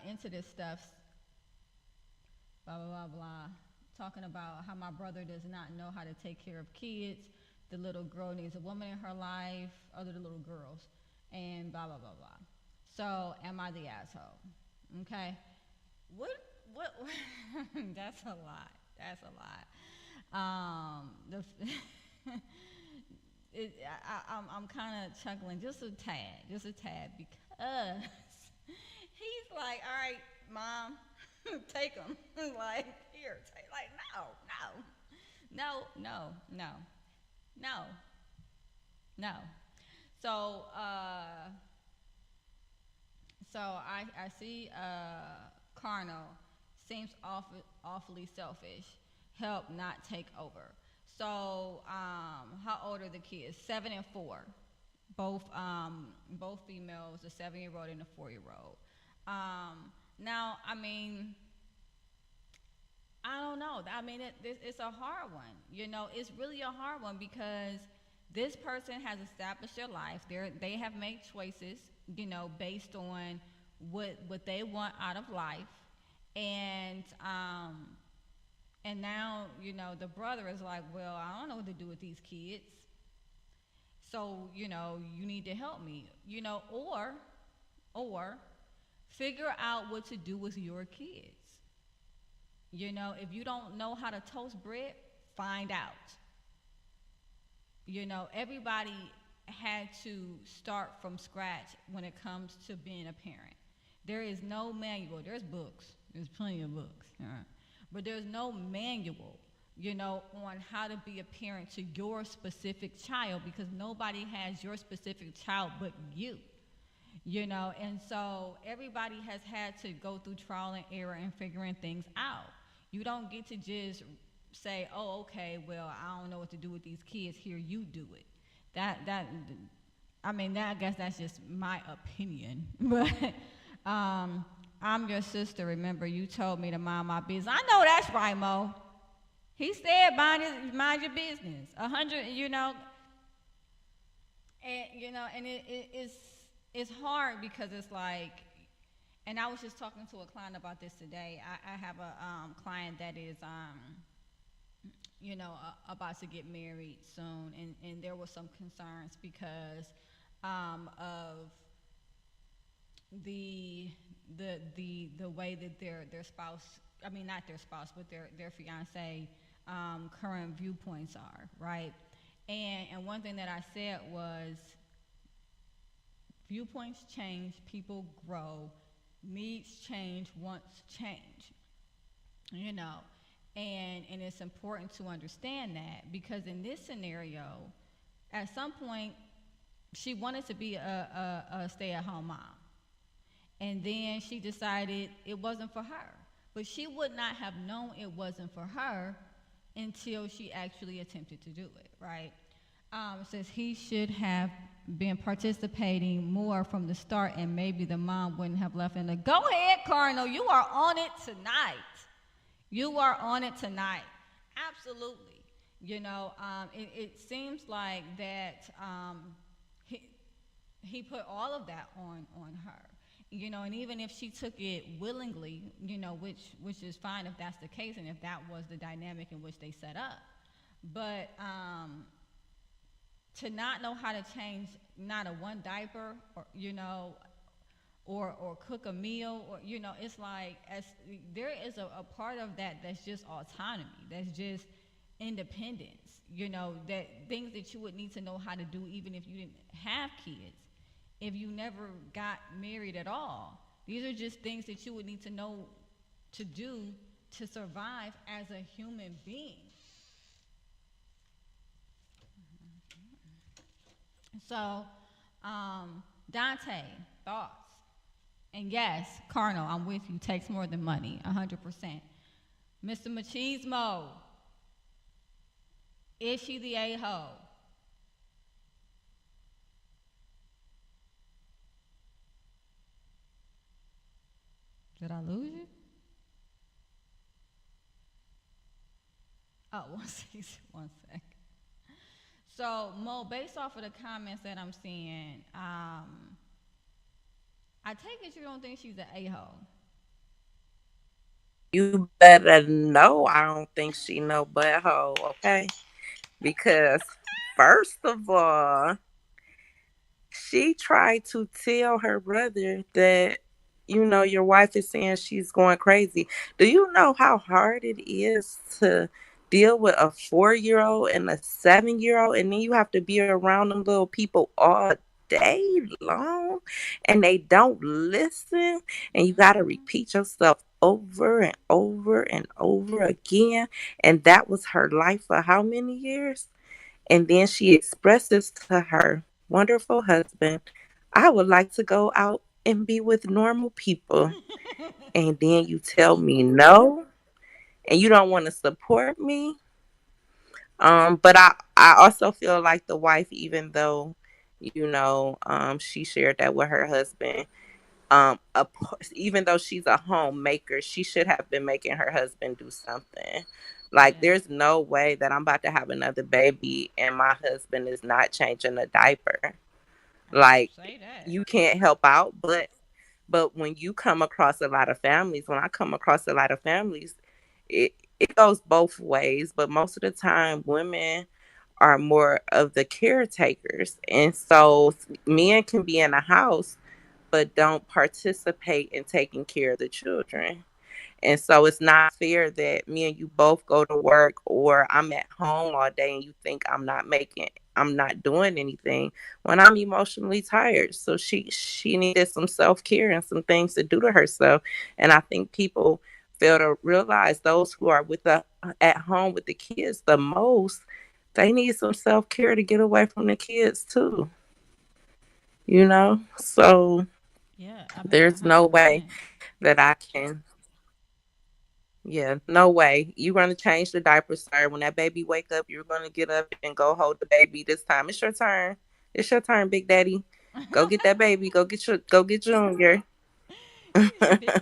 into this stuff, blah, blah, blah, blah, talking about how my brother does not know how to take care of kids. The little girl needs a woman in her life, other little girls, and blah, blah, blah, blah. So, am I the asshole? Okay? What, that's a lot. That's a lot. I'm kind of chuckling just a tad, because he's like, all right, Mom, take him. Like, here, take, like, no. So I see Carnal seems awfully selfish. Help, not take over. So how old are the kids? 7 and 4. Both females, a 7-year-old and a 4-year-old. Now, I mean, I don't know. I mean, it's a hard one. You know, it's really a hard one because this person has established their life. They have made choices, you know, based on what they want out of life, and now, you know, the brother is like, well, I don't know what to do with these kids, so, you know, you need to help me, you know, or figure out what to do with your kids. You know, if you don't know how to toast bread, find out. You know, everybody had to start from scratch when it comes to being a parent. There is no manual. There's books. There's plenty of books. But there's no manual, you know, on how to be a parent to your specific child, because nobody has your specific child but you. You know, and so everybody has had to go through trial and error and figuring things out. You don't get to just say, oh, okay, well, I don't know what to do with these kids. Here, you do it. I guess that's just my opinion. But I'm your sister. Remember, you told me to mind my business. I know that's right, Mo. He said, mind your business. 100, you know. And, you know, and it's hard because it's like, and I was just talking to a client about this today. I have a client that is, you know, about to get married soon, and there were some concerns because of the way that their spouse, I mean not their spouse, but their fiance current viewpoints are, right? And one thing that I said was, viewpoints change, people grow, needs change, wants change, you know, and it's important to understand that, because in this scenario, at some point, she wanted to be a stay-at-home mom, and then she decided it wasn't for her, but she would not have known it wasn't for her until she actually attempted to do it, right? Says he should have been participating more from the start, and maybe the mom wouldn't have left in the. Go ahead, Cardinal. You are on it tonight. You are on it tonight. Absolutely. You know, it seems like that he put all of that on her. and even if she took it willingly, which is fine if that's the case and if that was the dynamic in which they set up. But to not know how to change not a one diaper, or cook a meal, or it's like, as there is a part of that that's just autonomy, that's just independence, that things that you would need to know how to do even if you didn't have kids, if you never got married at all. These are just things that you would need to know to do to survive as a human being. So, Dante, thoughts? And yes, Carnal, I'm with you. Takes more than money, 100%. Mr. Machismo, is she the a-hole? Did I lose you? Oh, one second. One sec. So, Mo, based off of the comments that I'm seeing, I take it you don't think she's an a-hole. You better know I don't think she no butthole, okay? Because first of all, she tried to tell her brother that, your wife is saying she's going crazy. Do you know how hard it is to deal with a 4-year old and a 7-year old? And then you have to be around them little people all day long and they don't listen. And you got to repeat yourself over and over and over again. And that was her life for how many years? And then she expresses to her wonderful husband, I would like to go out and be with normal people. And then you tell me no, and you don't want to support me. But I also feel like the wife, even though, she shared that with her husband, even though she's a homemaker, she should have been making her husband do something. Like, Yeah. there's no way that I'm about to have another baby and my husband is not changing a diaper. Like, Say that. you can't help out, but when you come across a lot of families, when I come across a lot of families, it goes both ways. But most of the time, women are more of the caretakers, and so men can be in a house but don't participate in taking care of the children. And so it's not fair that me and you both go to work or I'm at home all day and you think I'm not doing anything when I'm emotionally tired. So she needed some self-care and some things to do to herself. And I think people fail to realize those who are at home with the kids the most, they need some self-care to get away from the kids too. So Yeah, I mean, there's no way 100%. that I can. Yeah, no way. You're gonna change the diaper, sir. When that baby wake up, you're gonna get up and go hold the baby. This time, it's your turn. It's your turn, Big Daddy. Go get that baby. Go get Junior. Big Daddy.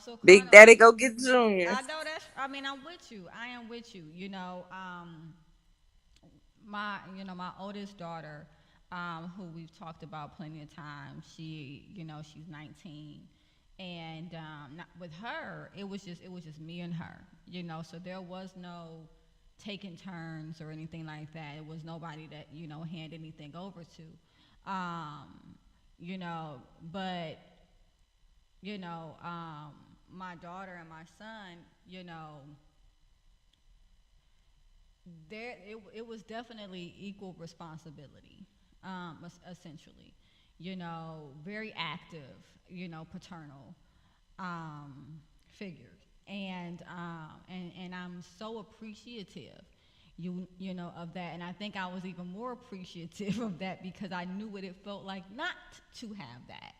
So Big Carnal, Daddy, go get Junior. I know that's. I mean, I'm with you. I am with you. My oldest daughter, who we've talked about plenty of times. She's 19, and not, with her, it was just me and her. So there was no taking turns or anything like that. It was nobody that hand anything over to. But you know, um, my daughter and my son, it was definitely equal responsibility, essentially. Very active, paternal figures, and I'm so appreciative, of that. And I think I was even more appreciative of that because I knew what it felt like not to have that.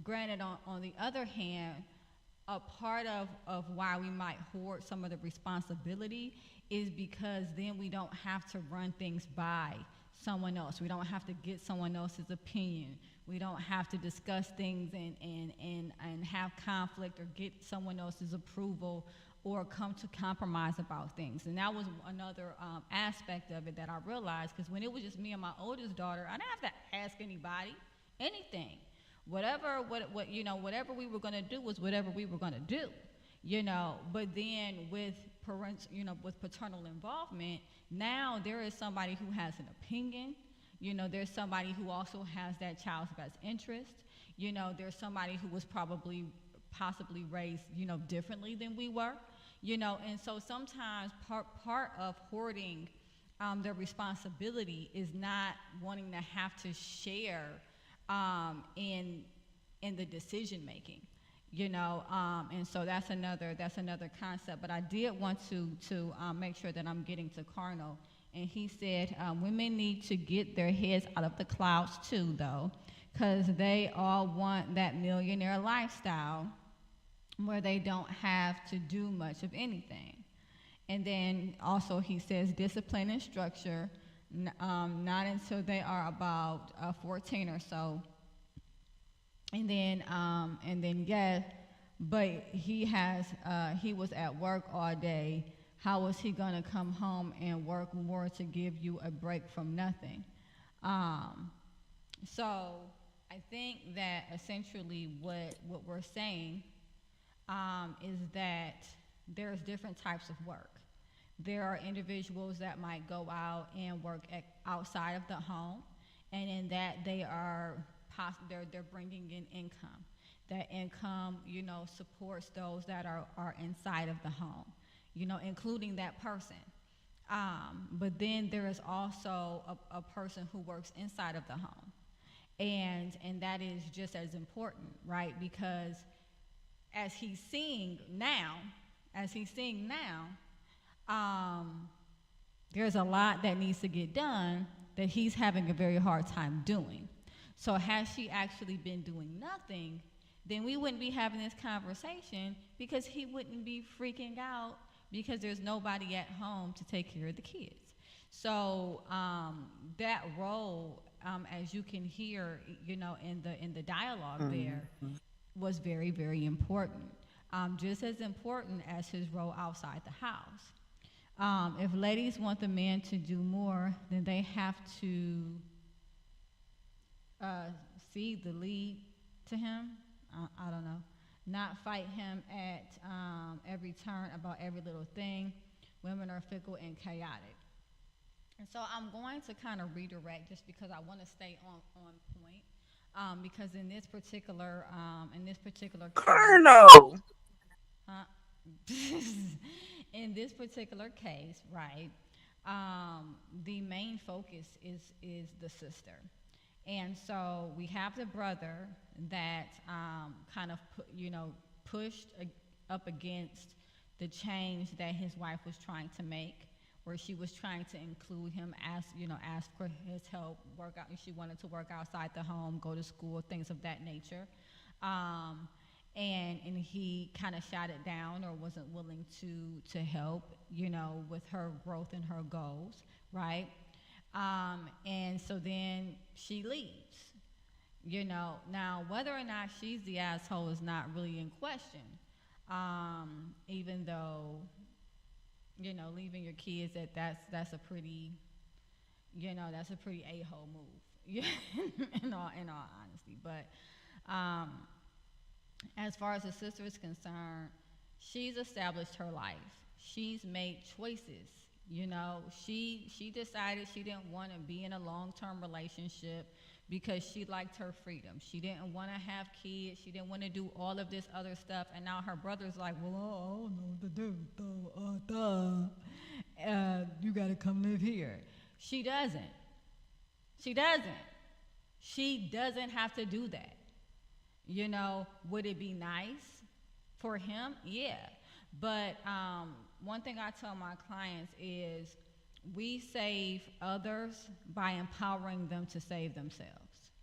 Granted, on the other hand, a part of why we might hoard some of the responsibility is because then we don't have to run things by someone else. We don't have to get someone else's opinion. We don't have to discuss things and have conflict or get someone else's approval or come to compromise about things. And that was another aspect of it that I realized, because when it was just me and my oldest daughter, I didn't have to ask anybody anything. Whatever we were going to do was whatever we were going to do. But then with with paternal involvement, now there is somebody who has an opinion. There's somebody who also has that child's best interest. There's somebody who was possibly raised, differently than we were. And so sometimes part of hoarding their responsibility is not wanting to have to share in the decision making. And so that's another concept. But I did want to make sure that I'm getting to Carnal. And he said women need to get their heads out of the clouds too, though, because they all want that millionaire lifestyle where they don't have to do much of anything. And then also he says discipline and structure, not until they are about 14 or so. And then yeah, but he was at work all day. How was he gonna come home and work more to give you a break from nothing? So I think that essentially what we're saying is that there's different types of work. There are individuals that might go out and work outside of the home, and in that they're bringing in income. That income, supports those that are inside of the home, including that person. But then there is also a person who works inside of the home, and that is just as important, right? Because as he's seeing now, there's a lot that needs to get done that he's having a very hard time doing. So had she actually been doing nothing, then we wouldn't be having this conversation, because he wouldn't be freaking out because there's nobody at home to take care of the kids. So that role, as you can hear, in the dialogue there, was very, very important. Just as important as his role outside the house. If ladies want the man to do more, then they have to cede the lead to him. I don't know. Not fight him at every turn about every little thing. Women are fickle and chaotic. And so I'm going to kind of redirect, just because I want to stay on point. Because in this particular Colonel. In this particular case, right, the main focus is the sister. And so we have the brother that kind of pushed up against the change that his wife was trying to make, where she was trying to include him, ask for his help, work out. She wanted to work outside the home, go to school, things of that nature. And he kind of shot it down, or wasn't willing to help, with her growth and her goals, right? And so then she leaves, Now, whether or not she's the asshole is not really in question, even though, leaving your kids that's a pretty, that's a pretty a-hole move, in all honesty. But as far as the sister is concerned, she's established her life. She's made choices. She decided she didn't want to be in a long-term relationship because she liked her freedom. She didn't want to have kids. She didn't want to do all of this other stuff. And now her brother's like, well, I don't know what to do. You got to come live here. She doesn't. She doesn't have to do that. Would it be nice for him? Yeah. But one thing I tell my clients is we save others by empowering them to save themselves.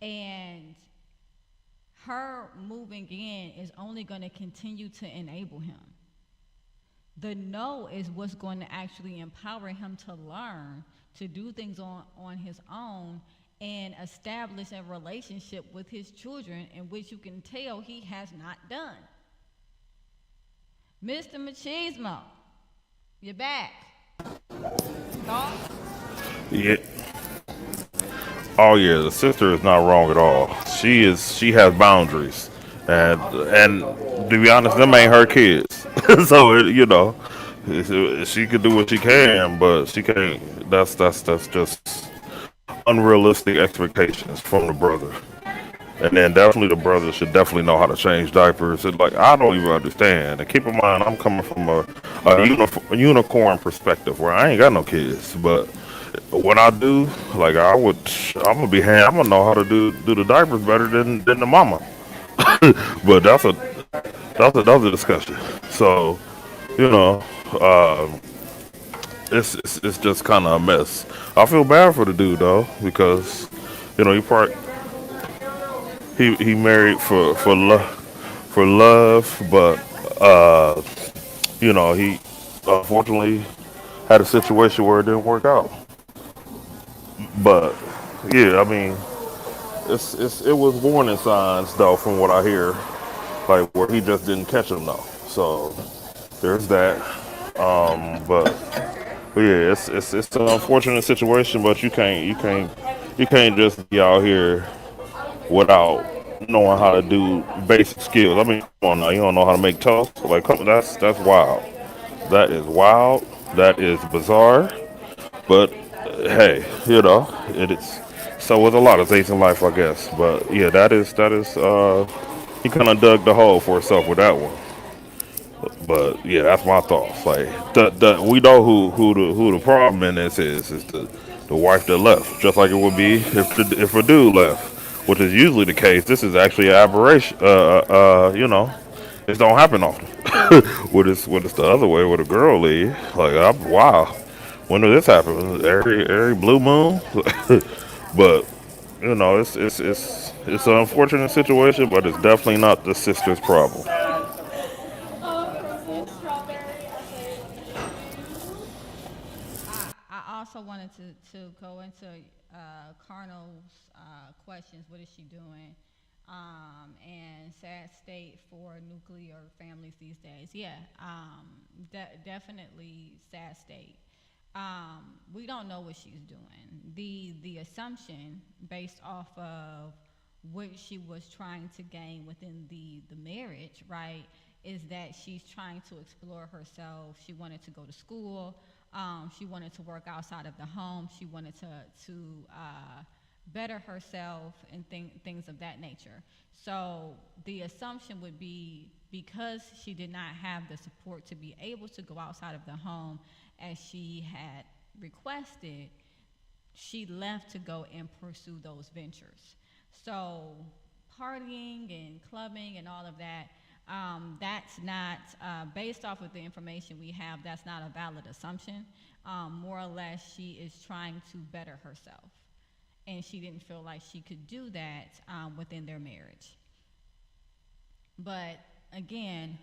And her moving in is only going to continue to enable him. The no is what's going to actually empower him to learn to do things on his own and establish a relationship with his children, in which you can tell he has not done. Mr. Machismo, you're back. Thoughts? Yeah. Oh yeah, the sister is not wrong at all. She has boundaries, and to be honest, them ain't her kids. So she could do what she can, but she can't. That's just unrealistic expectations from the brother. And then definitely the brother should definitely know how to change diapers. And like I don't even understand. And keep in mind, I'm coming from a unicorn perspective where I ain't got no kids, but when I do, like I'm gonna know how to do the diapers better than the mama. But that's a discussion. So you know, it's just kind of a mess. I feel bad for the dude though because he probably he married for love, but he unfortunately had a situation where it didn't work out. But yeah, I mean, it was warning signs though, from what I hear, like where he just didn't catch them though. So there's that. But yeah, it's an unfortunate situation, but you can't just be out here without knowing how to do basic skills. I mean, come on now, you don't know how to make toast? Like, that's wild. That is wild. That is bizarre. But hey, it is. So with a lot of things in life, I guess. But yeah, that is. He kind of dug the hole for himself with that one. But yeah, that's my thoughts. Like, we know who the problem in this is the wife that left, just like it would be if a dude left, which is usually the case. This is actually an aberration. This don't happen often. When it's the other way, with a girl leave, like wow, when did this happen? Every blue moon. But it's an unfortunate situation, but it's definitely not the sister's problem. You know, I also wanted to go into Carnal's questions. What is she doing? And sad state for nuclear families these days. Yeah, definitely sad state. We don't know what she's doing. The assumption based off of what she was trying to gain within the marriage, right, is that she's trying to explore herself. She wanted to go to school. She wanted to work outside of the home. She wanted to better herself and things of that nature. So the assumption would be because she did not have the support to be able to go outside of the home as she had requested, she left to go and pursue those ventures. So partying and clubbing and all of that, that's not, based off of the information we have, that's not a valid assumption. More or less, she is trying to better herself. And she didn't feel like she could do that within their marriage. But again,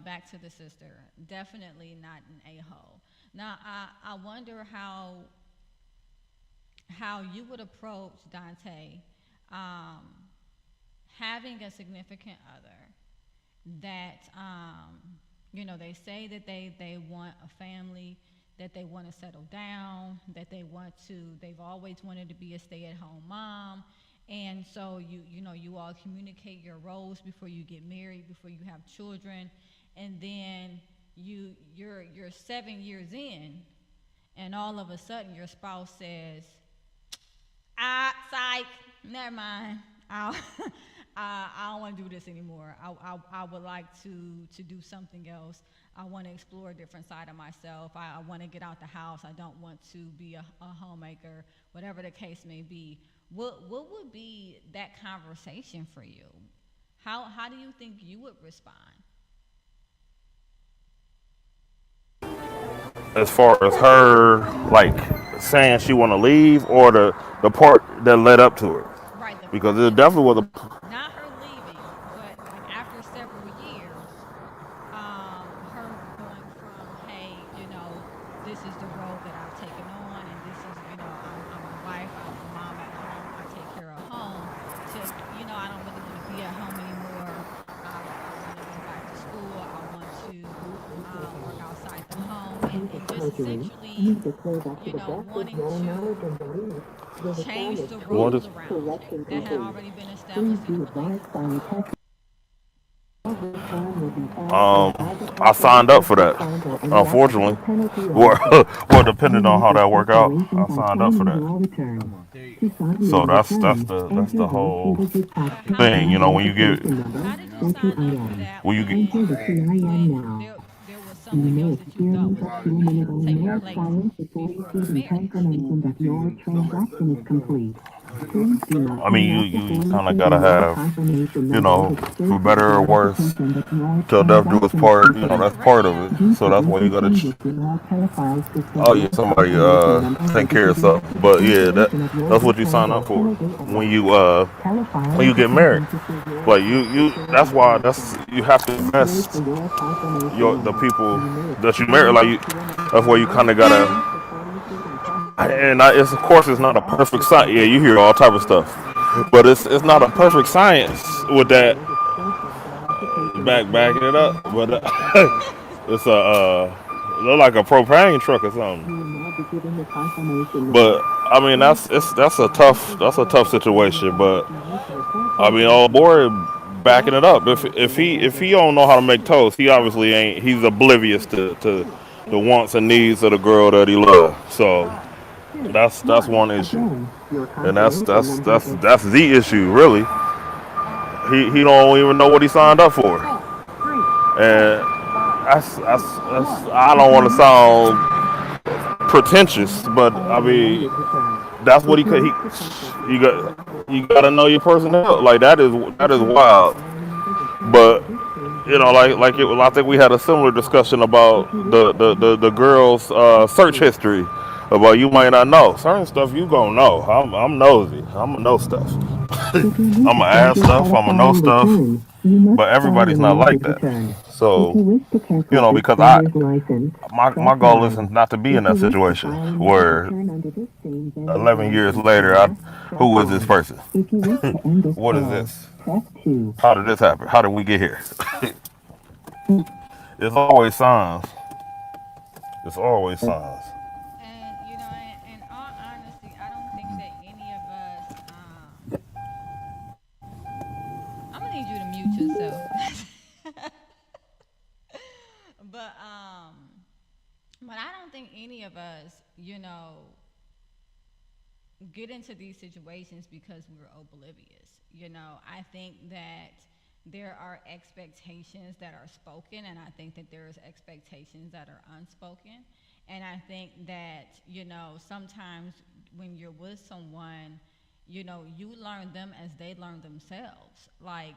back to the sister, definitely not an a-hole. Now, I wonder how you would approach Dante, having a significant other that they say that they want a family, that they want to settle down, that they've always wanted to be a stay-at-home mom. And so you all communicate your roles before you get married, before you have children, and then you're 7 years in, and all of a sudden your spouse says, psych, never mind. I don't want to do this anymore. I would like to do something else. I want to explore a different side of myself. I want to get out the house. I don't want to be a homemaker, whatever the case may be. What would be that conversation for you? How do you think you would respond? As far as her like saying she want to leave, or the part that led up to it, Right, because it definitely was not her leaving, but like after several years, her going from, hey, this is the road that I've taken on, and this is, I'm a wife, I'm a mom at home, I take care of home, to, I don't really want to be at home anymore. I want to go back to school. I want to and just essentially, wanting to change the What roles is? around you that had already been established in a relationship. I signed up for that. Unfortunately, well, depending on how that work out, I signed up for that. So that's the whole But thing. You know, how did you sign up for that when you get when there was something else that you thought was going to be taking place before you married? I mean, you kind of gotta have, for better or worse, till death do us part. That's part of it. So that's why you gotta. Oh yeah, somebody take care of something. But yeah, that's what you sign up for when you get married. Like you that's why you have to invest the people that you marry. Like that's why you kind of gotta. And it's of course it's not a perfect science. Yeah, you hear all type of stuff, but it's not a perfect science with that backing it up. But it's look like a propane truck or something. But I mean that's a tough situation. But I mean, old boy backing it up. If he don't know how to make toast, he obviously ain't. He's oblivious to the wants and needs of the girl that he loves. So that's one issue, and that's the issue really. He don't even know what he signed up for, and I don't want to sound pretentious, but I mean that's what he could. You gotta know your personnel. Like that is wild. But I think we had a similar discussion about the girl's search history. About you might not know certain stuff. You gonna know. I'm nosy. I'm gonna know stuff. I'm gonna ask stuff. I'm gonna know stuff. But everybody's not like that. So because my goal isn't not to be in that situation where 11 years later, who is this person? What is this? How did this happen? How did we get here? It's always signs. It's always signs. And in all honesty, I don't think that any of us. I'm gonna need you to mute yourself. but um, but I don't think any of us, get into these situations because we're oblivious. I think that there are expectations that are spoken, and I think that there's expectations that are unspoken. And I think that, sometimes when you're with someone, you learn them as they learn themselves. Like,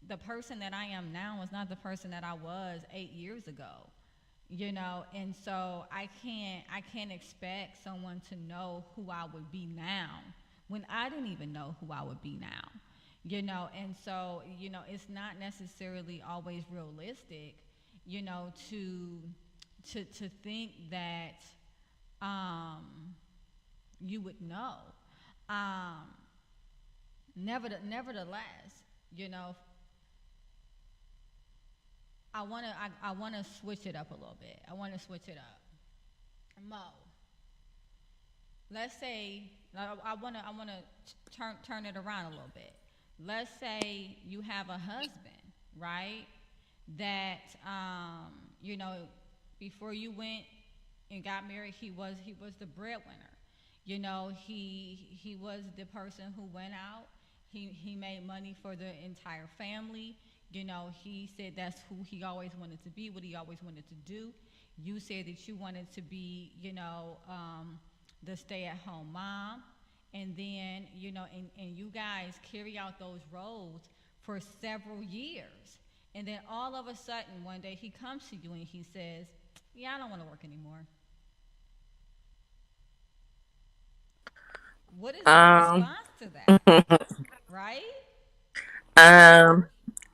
the person that I am now is not the person that I was 8 years ago. And so I can't expect someone to know who I would be now when I didn't even know who I would be now. And so it's not necessarily always realistic, to think that um you would know. um Nevertheless, you know I want to switch it up a little bit. I want to switch it up. Mo, let's say I want to turn it around a little bit. Let's say you have a husband, right? That before you went and got married, he was the breadwinner. He was the person who went out. He made money for the entire family. He said that's who he always wanted to be, what he always wanted to do. You said that you wanted to be, the stay-at-home mom, and then and you guys carry out those roles for several years, and then all of a sudden one day he comes to you and he says, "Yeah, I don't want to work anymore." What is your Um, response to that? Right? um,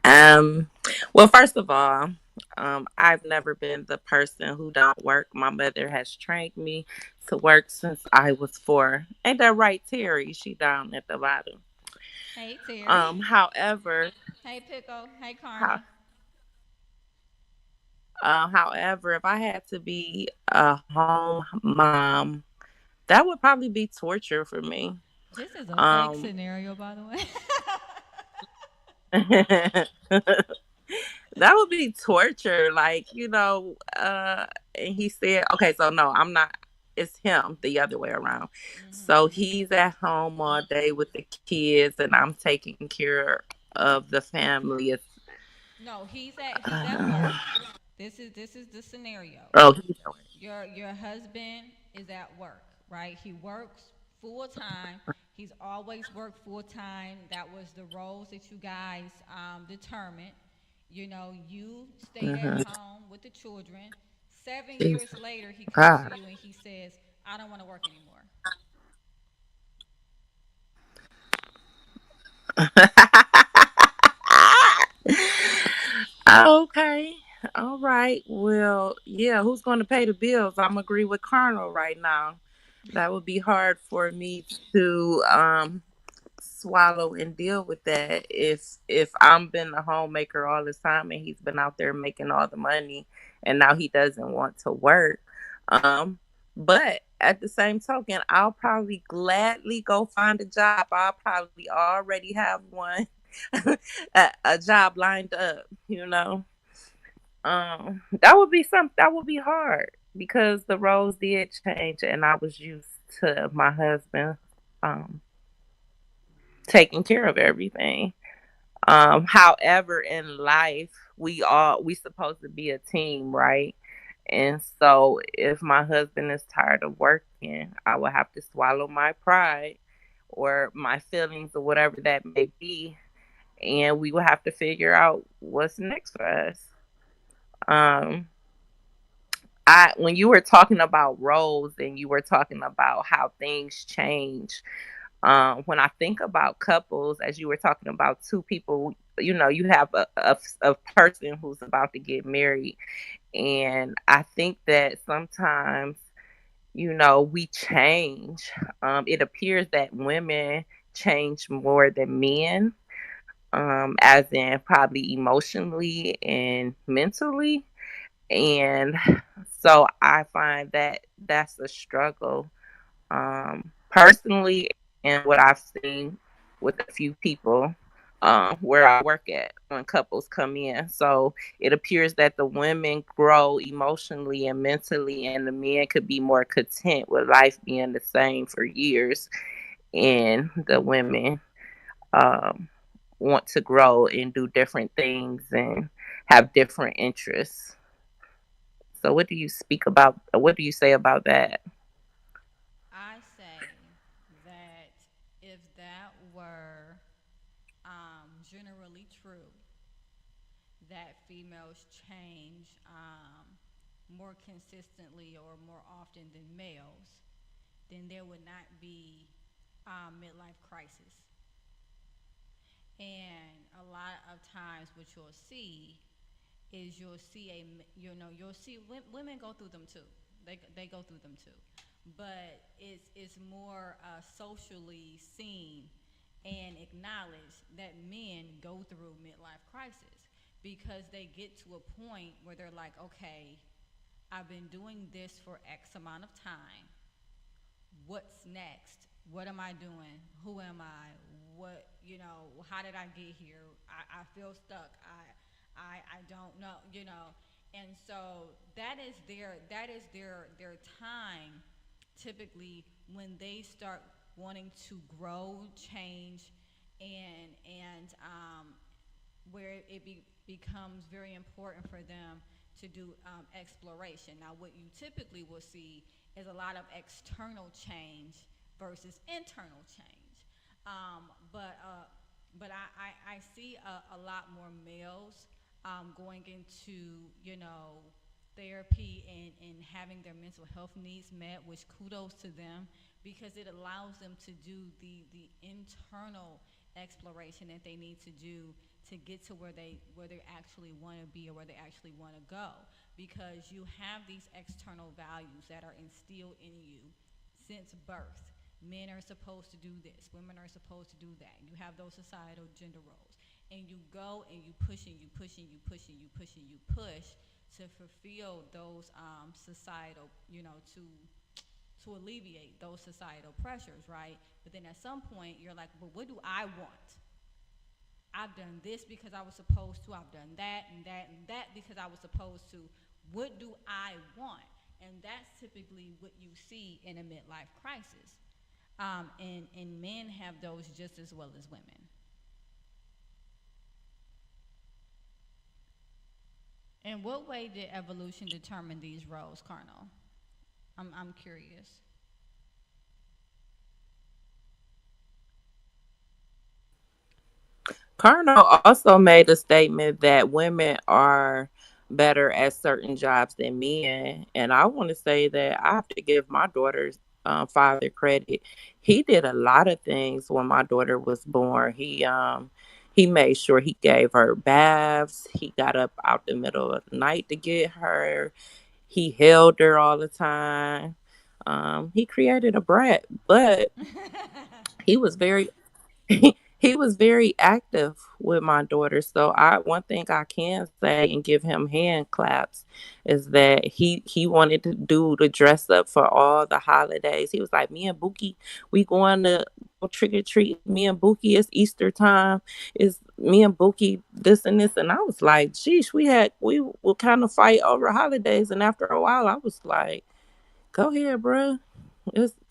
um. Well, first of all, I've never been the person who don't work. My mother has trained me to work since I was 4. Ain't that right, Terry? She down at the bottom. Hey, Terry. However, Hey, Pickle. Hey, how, Carmen. However, if I had to be a home mom, that would probably be torture for me. This is a fake Um, scenario, by the way. that would be torture. Like, and he said, okay, so no, I'm not. It's him the other way around. So Hmm. he's at home all day with the kids, and I'm taking care of the family. It's, No, he's at uh, work. This is the scenario. oh, he's at work. Your husband is at work, right? He works full time. He's always worked full time. That was the roles that you guys determined. You stayed at Mhm. home with the children. 7 years Jesus. later, he comes to God. you and he says, "I don't want to work anymore." Okay. All right. Well, yeah, who's going to pay the bills? I'm agree with Colonel right now. That would be hard for me to swallow and deal with that if I'm been a homemaker all this time and he's been out there making all the money and now he doesn't want to work. Um but at the same token, I'll probably gladly go find a job. I'll probably already have one a job lined up, you know. That would be hard because the roles did change and I was used to my husband um taking care of everything. However, in life, we supposed to be a team, right? And so, if my husband is tired of working, I will have to swallow my pride or my feelings or whatever that may be, and we will have to figure out what's next for us. Um, I when you were talking about roles and you were talking about how things change, when I think about couples, as you were talking about two people, you have a person who's about to get married. And I think that sometimes, we change. It appears that women change more than men, as in probably emotionally and mentally. And so I find that that's a struggle, personally, and what I've seen with a few people where I work at when couples come in. So it appears that the women grow emotionally and mentally, and the men could be more content with life being the same for years, and the women um, want to grow and do different things and have different interests. So what do you say about that? I say that if that were generally true, that females change more consistently or more often than males, then there would not be midlife crisis. And a lot of times, what you'll see is you'll see women go through them too. They go through them too, but it's more socially seen and acknowledged that men go through midlife crisis because they get to a point where they're like, okay, I've been doing this for X amount of time. What's next? What am I doing? Who am I? How did I get here? I feel stuck. I don't know. And so that is their time typically when they start wanting to grow, change, and where becomes very important for them to do exploration. Now, what you typically will see is a lot of external change versus internal change. But I see a lot more males going into therapy and having their mental health needs met, which kudos to them because it allows them to do the internal exploration that they need to do to get to where they actually want to be or where they actually want to go, because you have these external values that are instilled in you since birth. Men are supposed to do this, women are supposed to do that. You have those societal gender roles, and you go and you push and you push and you push and you push and you push to fulfill those societal, to alleviate those societal pressures, right? But then at some point, you're like, well, what do I want? I've done this because I was supposed to. I've done that and that and that because I was supposed to. What do I want? And that's typically what you see in a midlife crisis. And men have those just as well as women. In what way did evolution determine these roles, Carnal? I'm curious. Carnal also made a statement that women are better at certain jobs than men. And I want to say that I have to give my daughter's father credit. He did a lot of things when my daughter was born. He made sure he gave her baths. He got up out the middle of the night to get her. He held her all the time. He created a brat, but he was very he was very active with my daughter. So I one thing I can say and give him hand claps is that he wanted to do the dress up for all the holidays. He was like, me and Bookie, we going to go trick or treat. Me and Bookie, it's Easter time. It's me and Bookie this and this. And I was like, geez, we will kind of fight over holidays. And after a while I was like, go ahead, bruh.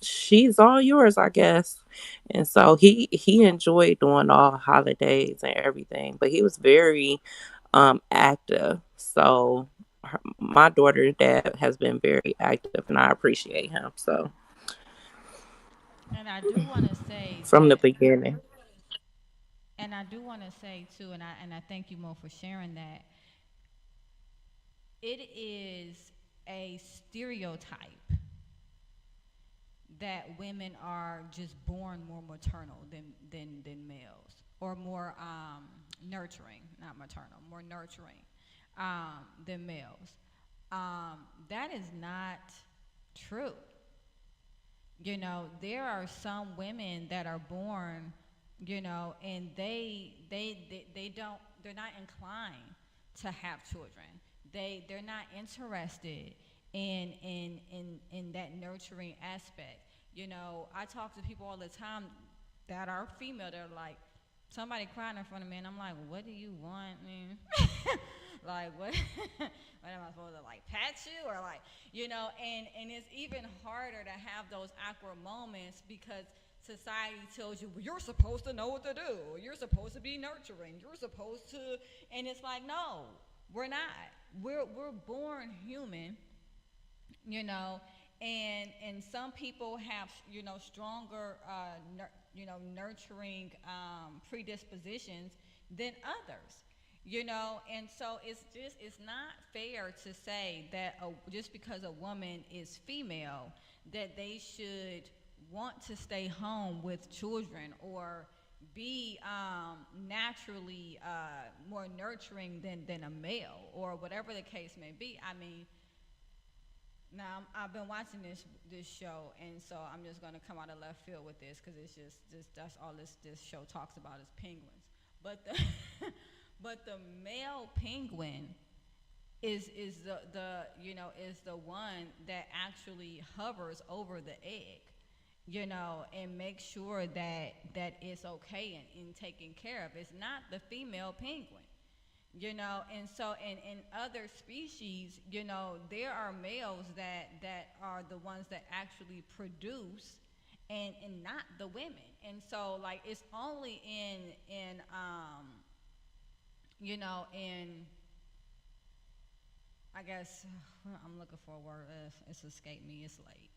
She's all yours, I guess. And so he enjoyed doing all holidays and everything, but he was very active. So my daughter's dad has been very active, and I appreciate him. So And I do want to say from the that, beginning. and I do want to say too, and I thank you, Mo, for sharing that. It is a stereotype that women are just born more maternal than males, or more nurturing, not maternal, more nurturing than males. That is not true. There are some women that are born, and they're not inclined to have children. They're not interested in that nurturing aspect. I talk to people all the time that are female. They're like, somebody crying in front of me, and I'm like, what do you want, man? Like, what? What am I supposed to, like, pat you, or like, and it's even harder to have those awkward moments because society tells you, well, you're supposed to know what to do, or you're supposed to be nurturing, you're supposed to, and it's like, no, we're not. We're born human, you know and some people have, stronger nurturing predispositions than others, and so it's not fair to say that just because a woman is female that they should want to stay home with children, or be naturally more nurturing than a male, or whatever the case may be. I mean, now I've been watching this show, and so I'm just gonna come out of left field with this because it's just that's all this show talks about is penguins. But the but the male penguin is the one that actually hovers over the egg, and makes sure that it's okay and taken care of. It's not the female penguin. And so in other species, there are males that are the ones that actually produce, and not the women. And so, like, it's only in I guess I'm looking for a word. It's escaped me. It's late.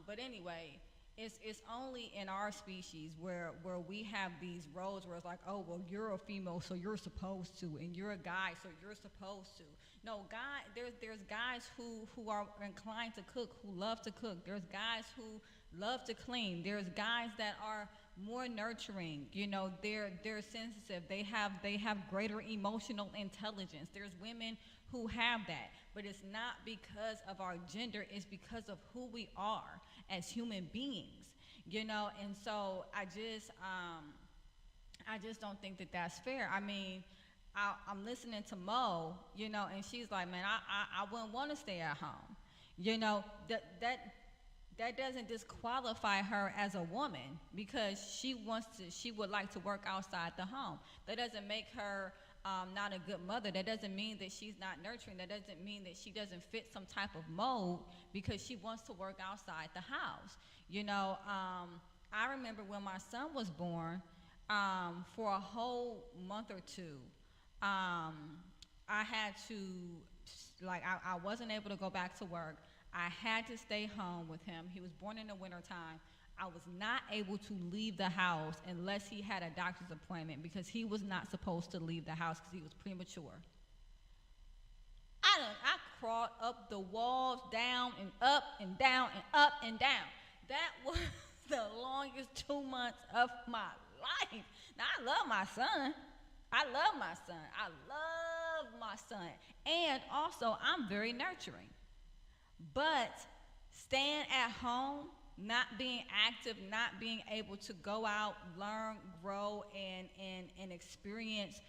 But anyway, it's only in our species where we have these roles where it's like, oh, well, you're a female, so you're supposed to, and you're a guy, so you're supposed to. No, there's guys who are inclined to cook, who love to cook. There's guys who love to clean. There's guys that are more nurturing. They're sensitive. They have greater emotional intelligence. There's women who have that, but it's not because of our gender. It's because of who we are as human beings. And so I just don't think that that's fair. I mean, I'm listening to Mo, and she's like, man, I wouldn't want to stay at home. That doesn't disqualify her as a woman because she would like to work outside the home. That doesn't make her not a good mother. That doesn't mean that she's not nurturing. That doesn't mean that she doesn't fit some type of mold because she wants to work outside the house. I remember when my son was born, for a whole month or two, um, I had to, like, I wasn't able to go back to work. I had to stay home with him. He was born in the wintertime. I was not able to leave the house unless he had a doctor's appointment because he was not supposed to leave the house because he was premature. I crawled up the walls, down and up and down and up and down. That was the longest 2 months of my life. Now I love my son. I love my son. I love my son. And also I'm very nurturing. But staying at home, not being active, not being able to go out, learn, grow, and experience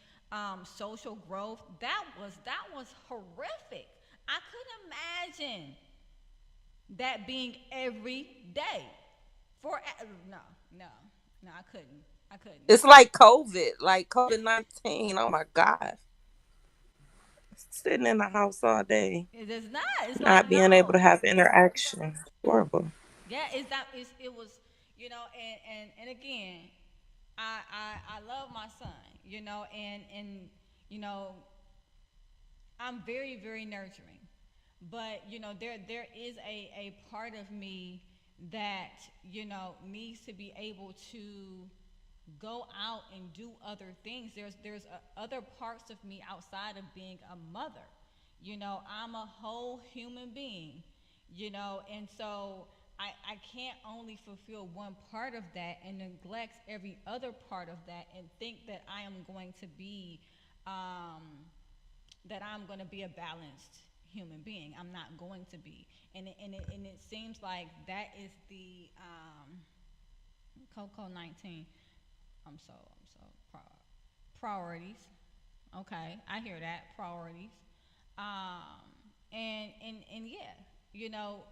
social growth, that was horrific. I couldn't imagine that being every day. For no, no, no, I couldn't. I couldn't. It's like COVID, like COVID-19. Oh my God. Sitting in the house all day, It is not. It's like not being able to no. have interaction. Horrible. Yeah, it was, and again, I love my son, and you know, I'm very, very nurturing. But, there is a part of me that, needs to be able to go out and do other things. There's other parts of me outside of being a mother. I'm a whole human being, and so I can't only fulfill one part of that and neglect every other part of that and think that um, I'm going to be a balanced human being. I'm not going to be, and it seems like that is the Coco 19. I'm so priorities. Okay, I hear that priorities. And yeah, you know,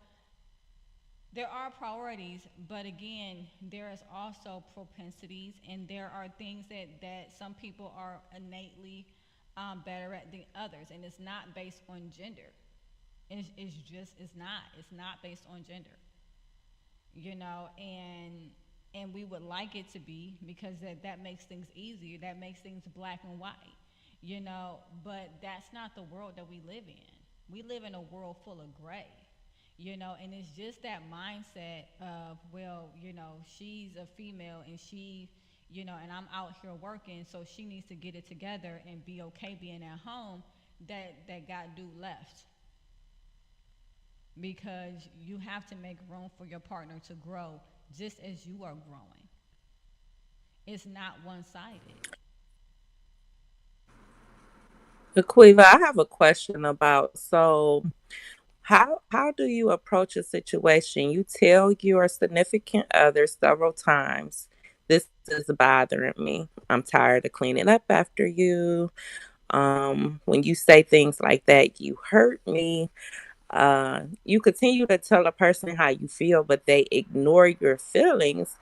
there are priorities, but again, there is also propensities, and there are things that some people are innately better at than others, and it's not based on gender. It's not. It's not based on gender. And we would like it to be because that makes things easier. That makes things black and white. But that's not the world that we live in. We live in a world full of gray. And it's just that mindset of, well, she's a female and and I'm out here working, so she needs to get it together and be okay being at home. That got dude left, because you have to make room for your partner to grow just as you are growing. It's not one-sided. Aquiva, I have a question about, so how do you approach a situation? You tell your significant other several times, this is bothering me. I'm tired of cleaning up after you. When you say things like that, you hurt me. You continue to tell a person how you feel, but they ignore your feelings.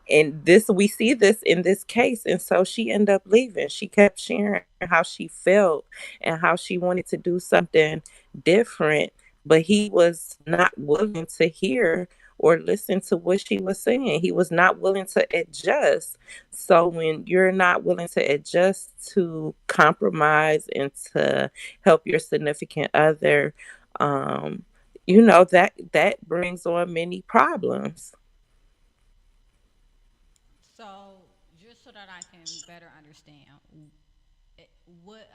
And this, we see this in this case, and so she ended up leaving. She kept sharing how she felt and how she wanted to do something different, but he was not willing to hear or listen to what she was saying. He was not willing to adjust. So when you're not willing to adjust, to compromise and to help your significant other, um that brings on many problems. So, just so that I can better understand,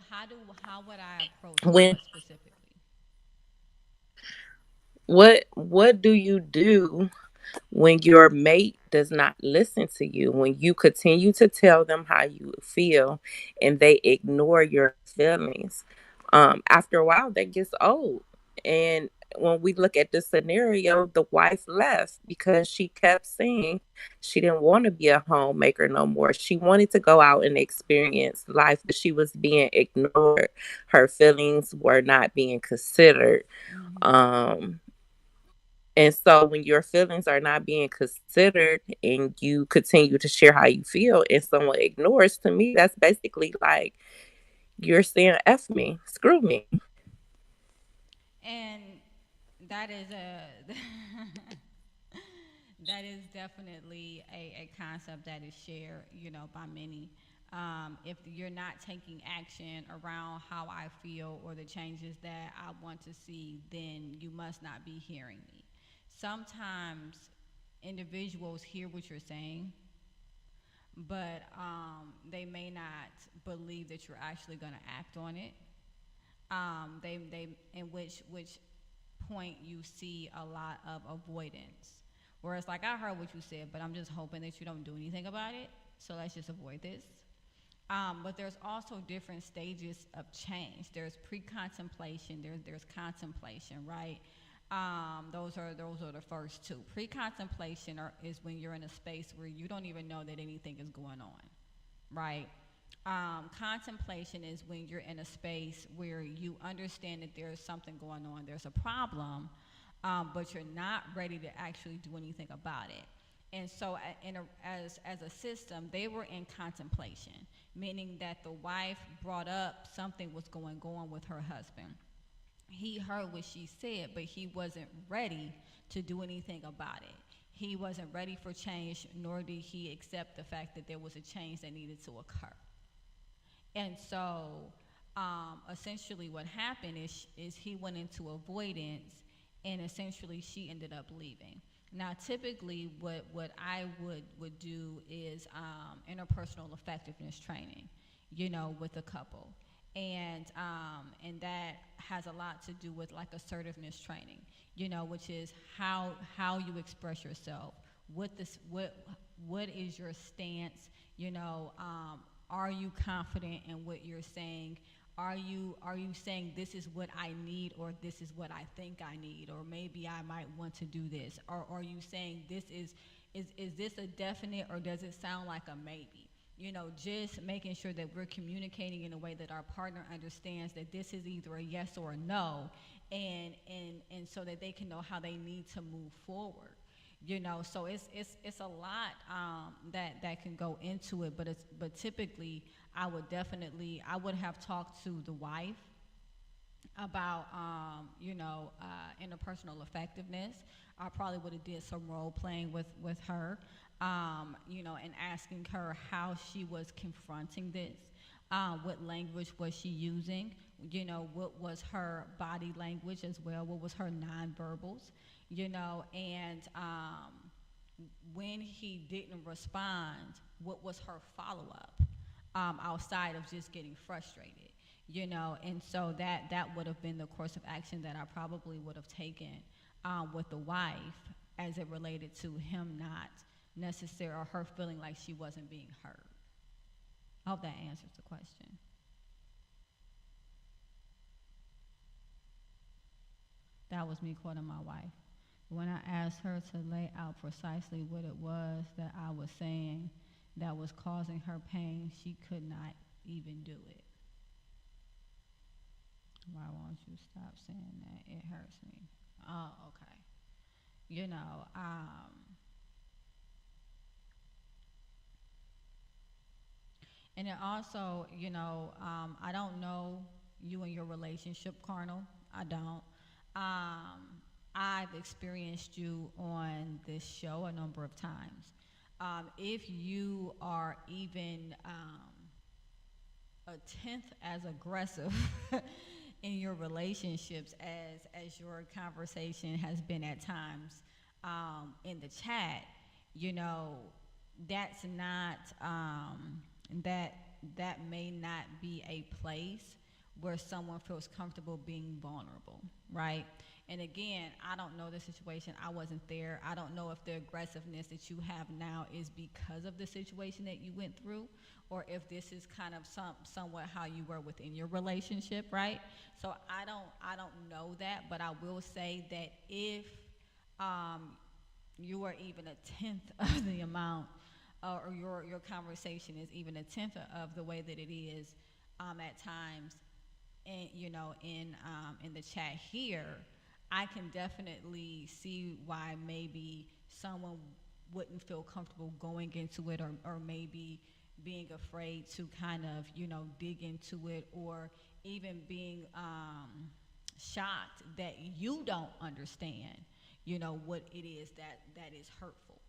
how would I approach When what specifically? what do you do when your mate does not listen to you, when you continue to tell them how you feel and they ignore your feelings? After a while, that gets old. And when we look at this scenario, the wife left because she kept saying she didn't want to be a homemaker no more. She wanted to go out and experience life, but she was being ignored. Her feelings were not being considered. Um, and so when your feelings are not being considered and you continue to share how you feel and someone ignores, to me, that's basically like you're saying F me, screw me. And that is a that is definitely a concept that is shared, by many. If you're not taking action around how I feel or the changes that I want to see, then you must not be hearing me. Sometimes individuals hear what you're saying, but they may not believe that you're actually going to act on it. They in which point you see a lot of avoidance. Whereas, like, I heard what you said, but I'm just hoping that you don't do anything about it. So let's just avoid this. But there's also different stages of change. There's pre-contemplation. There's contemplation, right? Those are the first two. Pre-contemplation is when you're in a space where you don't even know that anything is going on, right? Contemplation is when you're in a space where you understand that there's something going on, there's a problem, but you're not ready to actually do anything about it. And so, as a system, they were in contemplation, meaning that the wife brought up something was going on with her husband. He heard what she said, but he wasn't ready to do anything about it. He wasn't ready for change, nor did he accept the fact that there was a change that needed to occur. And so, essentially, what happened is he went into avoidance, and essentially, she ended up leaving. Now, typically, what I would do is interpersonal effectiveness training, with a couple, and that has a lot to do with like assertiveness training, which is how you express yourself. What is your stance? Are you confident in what you're saying? Are you saying this is what I need, or this is what I think I need, or maybe I might want to do this? Or are you saying this is this a definite, or does it sound like a maybe? Just making sure that we're communicating in a way that our partner understands that this is either a yes or a no, and so that they can know how they need to move forward. So it's a lot that can go into it, but typically I would have talked to the wife about interpersonal effectiveness. I probably would have did some role playing with her, and asking her how she was confronting this. What language was she using? What was her body language as well? What was her nonverbals? And when he didn't respond, what was her follow up, outside of just getting frustrated? And so that would have been the course of action that I probably would have taken with the wife, as it related to him not necessarily, or her feeling like she wasn't being heard. I hope that answers the question. That was me quoting my wife. When I asked her to lay out precisely what it was that I was saying that was causing her pain, she could not even do it. Why won't you stop saying that? It hurts me. Oh, okay. You know, and it also, I don't know you and your relationship, Carnal. I don't. I've experienced you on this show a number of times. If you are even a tenth as aggressive in your relationships as your conversation has been at times, in the chat, that's not that may not be a place where someone feels comfortable being vulnerable, right? And again, I don't know the situation. I wasn't there. I don't know if the aggressiveness that you have now is because of the situation that you went through, or if this is kind of somewhat how you were within your relationship, right? So I I don't know that, but I will say that if you are even a tenth of the amount, or your conversation is even a tenth of the way that it is at times, and in the chat here, I can definitely see why maybe someone wouldn't feel comfortable going into it, or maybe being afraid to kind of dig into it, or even being shocked that you don't understand what it is that is hurtful,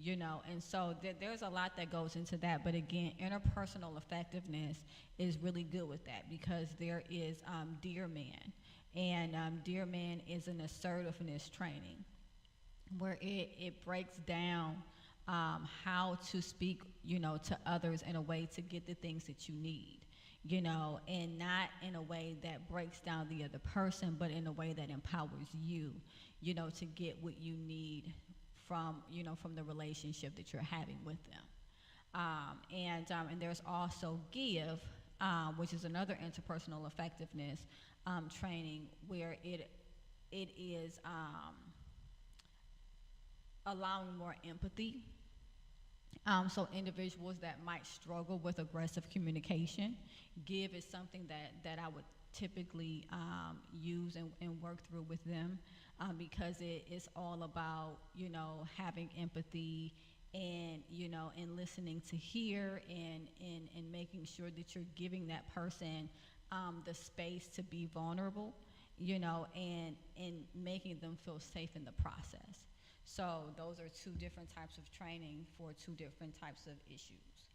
and so there's a lot that goes into that. But again, interpersonal effectiveness is really good with that, because there is Dear Man, and Dear Man is an assertiveness training where it breaks down how to speak to others in a way to get the things that you need, and not in a way that breaks down the other person, but in a way that empowers you, to get what you need from the relationship that you're having with them. And there's also Give, which is another interpersonal effectiveness training, where it is allowing more empathy. So individuals that might struggle with aggressive communication, Give is something that I would typically use and work through with them, because it is all about having empathy, and and listening to hear, and making sure that you're giving that person the space to be vulnerable, and making them feel safe in the process. So those are two different types of training for two different types of issues.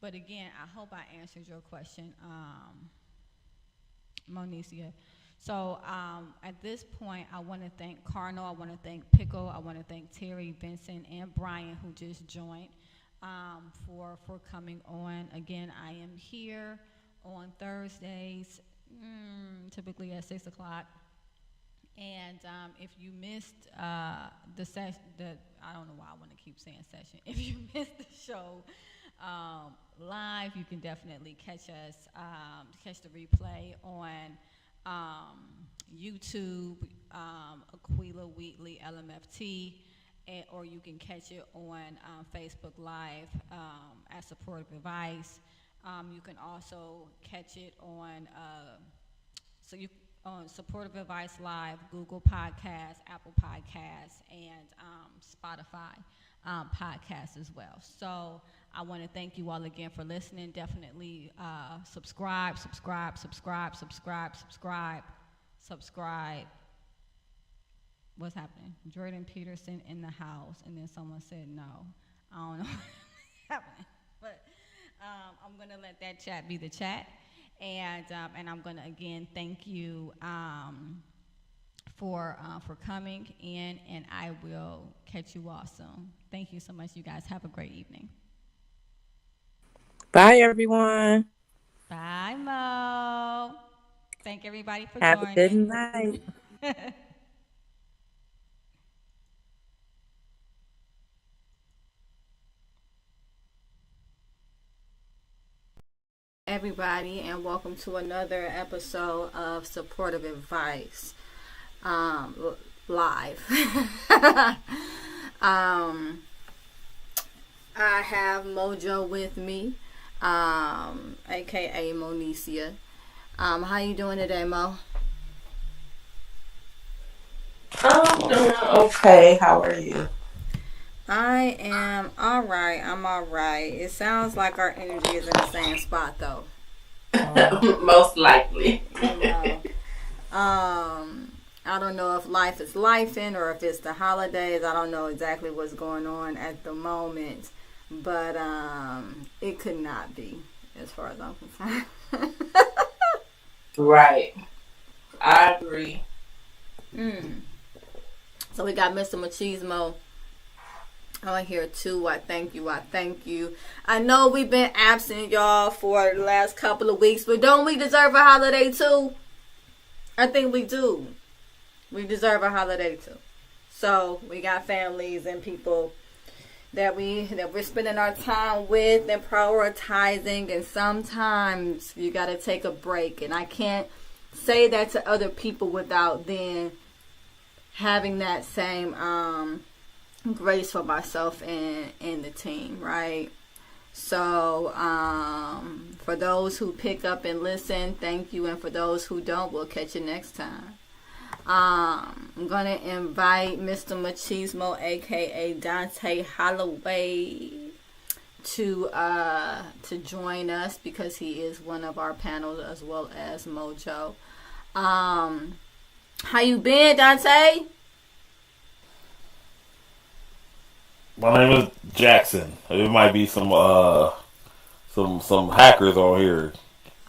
But again, I hope I answered your question, Monicia. So at this point, I want to thank Carnal, I want to thank Pickle, I want to thank Terry, Vincent, and Brian, who just joined, for coming on. Again, I am here on Thursdays, typically at 6 o'clock. And if you missed the session, I don't know why I want to keep saying session. If you missed the show live, you can definitely catch the replay on YouTube, Aquila Wheatley LMFT, or you can catch it on Facebook Live as Supportive Advice. You can also catch it on Supportive Advice Live, Google Podcasts, Apple Podcasts, and Spotify podcasts as well. So I want to thank you all again for listening. Definitely subscribe. What's happening? Jordan Peterson in the house, and then someone said no. I don't know what's happening, but I'm going to let that chat be the chat. And I'm going to again thank you for coming in, and I will catch you all soon. Thank you so much, you guys. Have a great evening. Bye, everyone. Bye, Mo. Thank everybody for Have joining. a good night. Everybody, and welcome to another episode of Supportive Advice live. I have Mojo with me, aka Monicia. How you doing today, Mo? I'm doing okay. How are you? I am all right. I'm all right. It sounds like our energy is in the same spot, though. Most likely. I don't know if life is lifing or if it's the holidays. I don't know exactly what's going on at the moment, but it could not be, as far as I'm concerned. Right. I agree. So we got Mr. Machismo on here too. I thank you. I know we've been absent, y'all, for the last couple of weeks, but don't we deserve a holiday too? I think we do. We deserve a holiday too. So we got families and people that we're spending our time with and prioritizing, and sometimes you got to take a break. And I can't say that to other people without then having that same grace for myself and the team, right? So for those who pick up and listen, thank you, and for those who don't, we'll catch you next time. I'm gonna invite Mr. Machismo, aka Dante Holloway, to join us because he is one of our panels, as well as Mojo. How you been, Dante? My name is Jackson. It might be some hackers on here.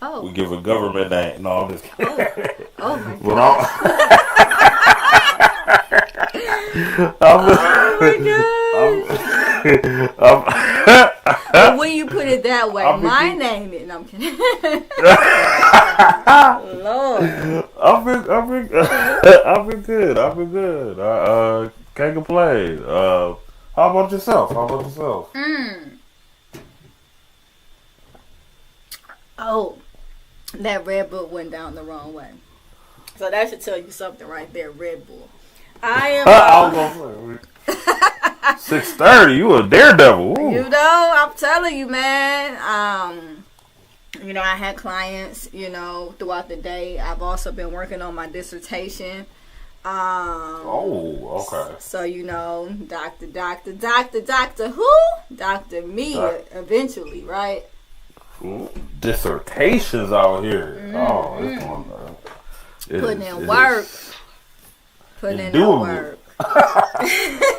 Oh. We give a government name. No, I'm just kidding. Oh my But God. But when you put it that way, my name is. No, I'm kidding. Lord. I've been good. I can't complain. How about yourself? Oh, that Red Bull went down the wrong way. So that should tell you something right there, Red Bull. I am. I was gonna say 6:30. You a daredevil. Ooh. You know, I'm telling you, man. You know, I had clients, you know, throughout the day. I've also been working on my dissertation. Okay. So, you know, Dr. Who? Dr. Me, eventually, right? Dissertations out here. It's on Putting in work.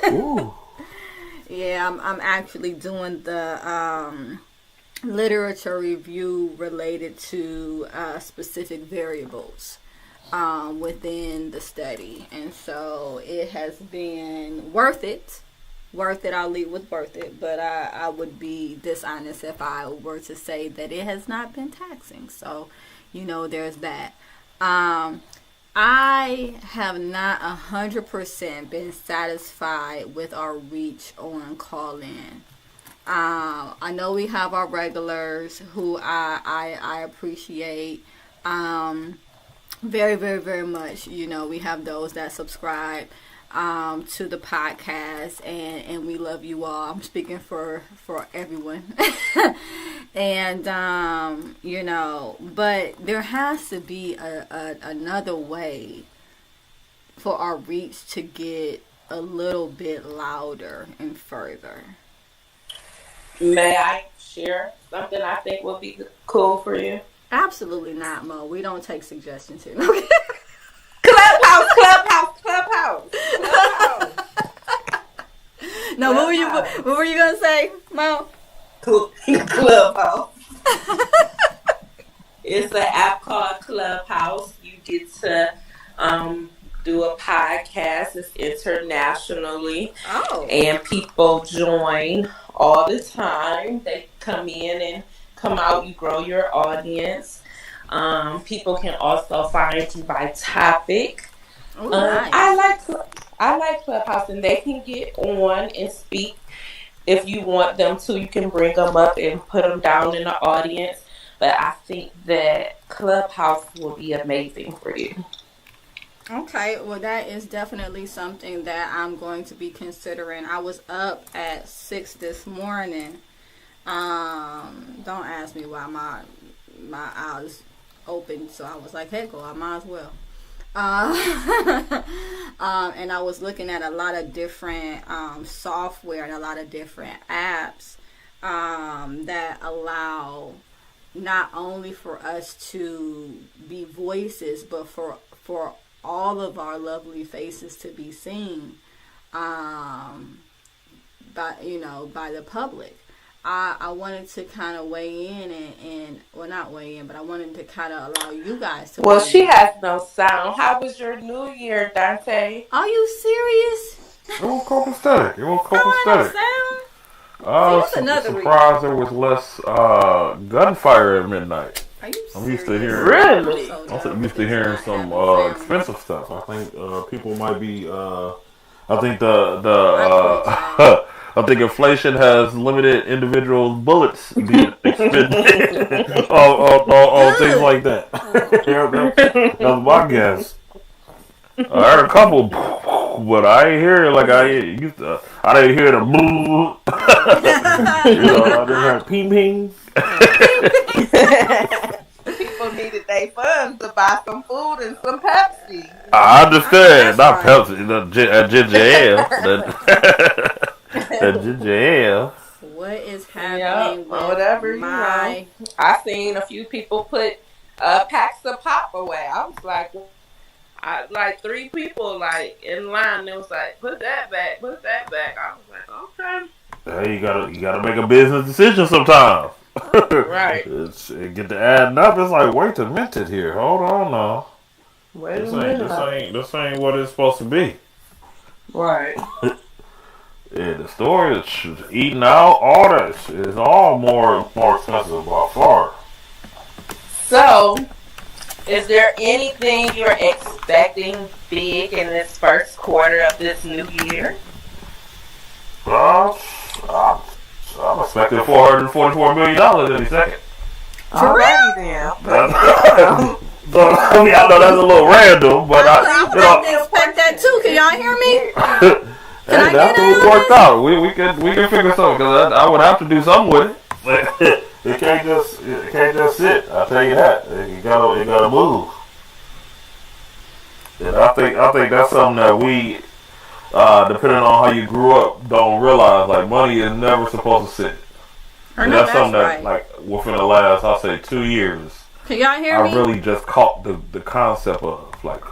Ooh. Yeah, I'm actually doing the literature review related to specific variables within the study, and so it has been worth it. I'll lead with worth it, but I would be dishonest if I were to say that it has not been taxing. So, you know, there's that. I have not 100% been satisfied with our reach on call-in. I know we have our regulars who I appreciate very, very, very much. You know, we have those that subscribe to the podcast, and we love you all. I'm speaking for everyone. And you know, but there has to be another way for our reach to get a little bit louder and further. May I share something I think will be cool for you? Absolutely not, Mo. We don't take suggestions here. Clubhouse. No, what were you gonna say, Mo? Clubhouse. It's an app called Clubhouse. You get to do a podcast. It's internationally. Oh. And people join all the time. They come in and come out. You grow your audience. People can also find you by topic. Oh, nice. I like Clubhouse, and they can get on and speak if you want them to. You can bring them up and put them down in the audience. But I think that Clubhouse will be amazing for you. Okay, well, that is definitely something that I'm going to be considering. I was up at 6 this morning. Don't ask me why my eyes open, so I was like, heck, I might as well. And I was looking at a lot of different software and a lot of different apps that allow not only for us to be voices, but for all of our lovely faces to be seen by the public. I wanted to kind of weigh in and well, not weigh in, but I wanted to kind of allow you guys to. Well, she has no sound. How was your New Year, Dante? Are you serious? It was copacetic. I was surprised there was less gunfire at midnight. Are you serious? I'm used to hearing. Really? I'm used to hearing some expensive stuff. I think people might be. I think I think inflation has limited individual bullets being expended on things Good. like that. Yeah, that's my guess. I heard a couple, but I ain't hear it like I used to. I didn't hear the boo. I just heard ping ping. People needed their funds to buy some food and some Pepsi. I I know understand. that's Not right. Pepsi, that ginger ale. That ginger ale. What is Yeah, happening or with whatever, my I seen a few people put packs of pop away. I was like, like 3 people like in line. They was like, put that back, put that back. I was like, okay, Hey, you gotta make a business decision sometimes. right. Get to adding up. It's like, wait a minute here. Hold on now. Wait This a ain't this minute. ain't this ain't what it's supposed to be. Right. Yeah, the store is eating out. All that is all more expensive by far. So, is there anything you're expecting big in this first quarter of this new year? Uh, I'm, I'm expecting $444 million any second. for real? Alrighty then. So, I mean, I know that's a little random, but I would expect that too. Can y'all hear me? Can I hey, get that's what that we on worked this? out. We can figure something because I would have to do something with it. It can't just sit. I'll tell you that. It gotta move. And I think that's something that we, depending on how you grew up, don't realize. Like money is never supposed to sit. I And know that's that's something that, right. like, within the last, I'll say, 2 years, Can y'all hear I me? really just caught the concept of like.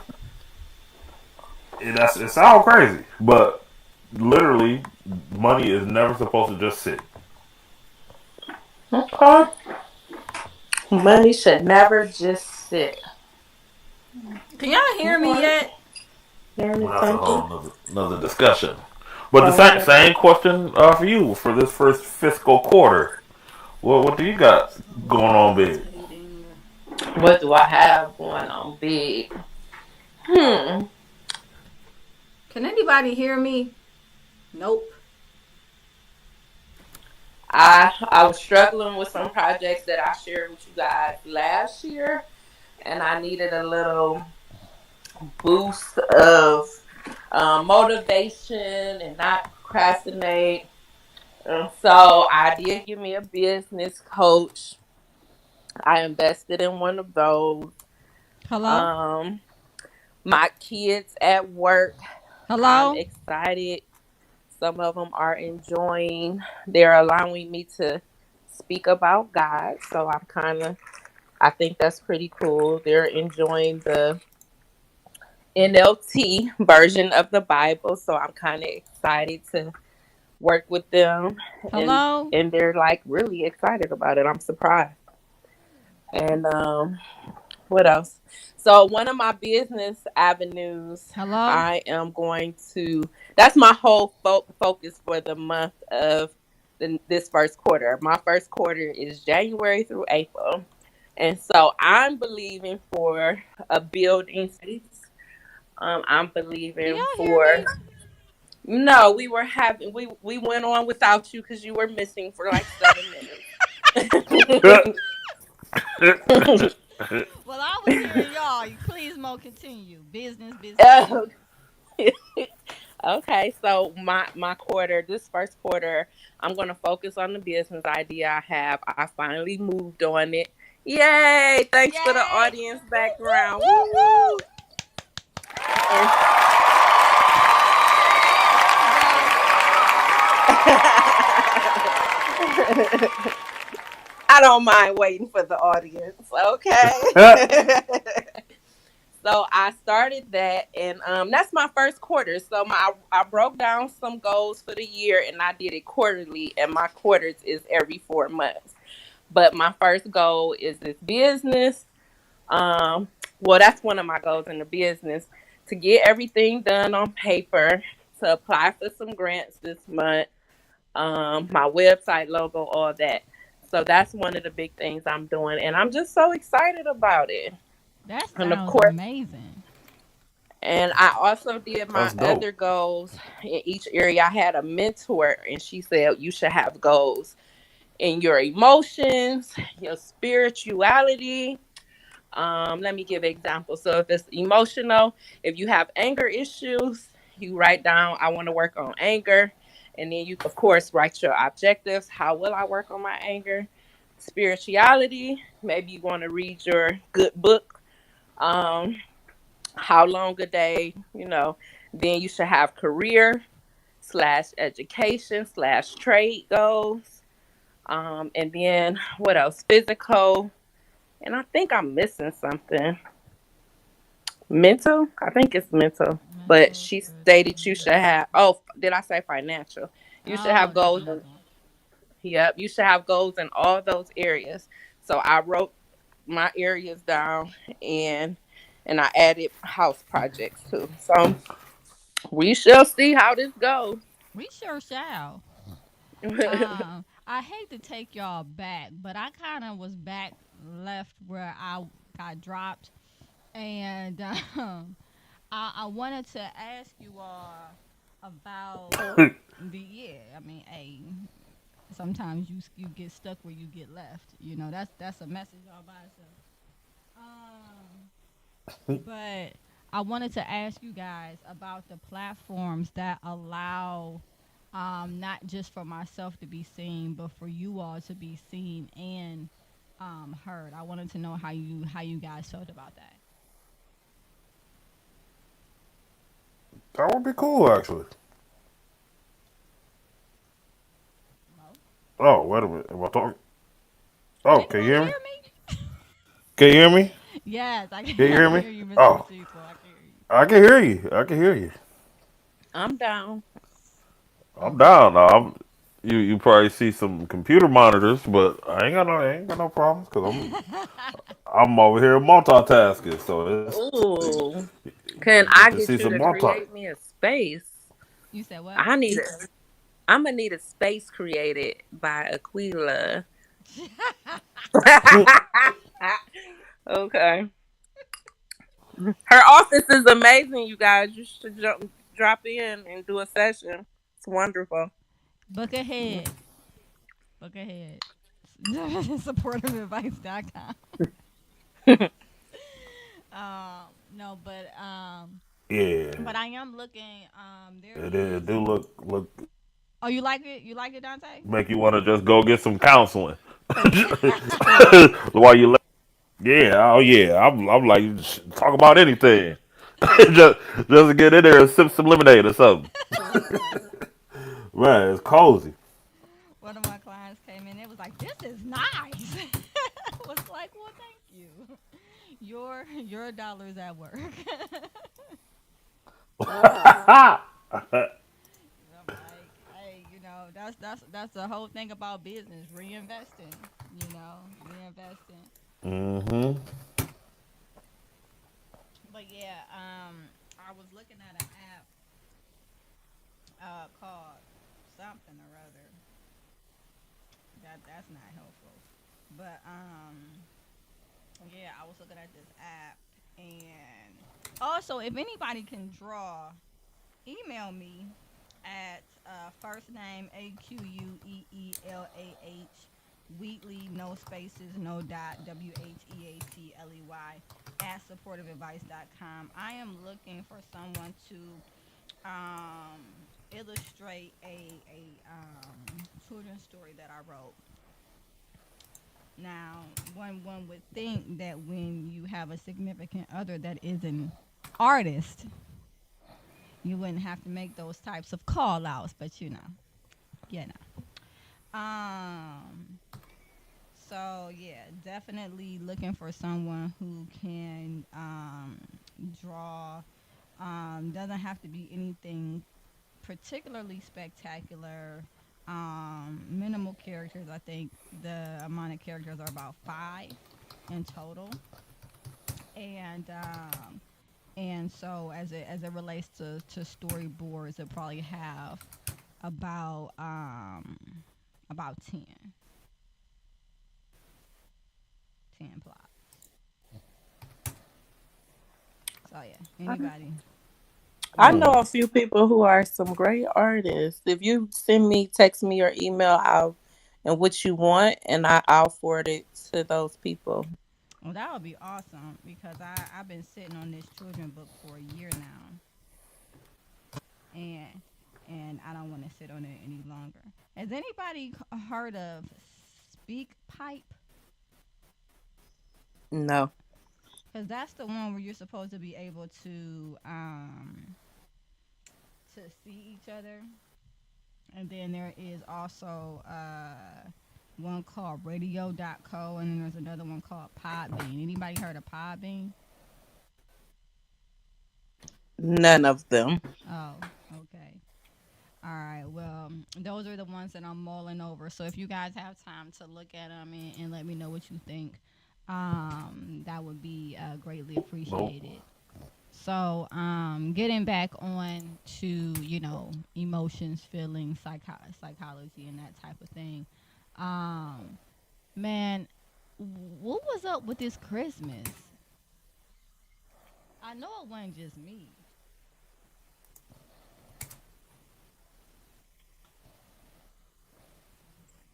It sounds crazy, but literally, money is never supposed to just sit. Okay. Money should never just sit. Can y'all hear me yet? Well, Learning that's a something. whole another discussion. But the All same right. question for you for this first fiscal quarter. What do you got going on, big? What do I have going on big? Hmm. Can anybody hear me? Nope. I was struggling with some projects that I shared with you guys last year, and I needed a little boost of motivation and not procrastinate. So I did give me a business coach. I invested in one of those. Hello? Um, my kids at work, I'm Hello? excited. Some of them are enjoying. They're allowing me to speak about God. So I think that's pretty cool. They're enjoying the NLT version of the Bible. So I'm kind of excited to work with them. And, Hello? and they're like really excited about it. I'm surprised. And what else? So one of my business avenues, Hello? I am going to. That's my whole focus for the month of this first quarter. My first quarter is January through April, and so I'm believing for a building. I'm Can believing y'all hear for. me? No, we went on without you because you were missing for like 7 minutes. Well, I was hearing y'all. You please, Mo, continue. Business, business, business. Okay, so my quarter, this first quarter, I'm gonna focus on the business idea I have. I finally moved on it. Yay! Thanks for the Yay! audience Woo, woo, background. woo, Woo! woo! And Thank you, bro. I don't mind waiting for the audience. Okay. So I started that, and that's my first quarter. So I broke down some goals for the year, and I did it quarterly. And my quarters is every 4 months. But my first goal is this business. Um, well, that's one of my goals in the business, to get everything done on paper, to apply for some grants this month, my website logo, all that. So that's one of the big things I'm doing, and I'm just so excited about it. That And of sounds course, amazing. And I also did my That's dope. other goals in each area. I had a mentor, and she said you should have goals in your emotions, your spirituality. Let me give an example. So if it's emotional, if you have anger issues, you write down, I want to work on anger. And then you, of course, write your objectives. How will I work on my anger? Spirituality, maybe you want to read your good book. Um, how long a day, Then you should have career slash education slash trade goals. And then what else? Physical. And I think I'm missing something. Mental? I think it's mental. But Mental, she spiritual, stated you should have, oh, did I say financial? You should oh, have that's goals. another one. Yep, you should have goals in all those areas. So I wrote my areas down and I added house projects too. So we shall see how this goes. We sure shall. I hate to take y'all back, but I kind of was back left where I got dropped, and I wanted to ask you all about the yeah. I mean, hey, sometimes you get stuck where you get left. You know, that's a message all by itself. But I wanted to ask you guys about the platforms that allow not just for myself to be seen, but for you all to be seen and heard. I wanted to know how you guys felt about that. That would be cool, actually. Mo? Oh, wait a minute. Am I talking? Can Oh, can you anybody hear me? hear me? Can you hear me? Yes, Can you I hear can me? hear you, Mr. Oh, Deceitful. I can hear you. I can hear you. I can hear you. I'm down. I'm Okay. down now. You probably see some computer monitors, but I ain't got no problems because I'm over here multitasking. So Ooh. it's Can good I to see get you some to multi. create me a space? You said what? I need it. I'm gonna need a space created by Aquila. Okay. Her office is amazing, you guys. You should drop in and do a session. It's wonderful. Book ahead. Book ahead. Supportiveadvice.com. No, Yeah, but I am looking. There it is. do look Oh, you like it? You like it, Dante? make you want to just go get some counseling while you. Yeah, oh yeah. I'm like talk about anything. just to get in there and sip some lemonade or something. Man, it's cozy. One of my clients came in. It was like, "This is nice." I was like, "Well, thank you. Your dollar's at work." I'm like, hey, that's the whole thing about business, reinvesting. Reinvesting. Hmm. But yeah, I was looking at an app called something or other. That's not helpful. But yeah, I was looking at this app, and also if anybody can draw, email me at first name AQUEELAH Wheatley, no spaces, no dot, WHEATLEY at supportiveadvice.com. I am looking for someone to illustrate a children's story that I wrote. Now, one would think that when you have a significant other that is an artist, you wouldn't have to make those types of call outs, but you know. So yeah, definitely looking for someone who can draw. Doesn't have to be anything particularly spectacular. Minimal characters. I think the amount of characters are about 5 in total, and so as it relates to storyboards, it probably have about about 10 plots. So yeah, Okay. anybody I Yeah. know a few people who are some great artists. If you send me, text me your email, I'll and what you want, and I'll forward it to those people. Well, that would be awesome because I've been sitting on this children book for a year now, and I don't want to sit on it any longer. Has anybody heard of Speak Pipe? No. Because that's the one where you're supposed to be able to see each other. And then there is also one called radio.co, and then there's another one called Podbean. Anybody heard of Podbean? None of them. Oh, okay. All right. Well, those are the ones that I'm mulling over. So if you guys have time to look at them and let me know what you think, that would be greatly Nope. appreciated. So, getting back on to emotions, feelings, psychology, and that type of thing. Um, man, what was up with this Christmas? I know it wasn't just me.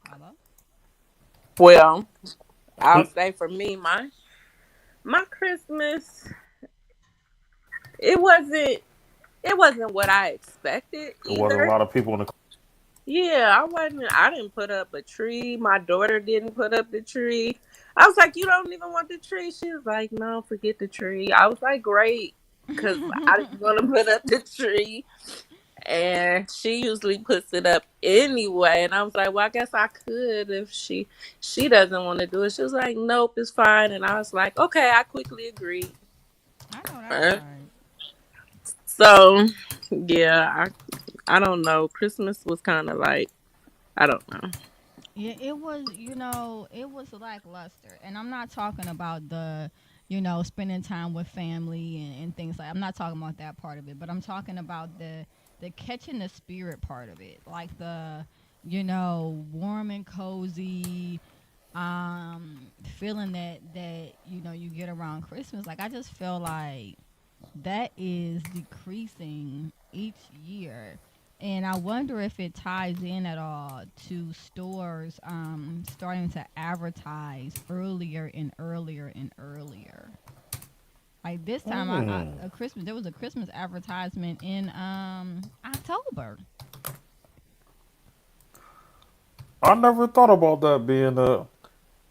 Hello. Well, I'll say for me, my Christmas, it wasn't it wasn't what I expected There wasn't a either. lot of people in the. Yeah, I didn't put up a tree. My daughter didn't put up the tree. I was like, "You don't even want the tree?" She was like, "No, forget the tree." I was like, "Great," because I didn't want to put up the tree, and she usually puts it up anyway. And I was like, "Well, I guess I could if she doesn't want to do it." She was like, "Nope, it's fine." And I was like, "Okay," I quickly agreed. I know that's Uh, right. So, yeah, I don't know. Christmas was kind of like I don't know. Yeah, it was, it was lackluster. And I'm not talking about the, spending time with family and things like I'm not talking about that part of it, but I'm talking about the catching the spirit part of it. Like the, warm and cozy, feeling that you get around Christmas. Like I just feel like that is decreasing each year. And I wonder if it ties in at all to stores starting to advertise earlier and earlier and earlier. Like this time, a Christmas there was a Christmas advertisement in October. I never thought about that being a.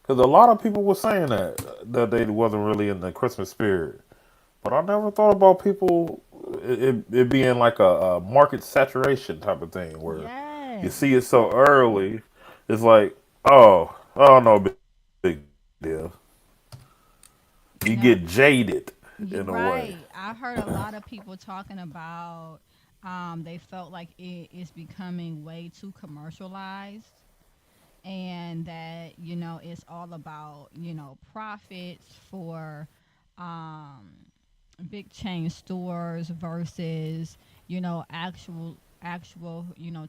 Because a lot of people were saying that they wasn't really in the Christmas spirit. But I never thought about people it being like a market saturation type of thing where you Yes, see it so early, it's like, oh no, big deal. You no, get jaded you're in a way. right. I heard a lot of people talking about they felt like it is becoming way too commercialized and that it's all about profits for um big chain stores versus actual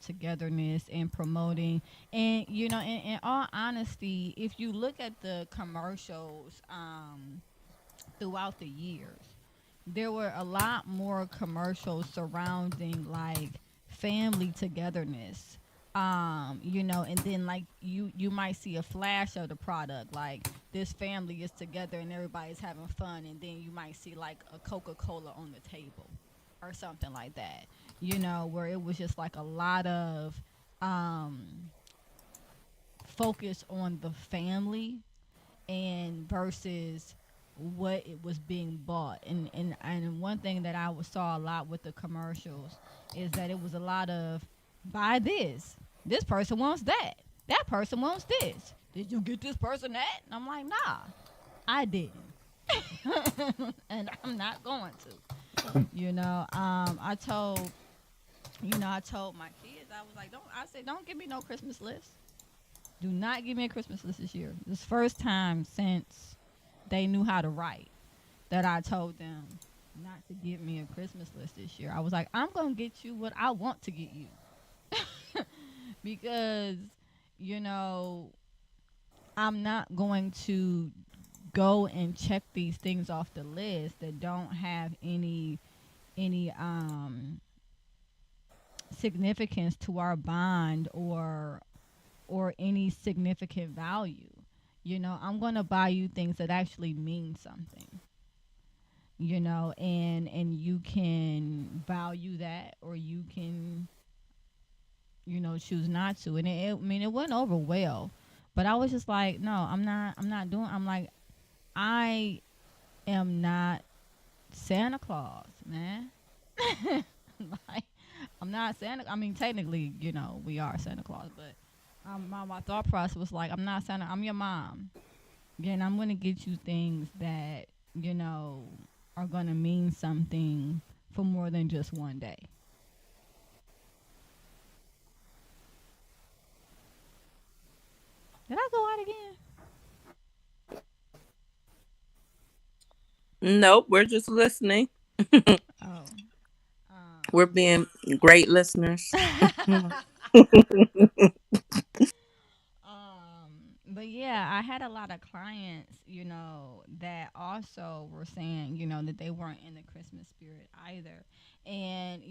togetherness and promoting. And in all honesty, if you look at the commercials throughout the years, there were a lot more commercials surrounding like family togetherness. And then like you might see a flash of the product, like this family is together and everybody's having fun, and then you might see like a Coca-Cola on the table or something like that, where it was just like a lot of um focus on the family and versus what it was being bought. And one thing that saw a lot with the commercials is that it was a lot of buy this person wants that person wants this, did you get this person that? And I'm like, nah, I didn't. And I'm not going to. I told my kids, I was like, don't give me no Christmas list. Do not give me a Christmas list this year. This first time since they knew how to write that I told them not to give me a Christmas list this year. I was like, I'm going to get you what I want to get you. Because, you know, I'm not going to go and check these things off the list that don't have any any significance to our bond or any significant value. I'm going to buy you things that actually mean something. And you can value that, or you can choose not to. And I mean, it went over well, but I was just like, no, I'm not doing. I'm like, I am not Santa Claus, man. Like, I'm not Santa. I mean, technically, we are Santa Claus, but my thought process was like, I'm not Santa. I'm your mom. Again, I'm gonna get you things that you know are gonna mean something for more than just one day. Did I go out again? Nope, we're just listening. Oh. We're being great listeners. But yeah, I had a lot of clients, that also were saying, that they weren't in the Christmas spirit either. And,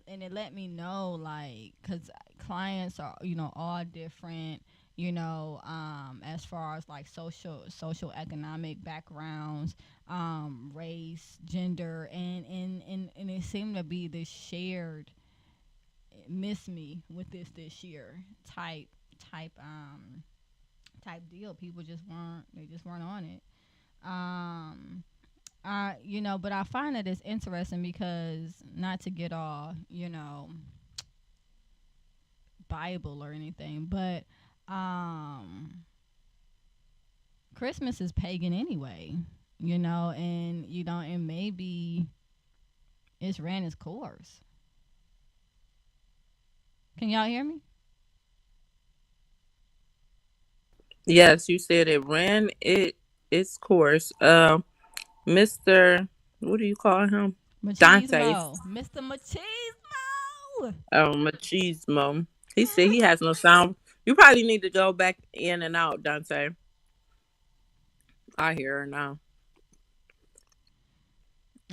and it let me know, like, because clients are, all different, as far as like social economic backgrounds, race, gender, and it seemed to be this shared miss me with this year type type type deal. People just weren't on it. Um, but I find that it's interesting because, not to get all, Bible or anything, but um, Christmas is pagan anyway, and maybe it's ran its course. Can y'all hear me? Yes, you said it ran its course. Mr. What do you call him? Dante. Machismo, Mr. Machismo. Machismo. He said he has no sound. You probably need to go back in and out, Dante. I hear her now.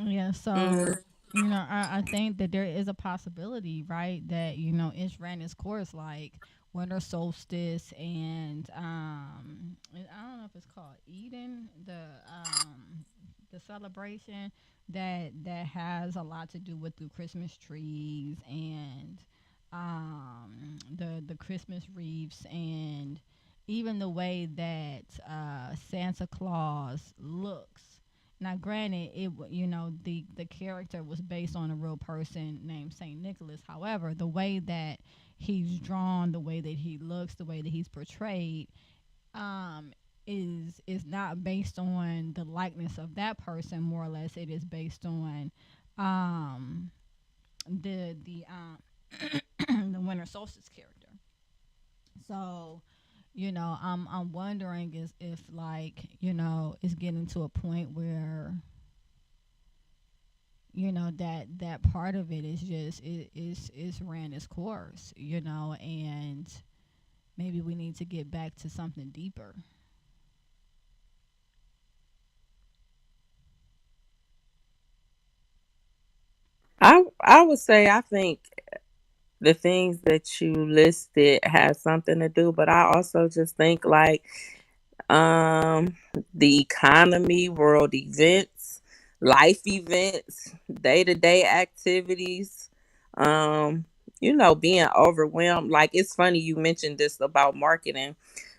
Yeah, Hmm. so I think that there is a possibility, right, that it's ran its course, like winter solstice, and I don't know if it's called Eden, the celebration that has a lot to do with the Christmas trees and the Christmas wreaths, and even the way that Santa Claus looks. Now, granted, the character was based on a real person named Saint Nicholas. However, the way that he's drawn, the way that he looks, the way that he's portrayed, um, is not based on the likeness of that person. More or less, it is based on um, the the winter solstice character. So, I'm wondering is if, like, it's getting to a point where that part of it is just is ran its course, and maybe we need to get back to something deeper. I would say I think the things that you listed have something to do, but I also just think like um the economy, world events, life events, day-to-day activities, um being overwhelmed. Like, it's funny you mentioned this about marketing.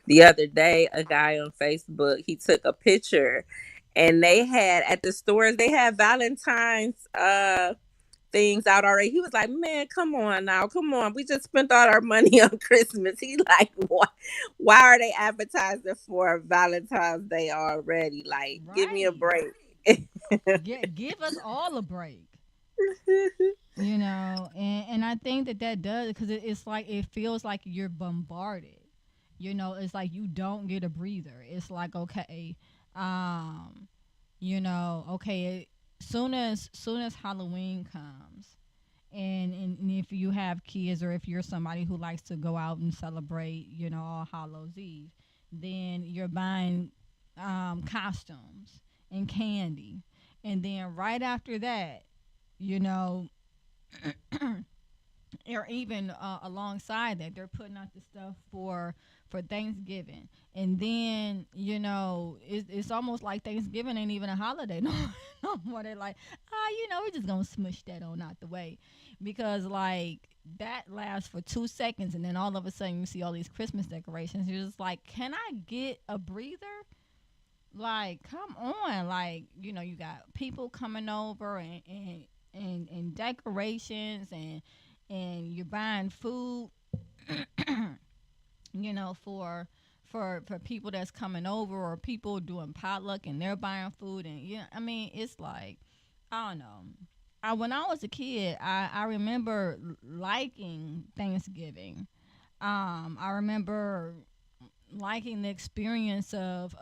The other day, a guy on Facebook, he took a picture, and they had, at the stores, they had Valentine's things out already. He was like, "Man, come on now, come on. We just spent all our money on Christmas." He like, why are they advertising for Valentine's Day already? Like, give me a Right. break. Give us all a break. And I think that does, because it's like it feels like you're bombarded. It's like you don't get a breather. It's like, okay, um okay, soon as Halloween comes, and if you have kids, or if you're somebody who likes to go out and celebrate, All Hallows Eve, then you're buying costumes and candy, and then right after that, you know, or even alongside that, they're putting out the stuff for Thanksgiving, and then it's almost like Thanksgiving ain't even a holiday no more. They're like, we're just gonna smush that on out the way, because like that lasts for 2 seconds, and then all of a sudden you see all these Christmas decorations. You're just like, can I get a breather? Like, come on, like you got people coming over and decorations and you're buying food, for people that's coming over, or people doing potluck and they're buying food, and I mean, it's like, I don't know. When I was a kid, I remember liking Thanksgiving. I remember liking the experience of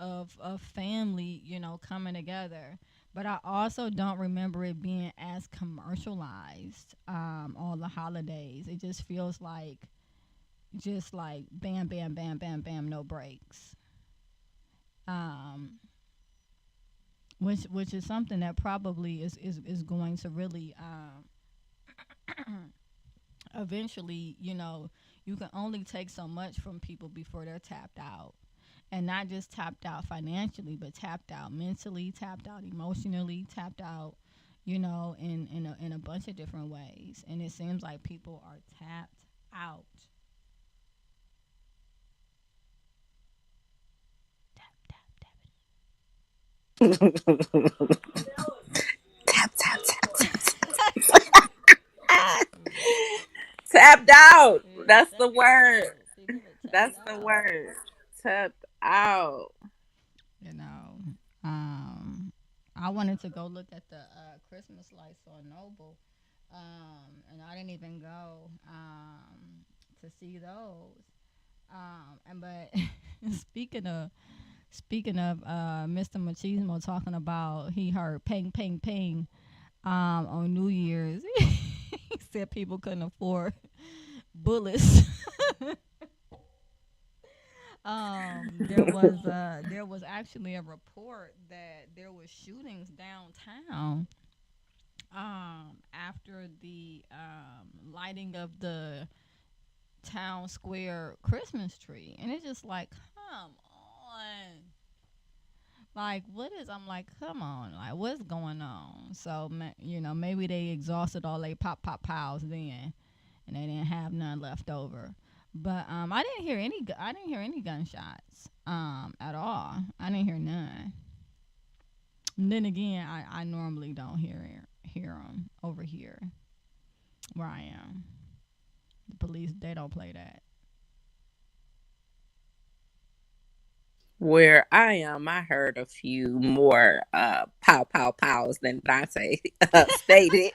family, coming together. But I also don't remember it being as commercialized, all the holidays. It just feels like just like bam, bam, bam, bam, bam, no breaks. Um, which is something that probably is going to really eventually, you can only take so much from people before they're tapped out. And not just tapped out financially, but tapped out mentally, tapped out emotionally, tapped out, in a bunch of different ways. And it seems like people are tapped out. Tap, tap, Tap, tap, tap, tap. Tapped out. That's the word. People are tapped That's the out. word. Tapped out. You know, um, I wanted to go look at the Christmas lights on Noble, and I didn't even go to see those. And but speaking of Mr. Machismo talking about he heard ping ping ping on New Year's, he said people couldn't afford bullets. There was actually a report that there was shootings downtown after the lighting of the town square Christmas tree, and it's just like, come on, like what is? I'm like, come on, like what's going on? So maybe they exhausted all they pop piles then, and they didn't have none left over. But I didn't hear any. I didn't hear any gunshots at all. I didn't hear none. And then again, I normally don't hear them over here where I am. The police, they don't play that. Where I am, I heard a few more pow pow pows than Dante stated.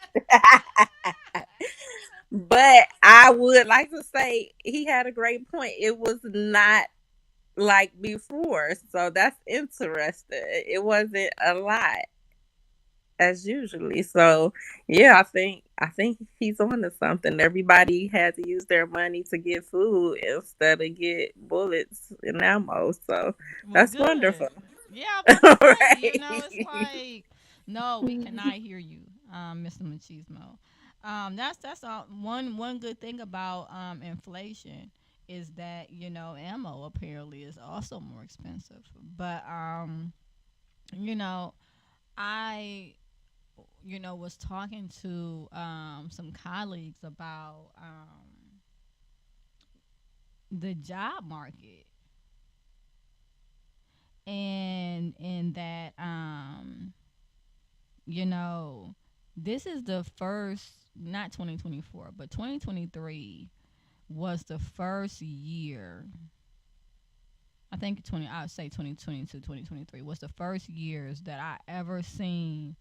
But I would like to say he had a great point. It was not like before, so that's interesting. It wasn't a lot as usually. So yeah, I think he's on to something. Everybody had to use their money to get food instead of get bullets and ammo. So Well, that's good. wonderful. Yeah, I'm about to say, it's Right. like, no, we cannot hear you, Mr. Machismo. That's one good thing about inflation is that ammo apparently is also more expensive. But you know, I was talking to some colleagues about the job market, and that you know this is the first, not 2024, but 2023 was the first year. I think 20 I would say 2022, 2023 was the first years that I ever seen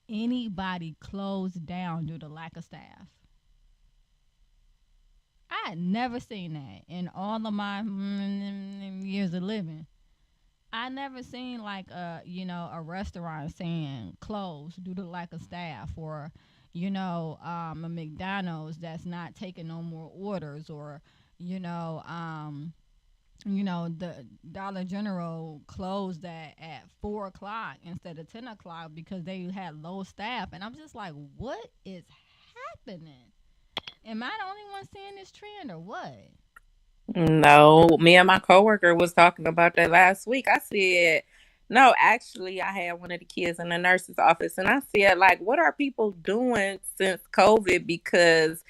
anybody close down due to lack of staff. I had never seen that in all of my years of living. I never seen like a restaurant saying closed due to lack of staff, or a McDonald's that's not taking no more orders, or you know The Dollar General closed at 4 o'clock instead of 10 o'clock because they had low staff, and I'm just like, what is happening? Am I the only one seeing this trend or what? No, me and my coworker was talking about that last week. I said, no, actually, I had one of the kids in the nurse's office, and I said, like, what are people doing since COVID? Because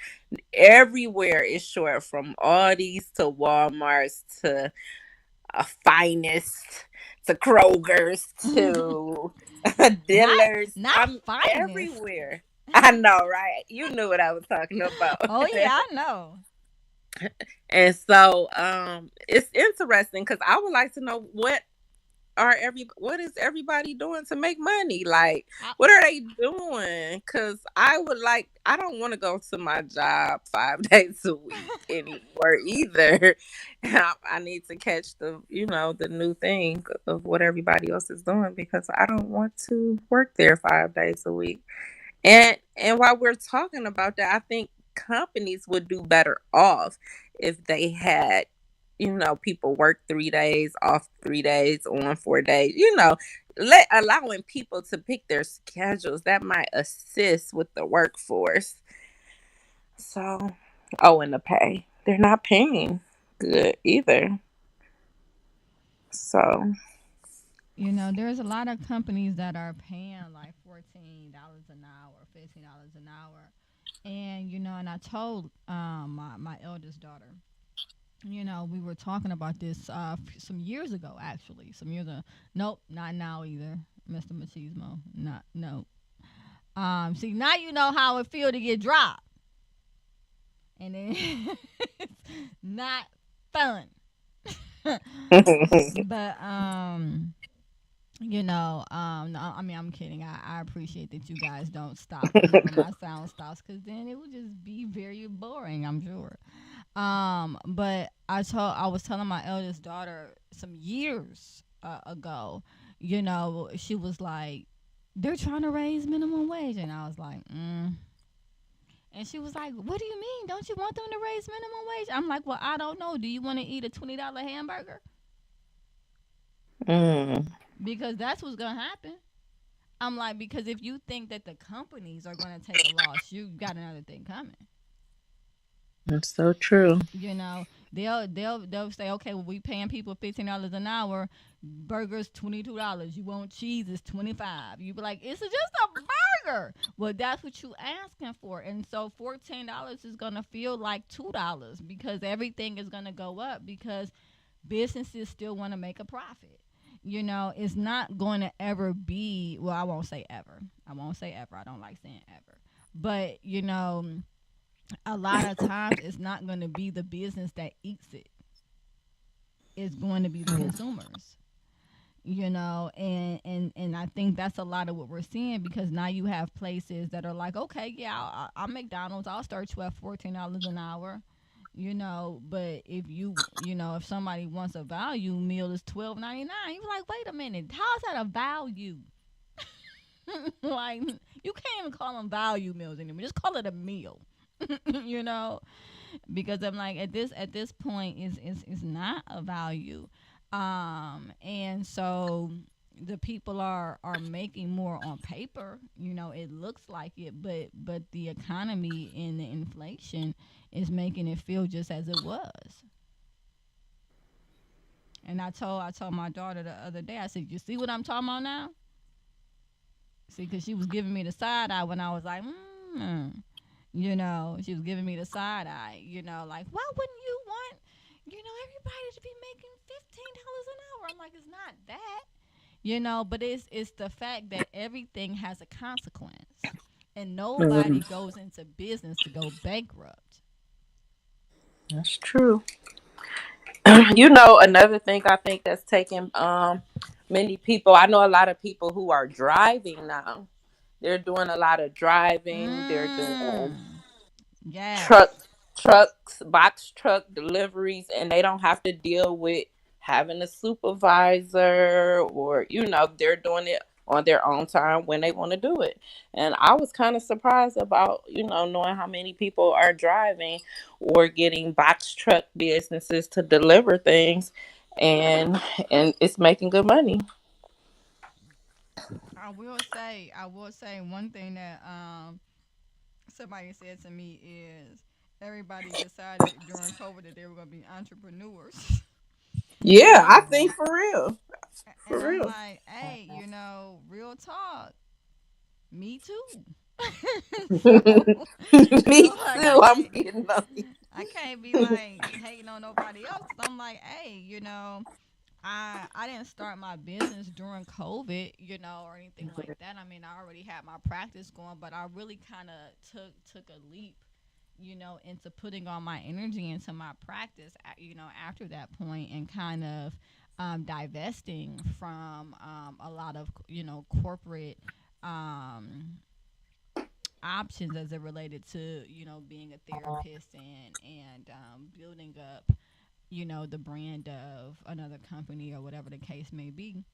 everywhere is short, from Aldi's to Walmart's to Finest to Kroger's to not Dillard's. not I'm finest. everywhere. I know, right? You knew what I was talking about. Oh yeah, I know. And so it's interesting because I would like to know what is everybody doing to make money? Like, I, what are they doing? Because I don't want to go to my job 5 days a week anymore either. I need to catch the new thing of what everybody else is doing, because I don't want to work there 5 days a week. And while we're talking about that, I think companies would do better off if they had, people work 3 days, off 3 days, on 4 days, allowing people to pick their schedules. That might assist with the workforce. So, oh, and the pay. They're not paying good either. So, there's a lot of companies that are paying like $14 an hour, $15 an hour, and and I told my eldest daughter, we were talking about this some years ago, actually. Some years ago. Nope, not now either, Mr. Machismo. Not no. See, now you know how it feel to get dropped, and then it's not fun. But no, I mean, I'm kidding. I appreciate that you guys don't stop whenever my sound stops, because then it would just be very boring, I'm sure. But I was telling my eldest daughter some years ago, she was like, they're trying to raise minimum wage, and I was like, And she was like, what do you mean? Don't you want them to raise minimum wage? I'm like, well, I don't know. Do you want to eat a $20 hamburger? mm, Because that's what's gonna happen. I'm like, because if you think that the companies are gonna take a loss, you got another thing coming. that's so true. They'll say, okay, well, we paying people $15 an hour, burgers $22. You want cheese, it's 25. You be like, it's just a burger. Well, that's what you asking for, and so $14 is gonna feel like $2 because everything is gonna go up because businesses still want to make a profit. It's not going to ever be, well, I won't say ever. I won't say ever. I don't like saying ever. But, a lot of times it's not going to be the business that eats it. It's going to be the consumers. And I think that's a lot of what we're seeing, because now you have places that are like, okay, yeah, I'm McDonald's, I'll start you at $14 an hour. But if somebody wants a value meal, it's $12.99. You're like, wait a minute, how's that a value? Like, you can't even call them value meals anymore. Just call it a meal. you know, because I'm like, at this point is not a value. And so the people are making more on paper. It looks like it, but the economy and the inflation is making it feel just as it was. And I told my daughter the other day, I said, you see what I'm talking about now? See, because she was giving me the side eye when I was like, she was giving me the side eye, like, why wouldn't you want, everybody to be making $15 an hour? I'm like, it's not that, but it's the fact that everything has a consequence, and nobody mm, goes into business to go bankrupt. that's true. Another thing I think that's taking many people. I know a lot of people who are driving now. They're doing a lot of driving. They're doing Mm. Yes. truck box truck deliveries, and they don't have to deal with having a supervisor, or they're doing it on their own time when they want to do it. And I was kind of surprised about, knowing how many people are driving or getting box truck businesses to deliver things, and it's making good money. I will say one thing that somebody said to me is everybody decided during COVID that they were going to be entrepreneurs. Yeah, I and think for real. and For I'm real. like, hey, real talk, me too. so Me like too. I'm getting on you. I can't be like hating on nobody else because I'm like, hey, I didn't start my business during COVID, or anything like that. I mean, I already had my practice going, but I really kind of took a leap, into putting all my energy into my practice, after that point, and kind of divesting from a lot of corporate um, options as it related to being a therapist and building up the brand of another company or whatever the case may be.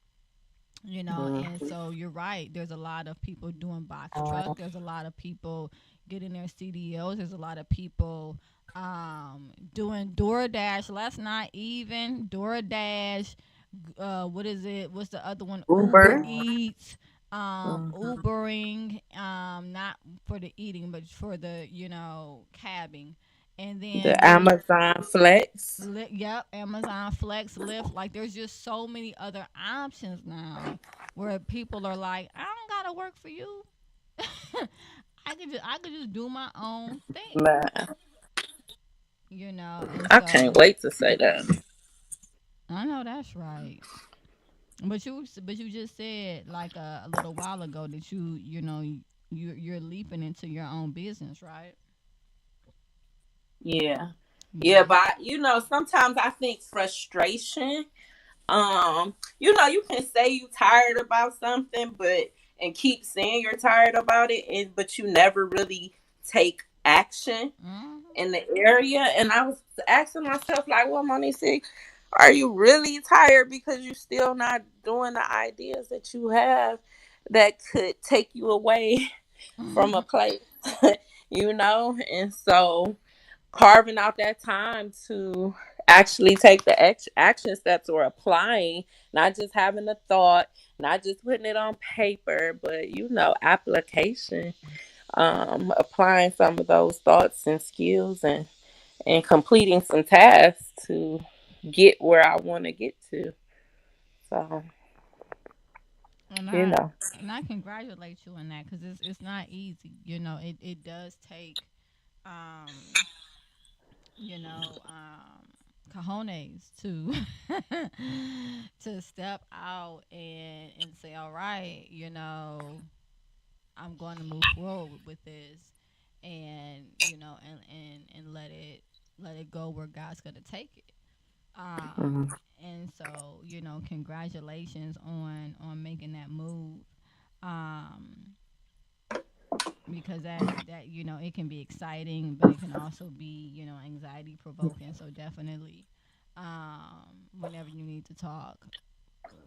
And so you're right, there's a lot of people doing box truck, there's a lot of people getting their CDOs, there's a lot of people doing DoorDash. Let's not even DoorDash, what is it, what's the other one, Uber Uber. Eats, Hmm. Ubering, not for the eating but for the cabbing. And then The there's Amazon Flex. Yep, Amazon Flex, Lyft. Like, there's just so many other options now where people are like, I don't gotta work for you. I could just do my own thing, Man, And I can't so wait to say that. I know that's right. But you just said like a little while ago that you're leaping into your own business, right? Yeah. Yeah, Yeah. but sometimes I think frustration. You can say you tired about something, but and keep saying you're tired about it, but you never really take action Hmm. in the area. And I was asking myself, like, well, Monique, are you really tired because you still not doing the ideas that you have that could take you away from a place, And so carving out that time to actually take the action steps or applying, not just having a thought, not just putting it on paper, but application, applying some of those thoughts and skills, and completing some tasks to get where I want to get to. So, And you I know. and I congratulate you on that because it's not easy. It does take um you know cojones to to step out and say, all right, I'm going to move forward with this, and and let it go where God's going to take it. Mhm. And so congratulations on making that move. Um, because that it can be exciting, but it can also be anxiety provoking. So definitely, whenever you need to talk,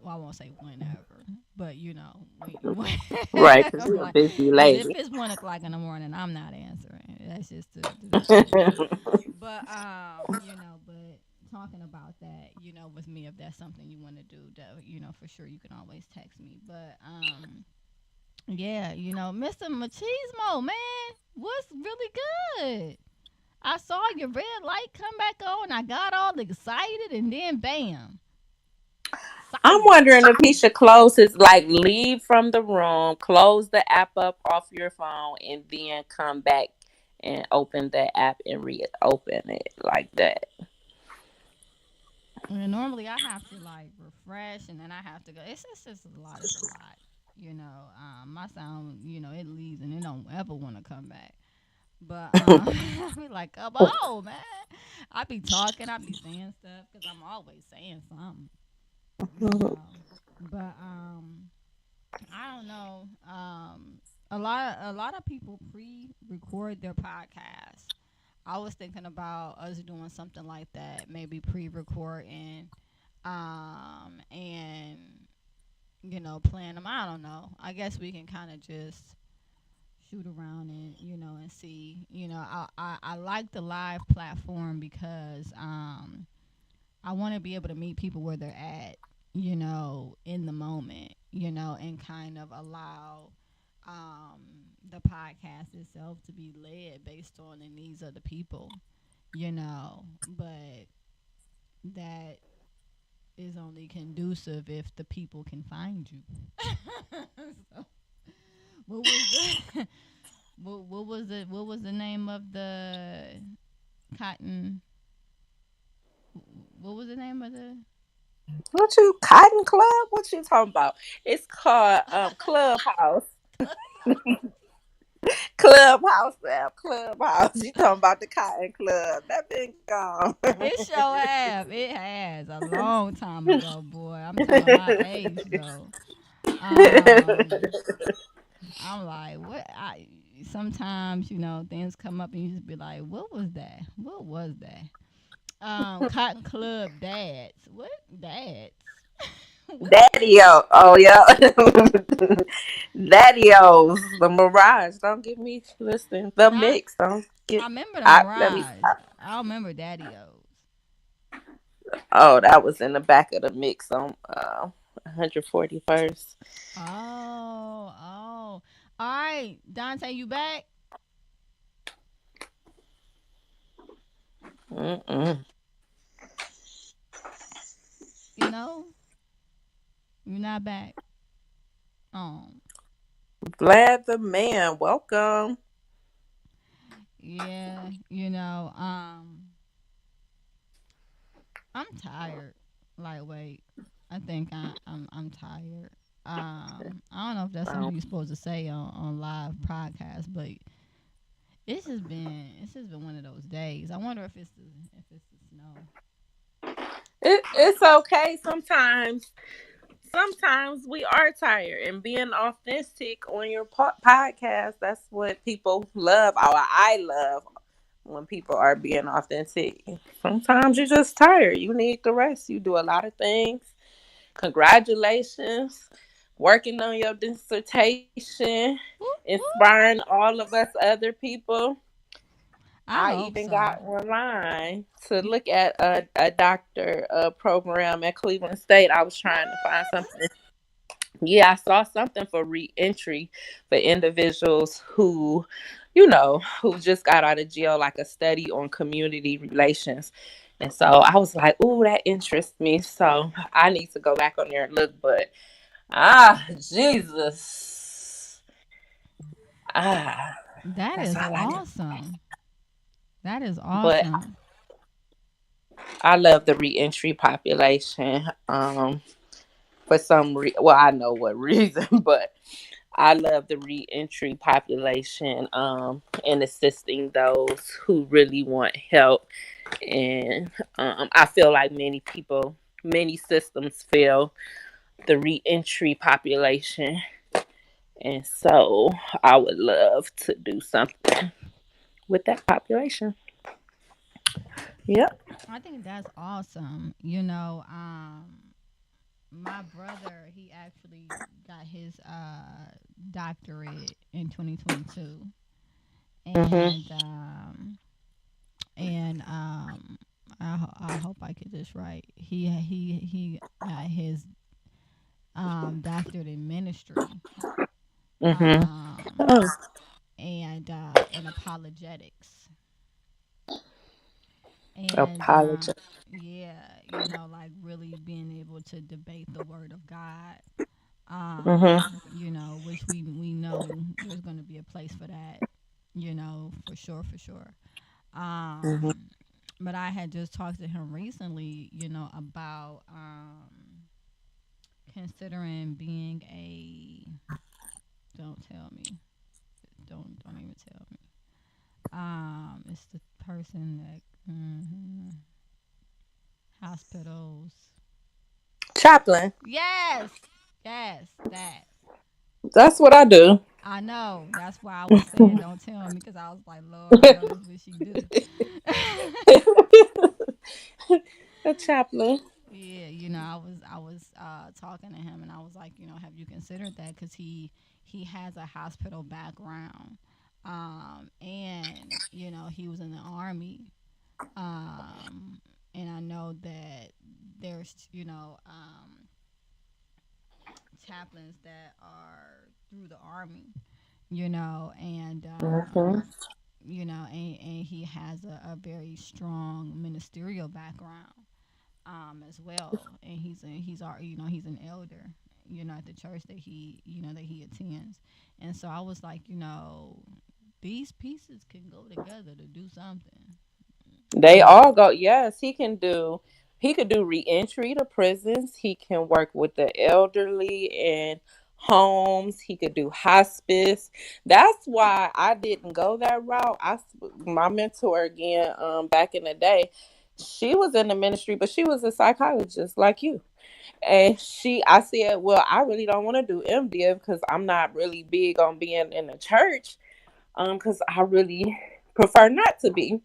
well, I won't say whenever, but when Right, because I'm you're a like, busy because if lady. it's 1 o'clock in the morning, I'm not answering. That's just the truth. But but talking about that, with me, if that's something you want to do, for sure you can always text me. But yeah, Mr. Machismo, man, what's really good? I saw your red light come back on. I got all excited, and then bam, I'm silence. wondering if he should close his, like, leave from the room, close the app up off your phone, and then come back and open the app and reopen it like that. And normally I have to like refresh, and then I have to go. It's just a lot. It's a lot. My sound, it leaves and it don't ever want to come back. But I be like, come on, man. I be talking, I be saying stuff because I'm always saying something, you know. But I don't know. A lot of people pre-record their podcasts. I was thinking about us doing something like that, maybe pre-recording, and plan them. I don't know. I guess we can kind of just shoot around and and see. I like the live platform because I want to be able to meet people where they're at, in the moment, and kind of allow um, the podcast itself to be led based on the needs of the people, but that is only conducive if the people can find you. So, what was the what was the name of the cotton? What was the name of the? What you Cotton Club? What you talking about? It's called Clubhouse. Clubhouse app. Clubhouse. You talking about the Cotton Club? That been gone. It sure have. It has a long time ago, boy. I'm telling my age though. Um, I'm like, what? Sometimes things come up and you just be like, what was that? What was that? Cotton Club dads. What dads? What? Daddy-o. Oh yeah. Daddy-o's. The Mirage. Don't get me listening. The Not. mix. Don't I get remember the let me Mirage. stop. I remember Daddy O's. Oh, that was in the back of the mix on 141st. Oh, oh. All right, Dante, you back? Mm-mm. You know, you're not back. Oh, Vlad the man. Welcome. yeah. I'm tired. Lightweight. I think I'm tired. I don't know if that's something Um, you're supposed to say on live podcast, but it's just been one of those days. I wonder if it's the snow. it's okay sometimes. Sometimes we are tired, and being authentic on your podcast, that's what people love. Or I love when people are being authentic. Sometimes you're just tired. You need the rest. You do a lot of things. Congratulations. Working on your dissertation, Whoop, whoop. inspiring all of us other people. I I hope even so. got online to look at a doctor program at Cleveland State. I was trying to find What? something. Yeah, I saw something for reentry for individuals who just got out of jail, like a study on community relations. And so I was like, "Ooh, that interests me." So I need to go back on there and look. But Jesus, ah, That that's is all I know. awesome. That is But awesome. I love the reentry population. For well, I know what reason, but I love the reentry population, and assisting those who really want help. And I feel like many systems fail the reentry population. And so I would love to do something with that population. Yep. I think that's awesome. My brother, he actually got his doctorate in 2022, Mhm. and I hope I get this right. He got his doctorate in ministry, Mhm. um Oh, and in apologetics. And apology. yeah, like really being able to debate the word of God. Mhm. Which we know there's going to be a place for that, for sure, for sure. Mhm. Um, but I had just talked to him recently, about considering being a. Don't tell me. Don't even tell me. It's the person that hospitals. Chaplain. Yes, yes, that. That's what I do. I know. That's why I was saying don't tell me because I was like, Lord, I know this what she do. A chaplain. Yeah, I was talking to him, and I was like, have you considered that? Because he has a hospital background, and he was in the army, and I know that there's chaplains that are through the army, and Mhm. and he has a very strong ministerial background as well, and he's an elder, at the church that he attends, and so I was like, these pieces can go together to do something, They all go. Yes, he can do. He could do reentry to prisons. He can work with the elderly in homes. He could do hospice. That's why I didn't go that route. My mentor again, back in the day, she was in the ministry, but she was a psychologist like you. And I said, well, I really don't want to do MDiv because I'm not really big on being in the church. Because I really prefer not to be.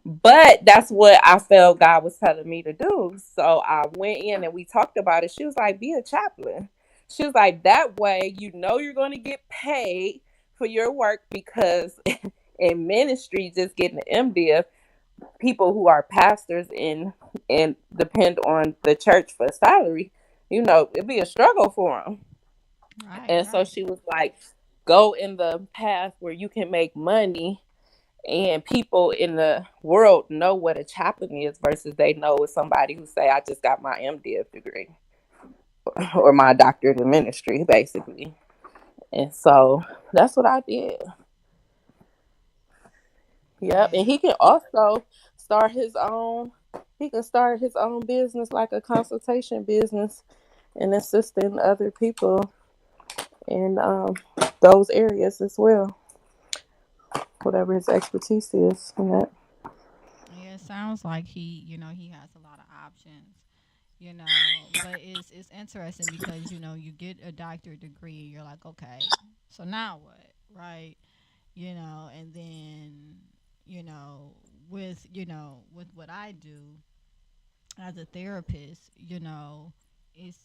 But that's what I felt God was telling me to do. So I went in and we talked about it. She was like, be a chaplain. She was like, that way you're going to get paid for your work because in ministry, just getting the MDiv, people who are pastors and depend on the church for salary, it'd be a struggle for them. right, And so right. she was like, go in the path where you can make money and people in the world know what a chaplain is versus they know it's somebody who say I just got my MDiv degree or my doctorate in ministry basically. And so that's what I did. Yep. And Yeah. he can also start his own business, like a consultation business, and assisting other people in those areas as well, whatever his expertise is in that. Yeah, it sounds like he has a lot of options, but it's interesting because you get a doctorate degree, you're like, okay, so now what, right? And then you know with what I do as a therapist, it's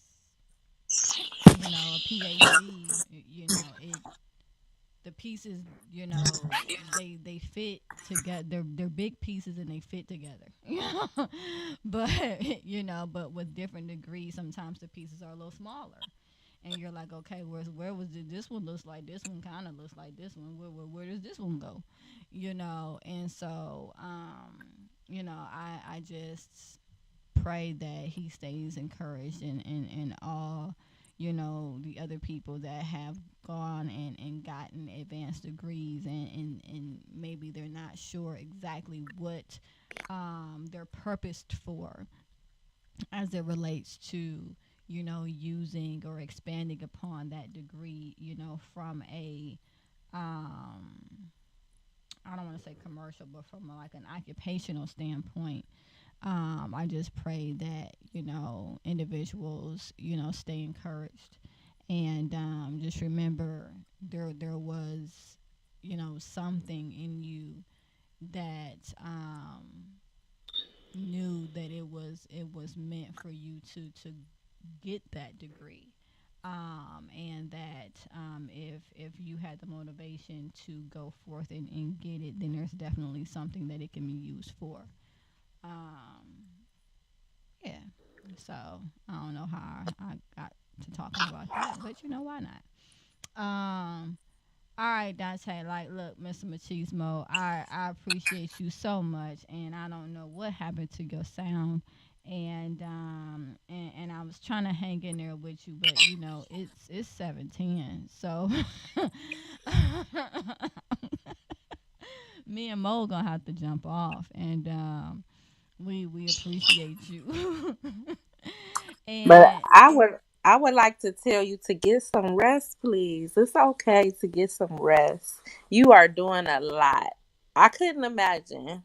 a PhD. It the pieces, they fit together. They're big pieces and they fit together. But with different degrees, sometimes the pieces are a little smaller. And you're like, okay, where was it? This one looks like this one, kind of looks like this one. Where does this one go? And so I just pray that he stays encouraged, and all the other people that have gone and gotten advanced degrees, and maybe they're not sure exactly what they're purposed for as it relates to using or expanding upon that degree, from a I don't want to say commercial, but from like an occupational standpoint. I just pray that individuals stay encouraged, and just remember there was something in you that knew that it was meant for you to get that degree, and that if you had the motivation to go forth and get it, then there's definitely something that it can be used for. um, yeah. So I don't know how I got to talking about that, but why not? Um, all right, Dante. Like, look, Mr. Machismo, I appreciate you so much, and I don't know what happened to your sound, and I was trying to hang in there with you, but it's 7:10, so me and Mo gonna have to jump off, and we appreciate you. But and I would like to tell you to get some rest, please. It's okay to get some rest. You are doing a lot. I couldn't imagine.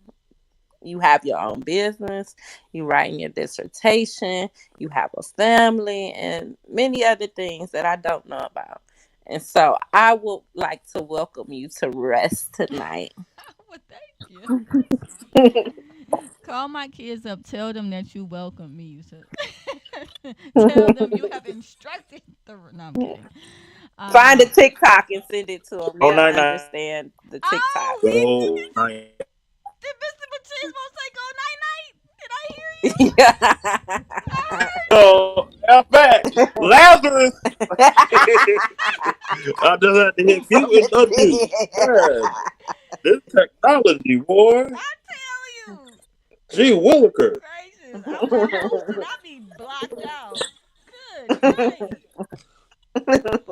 You have your own business, you writing your dissertation, you have a family, and many other things that I don't know about. And so I would like to welcome you to rest tonight. well, thank you. Call my kids up. Tell them that you welcome me. Tell them you have instructed the. No, I'm kidding. Find a Um. TikTok and send it to them. Oh, They'll night night. understand the TikTok. Oh, Oh, night. did Mr. Machismo say go night night? Did I hear you? Yeah. I heard you. Oh, I'm back. Lazarus. I just had to hit mute and unmute. Man, this technology, boy. I tell you. Gee Williker. Gracious. I'm a host and I be blocked out. Good night.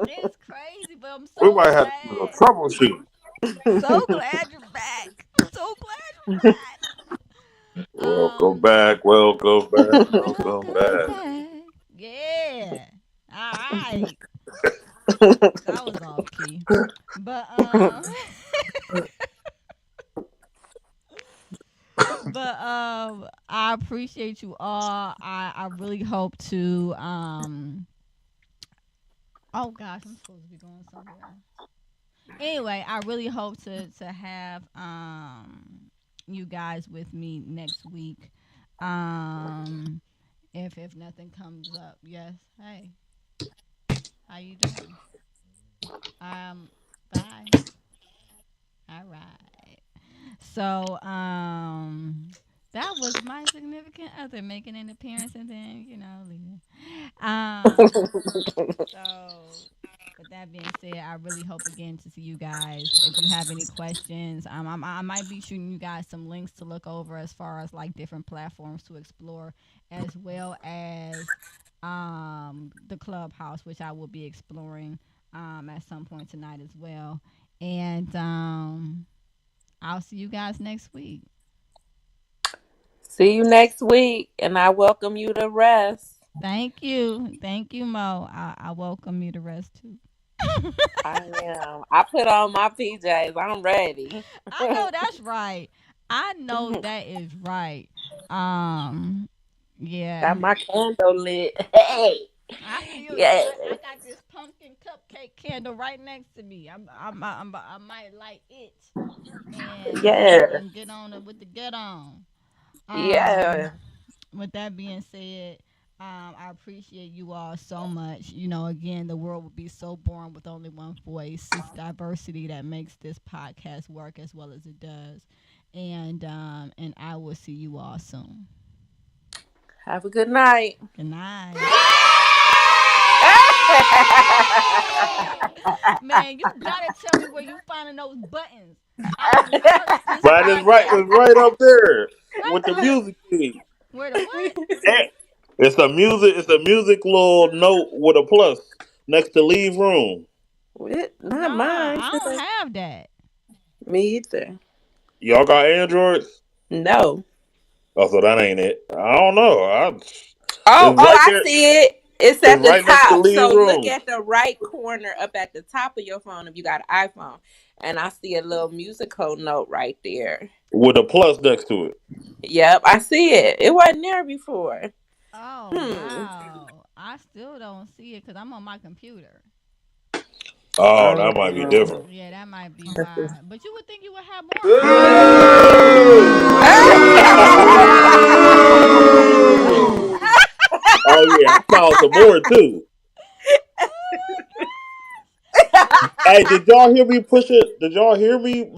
It's crazy, but I'm We so might have to do a glad. troubleshoot. So glad you're back. I'm so glad you're back. Welcome back. Welcome back. Welcome Welcome back. back. Yeah. All right. That was off key. But I appreciate you all. I really hope to oh gosh, I'm supposed to be going somewhere. Anyway, I really hope to have you guys with me next week. Um if nothing comes up. Yes. Hey, how you doing? Um bye. All right. So, that was my significant other making an appearance and then, leaving. So with that being said, I really hope again to see you guys. If you have any questions, I might be shooting you guys some links to look over as far as like different platforms to explore, as well as the clubhouse, which I will be exploring at some point tonight as well. And I'll see you guys next week. See you next week, and I welcome you to rest. Thank you, Mo. I welcome you to rest too. I am. I put on my PJs. I'm ready. I know that's right. I know that is right. Um, yeah. Got my candle lit. Hey, I feel you. yeah, I got this pumpkin cupcake candle right next to me. I might light it yeah, and get on it with the get on. Um, yeah. with that being said, I appreciate you all so much. Again, the world would be so boring with only one voice. It's diversity that makes this podcast work as well as it does. And I will see you all soon. Have a good night. Good night. Man, you gotta tell me where you finding those buttons. I done searched this Right is right. podcast. It's right up there Right with the where? music key. Where the what? Eh, It's a music. It's a music little note with a plus next to leave room. Not Nah, mine. I don't have that. Me either. Y'all got Androids? No. Oh, so that ain't it. I don't know. Oh, It's right I there. see it. It's It's at the right next to top. leave So look room at the right corner up at the top of your phone if you got an iPhone. And I see a little musical note right there. with a plus next to it. Yep, I see it. It wasn't there before. Oh Hmm. wow. I still don't see it because I'm on my computer. Oh, that might be Um, different. Yeah, that might be why. But you would think you would have more options. Oh yeah, I found some more too. Hey, did y'all hear me pushing? Did y'all hear me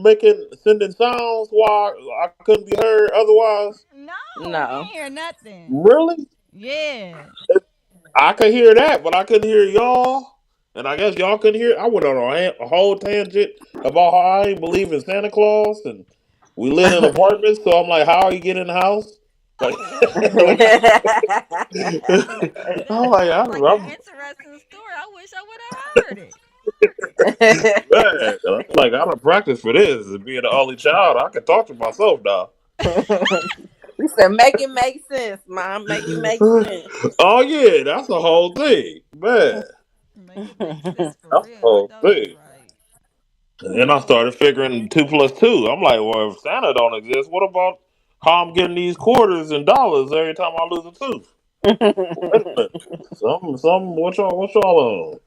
sending sounds while I couldn't be heard otherwise? No, we no. ain't hear nothing. Really? Yeah. I could hear that, but I couldn't hear y'all. And I guess y'all couldn't hear. I went on a whole tangent about how I ain't believe in Santa Claus, and we live in apartments. So I'm like, how are you getting in the house? Like, Oh wow. like I'm That like, sounds like an I'm interesting story. I wish I would have heard it. man. I'm like, I don't practice for this. And being the only child, I can talk to myself now. You said make it make sense, Mom. Make it make sense. Oh yeah, that's the whole thing, man. Make it make sense for That's the real. I whole know that's thing. right. And then I started figuring 2 plus 2. I'm like, well, if Santa don't exist, what about how I'm getting these quarters and dollars every time I lose a tooth? Wait a minute. What y'all on?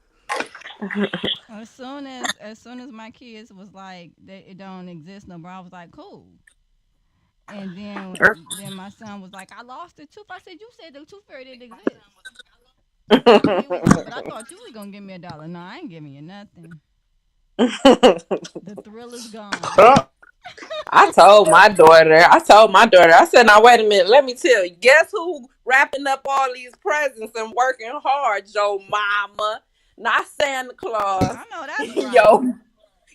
As soon as my kids was like that it don't exist no more, I was like, cool. And then my son was like, I lost the tooth. I said, you said the tooth fairy didn't exist. But I thought you was gonna give me $1. No, I ain't giving you nothing. The thrill is gone. I said, now wait a minute, let me tell you, guess who wrapping up all these presents and working hard? Your mama, not Santa Claus. I know that's right.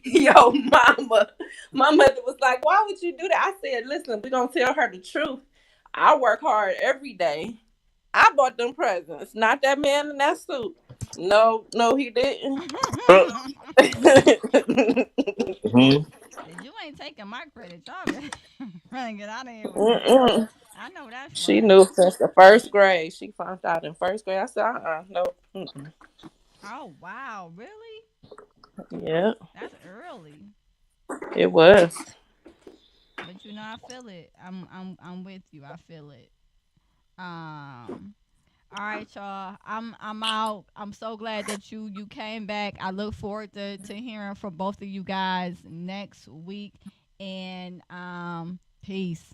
Yo, mama. My mother was like, why would you do that? I said, listen, we're gonna tell her the truth. I work hard every day. I bought them presents, not that man in that suit. No, no, he didn't. Mhm. You ain't taking my credit. Y'all better get out of here with that. Mm-mm. I know that's She right. knew since the first grade. She found out in first grade. I said, no. Mm-mm. Oh wow, really? Yeah, That's early. it was. But you know, I feel it. I'm with you. I feel it. Um. All right, y'all. I'm out. I'm so glad that you came back. I look forward to hearing from both of you guys next week. And peace.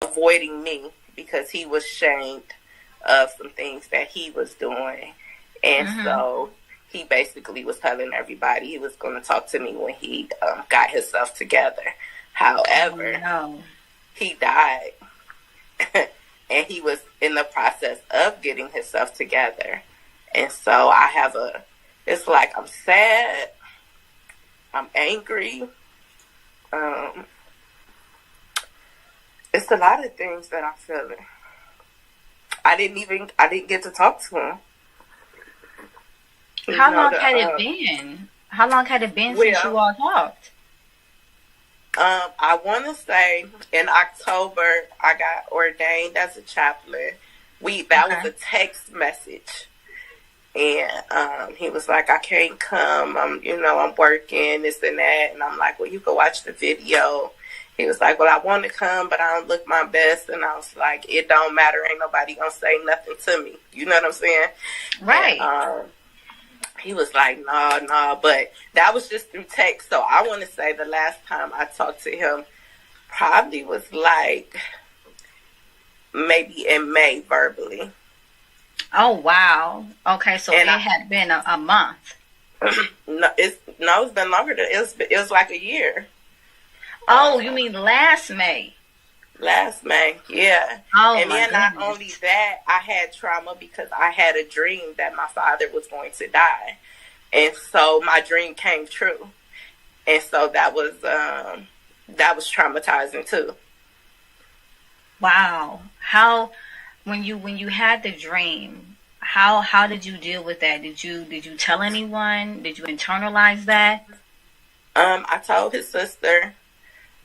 Avoiding me because he was ashamed of some things that he was doing. And so he basically was telling everybody he was going to talk to me when he got himself together. However, he died. And he was in the process of getting himself together. And so it's like I'm sad, I'm angry. It's a lot of things that I'm feeling. I didn't get to talk to him. How long had it been? How long had it been since you all talked? I want to say in October I got ordained as a chaplain. That was a text message, and he was like, "I can't come. I'm working this and that," and I'm like, "Well, you can watch the video." He was like, "Well, I want to come, but I don't look my best," and I was like, "It don't matter. Ain't nobody gonna say nothing to me." You know what I'm saying? Right. And, he was like, nah, but that was just through text. So I want to say the last time I talked to him probably was like maybe in May verbally. Oh, wow. Okay, so it had been a month. It's been longer than it was like a year. Oh, you mean last May? Last May, yeah. Oh, and then goodness. Not only that, I had trauma because I had a dream that my father was going to die. And so my dream came true. And so that was traumatizing too. Wow. When you had the dream, how did you deal with that? Did you tell anyone? Did you internalize that? I told his sister.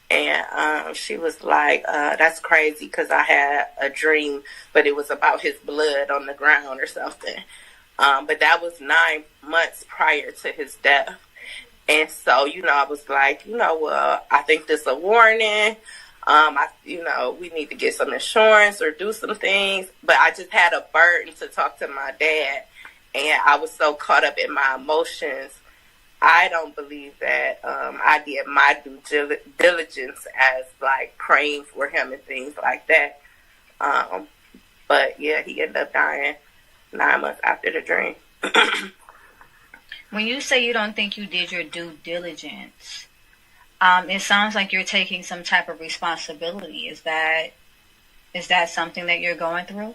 And she was like, that's crazy because I had a dream, but it was about his blood on the ground or something. But that was 9 months prior to his death. And so, I was like, I think this is a warning. We need to get some insurance or do some things. But I just had a burden to talk to my dad. And I was so caught up in my emotions. I don't believe that I did my due diligence as like praying for him and things like that. But yeah, he ended up dying 9 months after the dream. When you say you don't think you did your due diligence, it sounds like you're taking some type of responsibility. Is that something that you're going through?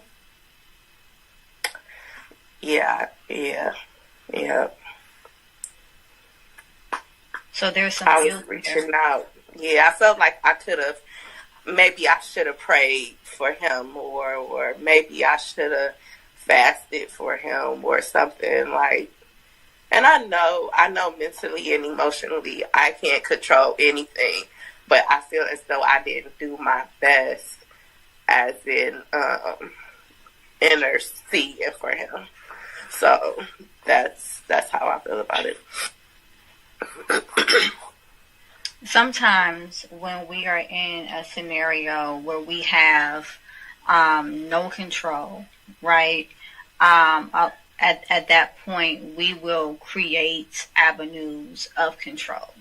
Yeah. So there's some. I was reaching out. Yeah, I felt like maybe I should have prayed for him, or maybe I should have fasted for him, or something like. And I know mentally and emotionally I can't control anything, but I feel as though I didn't do my best as in interceding for him. So that's how I feel about it. Sometimes when we are in a scenario where we have no control, right? At that point, we will create avenues of control.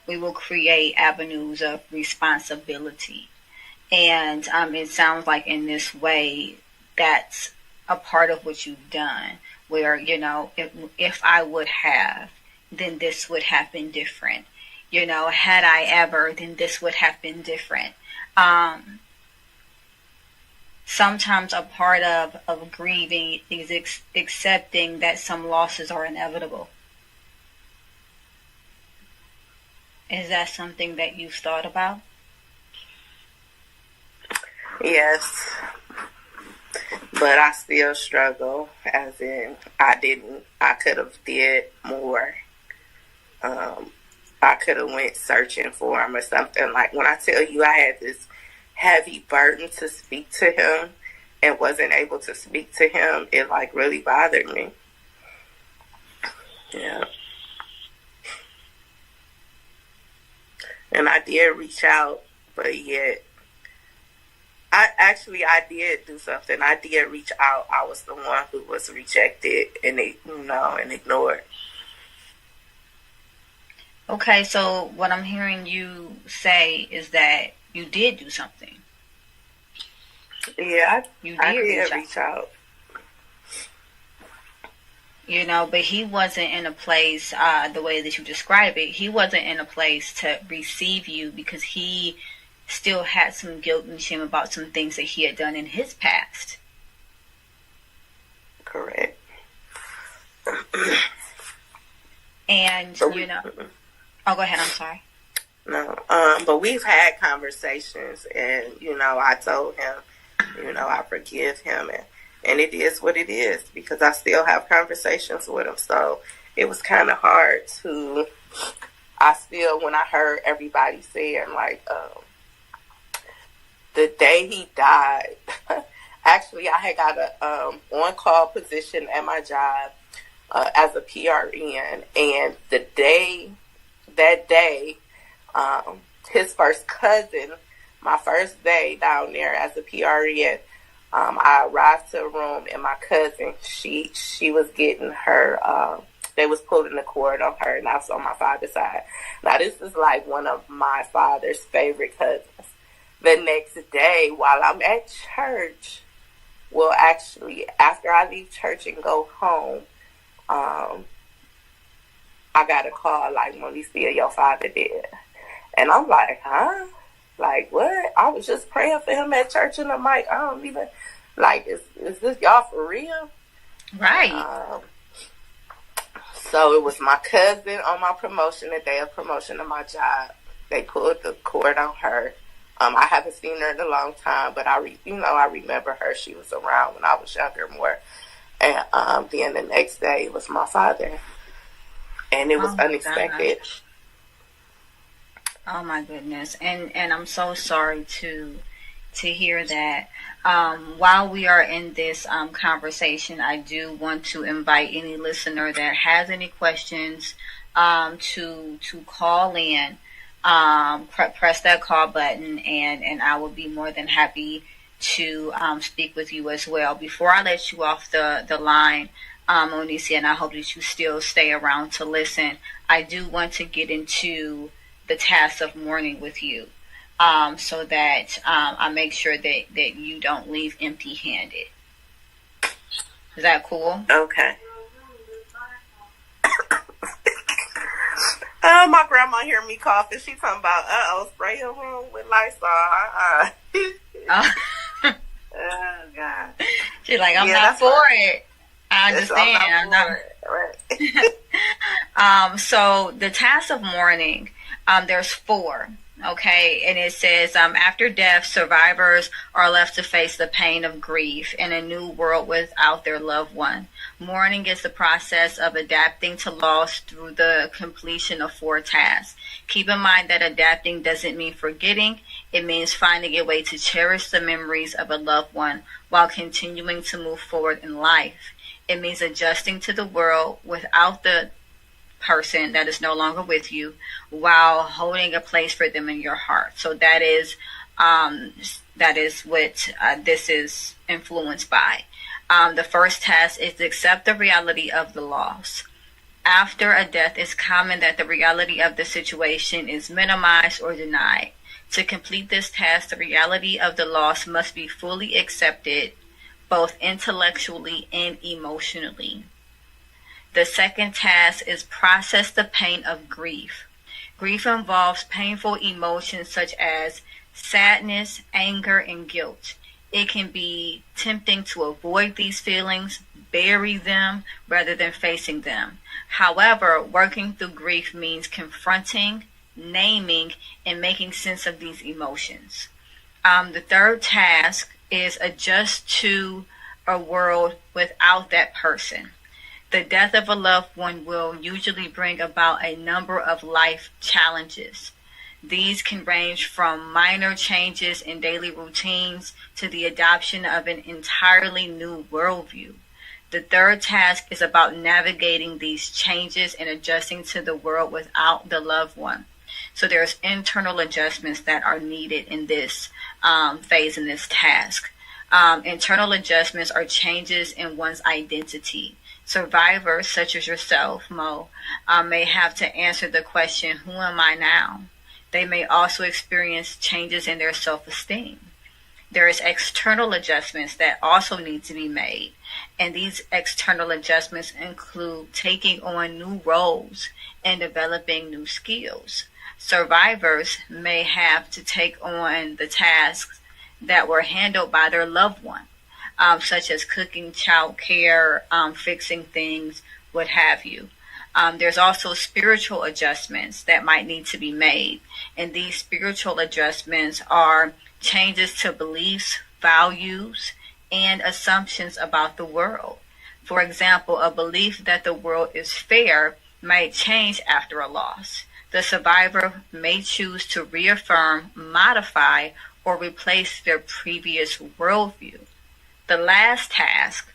We will create avenues of responsibility. And it sounds like in this way, that's a part of what you've done, where, if I would have, then this would have been different. Had I ever, then this would have been different. Sometimes a part of grieving is accepting that some losses are inevitable. Is that something that you've thought about? Yes, but I still struggle, as in I could have did more. I could have went searching for him or something. Like when I tell you I had this heavy burden to speak to him and wasn't able to speak to him, it like really bothered me. Yeah. And I did reach out, but yet I did do something. I did reach out. I was the one who was rejected and ignored. Okay, so what I'm hearing you say is that you did do something. Yeah, you I did did reach out. But he wasn't in a place, the way that you describe it, he wasn't in a place to receive you because he still had some guilt and shame about some things that he had done in his past. Correct. And, oh, go ahead, I'm sorry. No, but we've had conversations, and, I told him, I forgive him, and it is what it is, because I still have conversations with him. So it was kind of hard when I heard everybody saying, like, the day he died, actually, I had got a on-call position at my job as a PRN, and that day, his first cousin, my first day down there as a PRN, I arrived to a room, and my cousin, she was getting her, they was pulling the cord on her, and I was on my father's side. Now, this is like one of my father's favorite cousins. The next day, while I'm at church, well, actually, after I leave church and go home, I got a call like, Monicia, your father did. And I'm like, huh? Like, what? I was just praying for him at church, and I'm like, I don't even, like, is this y'all for real? Right. So it was my cousin on my promotion, the day of promotion of my job. They pulled the cord on her. I haven't seen her in a long time, but I remember her. She was around when I was younger more. And then the next day it was my father. And it was unexpected. Gosh. Oh my goodness. And I'm so sorry to hear that. While we are in this conversation, I do want to invite any listener that has any questions to call in. Press that call button, and I will be more than happy to speak with you as well. Before I let you off the line, Onicia, and I hope that you still stay around to listen, I do want to get into the task of mourning with you, so that I make sure that you don't leave empty-handed. Is that cool? Okay. My grandma hear me coughing. She talking about, spray your room with Lysol. Oh, God. She's like, I'm not for it. I understand. I'm not for it. So the task of mourning, there's 4. Okay, and it says, after death, survivors are left to face the pain of grief in a new world without their loved one. Mourning is the process of adapting to loss through the completion of 4 tasks. Keep in mind that adapting doesn't mean forgetting. It means finding a way to cherish the memories of a loved one while continuing to move forward in life. It means adjusting to the world without the person that is no longer with you while holding a place for them in your heart. So that is what this is influenced by. The first task is to accept the reality of the loss. After a death, it's common that the reality of the situation is minimized or denied. To complete this task, the reality of the loss must be fully accepted, both intellectually and emotionally. The second task is process the pain of grief. Grief involves painful emotions such as sadness, anger, and guilt. It can be tempting to avoid these feelings, bury them rather than facing them. However, working through grief means confronting, naming, and making sense of these emotions. The third task is adjust to a world without that person. The death of a loved one will usually bring about a number of life challenges. These can range from minor changes in daily routines to the adoption of an entirely new worldview. The third task is about navigating these changes and adjusting to the world without the loved one. So there's internal adjustments that are needed in this phase, in this task. Internal adjustments are changes in one's identity. Survivors, such as yourself, Mo, may have to answer the question, who am I now? They may also experience changes in their self-esteem. There is external adjustments that also need to be made. And these external adjustments include taking on new roles and developing new skills. Survivors may have to take on the tasks that were handled by their loved one, such as cooking, child care, fixing things, what have you. There's also spiritual adjustments that might need to be made. And these spiritual adjustments are changes to beliefs, values, and assumptions about the world. For example, a belief that the world is fair might change after a loss. The survivor may choose to reaffirm, modify, or replace their previous worldview. The last task,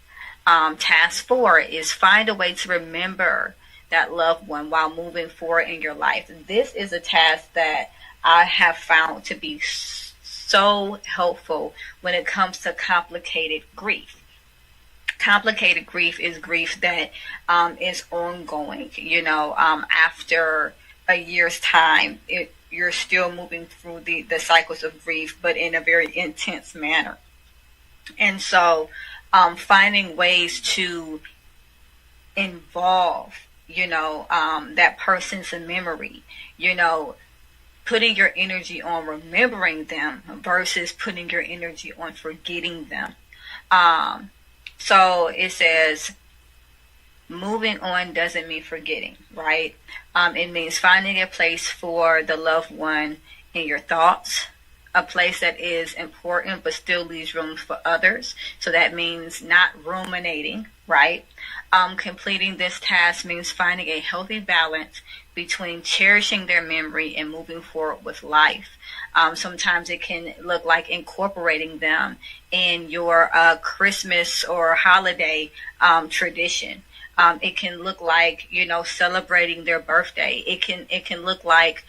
task 4, is find a way to remember that loved one while moving forward in your life. This is a task that I have found to be so helpful when it comes to complicated grief. Complicated grief is grief that is ongoing. After a year's time, you're still moving through the cycles of grief, but in a very intense manner. And so finding ways to involve, that person's memory, putting your energy on remembering them versus putting your energy on forgetting them. So it says, moving on doesn't mean forgetting, right? It means finding a place for the loved one in your thoughts, a place that is important but still leaves room for others. So that means not ruminating, right? Completing this task means finding a healthy balance between cherishing their memory and moving forward with life. Sometimes it can look like incorporating them in your Christmas or holiday tradition. It can look like, celebrating their birthday. It can look like,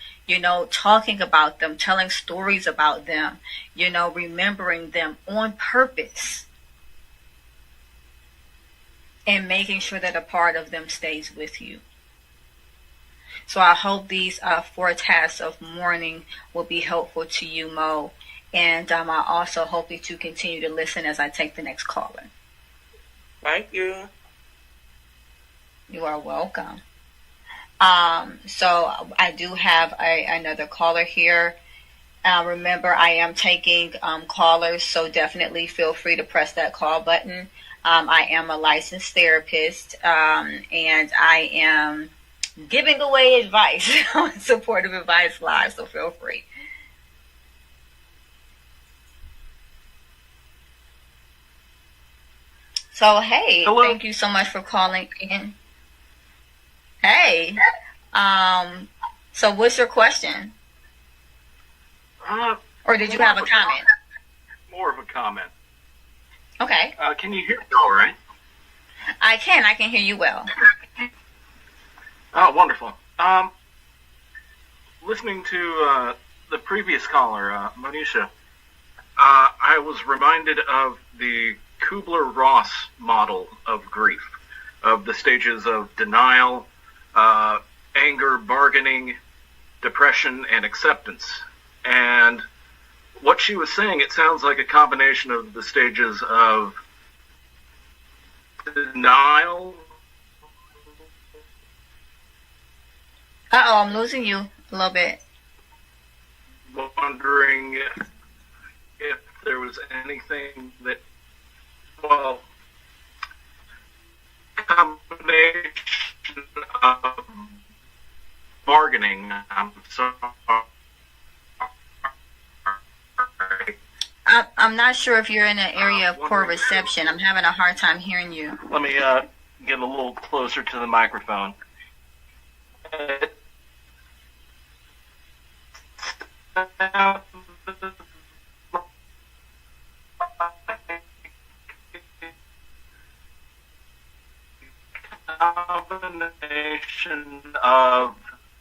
talking about them, telling stories about them, remembering them on purpose and making sure that a part of them stays with you. So I hope these 4 tasks of mourning will be helpful to you, Mo. And I also hope that you continue to listen as I take the next caller. Thank you. You are welcome. So I do have another caller here. Remember, I am taking callers, so definitely feel free to press that call button. I am a licensed therapist, and I am giving away advice on Supportive Advice Live, so feel free. So, hey, Hello. thank you so much for calling in. Hey. So what's your question? Or did you have a comment? More of a comment. Okay. Can you hear me all right? I can hear you well. Oh, wonderful. Listening to the previous caller, Monisha, I was reminded of the Kubler-Ross model of grief, of the stages of denial, anger, bargaining, depression, and acceptance. And what she was saying, it sounds like a combination of the stages of denial. Uh-oh, I'm losing you a little bit. Wondering if there was anything that, well, combination of bargaining. I'm sorry. I'm not sure if you're in an area of poor reception. I'm having a hard time hearing you. Let me get a little closer to the microphone. Combination of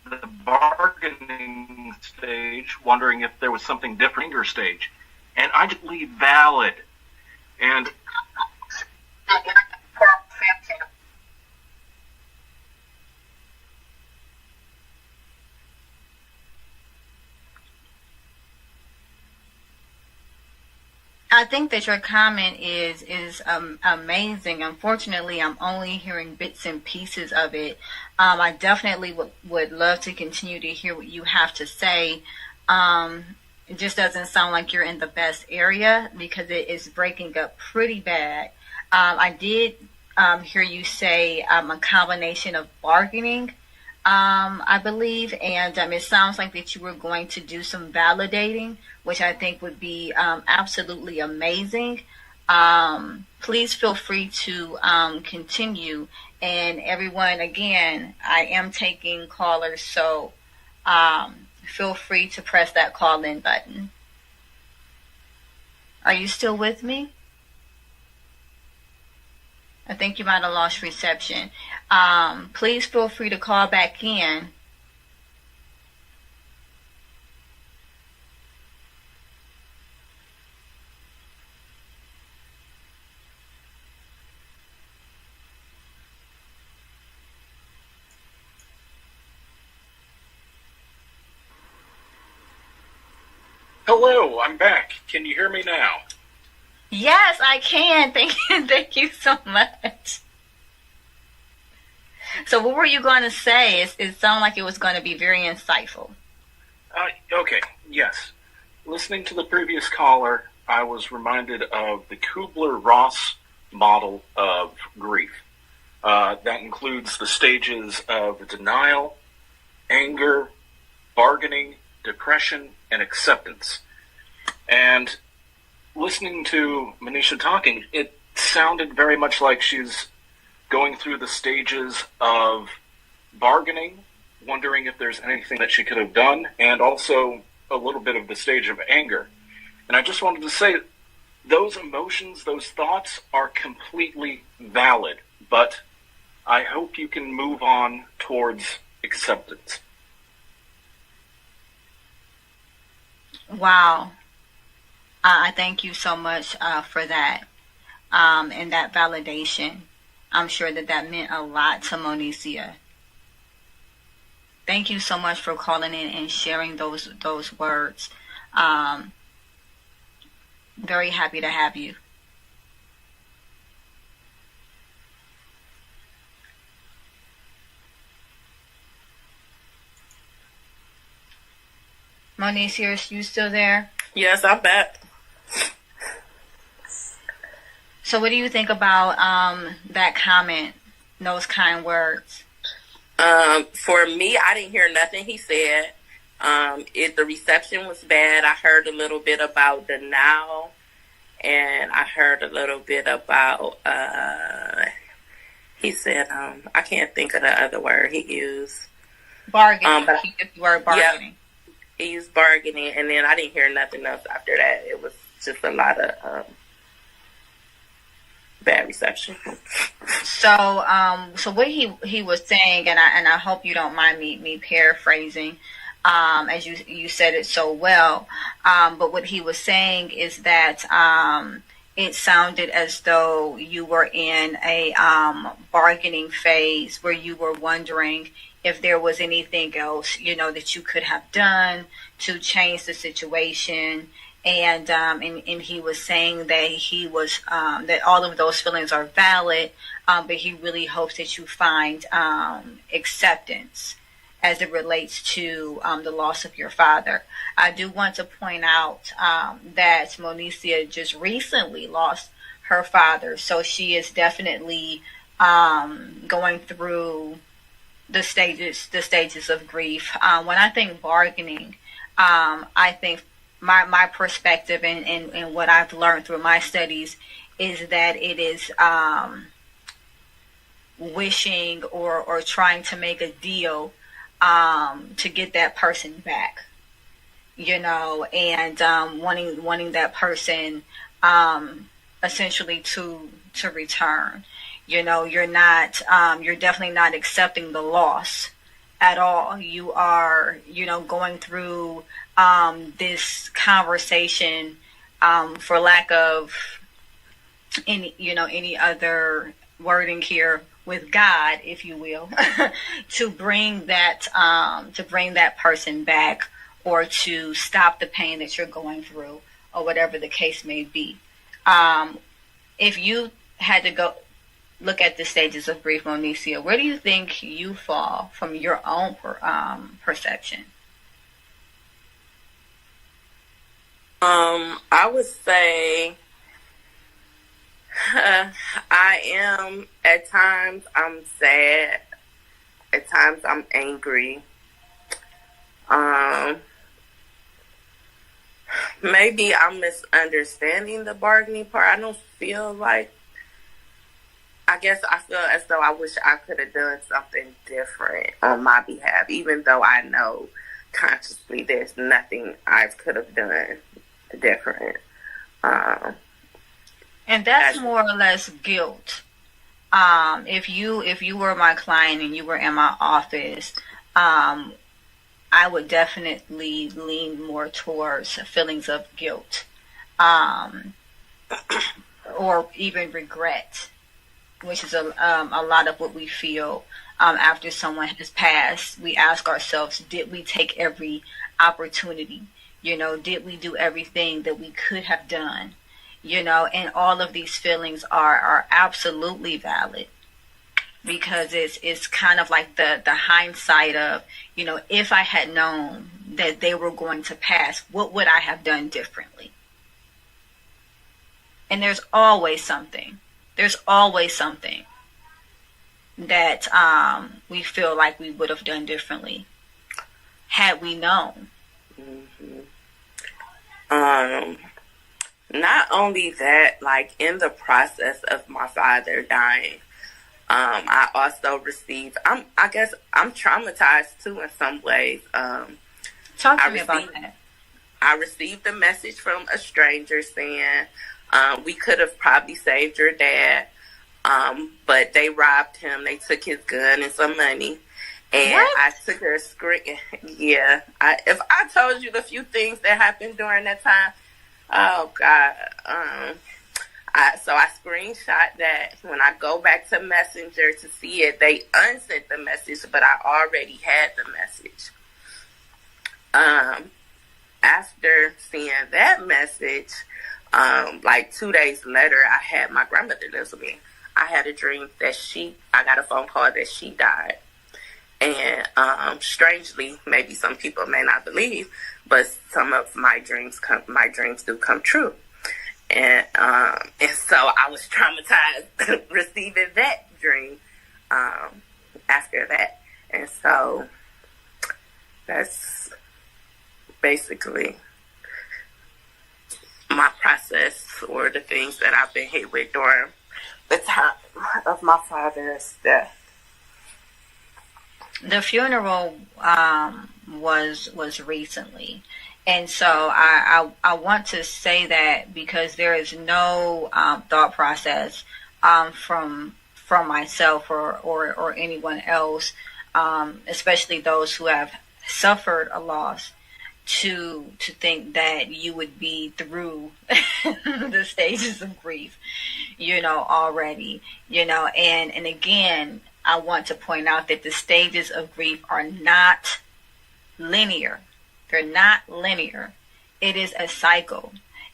the bargaining stage, wondering if there was something different in your stage, and I just leave valid. And I think that your comment is amazing. Unfortunately, I'm only hearing bits and pieces of it. I definitely would love to continue to hear what you have to say. It just doesn't sound like you're in the best area because it is breaking up pretty bad. I did hear you say a combination of bargaining, I believe, and it sounds like that you were going to do some validating, which I think would be absolutely amazing. Please feel free to continue. And everyone, again, I am taking callers, so feel free to press that call in button. Are you still with me? I think you might have lost reception. Please feel free to call back in. hello, I'm back. Can you hear me now? Yes, I can. Thank you so much. So what were you going to say? It sounded like it was going to be very insightful. Okay, yes. Listening to the previous caller, I was reminded of the Kubler-Ross model of grief. That includes the stages of denial, anger, bargaining, depression, and acceptance. And listening to Manisha talking, it sounded very much like she's going through the stages of bargaining, wondering if there's anything that she could have done, and also a little bit of the stage of anger. And I just wanted to say, those emotions, those thoughts are completely valid, but I hope you can move on towards acceptance. Wow. I thank you so much for that and that validation. I'm sure that meant a lot to Monicia. Thank you so much for calling in and sharing those words. Very happy to have you. Monicia, you still there? Yes, I'm back. So what do you think about that comment, those kind words? For me, I didn't hear nothing he said. The reception was bad. I heard a little bit about denial and I heard a little bit about. He said, I can't think of the other word he used. Bargaining. But He used the word bargaining. he used bargaining, and then I didn't hear nothing else after that. It was just a lot of bad reception. So, so what he was saying, and I hope you don't mind me paraphrasing, as you said it so well. But what he was saying is that it sounded as though you were in a bargaining phase where you were wondering if there was anything else, that you could have done to change the situation. And he was saying that he was that all of those feelings are valid, but he really hopes that you find acceptance as it relates to the loss of your father. I do want to point out that Monicia just recently lost her father, so she is definitely going through the stages of grief. When I think bargaining, I think my perspective and what I've learned through my studies is that it is wishing or trying to make a deal to get that person back, and wanting that person essentially to return. You're not you're definitely not accepting the loss at all. You are going through this conversation, for lack of any other wording here, with God, if you will, to bring that person back, or to stop the pain that you're going through, or whatever the case may be. If you had to go look at the stages of grief, Monicia, where do you think you fall from your own perception? I would say I am, at times I'm sad, at times I'm angry. Maybe I'm misunderstanding the bargaining part. I don't feel like, I guess I feel as though I wish I could have done something different on my behalf, even though I know consciously there's nothing I could have done different. And that's more or less guilt. If you were my client and you were in my office, I would definitely lean more towards feelings of guilt, or even regret, which is a lot of what we feel after someone has passed. We ask ourselves, did we take every opportunity? Did we do everything that we could have done? And all of these feelings are absolutely valid, because it's kind of like the hindsight of, if I had known that they were going to pass, what would I have done differently? And there's always something that we feel like we would have done differently had we known. Not only that, like in the process of my father dying, I also received, I guess I'm traumatized too in some ways. Talk to me about that. I received a message from a stranger saying, we could have probably saved your dad, but they robbed him. They took his gun and some money. And what? I took her screen. Yeah. If I told you the few things that happened during that time, oh God. So I screenshot that. When I go back to Messenger to see it, they unsent the message, but I already had the message. After seeing that message, like 2 days later, I had my grandmother lives with me. I had a dream that I got a phone call that she died. And strangely, maybe some people may not believe, but some of my dreams do come true. And so I was traumatized receiving that dream after that. And so that's basically my process or the things that I've been hit with during the time of my father's death. The funeral was recently, and so I want to say that because there is no thought process from myself or anyone else, especially those who have suffered a loss, to think that you would be through the stages of grief, already, and again, I want to point out that the stages of grief are not linear. They're not linear. It is a cycle,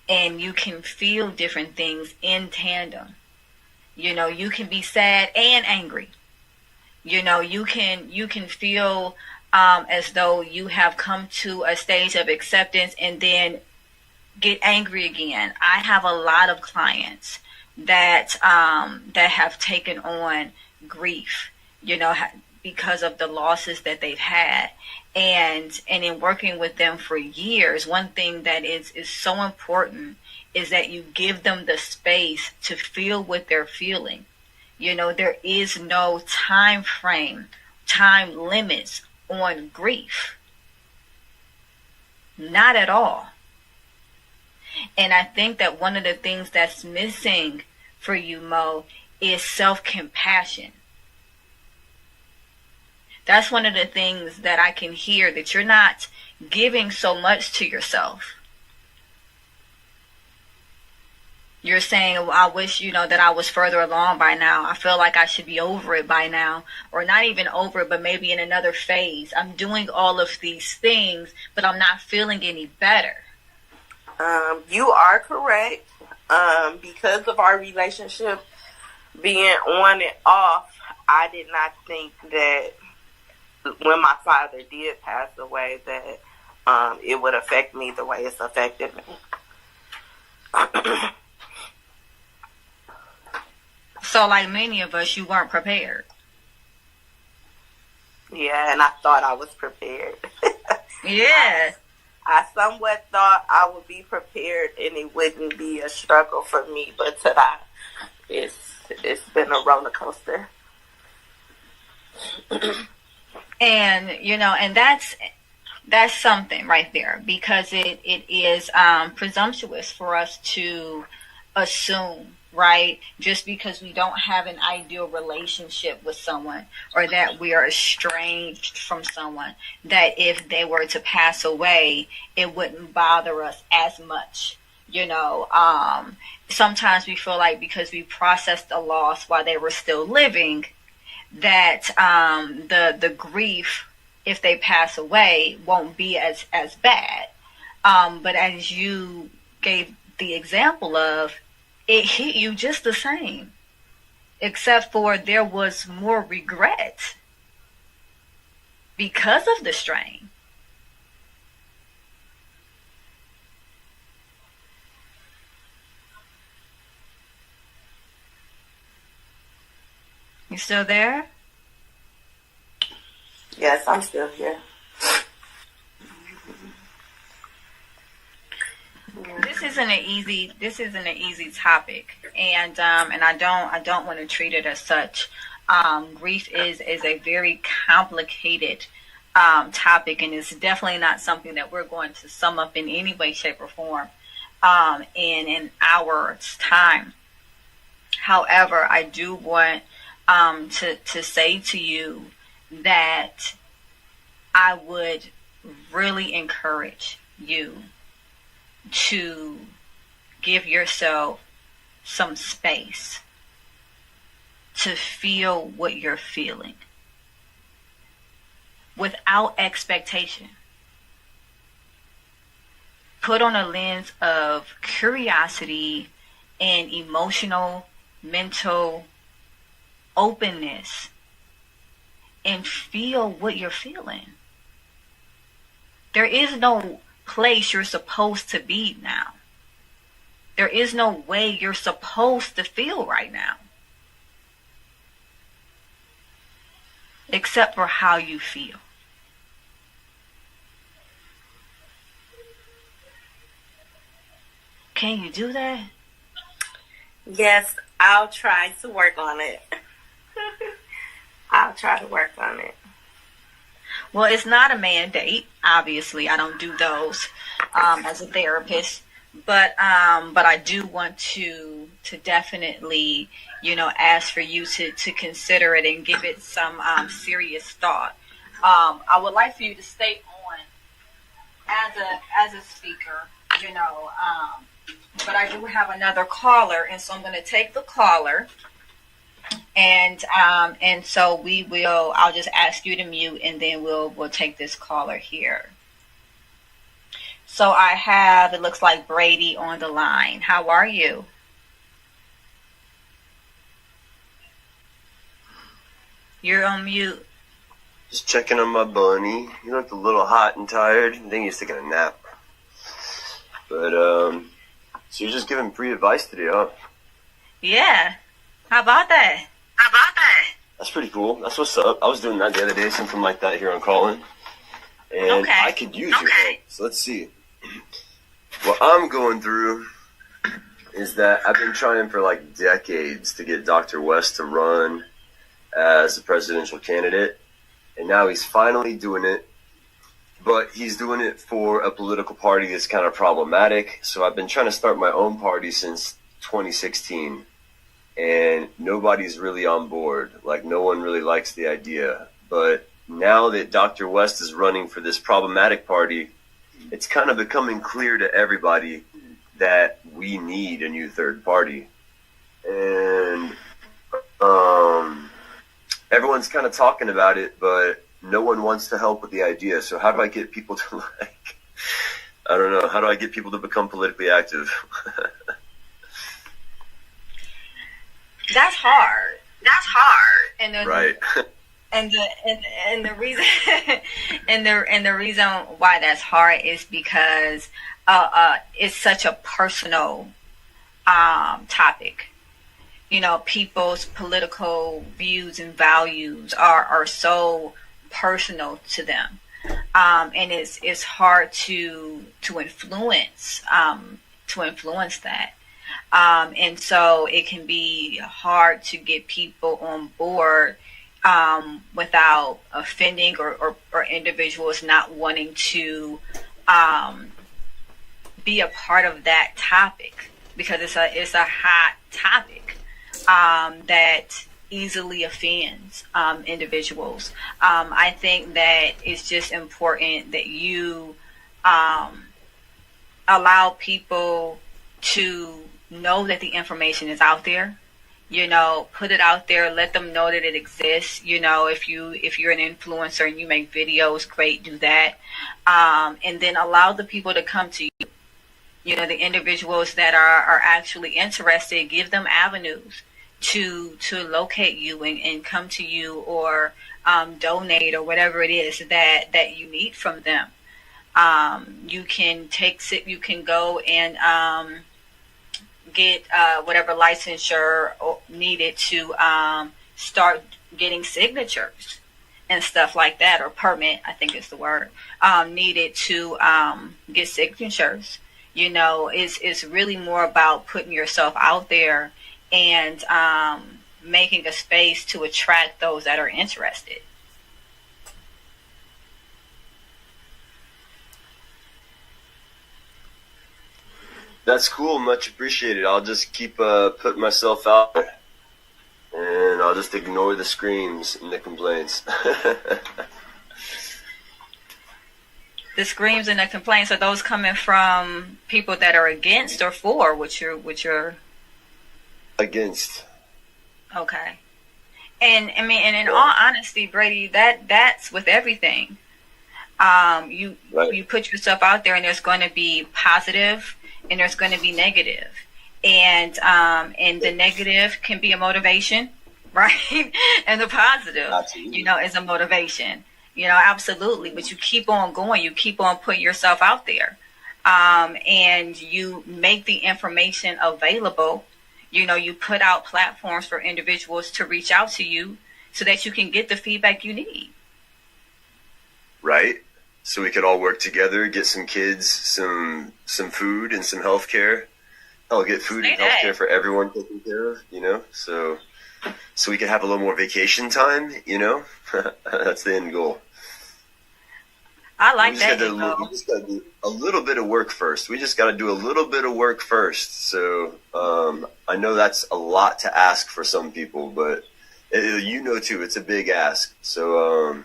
and you can feel different things in tandem. You can be sad and angry. You can feel as though you have come to a stage of acceptance and then get angry again. I have a lot of clients that have taken on grief, because of the losses that they've had. And in working with them for years, one thing that is so important is that you give them the space to feel what they're feeling. There is no time limits on grief. Not at all. And I think that one of the things that's missing for you, Mo, is self-compassion. That's one of the things that I can hear, that you're not giving so much to yourself. You're saying, well, I wish, that I was further along by now. I feel like I should be over it by now. Or not even over it, but maybe in another phase. I'm doing all of these things, but I'm not feeling any better. You are correct. Because of our relationship being on and off, I did not think that when my father did pass away that it would affect me the way it's affected me. So like many of us, you weren't prepared. Yeah, and I thought I was prepared. Yeah. I somewhat thought I would be prepared and it wouldn't be a struggle for me, but today it's been a roller coaster. And and that's something right there, because it is presumptuous for us to assume, right, just because we don't have an ideal relationship with someone, or that we are estranged from someone, that if they were to pass away, it wouldn't bother us as much. Sometimes we feel like because we processed a loss while they were still living, that the grief, if they pass away, won't be as bad. But as you gave the example of, it hit you just the same, except for there was more regret because of the strain. You still there? Yes, I'm still here. This isn't an easy topic, and I don't want to treat it as such. Grief is a very complicated topic, and it's definitely not something that we're going to sum up in any way, shape, or form in an hour's time. However, I do want to say to you that I would really encourage you to give yourself some space to feel what you're feeling without expectation. Put on a lens of curiosity and emotional, mental openness, and feel what you're feeling. There is no place you're supposed to be now. There is no way you're supposed to feel right now, except for how you feel. Can you do that? Yes, I'll try to work on it. I'll try to work on it. Well, it's not a mandate. Obviously, I don't do those as a therapist, but I do want to definitely, ask for you to consider it and give it some serious thought. I would like for you to stay on as a speaker, but I do have another caller, and so I'm going to take the caller. And so we will. I'll just ask you to mute, and then we'll take this caller here. So I have. It looks like Brady on the line. How are you? You're on mute. Just checking on my bunny. He looked a little hot and tired. I think he's taking a nap. But so you're just giving free advice today, huh? Yeah. How about that? That's pretty cool. That's what's up. I was doing that the other day, something like that here on Callin'. And Okay. I could use your help. So let's see. What I'm going through is that I've been trying for like decades to get Dr. West to run as a presidential candidate. And now he's finally doing it. But he's doing it for a political party that's kind of problematic. So I've been trying to start my own party since 2016. And nobody's really on board. Like, no one really likes the idea. But now that Dr. West is running for this problematic party, it's kind of becoming clear to everybody that we need a new third party. And everyone's kind of talking about it, but no one wants to help with the idea. So how do I get people to, I don't know, how do I get people to become politically active? That's hard. And Right. And the reason and the reason why that's hard is because it's such a personal topic. People's political views and values are so personal to them, and it's hard to influence that. And so it can be hard to get people on board without offending or individuals not wanting to be a part of that topic, because it's a hot topic that easily offends individuals. I think that it's just important that you allow people to know that the information is out there. Put it out there, let them know that it exists. If you're an influencer and you make videos, great, do that. And then allow the people to come to you. The individuals that are actually interested, give them avenues to locate you and come to you, or donate, or whatever it is that you need from them. You can go and get whatever licensure needed to start getting signatures and stuff like that, or permit, I think is the word, needed to get signatures. It's really more about putting yourself out there and making a space to attract those that are interested. That's cool. Much appreciated. I'll just keep putting myself out there. And I'll just ignore the screams and the complaints. The screams and the complaints, are those coming from people that are against or for what you're Against. Okay. And I mean, and in all honesty, Brady, that's with everything. You put yourself out there, and there's going to be positive and there's going to be negative. And the negative can be a motivation, right? And the positive, is a motivation. Absolutely. But you keep on going. You keep on putting yourself out there. And you make the information available. You put out platforms for individuals to reach out to you so that you can get the feedback you need. Right. So we could all work together, get some kids some food and some health care. I'll get food and healthcare for everyone taken care of, you know, so we can have a little more vacation time, you know. That's the end goal. I like that. We just got to do a little bit of work first. We just got to do a little bit of work first. So I know that's a lot to ask for some people, but you know too, it's a big ask. So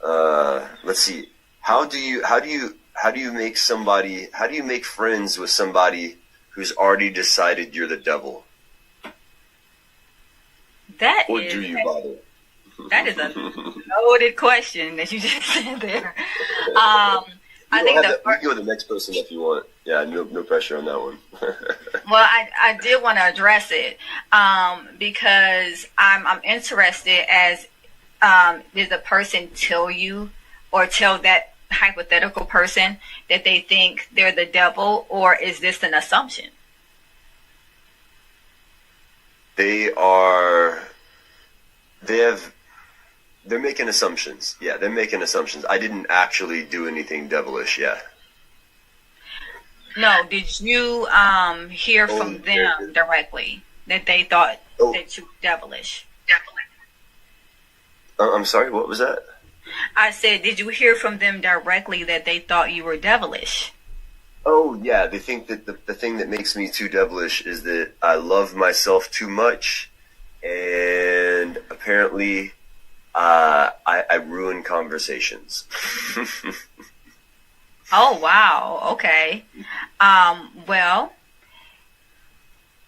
let's see. How do you make friends with somebody who's already decided you're the devil? That is a loaded question that you just said there. I think we can go to the next person if you want. Yeah, no pressure on that one. Well, I did want to address it because I'm interested as did the person tell you or tell that hypothetical person that they think they're the devil, or is this an assumption? They're making assumptions. Yeah, they're making assumptions. I didn't actually do anything devilish yet. No, did you hear from them directly that they thought that you were devilish? I'm sorry, what was that? I said, did you hear from them directly that they thought you were devilish? Oh, yeah, they think that the thing that makes me too devilish is that I love myself too much, and apparently I ruin conversations. Oh, wow. Okay. Well,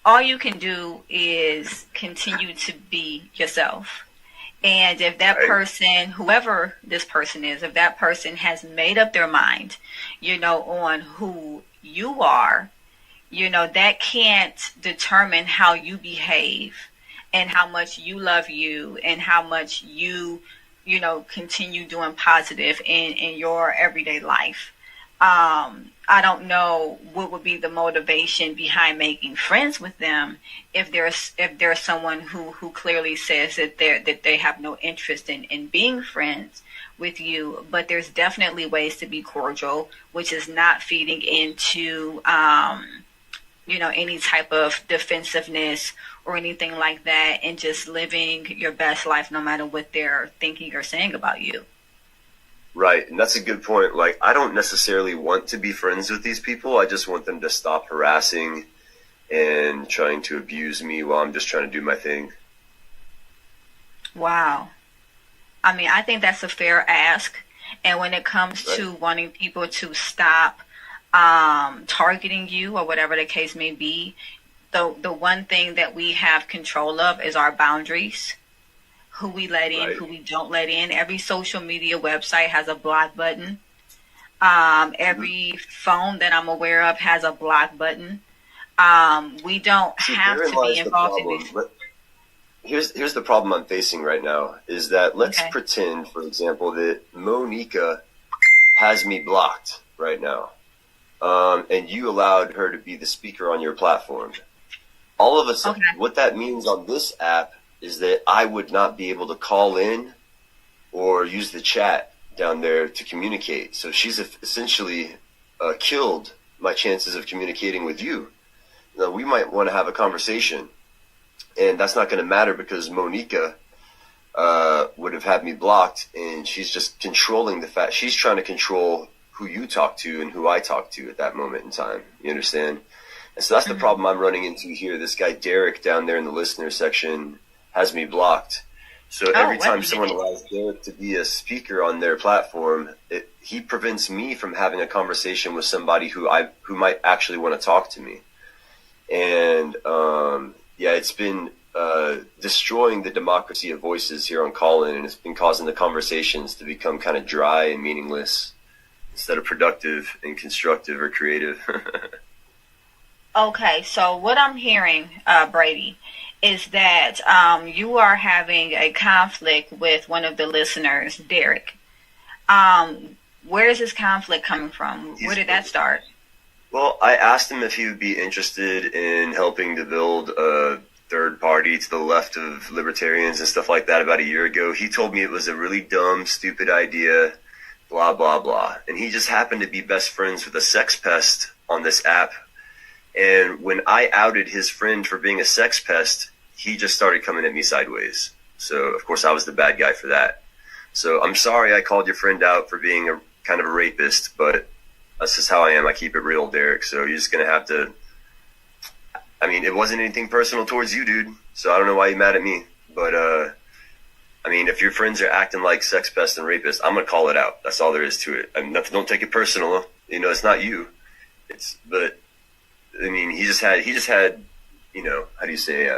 all you can do is continue to be yourself. And if that person, whoever this person is, if that person has made up their mind, you know, on who you are, you know, that can't determine how you behave and how much you love you and how much you know, continue doing positive in your everyday life. I don't know what would be the motivation behind making friends with them if there's someone who clearly says that they have no interest in being friends with you. But there's definitely ways to be cordial, which is not feeding into you know, any type of defensiveness or anything like that, and just living your best life no matter what they're thinking or saying about you. Right, and that's a good point. Like, I don't necessarily want to be friends with these people. I just want them to stop harassing and trying to abuse me while I'm just trying to do my thing. Wow. I mean, I think that's a fair ask. And when it comes to wanting people to stop targeting you or whatever the case may be, the one thing that we have control of is our boundaries. Who we let in, who we don't let in. Every social media website has a block button. Every phone that I'm aware of has a block button. We don't have to be involved in this. Here's the problem I'm facing right now is that let's pretend, for example, that Monica has me blocked right now, and you allowed her to be the speaker on your platform. All of a sudden, what that means on this app is that I would not be able to call in or use the chat down there to communicate. So she's essentially killed my chances of communicating with you. Now, we might want to have a conversation, and that's not going to matter because Monica would have had me blocked, and she's just controlling the fact. She's trying to control who you talk to and who I talk to at that moment in time. You understand? And so that's the problem I'm running into here. This guy Derek down there in the listener section has me blocked. So every time someone allows Derek to be a speaker on their platform, he prevents me from having a conversation with somebody who might actually want to talk to me. And it's been destroying the democracy of voices here on Call-In, and it's been causing the conversations to become kind of dry and meaningless instead of productive and constructive or creative. Okay, so what I'm hearing, Brady, is that you are having a conflict with one of the listeners, Derek. Where is this conflict coming from? Where did that start? Well, I asked him if he would be interested in helping to build a third party to the left of libertarians and stuff like that about a year ago. He told me it was a really dumb, stupid idea, blah, blah, blah. And he just happened to be best friends with a sex pest on this app. And when I outed his friend for being a sex pest, he just started coming at me sideways. So, of course, I was the bad guy for that. So I'm sorry I called your friend out for being a kind of a rapist, but that's just how I am. I keep it real, Derek. So you're just going to have to... I mean, it wasn't anything personal towards you, dude. So I don't know why you're mad at me. But, I mean, if your friends are acting like sex pests and rapists, I'm going to call it out. That's all there is to it. I mean, don't take it personal. You know, it's not you. But, I mean, he just had, you know, how do you say,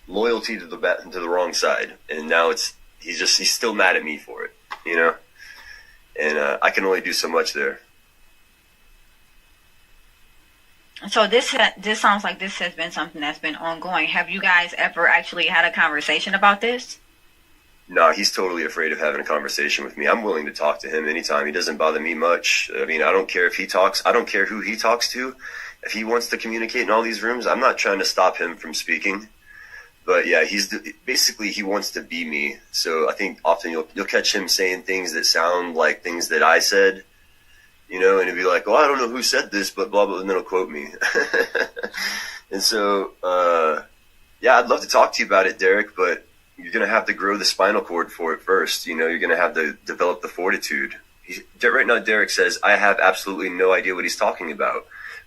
loyalty to the wrong side. And now he's still mad at me for it, you know? And I can only do so much there. So this sounds like this has been something that's been ongoing. Have you guys ever actually had a conversation about this? No, he's totally afraid of having a conversation with me. I'm willing to talk to him anytime. He doesn't bother me much. I mean, I don't care if he talks. I don't care who he talks to. If he wants to communicate in all these rooms, I'm not trying to stop him from speaking. But yeah, basically he wants to be me. So I think often you'll catch him saying things that sound like things that I said, you know, and he'll be like, "Oh, I don't know who said this, but blah blah," and then he'll quote me. And so, yeah, I'd love to talk to you about it, Derek, but you're gonna have to grow the spinal cord for it first. You know, you're gonna have to develop the fortitude. Right now, Derek says, "I have absolutely no idea what he's talking about."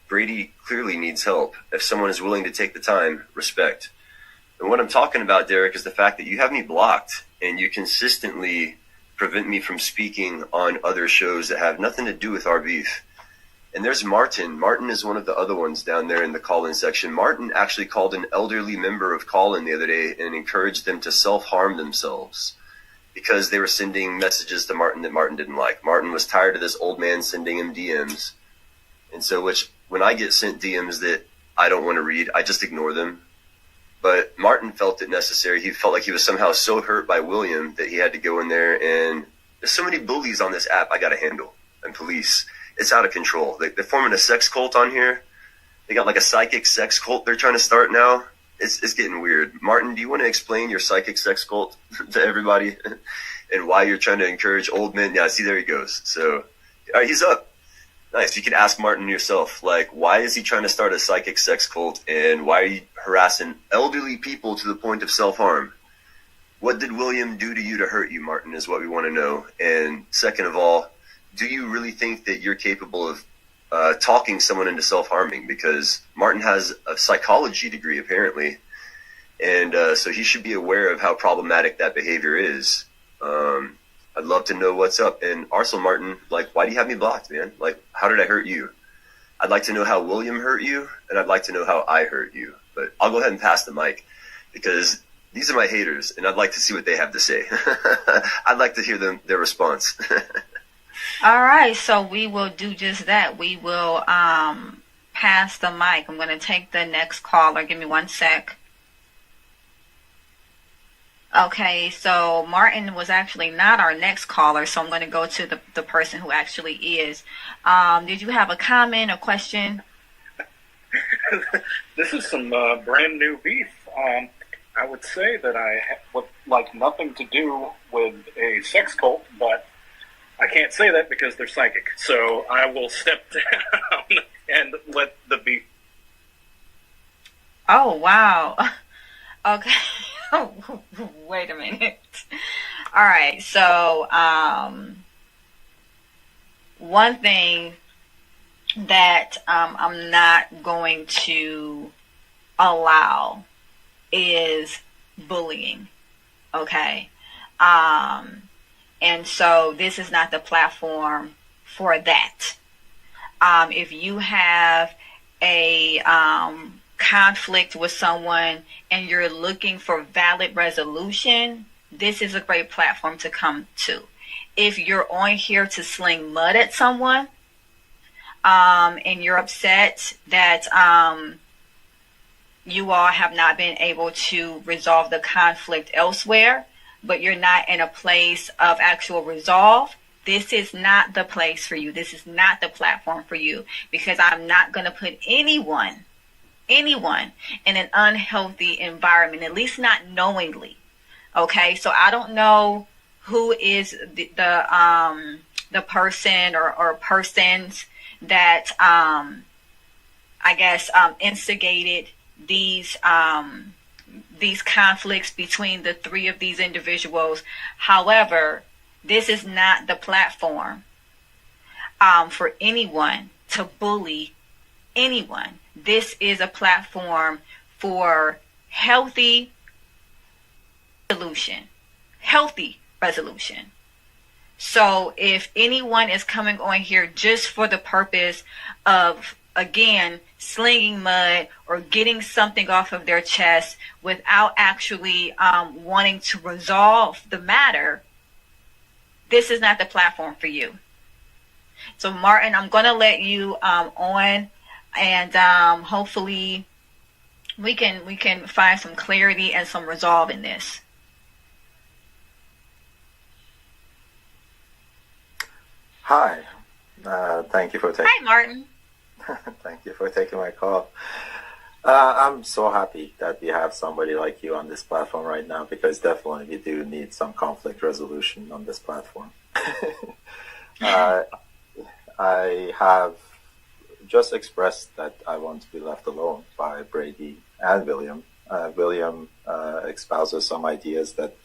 Brady clearly needs help. If someone is willing to take the time, respect. And what I'm talking about, Derek, is the fact that you have me blocked and you consistently prevent me from speaking on other shows that have nothing to do with our beef. And there's Martin. Martin is one of the other ones down there in the call-in section. Martin actually called an elderly member of call-in the other day and encouraged them to self-harm themselves because they were sending messages to Martin that Martin didn't like. Martin was tired of this old man sending him DMs. And so when I get sent DMs that I don't want to read, I just ignore them. But Martin felt it necessary. He felt like he was somehow so hurt by William that he had to go in there, and there's so many bullies on this app I got to handle, and police. It's out of control. They're forming a sex cult on here. They got like a psychic sex cult they're trying to start now. It's getting weird. Martin, do you want to explain your psychic sex cult to everybody and why you're trying to encourage old men? Yeah, see, there he goes. So, all right, he's up. Nice. You can ask Martin yourself, like, why is he trying to start a psychic sex cult, and why are you harassing elderly people to the point of self-harm? What did William do to you to hurt you, Martin, is what we want to know. And second of all, do you really think that you're capable of talking someone into self-harming? Because Martin has a psychology degree, apparently, and so he should be aware of how problematic that behavior is. I'd love to know what's up. And also, Martin, like, why do you have me blocked, man? Like, how did I hurt you? I'd like to know how William hurt you, and I'd like to know how I hurt you. But I'll go ahead and pass the mic, because these are my haters, and I'd like to see what they have to say. I'd like to hear their response. All right, so we will do just that. We will pass the mic. I'm going to take the next caller. Give me 1 sec. Okay, so Martin was actually not our next caller, so I'm going to go to the person who actually is. Did you have a comment or question? This is some brand new beef. I would say that I would like nothing to do with a sex cult, but I can't say that because they're psychic. So I will step down and let the beef. Oh, wow. Okay. Wait a minute. All right. So, one thing that I'm not going to allow is bullying. Okay. And so this is not the platform for that. If you have a conflict with someone and you're looking for valid resolution, this is a great platform to come to. If you're on here to sling mud at someone, and you're upset that you all have not been able to resolve the conflict elsewhere, but you're not in a place of actual resolve, this is not the place for you. This is not the platform for you, because I'm not going to put anyone in an unhealthy environment, at least not knowingly. Okay, so I don't know who is the person or persons that I guess, instigated these conflicts between the three of these individuals. However, this is not the platform for anyone to bully anyone. This is a platform for healthy resolution. Healthy resolution. So if anyone is coming on here just for the purpose of, again, slinging mud or getting something off of their chest without actually wanting to resolve the matter, this is not the platform for you. So Martin, I'm going to let you on, and hopefully we can find some clarity and some resolve in this. Hi. Thank you for taking. Hi, Martin. Thank you for taking my call. I'm so happy that we have somebody like you on this platform right now, because definitely we do need some conflict resolution on this platform. I have just expressed that I want to be left alone by Brady and William. William espouses some ideas that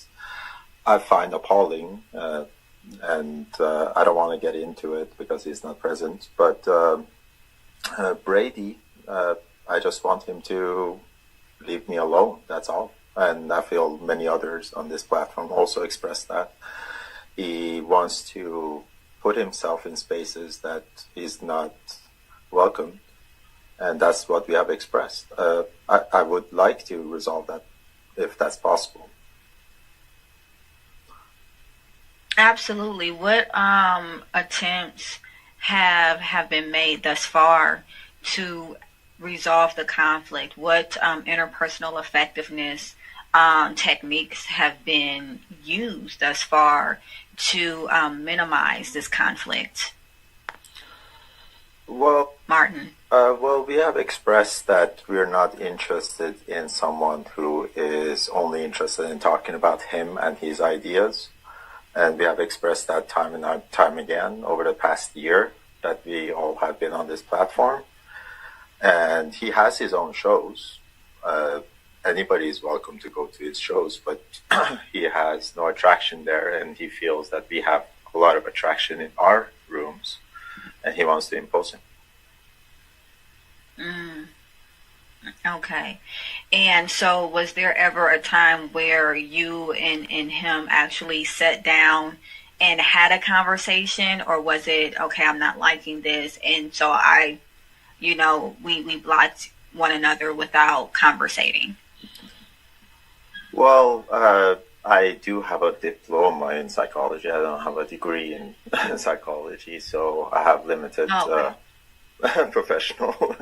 I find appalling, and I don't want to get into it because he's not present. But Brady, I just want him to leave me alone, that's all. And I feel many others on this platform also express that. He wants to put himself in spaces that he's not welcome, and that's what we have expressed. I would like to resolve that if that's possible. Absolutely. What attempts have been made thus far to resolve the conflict? What interpersonal effectiveness techniques have been used thus far to minimize this conflict? Well, Martin. Well, we have expressed that we're not interested in someone who is only interested in talking about him and his ideas. And we have expressed that time and time again over the past year that we all have been on this platform. And he has his own shows. Anybody is welcome to go to his shows, but he has no attraction there, and he feels that we have a lot of attraction in our rooms, and he wants to impose him. Okay. And so was there ever a time where you and him actually sat down and had a conversation, or was it, okay, I'm not liking this, and so we blocked one another without conversating? Well, I do have a diploma in psychology. I don't have a degree in psychology, so I have limited professional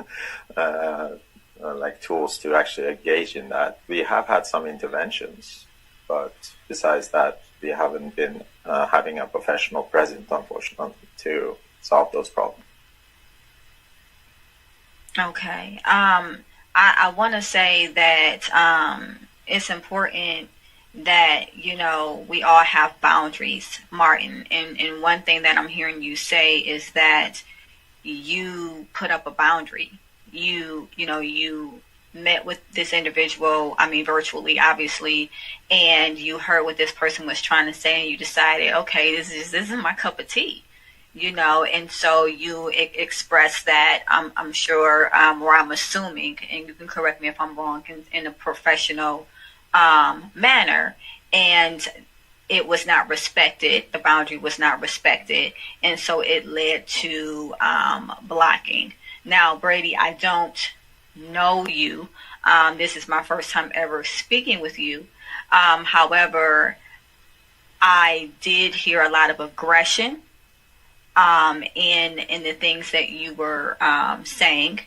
tools to actually engage in that. We have had some interventions, but besides that, we haven't been having a professional present, unfortunately, to solve those problems. Okay. I want to say that it's important that, we all have boundaries, Martin. And one thing that I'm hearing you say is that you put up a boundary. You met with this individual, virtually, obviously, and you heard what this person was trying to say, and you decided, okay, this isn't my cup of tea. And so you express that, I'm sure, or I'm assuming, and you can correct me if I'm wrong, in a professional manner, and it was not respected. The boundary was not respected, and so it led to blocking. Now, Brady, I don't know you. This is my first time ever speaking with you. However, I did hear a lot of aggression in the things that you were saying.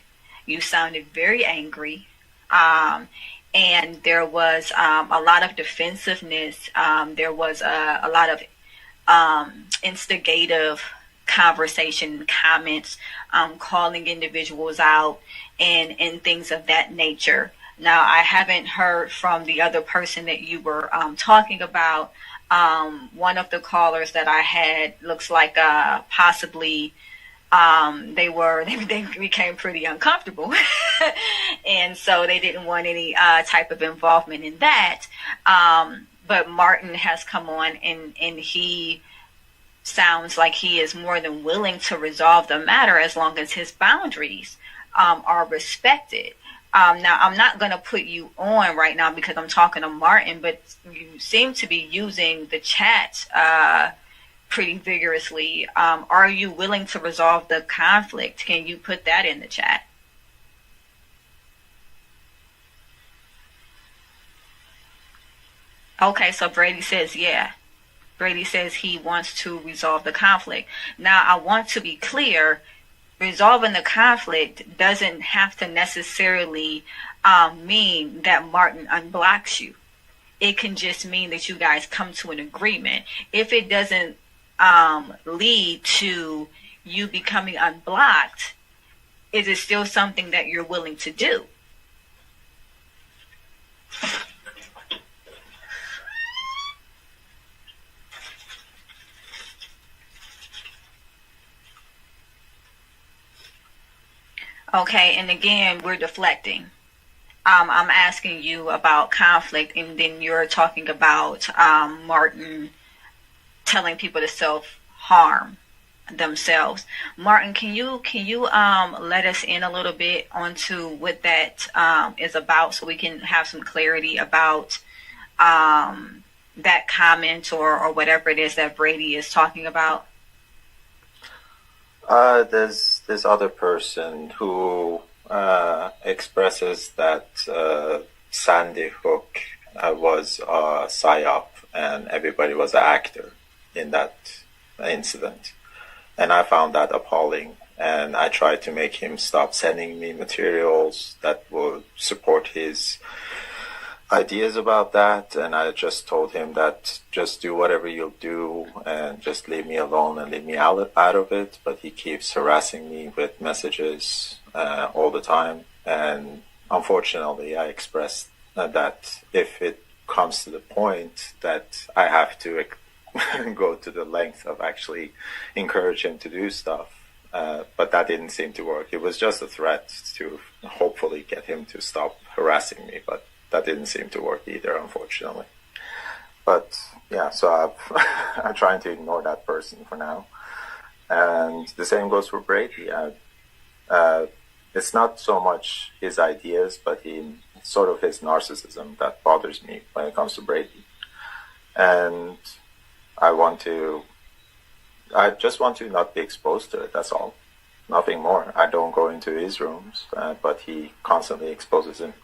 You sounded very angry, and there was a lot of defensiveness. There was a lot of instigative conversation, comments, calling individuals out, and things of that nature. Now, I haven't heard from the other person that you were talking about. One of the callers that I had looks like possibly They became pretty uncomfortable, and so they didn't want any type of involvement in that. But Martin has come on, and he sounds like he is more than willing to resolve the matter as long as his boundaries are respected. Now, I'm not going to put you on right now because I'm talking to Martin, but you seem to be using the chat pretty vigorously. Are you willing to resolve the conflict? Can you put that in the chat? Okay, so Brady says, yeah. Brady says he wants to resolve the conflict. Now, I want to be clear. Resolving the conflict doesn't have to necessarily mean that Martin unblocks you. It can just mean that you guys come to an agreement. If it doesn't lead to you becoming unblocked, is it still something that you're willing to do? Okay, and again, we're deflecting. I'm asking you about conflict, and then you're talking about Martin telling people to self-harm themselves. Martin, can you let us in a little bit onto what that is about, so we can have some clarity about that comment or whatever it is that Brady is talking about? There's this other person who expresses that Sandy Hook was a psyop and everybody was an actor in that incident. And I found that appalling. And I tried to make him stop sending me materials that would support his ideas about that, and I just told him that just do whatever you'll do and just leave me alone and leave me out of it. But he keeps harassing me with messages all the time, and unfortunately I expressed that if it comes to the point that I have to go to the length of actually encourage him to do stuff, but that didn't seem to work. It was just a threat to hopefully get him to stop harassing me, but that didn't seem to work either, unfortunately. But yeah, so I'm trying to ignore that person for now. And the same goes for Brady. It's not so much his ideas, but sort of his narcissism that bothers me when it comes to Brady. And I just want to not be exposed to it, that's all. Nothing more. I don't go into his rooms, but he constantly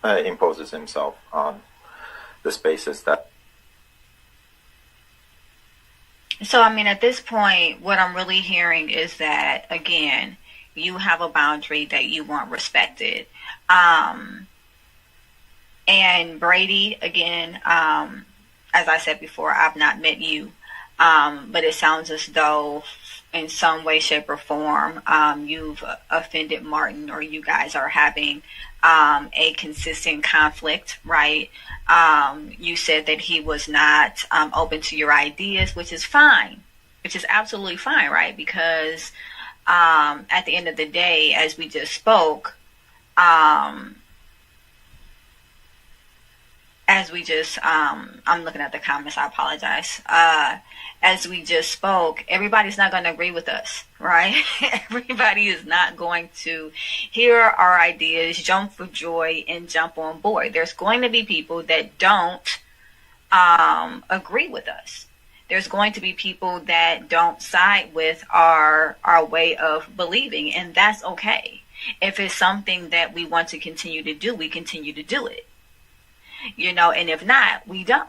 imposes himself on the spaces that. So, I mean, at this point, what I'm really hearing is that, again, you have a boundary that you want respected. And Brady, again, as I said before, I've not met you, but it sounds as though in some way, shape, or form, you've offended Martin, or you guys are having a consistent conflict, right? You said that he was not open to your ideas, which is fine, which is absolutely fine, right? Because at the end of the day, as we just spoke, I'm looking at the comments, I apologize. As we just spoke, everybody's not going to agree with us, right? Everybody is not going to hear our ideas, jump for joy, and jump on board. There's going to be people that don't agree with us. There's going to be people that don't side with our way of believing, and that's okay. If it's something that we want to continue to do, we continue to do it. And if not, we don't.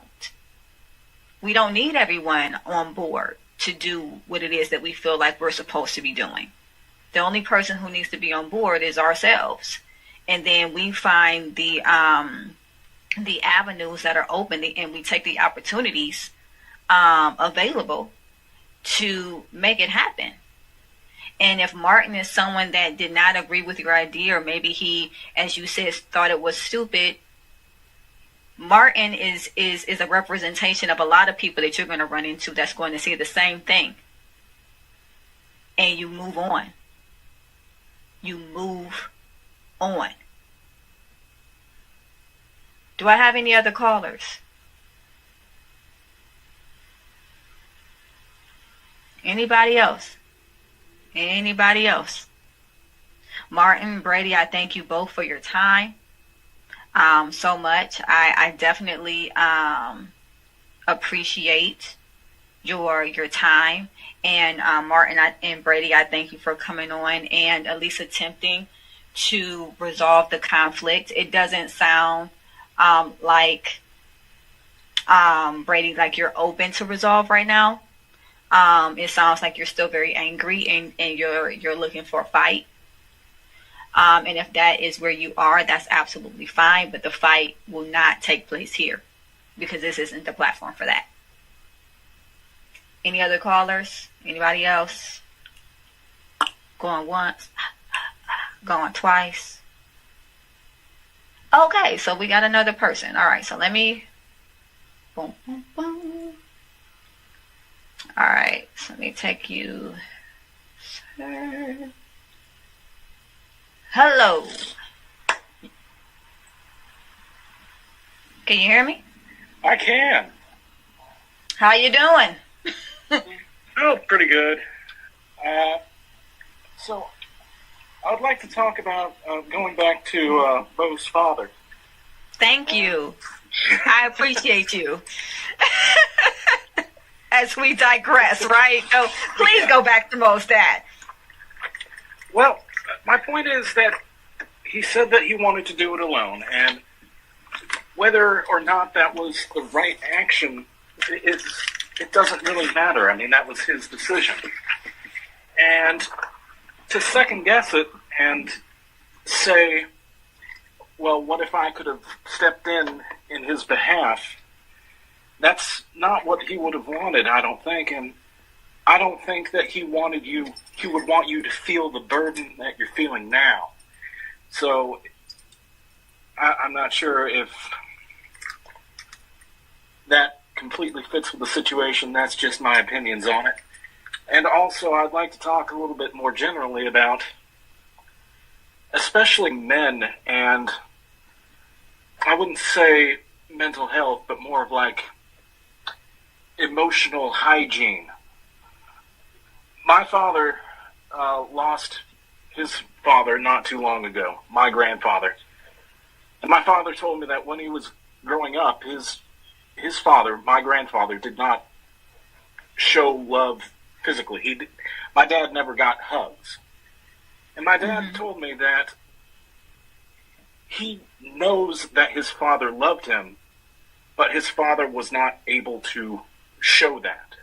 We don't need everyone on board to do what it is that we feel like we're supposed to be doing. The only person who needs to be on board is ourselves. And then we find the avenues that are open, and we take the opportunities available to make it happen. And if Martin is someone that did not agree with your idea, or maybe he, as you said, thought it was stupid, Martin is a representation of a lot of people that you're going to run into that's going to say the same thing. And you move on. you move on. Do I have any other callers? Anybody else? Anybody else? Martin, Brady, I thank you both for your time so much. I definitely appreciate your time. And Martin and Brady, I thank you for coming on and at least attempting to resolve the conflict. It doesn't sound like Brady, like you're open to resolve right now. It sounds like you're still very angry and you're looking for a fight. And if that is where you are, that's absolutely fine. But the fight will not take place here because this isn't the platform for that. Any other callers? Anybody else? Going once? Going twice? Okay, so we got another person. All right, so let me... Boom, boom, boom. All right, so let me take you... Sir. Hello. Can you hear me? I can. How you doing? Oh, pretty good. So, I would like to talk about going back to Bo's father. Thank you. I appreciate you. As we digress, right? So please go back to Mo's dad. Well, my point is that he said that he wanted to do it alone, and whether or not that was the right action, it doesn't really matter. I mean, that was his decision. And to second guess it and say, well, what if I could have stepped in his behalf? That's not what he would have wanted, I don't think. And I don't think that he would want you to feel the burden that you're feeling now. So I'm not sure if that completely fits with the situation. That's just my opinions on it. And also, I'd like to talk a little bit more generally about especially men, and I wouldn't say mental health, but more of like emotional hygiene. My father lost his father not too long ago, my grandfather. And my father told me that when he was growing up, his father, my grandfather, did not show love physically. My dad never got hugs. And my dad told me that he knows that his father loved him, but his father was not able to show that.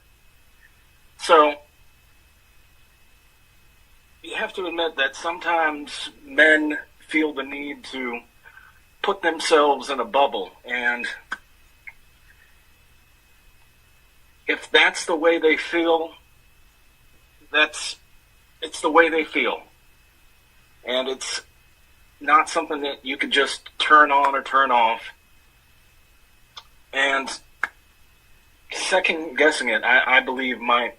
So you have to admit that sometimes men feel the need to put themselves in a bubble, and if that's the way they feel, it's the way they feel. And it's not something that you could just turn on or turn off. And second guessing it, I believe, might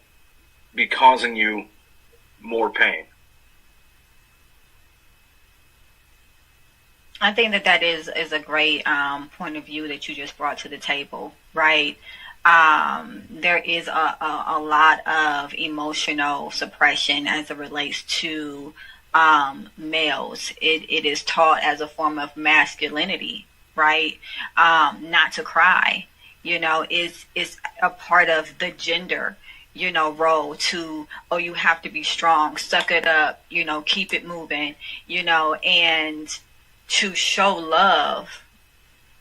be causing you more pain. I think that is a great point of view that you just brought to the table, right? There is a lot of emotional suppression as it relates to males. It is taught as a form of masculinity, right? Not to cry, is a part of the gender, role to, oh, you have to be strong, suck it up, keep it moving, and to show love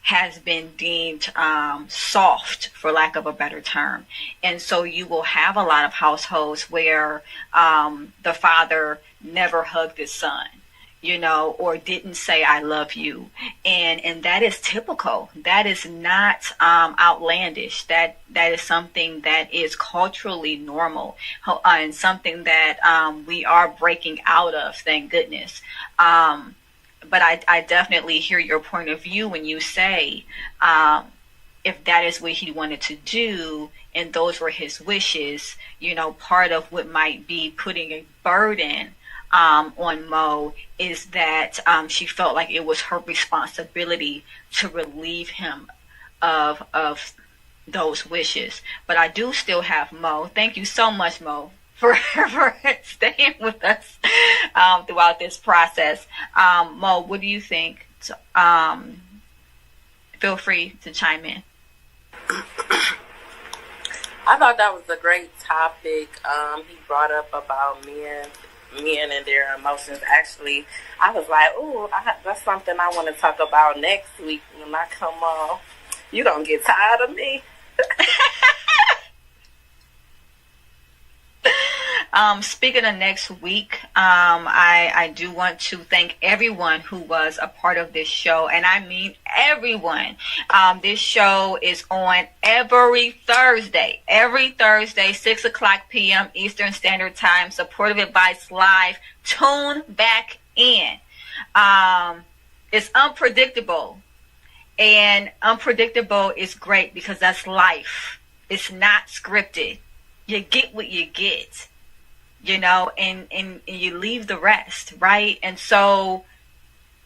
has been deemed soft, for lack of a better term. And so you will have a lot of households where the father never hugged his son, or didn't say, I love you. And that is typical. That is not outlandish. That is something that is culturally normal, and something that we are breaking out of, thank goodness. But I definitely hear your point of view when you say, if that is what he wanted to do and those were his wishes, part of what might be putting a burden on Mo is that she felt like it was her responsibility to relieve him of those wishes. But I do still have Mo. Thank you so much, Mo, for staying with us throughout this process. Mo, what do you think? Feel free to chime in. I thought that was a great topic. He brought up about men and their emotions. Actually, I was like, "Ooh, that's something I want to talk about next week when I come on." You don't get tired of me. Speaking of next week, I do want to thank everyone who was a part of this show, and I mean everyone. This show is on every Thursday, 6 o'clock p.m. Eastern Standard Time. Supportive Advice Live. Tune back in. It's unpredictable, and unpredictable is great because that's life. It's not scripted. You get what you get, and you leave the rest, right? And so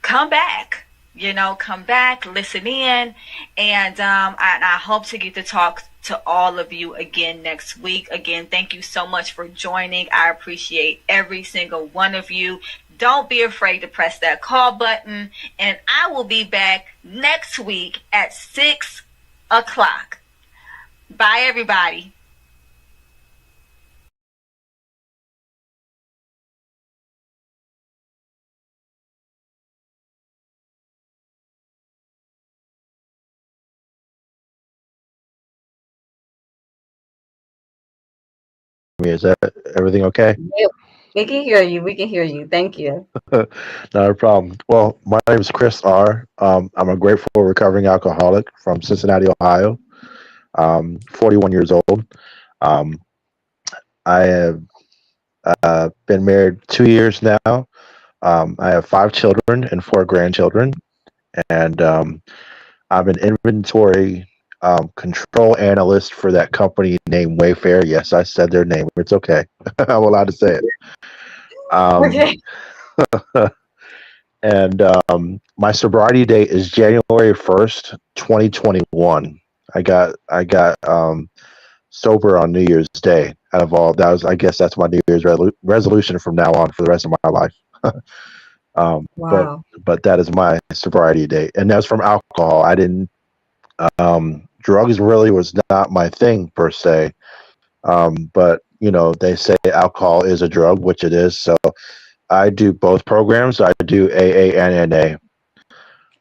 come back, listen in, and I hope to get to talk to all of you again next week. Again, thank you so much for joining. I appreciate every single one of you. Don't be afraid to press that call button, and I will be back next week at 6 o'clock. Bye, everybody. Is that everything okay? Yep. We can hear you. We can hear you. Thank you. Not a problem. Well, my name is Chris R. I'm a grateful recovering alcoholic from Cincinnati, Ohio. 41 years old. Um, I have been married 2 years now. I have 5 children and 4 grandchildren, and I'm an inventory control analyst for that company named Wayfair. Yes, I said their name. It's okay. I'm allowed to say it. Okay. And my sobriety date is January 1st, 2021. I got sober on New Year's Day. Out of all that was, I guess that's my New Year's resolution from now on for the rest of my life. Wow. But that is my sobriety date, and that's from alcohol. I didn't. Drugs really was not my thing per se. But they say alcohol is a drug, which it is. So I do both programs. I do AA and NA.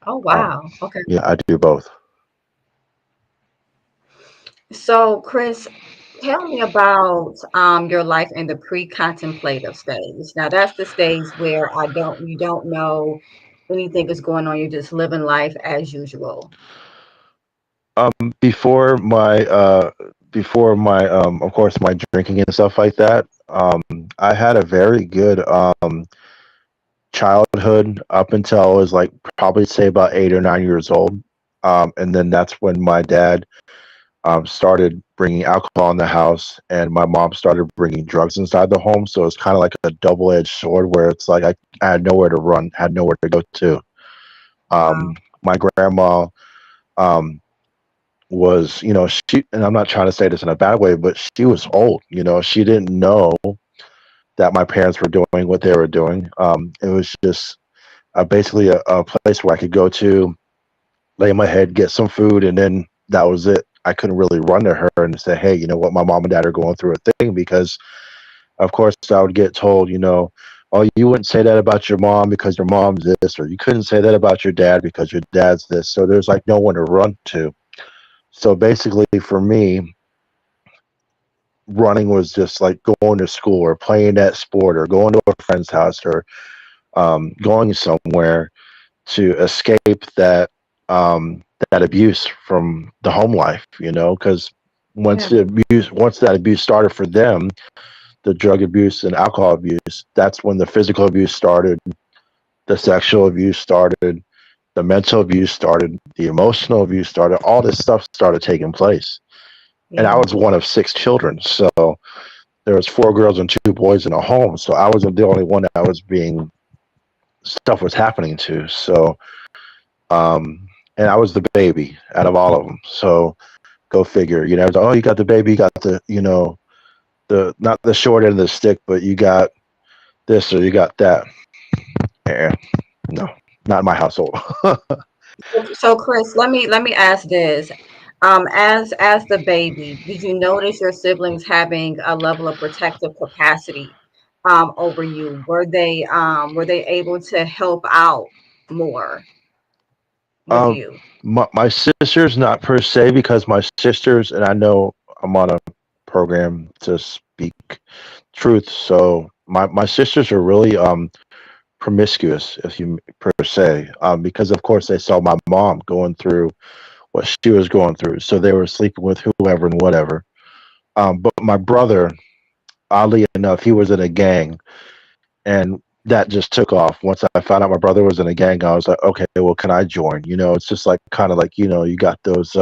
Oh, wow. Okay. Yeah, I do both. So, Chris, tell me about your life in the pre-contemplative stage. Now, that's the stage where you don't know anything is going on. You're just living life as usual. Um, before my of course my drinking and stuff like that. I had a very good childhood up until I was like probably say about 8 or 9 years old. And then that's when my dad started bringing alcohol in the house, and my mom started bringing drugs inside the home. So it's kind of like a double-edged sword, where it's like I had nowhere to run, had nowhere to go to. My grandma was, she, and I'm not trying to say this in a bad way, but she was old. She didn't know that my parents were doing what they were doing. It was just basically a place where I could go to, lay my head, get some food, and then that was it. I couldn't really run to her and say, hey, you know what, my mom and dad are going through a thing, because of course I would get told, oh, you wouldn't say that about your mom because your mom's this, or you couldn't say that about your dad because your dad's this. So there's like no one to run to. So basically for me, running was just like going to school or playing that sport or going to a friend's house or going somewhere to escape that abuse from the home life, because once that abuse started for them, the drug abuse and alcohol abuse, that's when the physical abuse started, the sexual abuse started, the mental abuse started, the emotional abuse started, all this stuff started taking place. And I was one of 6 children. So there was 4 girls and 2 boys in a home, so I wasn't the only one that was being stuff was happening to. So, and I was the baby out of all of them. So go figure. You know, oh, you got the baby, you got the, the not the short end of the stick, but you got this or you got that. No, not in my household. So Chris, let me ask this. As the baby, did you notice your siblings having a level of protective capacity over you? Were they able to help out more with um, you? my sisters, not per se, because my sisters, and I know I'm on a program to speak truth, so my sisters are really promiscuous, if you per se, because of course they saw my mom going through what she was going through, so they were sleeping with whoever and whatever. But my brother, oddly enough, he was in a gang, and that just took off. Once I found out my brother was in a gang, I was like, okay, well, can I join? You know, it's just like kind of like, you got those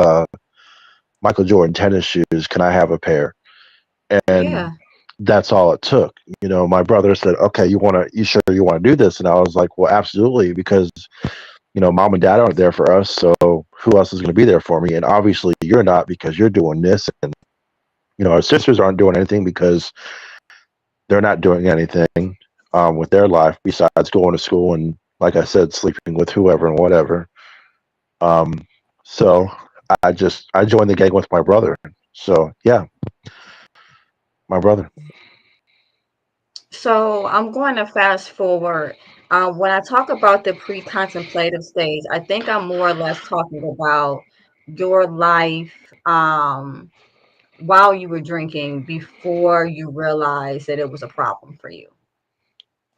Michael Jordan tennis shoes. Can I have a pair? And Yeah. that's all it took. You know, my brother said, okay, you sure you want to do this? And I was like, well, absolutely, because mom and dad aren't there for us, so who else is going to be there for me? And obviously you're not, because you're doing this, and our sisters aren't doing anything because they're not doing anything with their life besides going to school and, like I said, sleeping with whoever and whatever. Um, so I joined the gang with my brother. So yeah, my brother. So I'm going to fast forward. When I talk about the pre-contemplative stage, I think I'm more or less talking about your life while you were drinking before you realized that it was a problem for you.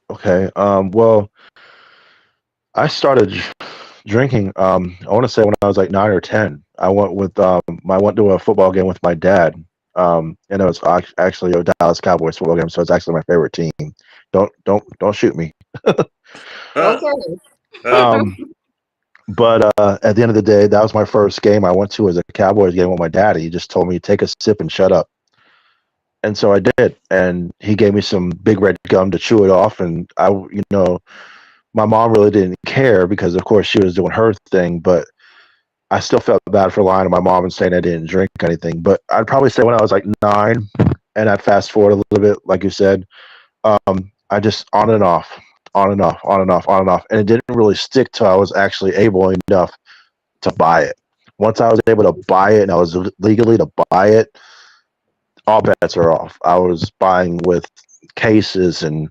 Okay. Well, I started drinking. I want to say when I was like 9 or 10. I went to a football game with my dad. And it was actually a Dallas Cowboys football game, so it's actually my favorite team. Don't shoot me. Okay. Um, but at the end of the day, that was my first game I went to as a Cowboys game with my dad. He just told me, take a sip and shut up. And so I did. And he gave me some big red gum to chew it off. And my mom really didn't care because, of course, she was doing her thing. But I still felt bad for lying to my mom and saying I didn't drink anything. But I'd probably say when I was like 9, and I'd fast forward a little bit, like you said, I just on and off, on and off, on and off, on and off. And it didn't really stick till I was actually able enough to buy it. Once I was able to buy it and I was legally to buy it, all bets are off. I was buying with cases and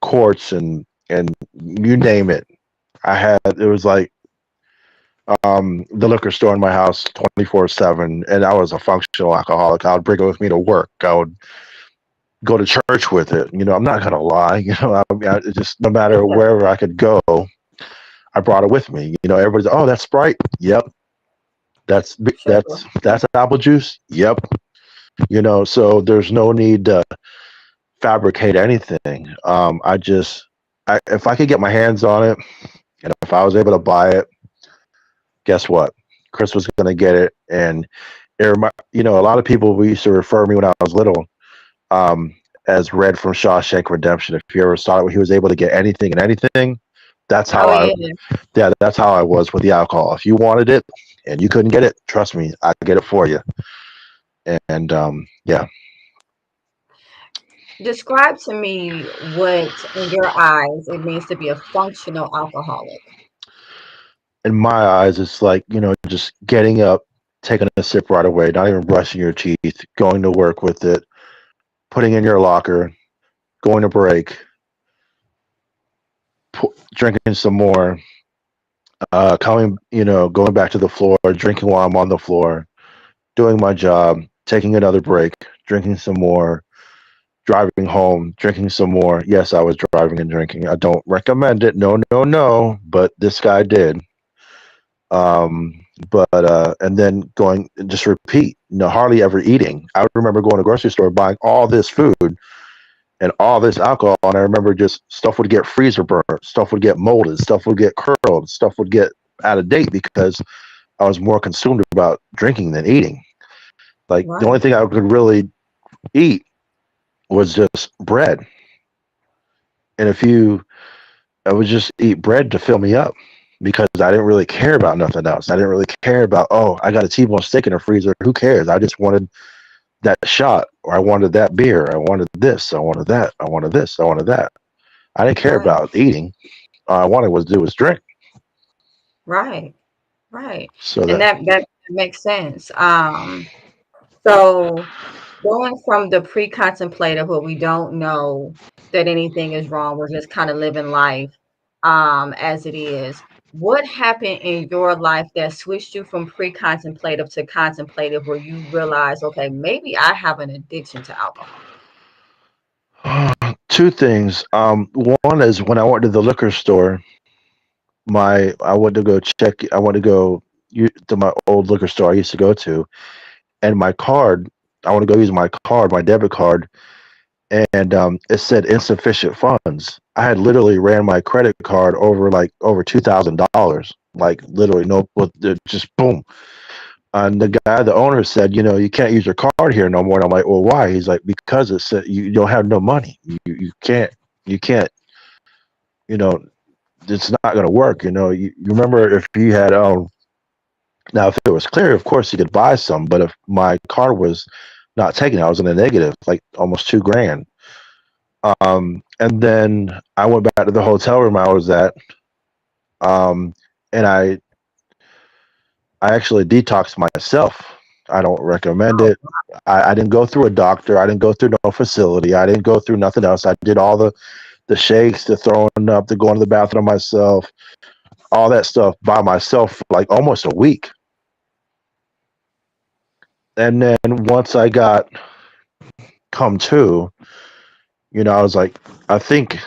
quarts and you name it. It was like the liquor store in my house 24/7, and I was a functional alcoholic. I would bring it with me to work. I would go to church with it. I'm not gonna lie. It just, no matter wherever I could go, I brought it with me. Everybody's, oh, that's Sprite. Yep. That's Sure. that's apple juice. Yep. So there's no need to fabricate anything. If I could get my hands on it, and if I was able to buy it, guess what? Chris was going to get it, and a lot of people we used to refer me when I was little as Red from Shawshank Redemption. If you ever saw it, when he was able to get anything and anything, that's how Oh yeah. that's how I was with the alcohol. If you wanted it and you couldn't get it, trust me, I could get it for you. And yeah. Describe to me what, in your eyes, it means to be a functional alcoholic. In my eyes, it's like, just getting up, taking a sip right away, not even brushing your teeth, going to work with it, putting in your locker, going to break, drinking some more, going back to the floor, drinking while I'm on the floor, doing my job, taking another break, drinking some more, driving home, drinking some more. Yes, I was driving and drinking. I don't recommend it. No, no, no. But this guy did. And then going and just repeat, hardly ever eating. I remember going to the grocery store, buying all this food and all this alcohol, and I remember just stuff would get freezer burnt, stuff would get molded, stuff would get curled, stuff would get out of date because I was more consumed about drinking than eating. Like the only Right. thing I could really eat was just bread. And if you, I would just eat bread to fill me up because I didn't really care about nothing else. I didn't really care about, oh, I got a T-bone steak in the freezer. Who cares? I just wanted that shot, or I wanted that beer. I wanted this. I wanted that. I wanted this. I wanted that. I didn't care Right. about eating. All I wanted was to do was drink. Right. Right. So And that that makes sense. So going from the pre-contemplative where we don't know that anything is wrong, we're just kind of living life as it is. What happened in your life that switched you from pre-contemplative to contemplative where you realize, okay, maybe I have an addiction to alcohol? two things. One is when I went to the liquor store, my I went to go check. I went to go to my old liquor store I used to go to, and my card. I want to go use my card, my debit card, and it said insufficient funds. I had literally ran my credit card over like over $2,000, like literally no, just boom. And the guy, the owner said, you can't use your card here no more. And I'm like, well, why? He's like, because it said you don't have no money. You can't, you know, it's not going to work. You remember if you had, now if it was clear, of course you could buy some, but if my card was not taken, I was in a negative, like almost 2 grand. And then I went back to the hotel room I was at, and I actually detoxed myself. I don't recommend it. I didn't go through a doctor. I didn't go through no facility. I didn't go through nothing else. I did all the shakes, the throwing up, the going to the bathroom myself, all that stuff by myself for like almost a week. And then once I got come to, I was like, I think,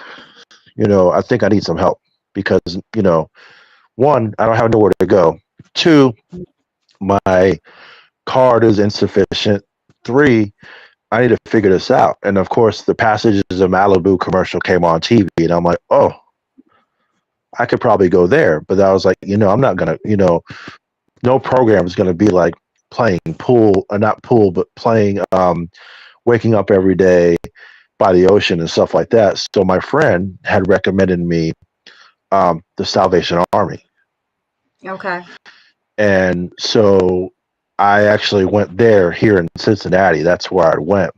I think I need some help because, one, I don't have nowhere to go. Two, my card is insufficient. Three, I need to figure this out. And of course, the Passages of Malibu commercial came on TV, and I'm like, oh, I could probably go there. But I was like, I'm not gonna, no program is gonna be like playing pool, or not pool, but playing, waking up every day by the ocean and stuff like that. So my friend had recommended me the Salvation Army, Okay. and so I actually went there here in Cincinnati. That's where I went.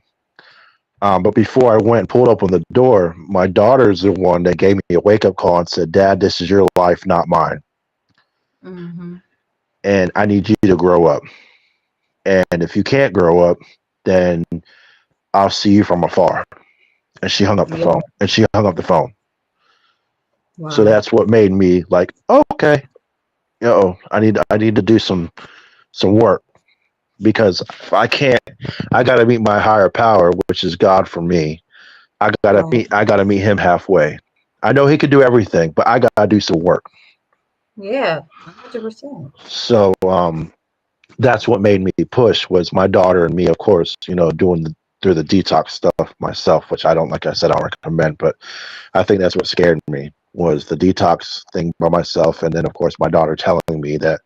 But before I went and pulled up on the door, my daughter's the one that gave me a wake up call and said, "Dad, this is your life, not mine. Mm-hmm. And I need you to grow up. And if you can't grow up, then I'll see you from afar." And she hung up the Yeah. phone. And she hung up the phone. So Wow. that's what made me like, oh, okay, I need to do some work because I can't. I got to meet my higher power, which is God for me. Right. I gotta meet him halfway. I know he could do everything, but I gotta do some work. Yeah. 100%. So that's what made me push was my daughter and me, of course, doing through the detox stuff myself, which I don't, like I said, I don't recommend, but I think that's what scared me was the detox thing by myself, and then of course my daughter telling me that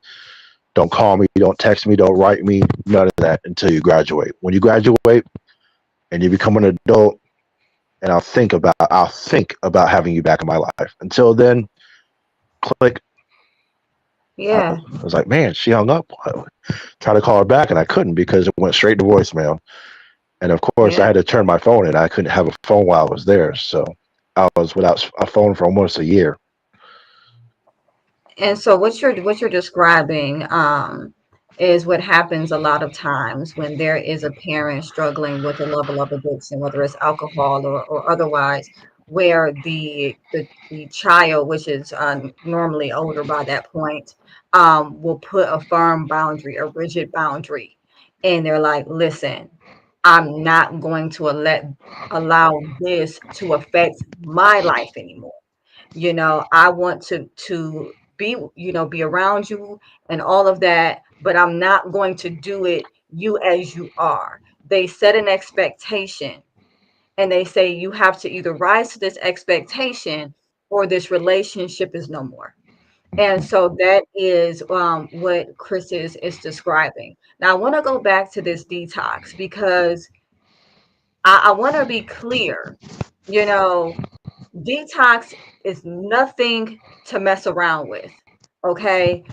don't call me, don't text me, don't write me, none of that until you graduate. When you graduate and you become an adult, and I'll think about having you back in my life. Until then, click. I Yeah. was like, man, she hung up. I tried to call her back and I couldn't because it went straight to voicemail. And of course, I Yeah. had to turn my phone in. I couldn't have a phone while I was there, so I was without a phone for almost a year. And so what you're describing is what happens a lot of times when there is a parent struggling with a level of addiction, whether it's alcohol or otherwise, where the child, which is normally older by that point, will put a firm boundary, a rigid boundary, and they're like, "Listen, I'm not going to allow this to affect my life anymore. I want to be, be around you and all of that, but I'm not going to do it you as you are." They set an expectation and they say you have to either rise to this expectation or this relationship is no more. And so that is what Chris is describing. Now I want to go back to this detox because I want to be clear. You know, detox is nothing to mess around with. Okay.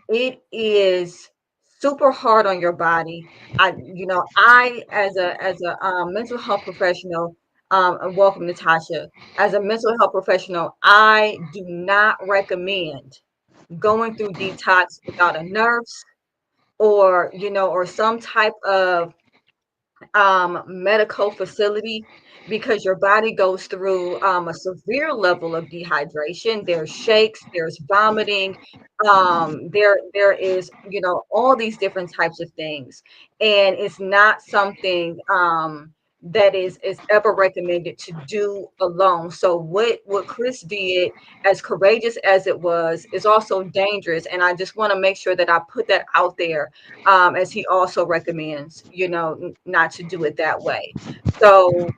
It is super hard on your body. I as a mental health professional, and welcome Natasha. As a mental health professional, I do not recommend going through detox without a nurse or or some type of medical facility, because your body goes through a severe level of dehydration. There's shakes, there's vomiting, there is all these different types of things, and it's not something that is ever recommended to do alone. So what Chris did, as courageous as it was, is also dangerous, and I just want to make sure that I put that out there, as he also recommends, not to do it that way. So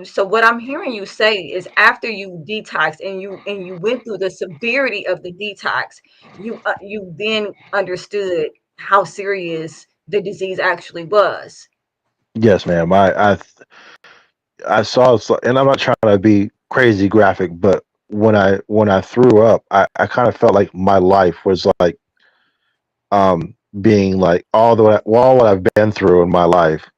so what I'm hearing you say is, after you detox and you went through the severity of the detox, you then understood how serious the disease actually was. Yes, ma'am. I saw, and I'm not trying to be crazy graphic, but when I threw up, I kind of felt like my life was like being like all what I've been through in my life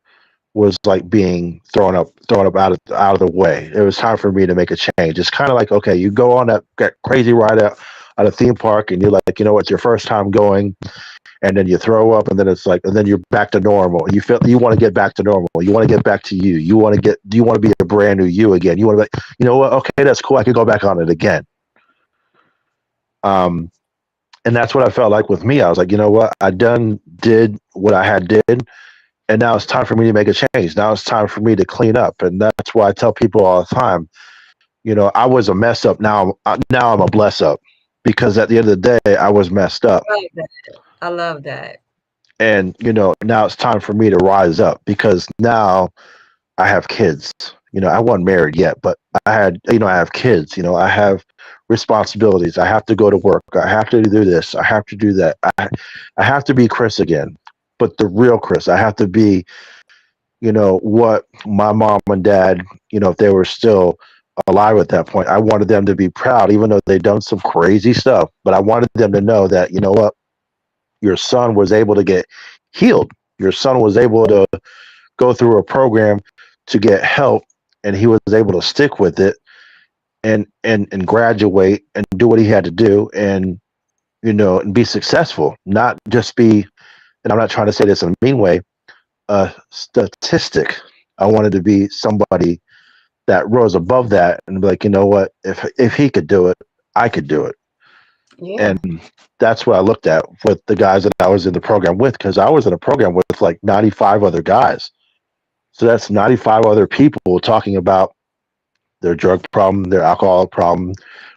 was like being thrown up out of the way. It was time for me to make a change. It's kind of like, okay, you go on that crazy ride out at a theme park, and you're like, it's your first time going, and then you throw up, and then it's like, and then you're back to normal. You feel you want to get back to normal. You want to get back to you. You want to be a brand new you again. You want to be, you know what? Okay, that's cool. I can go back on it again. Um, and that's what I felt like with me. I was like, you know what? I did what I had did, and now it's time for me to make a change. Now it's time for me to clean up, and that's why I tell people all the time, I was a mess up. Now I'm a bless up, because at the end of the day, I was messed up. I love that. I love that. And now it's time for me to rise up, because now I have kids. I wasn't married yet, but I have kids. I have responsibilities. I have to go to work. I have to do this. I have to do that. I have to be Chris again, but the real Chris. I have to be, what my mom and dad, if they were still alive at that point, I wanted them to be proud, even though they'd done some crazy stuff. But I wanted them to know that, what, your son was able to get healed. Your son was able to go through a program to get help, and he was able to stick with it and graduate and do what he had to do, and and be successful, not just be, and I'm not trying to say this in a mean way, a statistic. I wanted to be somebody that rose above that and be like, what, if he could do it, I could do it. Yeah. And that's what I looked at with the guys that I was in the program with, because I was in a program with like 95 other guys. So that's 95 other people talking about their drug problem, their alcohol problem,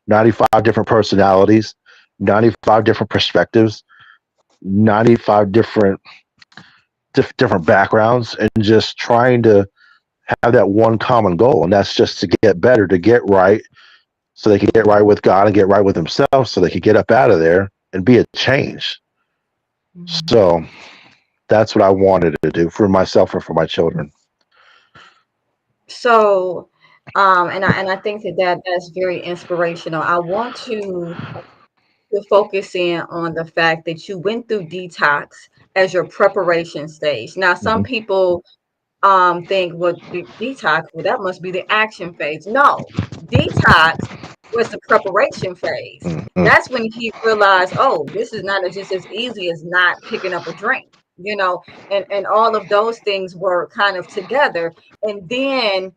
95 different personalities, 95 different perspectives, 95 different backgrounds, and just trying to have that one common goal. And that's just to get better, to get right, so they can get right with God and get right with themselves, so they can get up out of there and be a change. So that's what I wanted to do for myself and for my children. So, and I think that's very inspirational. I want to focus in on the fact that you went through detox as your preparation stage. Now, some Mhm. people think, well, detox, well, that must be the action phase. No, detox was the preparation phase. Mhm. That's when he realized, oh, this is not just as easy as not picking up a drink, and all of those things were kind of together. And then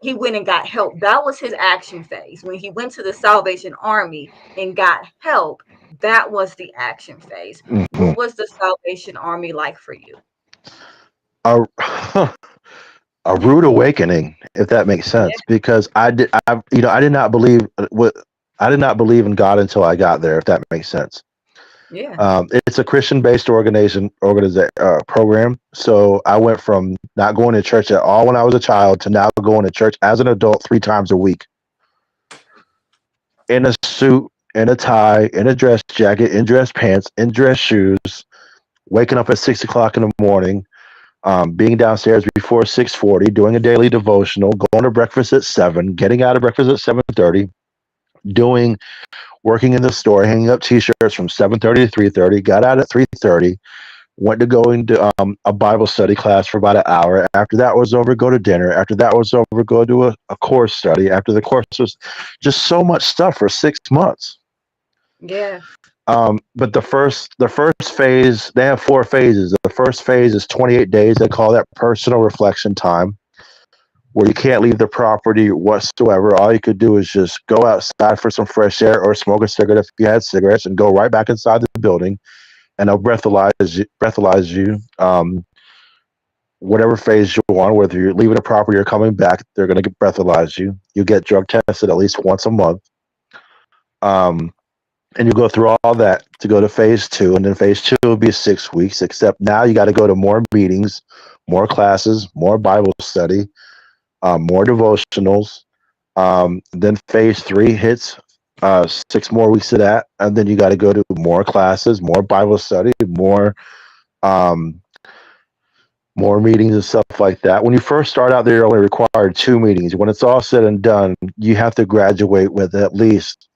he went and got help. That was his action phase. When he went to the Salvation Army and got help, that was the action phase. Mhm. What was the Salvation Army like for you? A, a rude awakening, if that makes Yeah. sense, because I did not believe what I did not believe in God until I got there, if that makes sense. Yeah. It's a Christian-based program. So I went from not going to church at all when I was a child to now going to church as an adult 3 times a week, in a suit, in a tie, in a dress jacket, in dress pants, in dress shoes, waking up at 6 o'clock in the morning, Being downstairs before 6:40, doing a daily devotional, going to breakfast at 7, getting out of breakfast at 7:30, doing working in the store, hanging up T-shirts from 7:30 to 3:30. Got out at 3:30. Went to go into a Bible study class for about an hour. After that was over, go to dinner. After that was over, go do a course study. After the course was just so much stuff for 6 months. Yeah. But the first phase, they have 4 phases. The first phase is 28 days. They call that personal reflection time, where you can't leave the property whatsoever. All you could do is just go outside for some fresh air or smoke a cigarette if you had cigarettes, and go right back inside the building, and they'll breathalyze you. Whatever phase you're on, whether you're leaving the property or coming back, they're going to breathalyze you. You get drug tested at least once a month. And you go through all that to go to phase 2, and then phase 2 will be 6 weeks, except now you got to go to more meetings, more classes, more Bible study, more devotionals. Then phase 3 hits, 6 more weeks of that, and then you got to go to more classes, more Bible study, um, more meetings and stuff like that. When you first start out, they're only required 2 meetings. When it's all said and done, you have to graduate with at least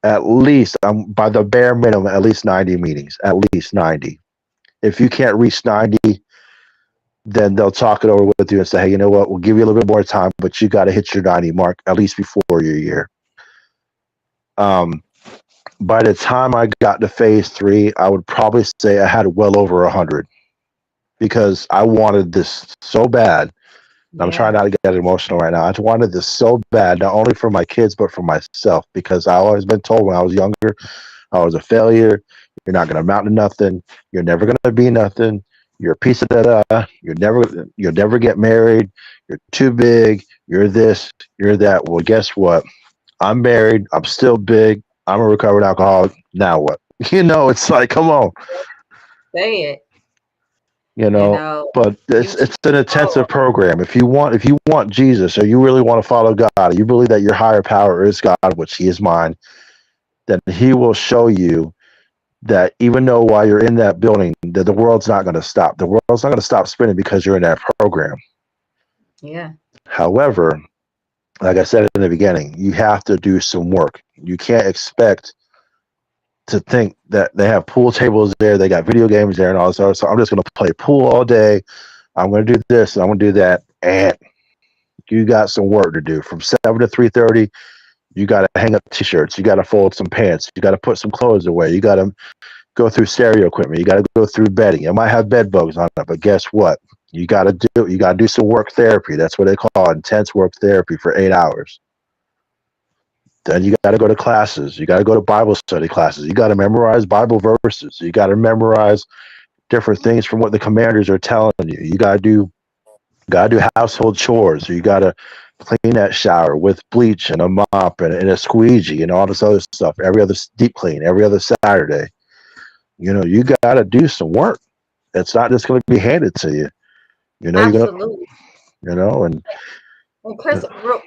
by the bare minimum, at least 90 meetings, at least 90. If you can't reach 90, then they'll talk it over with you and say, hey, you know what, we'll give you a little bit more time, but you got to hit your 90 mark at least before your year. By the time I got to phase 3, I would probably say I had well over 100, because I wanted this so bad. I'm trying not to get emotional right now. I just wanted this so bad, not only for my kids, but for myself, because I always been told when I was younger, I was a failure. You're not going to amount to nothing. You're never going to be nothing. You're a piece of that. You'll never get married. You're too big. You're this. You're that. Well, guess what? I'm married. I'm still big. I'm a recovered alcoholic. Now what? It's like, come on. Say it. But it's an intensive program. If you want Jesus, or you really want to follow God, or you believe that your higher power is God, which He is mine, then He will show you that even though while you're in that building, that the world's not going to stop. The world's not going to stop spinning because you're in that program. Yeah. However, like I said in the beginning, you have to do some work. You can't expect to think that they have pool tables there, they got video games there and all this other stuff. I'm just going to play pool all day. I'm going to do this and I'm going to do that. And you got some work to do. From 7 to 3:30, you got to hang up T-shirts. You got to fold some pants. You got to put some clothes away. You got to go through stereo equipment. You got to go through bedding. It might have bed bugs on it, but guess what? You got to do some work therapy. That's what they call intense work therapy for 8 hours. Then you got to go to classes. You got to go to Bible study classes. You got to memorize Bible verses. You got to memorize different things from what the commanders are telling you. You got to do household chores. You got to clean that shower with bleach and a mop and a squeegee and all this other stuff. Every other deep clean, every other Saturday. You got to do some work. It's not just going to be handed to you. Absolutely. And Chris, real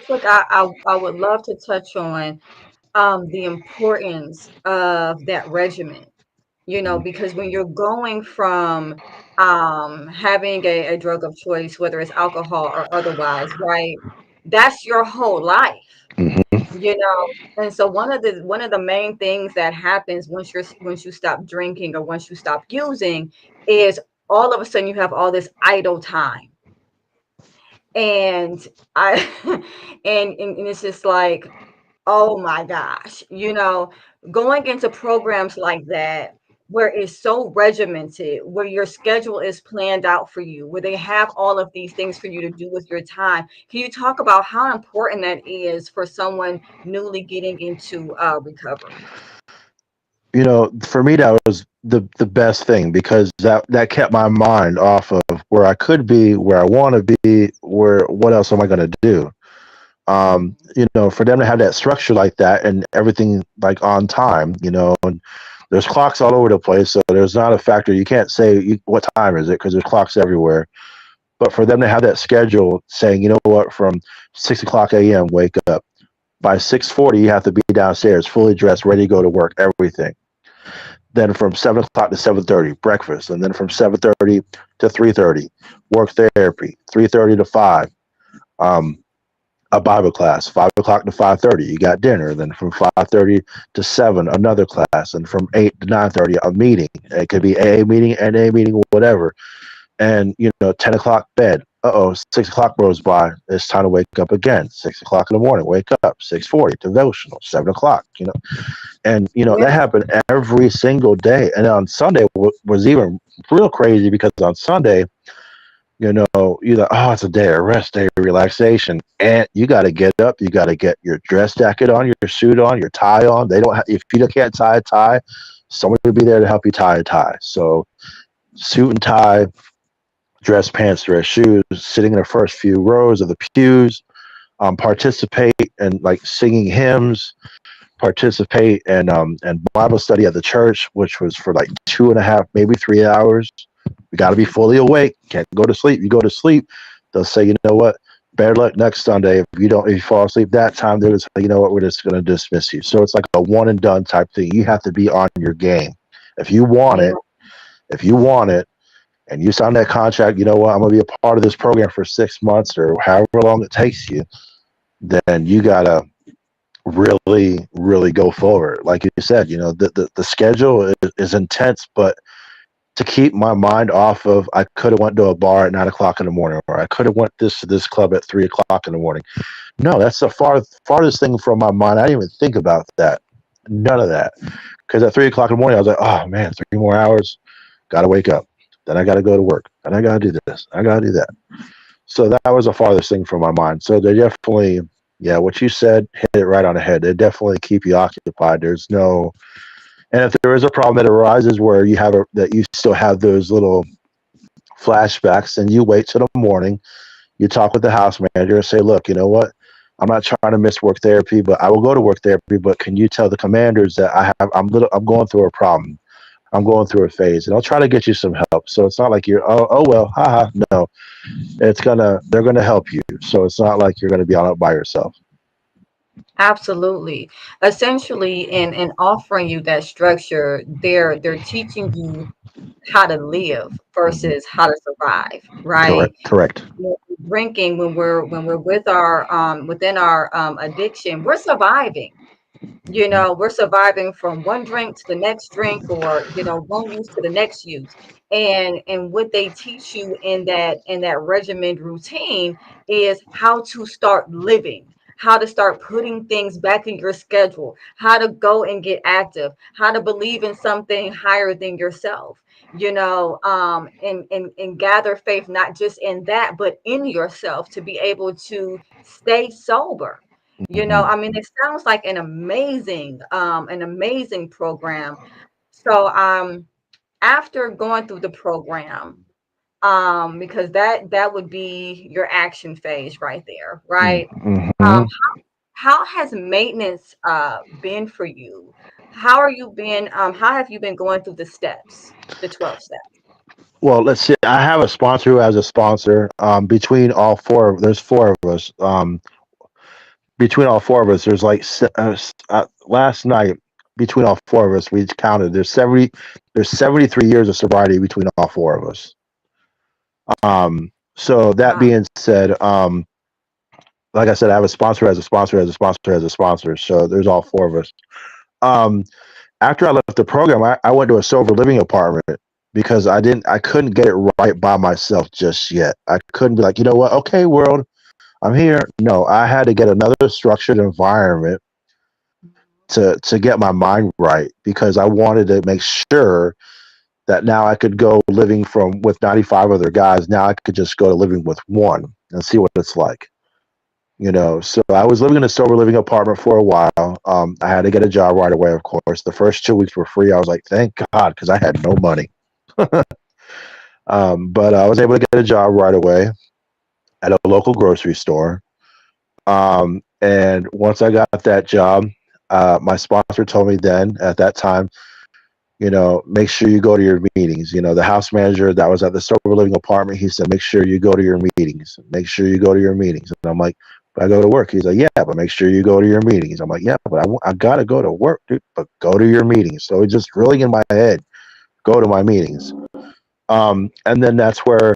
quick, I would love to touch on the importance of that regimen. Because when you're going from having a drug of choice, whether it's alcohol or otherwise, right? That's your whole life. And so one of the main things that happens once you stop drinking or once you stop using is all of a sudden you have all this idle time. And I and it's just like, oh my gosh, going into programs like that where it's so regimented, where your schedule is planned out for you, where they have all of these things for you to do with your time. Can you talk about how important that is for someone newly getting into recovery? For me, that was the best thing, because that kept my mind off of where I could be, where I want to be, where what else am I going to do? For them to have that structure like that and everything like on time, and there's clocks all over the place, so there's not a factor. You can't say what time is it, because there's clocks everywhere. But for them to have that schedule saying, you know what, from 6:00 a.m. wake up, by 6:40 you have to be downstairs, fully dressed, ready to go to work, everything. Then from 7 o'clock to 7:30, breakfast, and then from 7:30 to 3:30, work therapy. 3:30 to 5, a Bible class. 5 o'clock to 5:30, you got dinner. Then from 5:30 to 7, another class, and from 8 to 9:30, a meeting. It could be AA meeting, NA meeting, whatever. And 10 o'clock bed. 6 o'clock rolls by. It's time to wake up again. 6 o'clock in the morning, wake up. 6:40 devotional. 7 o'clock. And Yeah. that happened every single day. And on Sunday was even real crazy because on Sunday, you're like, oh, it's a day of rest, day of relaxation, and you got to get up. You got to get your dress jacket on, your suit on, your tie on. They don't. If you can't tie a tie, someone will be there to help you tie a tie. So suit and tie, dress pants, dress shoes, sitting in the first few rows of the pews, participate in like singing hymns, participate and Bible study at the church, which was for like 2.5, maybe 3 hours. We got to be fully awake. Can't go to sleep. You go to sleep, they'll say, you know what? Better luck next Sunday. If you fall asleep that time, they'll say, you know what? We're just going to dismiss you. So it's like a one and done type thing. You have to be on your game. If you want Yeah. it, if you want it, and you sign that contract, you know what? I'm going to be a part of this program for 6 months or however long it takes you. Then you gotta really, really go forward. Like you said, the schedule is intense, but to keep my mind off of, I could have went to a bar at 9 o'clock in the morning, or I could have went to this club at 3 o'clock in the morning. No, that's the farthest thing from my mind. I didn't even think about that. None of that. Because at 3 o'clock in the morning, I was like, oh man, 3 more hours, gotta wake up. Then I gotta go to work. And I gotta do this. I gotta do that. So that was the farthest thing from my mind. So they definitely, yeah, what you said hit it right on the head. They definitely keep you occupied. There's no, and if there is a problem that arises where that you still have those little flashbacks, and you wait till the morning, you talk with the house manager and say, look, you know what? I'm not trying to miss work therapy, but I will go to work therapy. But can you tell the commanders that I'm going through a problem. I'm going through a phase, and I'll try to get you some help. So it's not like you're, oh well, haha. No, they're gonna help you. So it's not like you're gonna be on it by yourself. Absolutely. Essentially, in offering you that structure, they're teaching you how to live versus how to survive, right? Correct. Correct. Drinking, when we're with our within our addiction, we're surviving. We're surviving from one drink to the next drink, or one use to the next use. And what they teach you in that regimented routine is how to start living, how to start putting things back in your schedule, how to go and get active, how to believe in something higher than yourself, and gather faith, not just in that, but in yourself, to be able to stay sober. I mean, it sounds like an amazing program. So, after going through the program, because that would be your action phase right there, right? Mm-hmm. How has maintenance been for you? How have you been going through the steps, the 12 steps? Well, let's see. I have a sponsor who has a sponsor. Between all four, there's four of us. Between all four of us, there's like last night. Between all four of us, we counted. There's 73 years of sobriety between all four of us. So that Wow. being said, like I said, I have a sponsor as a sponsor as a sponsor as a sponsor. So there's all four of us. Um, After I left the program, I went to a sober living apartment because I couldn't get it right by myself just yet. I couldn't be like, you know what? Okay, world, I'm here. No, I had to get another structured environment to get my mind right, because I wanted to make sure that now I could go living with 95 other guys. Now I could just go to living with one and see what it's like. So I was living in a sober living apartment for a while. I had to get a job right away, of course. The first 2 weeks were free. I was like, thank God, because I had no money. But I was able to get a job right away at a local grocery store. And once I got that job, my sponsor told me then at that time, make sure you go to your meetings. The house manager that was at the sober living apartment, he said, make sure you go to your meetings. Make sure you go to your meetings. And I'm like, But I go to work. He's like, yeah, but make sure you go to your meetings. I'm like, yeah, but I got to go to work, dude, but go to your meetings. So it's just really in my head, go to my meetings. And then that's where,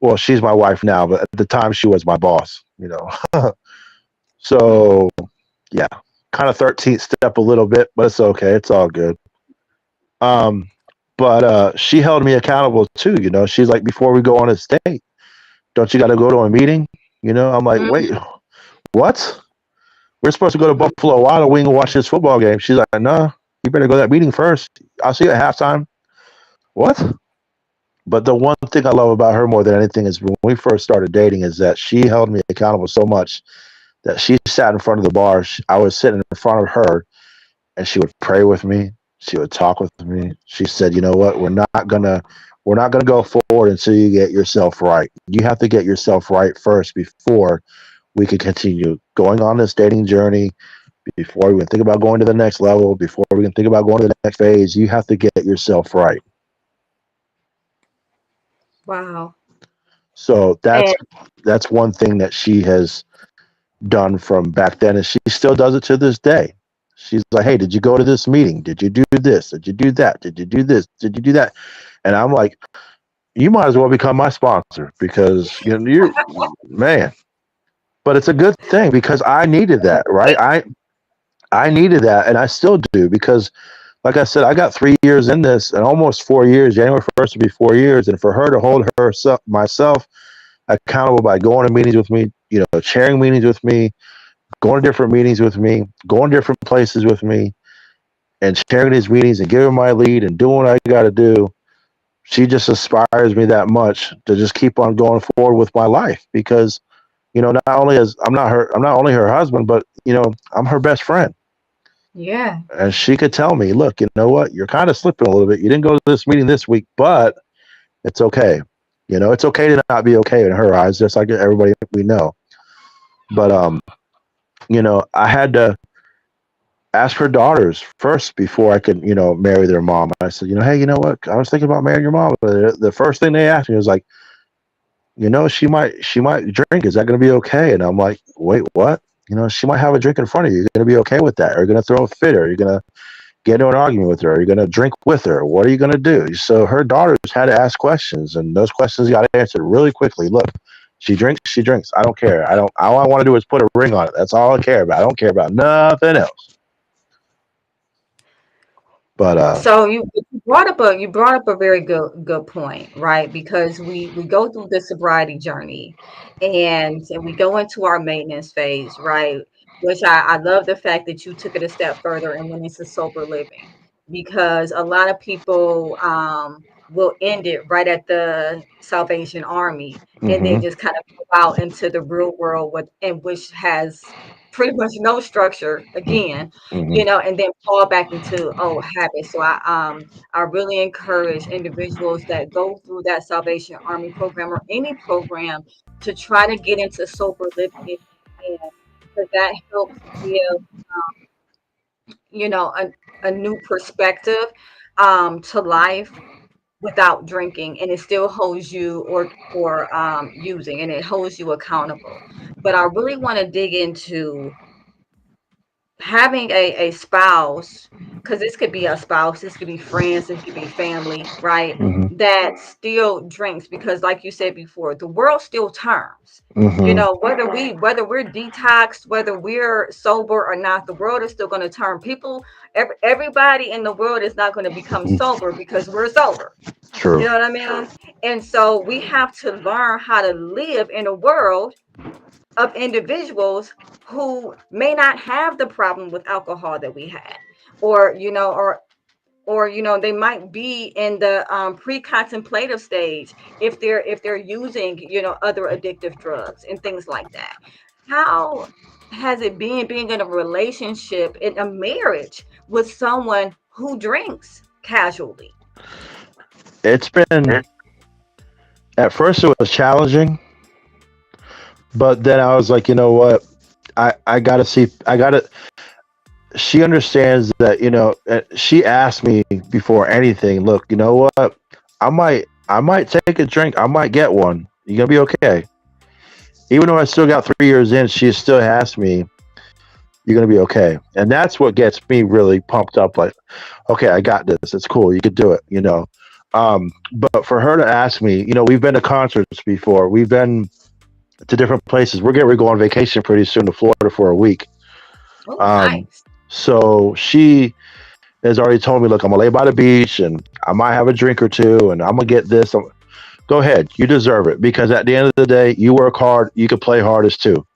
well, she's my wife now, but at the time she was my boss, you know. So yeah, kind of 13th step a little bit, but it's okay. It's all good. Um, but she held me accountable too. You know, she's like, before we go on a date, don't you got to go to a meeting? You know, I'm like, wait, what? We're supposed to go to Buffalo Wild Wing and watch this football game. She's like, no, you better go to that meeting first. I'll see you at halftime. What? But the one thing I love about her more than anything is when we first started dating is that she held me accountable so much that she sat in front of the bar. I was sitting in front of her, and she would pray with me. She would talk with me. She said, "You know what? We're not gonna go forward until you get yourself right. You have to get yourself right first before we can continue going on this dating journey. Before we can think about going to the next level, before we can think about going to the next phase, you have to get yourself right." Wow. So And that's one thing that she has done from back then, and she still does it to this day. She's like, "Hey, did you go to this meeting? Did you do this? Did you do that? Did you do this? Did you do that?" And I'm like, "You might as well become my sponsor because you're man." But it's a good thing because I needed that, right? I needed that, and I still do because, like I said, I got 3 years in this, and almost 4 years. January 1st will be 4 years, and for her to hold herself, myself, accountable by going to meetings with me, chairing meetings with me, going to different meetings with me, going to different places with me, and sharing these meetings and giving my lead and doing what I got to do. She just inspires me that much to just keep on going forward with my life because, not only as I'm not only her husband, but I'm her best friend. yeah. And she could tell me, look, you know what, you're kind of slipping a little bit. You didn't go to this meeting this week, but it's okay. It's okay to not be okay in her eyes, just like everybody we know. But I had to ask her daughters first before I could, marry their mom. I said, hey, you know what? I was thinking about marrying your mom. But the first thing they asked me was like, she might drink. Is that going to be okay? And I'm like, wait, what? She might have a drink in front of you. You're going to be okay with that? Are you going to throw a fit? Or are you going to get into an argument with her? Are you going to drink with her? What are you going to do? So her daughters had to ask questions, and those questions got answered really quickly. Look, she drinks. She drinks. I don't care. All I want to do is put a ring on it. That's all I care about. I don't care about nothing else. But So you brought up a very good point, right? Because we go through the sobriety journey, and we go into our maintenance phase, right? Which I love the fact that you took it a step further and went into sober living, because a lot of people will end it right at the Salvation Army and then mhm, just kind of go out into the real world which has pretty much no structure again, mhm, and then fall back into old habits. So I really encourage individuals that go through that Salvation Army program or any program to try to get into sober living if you can, because that helps give a new perspective to life without drinking, and it still holds you or using, and it holds you accountable. But I really want to dig into having a spouse, because this could be a spouse, this could be friends, this could be family, right? mhm, That still drinks, because like you said before, the world still turns. mhm, Whether we're detoxed, whether we're sober or not, the world is still going to turn. Everybody in the world is not going to become mhm. sober because we're sober. You True. know what I mean? And so we have to learn how to live in a world of individuals who may not have the problem with alcohol that we had, or they might be in the pre-contemplative stage if they're using other addictive drugs and things like that. How has it been being in a relationship, in a marriage, with someone who drinks casually? It's been at first it was challenging, but then I was like, you know what? I gotta see. I gotta. She understands that. She asked me before anything. Look, you know what? I might take a drink. I might get one. You gonna be okay? Even though I still got 3 years in, she still asked me, "You're gonna be okay," and that's what gets me really pumped up. Like, okay, I got this. It's cool. You could do it. But for her to ask me, we've been to concerts before. We've been to different places. We're getting ready to go on vacation pretty soon to Florida for a week. Oh, Um, nice. so she has already told me, look, I'm gonna lay by the beach and I might have a drink or two, and I'm gonna get this. Go ahead, you deserve it because at the end of the day, you work hard. You could play hardest too.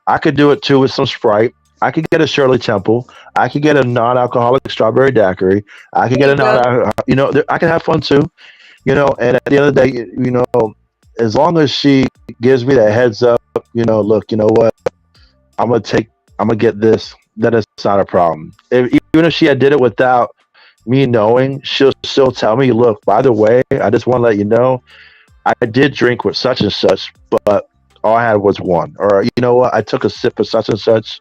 I could do it too with some Sprite. I could get a Shirley Temple. I could get a non-alcoholic strawberry daiquiri. I could There get you a go. I can have fun too. And at the end of the day, as long as she gives me that heads up, look, you know what, I'm gonna take, I'm gonna get this. Then it's not a problem. Even if she had did it without me knowing, she'll still tell me, look, by the way, I just want to let you know, I did drink with such and such, but all I had was one. Or you know what, I took a sip of such and such,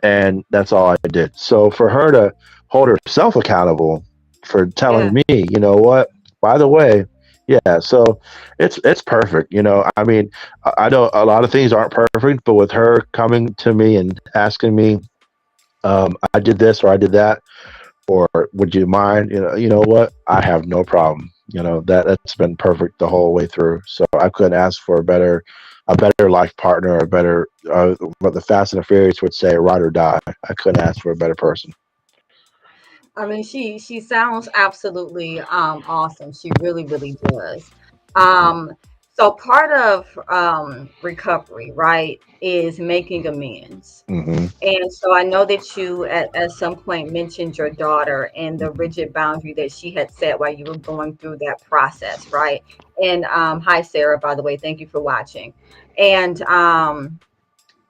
and that's all I did. So for her to hold herself accountable for telling Yeah. me, you know what, by the way, yeah, so it's perfect. I mean, I know a lot of things aren't perfect, but with her coming to me and asking me, I did this or I did that, or would you mind? What? I have no problem. That's been perfect the whole way through. So I couldn't ask for a better life partner, a better what the Fast and the Furious would say, ride or die. I couldn't ask for a better person. I mean, she sounds absolutely awesome. She really, really does. Um, so part of recovery, right, is making amends. Hmm. And so I know that you at some point mentioned your daughter and the rigid boundary that she had set while you were going through that process, right? And hi Sarah, by the way, thank you for watching. And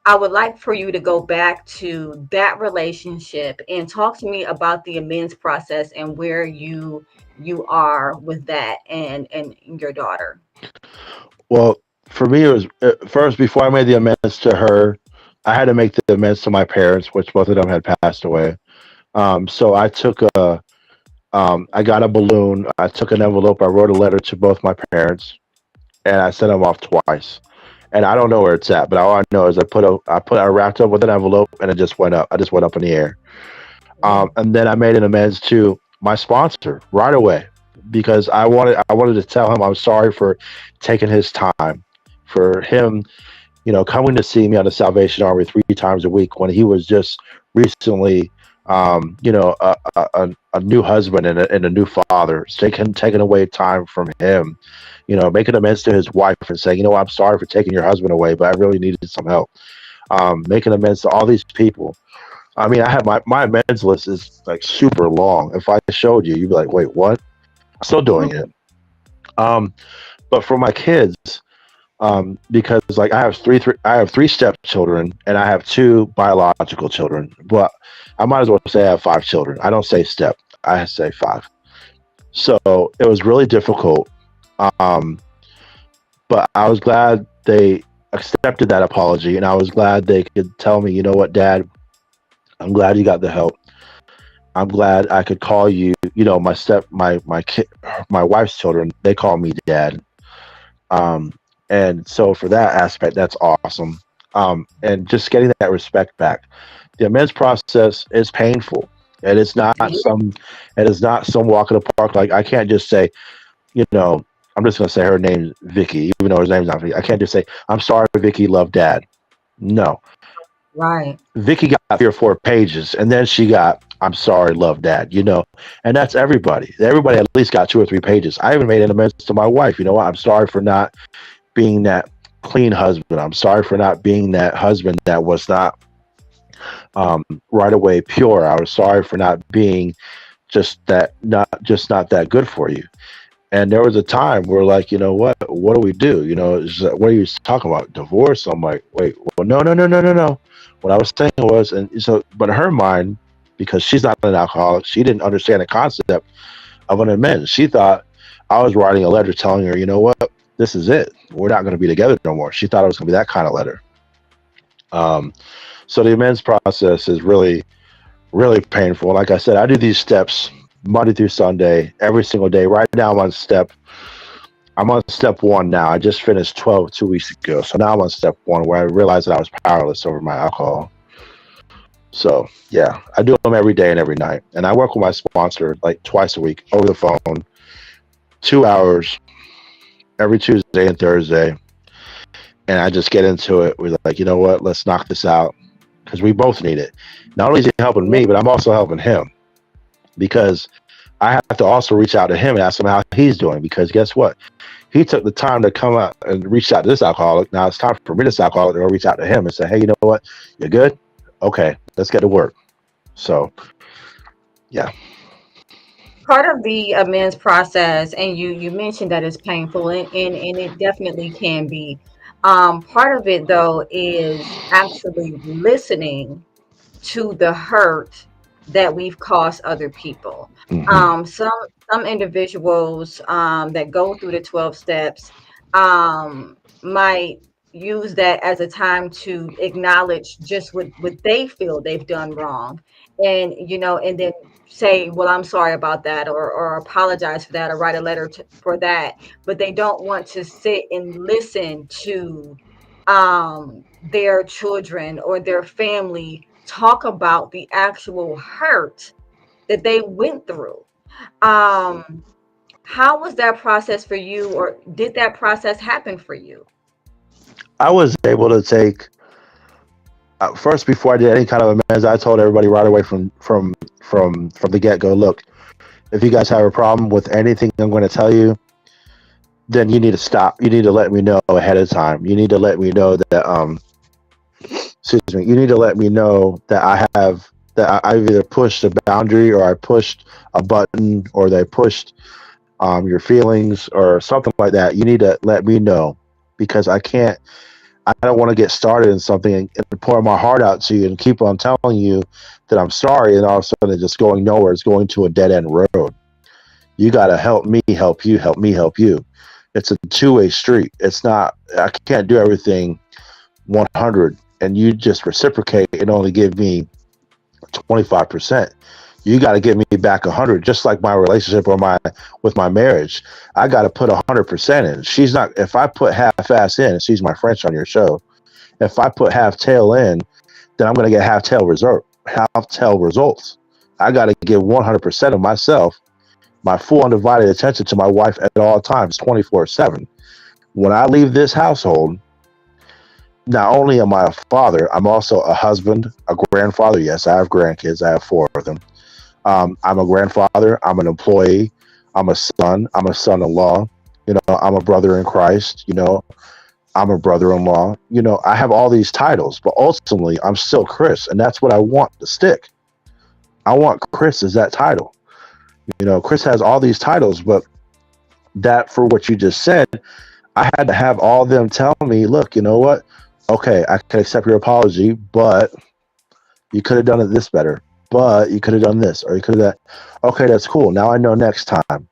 I would like for you to go back to that relationship and talk to me about the amends process and where you are with that and your daughter. Well, for me, it was first before I made the amends to her, I had to make the amends to my parents, which both of them had passed away. So I got a balloon. I took an envelope. I wrote a letter to both my parents, and I sent them off twice. And I don't know where it's at, but all I know is I wrapped up with an envelope, and it just went up. I just went up in the air. And then I made an amends to my sponsor right away because I wanted to tell him I'm sorry for taking his time, for him, coming to see me on the Salvation Army 3 times a week when he was just recently, a new husband and a new father, taking away time from him, making amends to his wife and saying, I'm sorry for taking your husband away, but I really needed some help. Making amends to all these people. I mean, I have my amends list is like super long. If I showed you, you'd be like, wait, what? I'm still doing it. But for my kids, because like I have three stepchildren and I have 2 biological children, but I might as well say I have 5 children. I don't say step, I say 5. So it was really difficult. But I was glad they accepted that apology, and I was glad they could tell me, you know what, Dad, I'm glad you got the help. I'm glad I could call you. My wife's children, they call me Dad. Um, and so for that aspect, that's awesome. And just getting that respect back. The amends process is painful. And it is not some walk in the park. Like I can't just say, I'm just gonna say her name's Vicky, even though her name's not Vicky. I can't just say, I'm sorry, Vicky, love Dad. No. Right. Vicky got 3 or 4 pages, and then she got, I'm sorry, love Dad, and that's everybody. Everybody at least got 2 or 3 pages. I even made an amends to my wife. You know what? I'm sorry for not being that clean husband. I'm sorry for not being that husband that was not right away pure. I was sorry for not being not that good for you. And there was a time where, like, what do we do? What are you talking about? Divorce? I'm like, wait, well, no, no, no, no, no, no. What I was saying was, but in her mind, because she's not an alcoholic, she didn't understand the concept of an amends. She thought I was writing a letter telling her, you know what, this is it. We're not going to be together no more. She thought it was going to be that kind of letter. So the amends process is really, really painful. Like I said, I do these steps Monday through Sunday, every single day. Right now I'm on step I'm on step one now. I just finished 12 2 weeks ago. So now I'm on step one where I realized that I was powerless over my alcohol. So yeah, I do them every day and every night. And I work with my sponsor like twice a week over the phone, 2 hours every Tuesday and Thursday. And I just get into it. We're like, you know what? Let's knock this out because we both need it. Not only is he helping me, but I'm also helping him because I have to also reach out to him and ask him how he's doing because guess what? He took the time to come out and reach out to this alcoholic. Now it's time for me, this alcoholic, to go reach out to him and say, hey, you know what? You're good? Okay, let's get to work. So, yeah. Part of the amends process, and you mentioned that it's painful, and it definitely can be. Part of it though is actually listening to the hurt that we've caused other people. Mm-hmm. Some individuals that go through the 12 steps might use that as a time to acknowledge just what they feel they've done wrong, and and then say, well, I'm sorry about that, or apologize for that, or write a letter for that. But they don't want to sit and listen to their children or their family talk about the actual hurt that they went through. um how was that process for you, or did that process happen for you? I was able to take first before I did any kind of amends. I told everybody right away from the get go. Look, if you guys have a problem with anything I'm going to tell you, then you need to stop. You need to let me know ahead of time. You need to let me know that excuse me. You need to let me know that I've either pushed a boundary or I pushed a button or they pushed your feelings or something like that. You need to let me know because I don't want to get started in something and pour my heart out to you and keep on telling you that I'm sorry, and all of a sudden it's just going nowhere. It's going to a dead end road. You got to help me, help you, help me, help you. It's a two-way street. It's not. I can't do everything 100, and you just reciprocate and only give me 25%. You got to give me back 100, just like my relationship or my marriage. I got to put 100% in. She's not. If I put half-ass in, excuse my French on your show. If I put half tail in, then I'm going to get half tail results. I got to give 100% of myself, my full undivided attention to my wife at all times, 24/7. When I leave this household, not only am I a father, I'm also a husband, a grandfather. Yes, I have grandkids. I have 4 of them. I'm a grandfather. I'm an employee. I'm a son. I'm a son-in-law. I'm a brother in Christ. I'm a brother-in-law. I have all these titles, but ultimately, I'm still Chris, and that's what I want to stick. I want Chris as that title. Chris has all these titles, but that for what you just said, I had to have all of them tell me, look, you know what? Okay, I can accept your apology, but you could have done it this better. But you could have done this, or you could have that. Okay, that's cool. Now I know next time.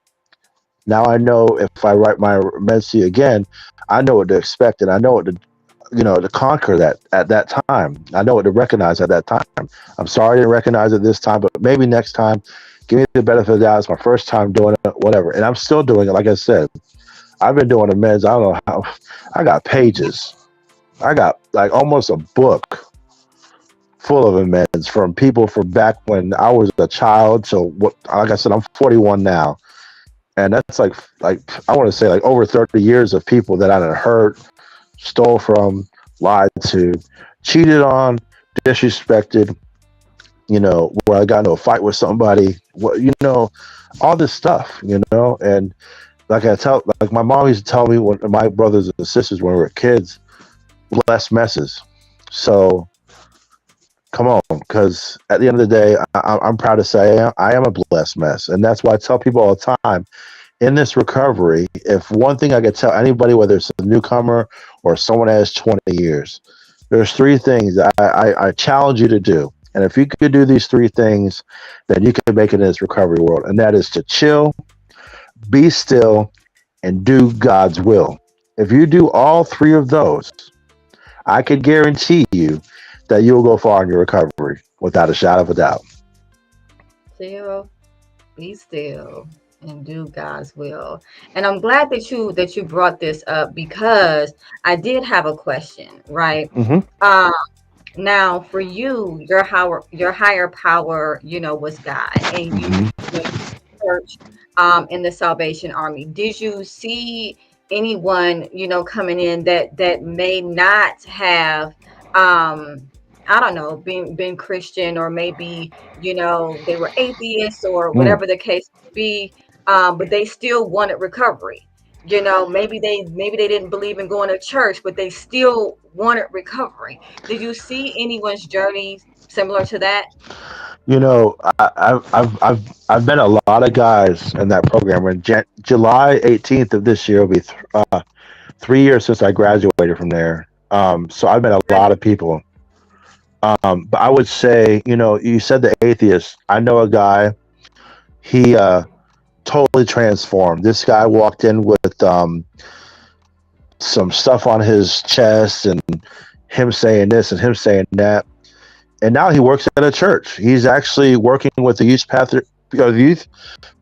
Now I know if I write my meds to you again, I know what to expect, and I know what to conquer that at that time. I know what to recognize at that time. I'm sorry I didn't recognize it this time, but maybe next time, give me the benefit of the doubt. It's my first time doing it, whatever. And I'm still doing it. Like I said, I've been doing amends. I don't know how. I got pages. I got like almost a book full of amends from people from back when I was a child. So what? Like I said, I'm 41 now, and that's like I want to say like over 30 years of people that I done hurt, stole from, lied to, cheated on, disrespected. Where I got into a fight with somebody. All this stuff. And like my mom used to tell me when my brothers and sisters when we were kids, less messes. So come on, because at the end of the day, I'm proud to say I am a blessed mess, and that's why I tell people all the time in this recovery. If one thing I could tell anybody, whether it's a newcomer or someone that has 20 years, there's 3 things that I challenge you to do. And if you could do these 3 things, then you can make it in this recovery world. And that is to chill, be still, and do God's will. If you do all 3 of those, I can guarantee you that you will go far in your recovery without a shadow of a doubt. Still, be still. And do God's will. And I'm glad that you brought this up because I did have a question, right? Hmm. Um, Now, for you, your higher power, was God, and you Hmm. went to church in the Salvation Army. Did you see anyone, coming in that may not have, I don't know, been Christian, or maybe they were atheists or Mm. whatever the case may be, but they still wanted recovery. Maybe they didn't believe in going to church, but they still wanted recovery. Did you see anyone's journey similar to that? I've met a lot of guys in that program. And July 18th of this year will be 3 years since I graduated from there. So I've met a lot of people. But I would say, you said the atheist. I know a guy. He totally transformed. This guy walked in with some stuff on his chest, and him saying this and him saying that. And now he works at a church. He's actually working with the youth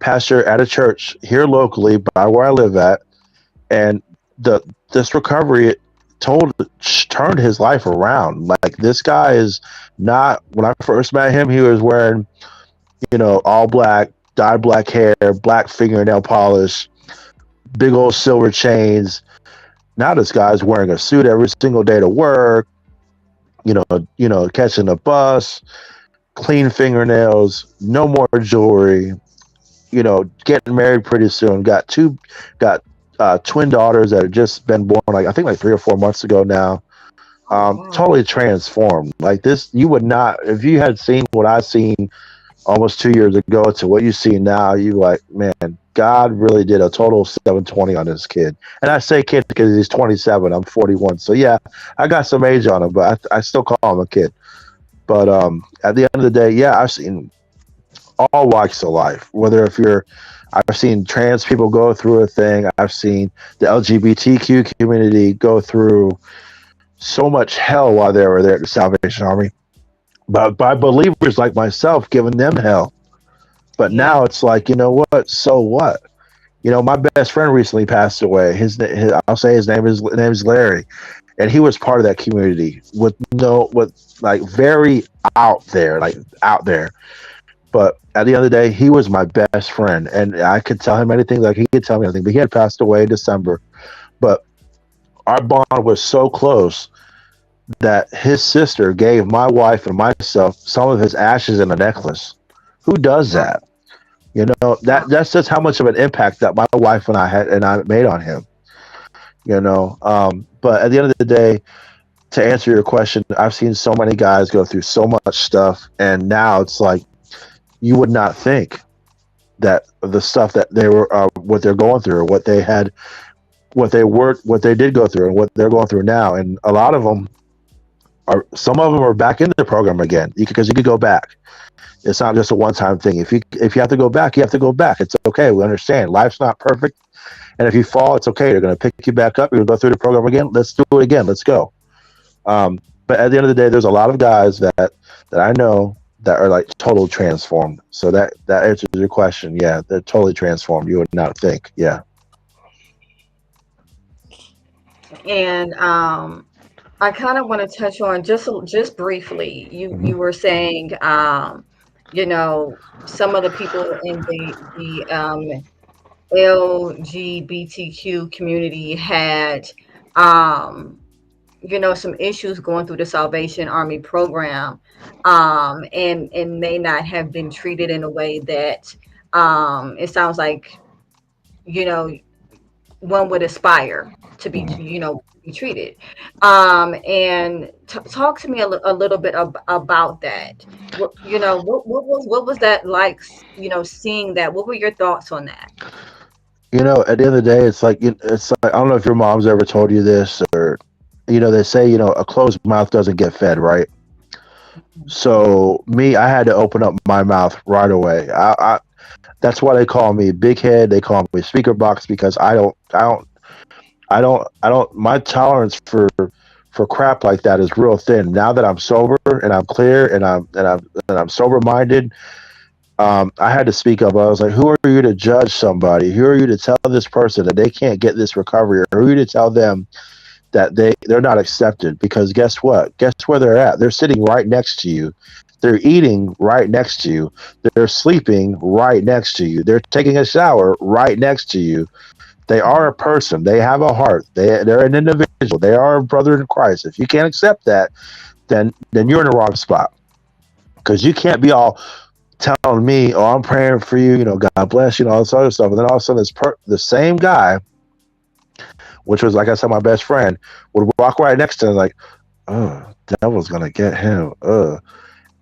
pastor at a church here locally by where I live at. And this recovery turned his life around. Like, this guy is not. When I first met him, he was wearing all black, dyed black hair, black fingernail polish, big old silver chains. Now this guy's wearing a suit every single day to work. Catching a bus, clean fingernails, no more jewelry. Getting married pretty soon. Got twin daughters that have just been born, like I think like 3 or 4 months ago now. Totally transformed. Like this, you would not, if you had seen what I seen almost 2 years ago to what you see now, you like, man, God really did a total 720 on this kid. And I say kid because he's 27. I'm 41. So yeah, I got some age on him, but I still call him a kid. But at the end of the day, yeah, I've seen all walks of life. I've seen trans people go through a thing. I've seen the LGBTQ community go through so much hell while they were there at the Salvation Army, but by believers like myself giving them hell. But now it's like, you know what? So what? My best friend recently passed away. I'll say his name is Larry, and he was part of that community with like very out there, like out there. But at the end of the day, he was my best friend, and I could tell him anything. Like, he could tell me anything. But he had passed away in December. But our bond was so close that his sister gave my wife and myself some of his ashes in a necklace. Who does that? That's just how much of an impact that my wife and I made on him. But at the end of the day, to answer your question, I've seen so many guys go through so much stuff, and now it's like you would not think that the stuff that they were, what they're going through, what they did go through, and what they're going through now, and a lot of them some of them are back in the program again because you could go back. It's not just a one-time thing. If you have to go back, you have to go back. It's okay. We understand. Life's not perfect, and if you fall, it's okay. They're going to pick you back up. You're going to go through the program again. Let's do it again. Let's go. But at the end of the day, there's a lot of guys that I know that are like totally transformed. So that answers your question. Yeah, they're totally transformed. You would not think. Yeah. And I kind of want to touch on just briefly. You were saying, some of the people in the LGBTQ community had, some issues going through the Salvation Army program, and may not have been treated in a way that, it sounds like, you know, one would aspire to be, be treated. And talk to me a little bit about that. What was that like? Seeing that. What were your thoughts on that? At the end of the day, it's like I don't know if your mom's ever told you this, or they say a closed mouth doesn't get fed, right? So me, I had to open up my mouth right away. That's why they call me big head. They call me speaker box because I don't. My tolerance for crap like that is real thin. Now that I'm sober and I'm clear and I'm sober minded, I had to speak up. I was like, who are you to judge somebody? Who are you to tell this person that they can't get this recovery? Or who are you to tell them that they're not accepted? Because guess what? Guess where they're at? They're sitting right next to you. They're eating right next to you. They're sleeping right next to you. They're taking a shower right next to you. They are a person. They have a heart. They're an individual. They are a brother in Christ. If you can't accept that, then you're in the wrong spot. Because you can't be all telling me, "Oh, I'm praying for you," God bless you, and all this other stuff. And then all of a sudden, the same guy, which was like I said, my best friend, would walk right next to him, like, "Oh, devil's gonna get him."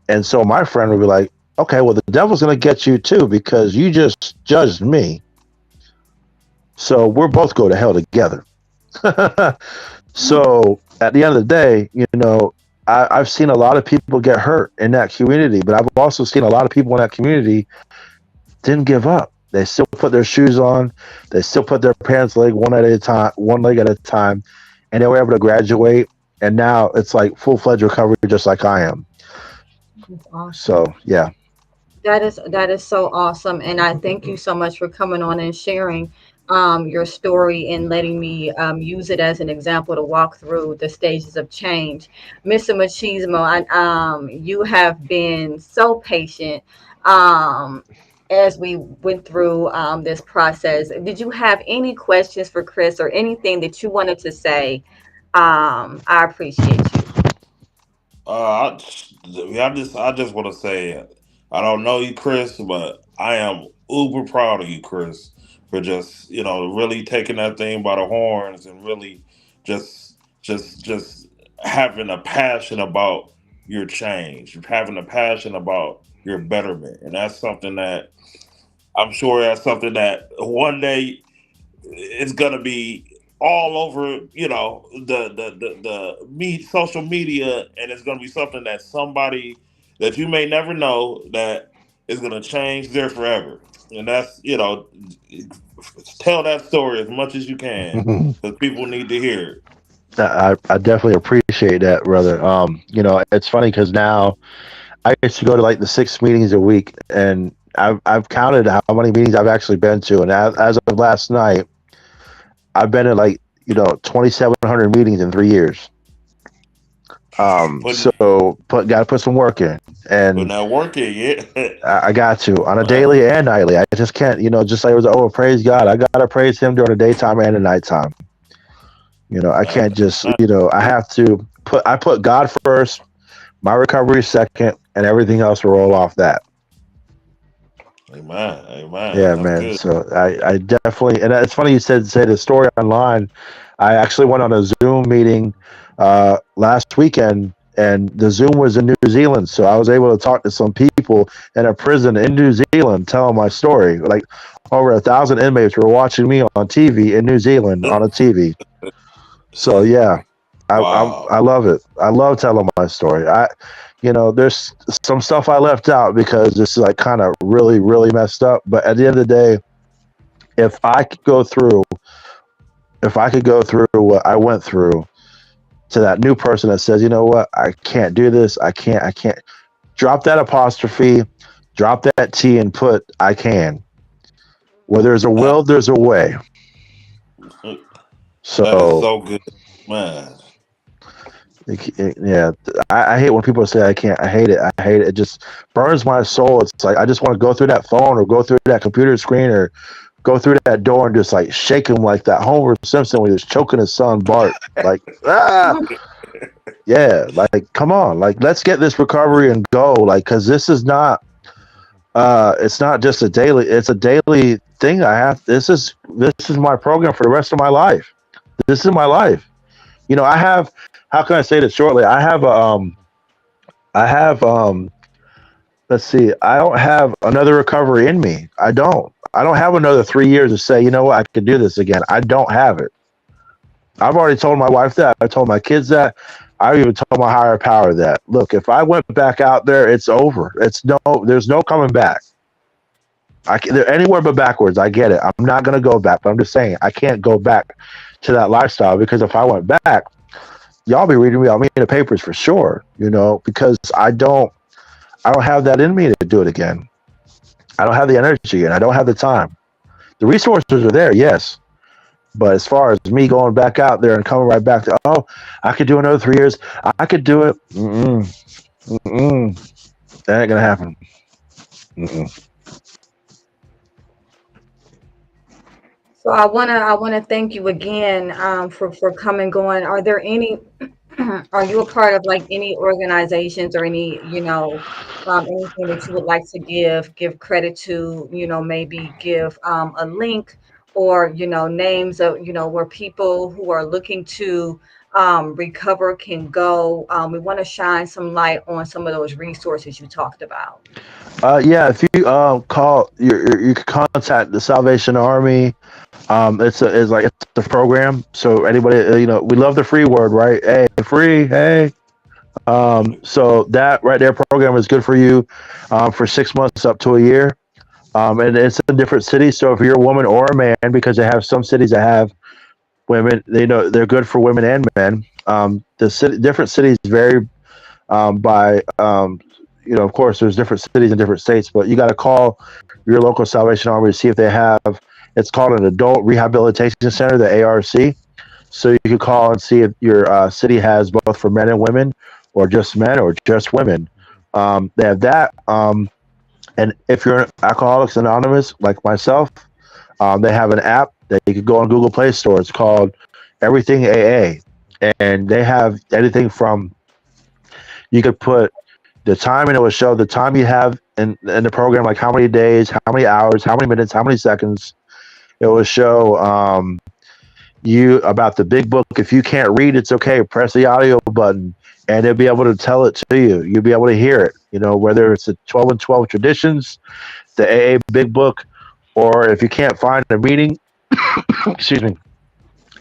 And so my friend would be like, "Okay, well, the devil's gonna get you too because you just judged me. So we're both go to hell together." So at the end of the day, I've seen a lot of people get hurt in that community, but I've also seen a lot of people in that community didn't give up. They still put their shoes on. They still put their pants one leg at a time, and they were able to graduate. And now it's like full-fledged recovery, just like I am. That's awesome. So yeah. That is so awesome, and I thank you so much for coming on and sharing your story and letting me use it as an example to walk through the stages of change. Mr. Machismo, you have been so patient as we went through this process. Did you have any questions for Chris or anything that you wanted to say? I appreciate you. Uh, I just want to say, I don't know you, Chris, but I am uber proud of you, Chris, for just really taking that thing by the horns and really just having a passion about your change, having a passion about your betterment, and that's something that I'm sure that's something that one day it's gonna be all over, the social media, and it's gonna be something that somebody that you may never know that is gonna change there forever. And that's tell that story as much as you can because people need to hear it. I definitely appreciate that, brother. It's funny because now I used to go to like the 6 meetings a week, and I've counted how many meetings I've actually been to, and as of last night, I've been in like 2,700 meetings in 3 years. So got to put some work in, and not working yet. I got to on a daily and nightly. I just can't, just like it was. Oh, praise God! I gotta praise Him during the daytime and the nighttime. I can't just, I have to put God first, my recovery second, and everything else will roll off that. Amen. Amen. Yeah, That's man. good. So I definitely, and it's funny you say the story online. I actually went on a Zoom meeting last weekend, and the Zoom was in New Zealand, so I was able to talk to some people in a prison in New Zealand, telling my story. Like over 1,000 inmates were watching me on TV in New Zealand on a TV. So yeah, Wow. I love it. I love telling my story. There's some stuff I left out because it's like kind of really, really messed up. But at the end of the day, if I could go through what I went through to that new person that says, you know what, I can't do this. I can't drop that apostrophe, drop that T and put I can. Where there's a will, there's a way. So that is so good, man. Yeah, I hate when people say I can't. I hate it. I hate it. It just burns my soul. It's like I just want to go through that phone or go through that computer screen or go through that door and just like shake him like that Homer Simpson when he was choking his son Bart. Like yeah, like come on, like let's get this recovery and go. Like because this is not. It's not just a daily. It's a daily thing. This is my program for the rest of my life. This is my life. I have. How can I say this shortly? I have let's see, I don't have another recovery in me. I don't have another 3 years to say, you know what, I can do this again. I don't have it. I've already told my wife that. I told my kids that. I even told my higher power that. Look, if I went back out there, it's over. There's no coming back. They're anywhere but backwards. I get it. I'm not going to go back, but I'm just saying I can't go back to that lifestyle because if I went back, y'all be reading me in the papers for sure, because I don't have that in me to do it again. I don't have the energy and I don't have the time. The resources are there, yes. But as far as me going back out there and coming right back to, oh, I could do another 3 years. I could do it. That ain't gonna happen. Mm-mm. So I wanna thank you again for coming going. Are there any are you a part of like any organizations or any, anything that you would like to give credit to, maybe give a link or names of where people who are looking to recover can go. We want to shine some light on some of those resources you talked about. Yeah, if you call, you can contact the Salvation Army. It's a program. So anybody, we love the free word, right? Hey, free, hey. So that right there program is good for you for 6 months up to a year. And it's in different cities. So if you're a woman or a man, because they have some cities that have women, they know they're good for women and men. Different cities vary by of course, there's different cities in different states, but you got to call your local Salvation Army to see if they have. It's called an Adult Rehabilitation Center, the ARC. So you can call and see if your city has both for men and women, or just men, or just women. They have that. And if you're an Alcoholics Anonymous, like myself, they have an app that you can go on Google Play Store. It's called Everything AA, and they have anything from, you could put the time and it will show the time you have in the program, like how many days, how many hours, how many minutes, how many seconds. It will show you about the big book. If you can't read, it's okay. Press the audio button and they'll be able to tell it to you. You'll be able to hear it, whether it's the 12 and 12 traditions, the AA big book, or if you can't find a meeting, excuse me,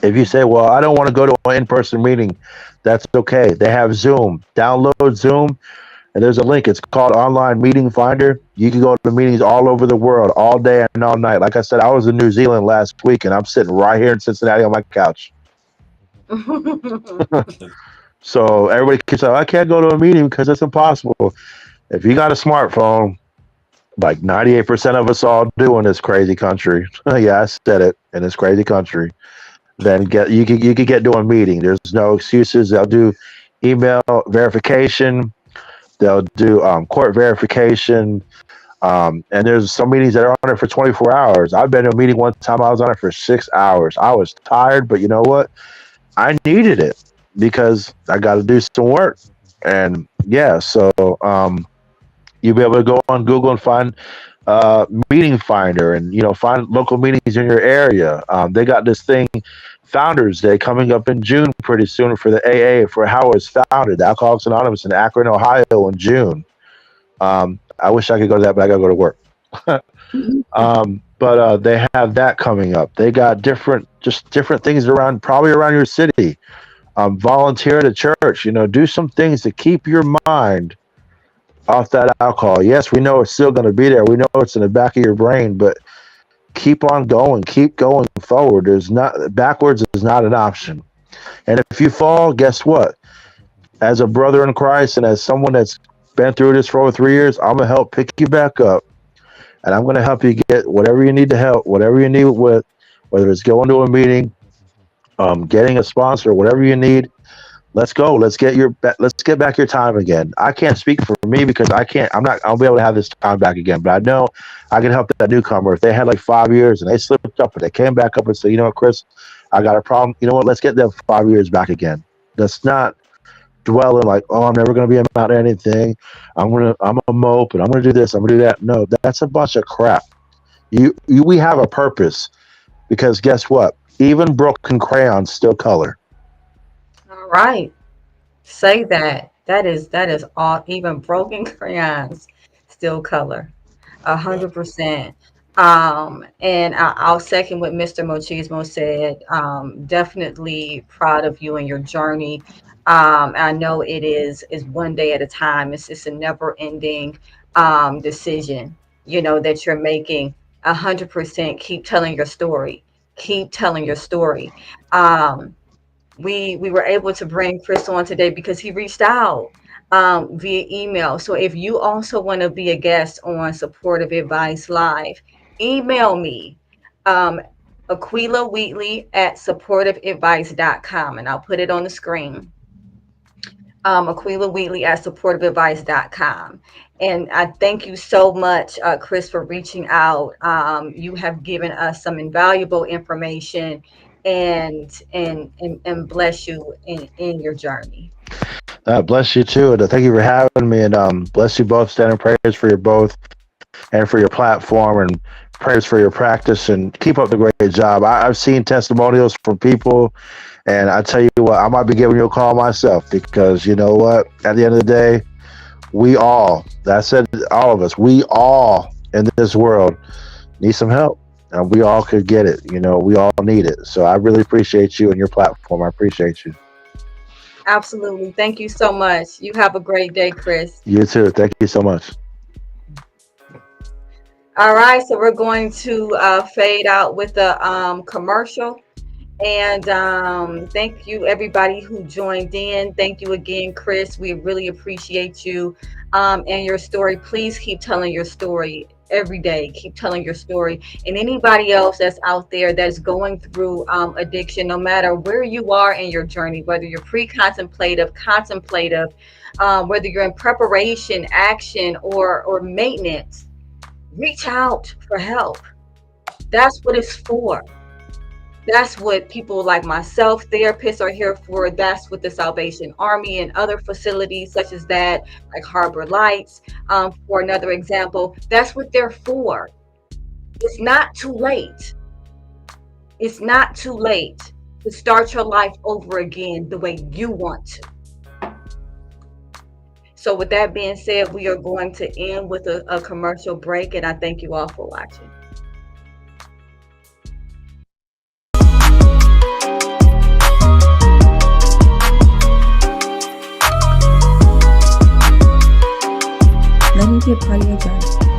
if you say, well, I don't want to go to an in-person meeting, that's okay. They have Zoom. Download Zoom, and there's a link. It's called Online Meeting Finder. You can go to meetings all over the world, all day and all night. Like I said, I was in New Zealand last week, and I'm sitting right here in Cincinnati on my couch. So everybody keeps saying, I can't go to a meeting because it's impossible. If you got a smartphone, like 98% of us all do in this crazy country. Yeah, I said it, in this crazy country. Then you could get to a meeting. There's no excuses. They'll do email verification. They'll do court verification. And there's some meetings that are on it for 24 hours. I've been to a meeting one time. I was on it for 6 hours. I was tired, but you know what? I needed it because I got to do some work. And yeah, so you'll be able to go on Google and find meeting finder, and find local meetings in your area. They got this thing, Founders Day, coming up in June pretty soon for the AA, for how it was founded, the Alcoholics Anonymous in Akron, Ohio, in June. I wish I could go to that, but I gotta go to work. But they have that coming up. They got different things around, probably around your city. Volunteer at a church. Do some things to keep your mind off that alcohol. Yes, we know it's still going to be there. We know it's in the back of your brain, but keep on going. Keep going forward. Backwards is not an option. And if you fall, guess what? As a brother in Christ and as someone that's been through this for over 3 years, I'm gonna help pick you back up, and I'm gonna help you get whatever you need to help, whatever you need with, whether it's going to a meeting, getting a sponsor, whatever you need. Let's go. Let's get back your time again. I can't speak for me because I'll be able to have this time back again. But I know I can help that newcomer. If they had like 5 years and they slipped up, but they came back up and said, you know what, Chris, I got a problem. You know what? Let's get them 5 years back again. Let's not dwell in like, oh, I'm never going to be about anything. I'm a mope and I'm going to do this. I'm going to do that. No, that's a bunch of crap. We have a purpose, because guess what? Even broken crayons still color. All right. Say that. That is all. Even broken crayons still color. 100%. And I'll second what Mr. Mochismo said. Definitely proud of you and your journey. I know it is one day at a time. It's a never ending decision, that you're making. 100%. Keep telling your story. Keep telling your story. Um, we were able to bring Chris on today because he reached out. via email. So if you also want to be a guest on Supportive Advice Live, email me, Aquila Wheatley at supportiveadvice.com, and I'll put it on the screen. Aquila Wheatley at supportiveadvice.com. And I thank you so much, Chris, for reaching out. You have given us some invaluable information, and bless you in your journey. Bless you too, and thank you for having me. And bless you both. Standing prayers for you both, and for your platform, and prayers for your practice. And keep up the great job. I've seen testimonials from people, and I tell you what, I might be giving you a call myself, because you know what? At the end of the day, we all, that's it, all of us, we all in this world need some help, and we all could get it. You know, we all need it. So I really appreciate you and your platform. I appreciate you. Absolutely. Thank you so much. You have a great day, Chris. You too. Thank you so much. All right, so we're going to fade out with a commercial. And thank you, everybody who joined in. Thank you again, Chris. We really appreciate you and your story. Please keep telling your story every day. Keep telling your story. And anybody else that's out there that's going through addiction, no matter where you are in your journey, whether you're pre-contemplative, contemplative, whether you're in preparation, action, or maintenance, reach out for help. That's what it's for. That's what people like myself, therapists, are here for. That's what the Salvation Army and other facilities such as that, like Harbor Lights, for another example, that's what they're for. It's not too late. It's not too late to start your life over again the way you want to. So with that being said, we are going to end with a commercial break, and I thank you all for watching. Let me be a part of your journey.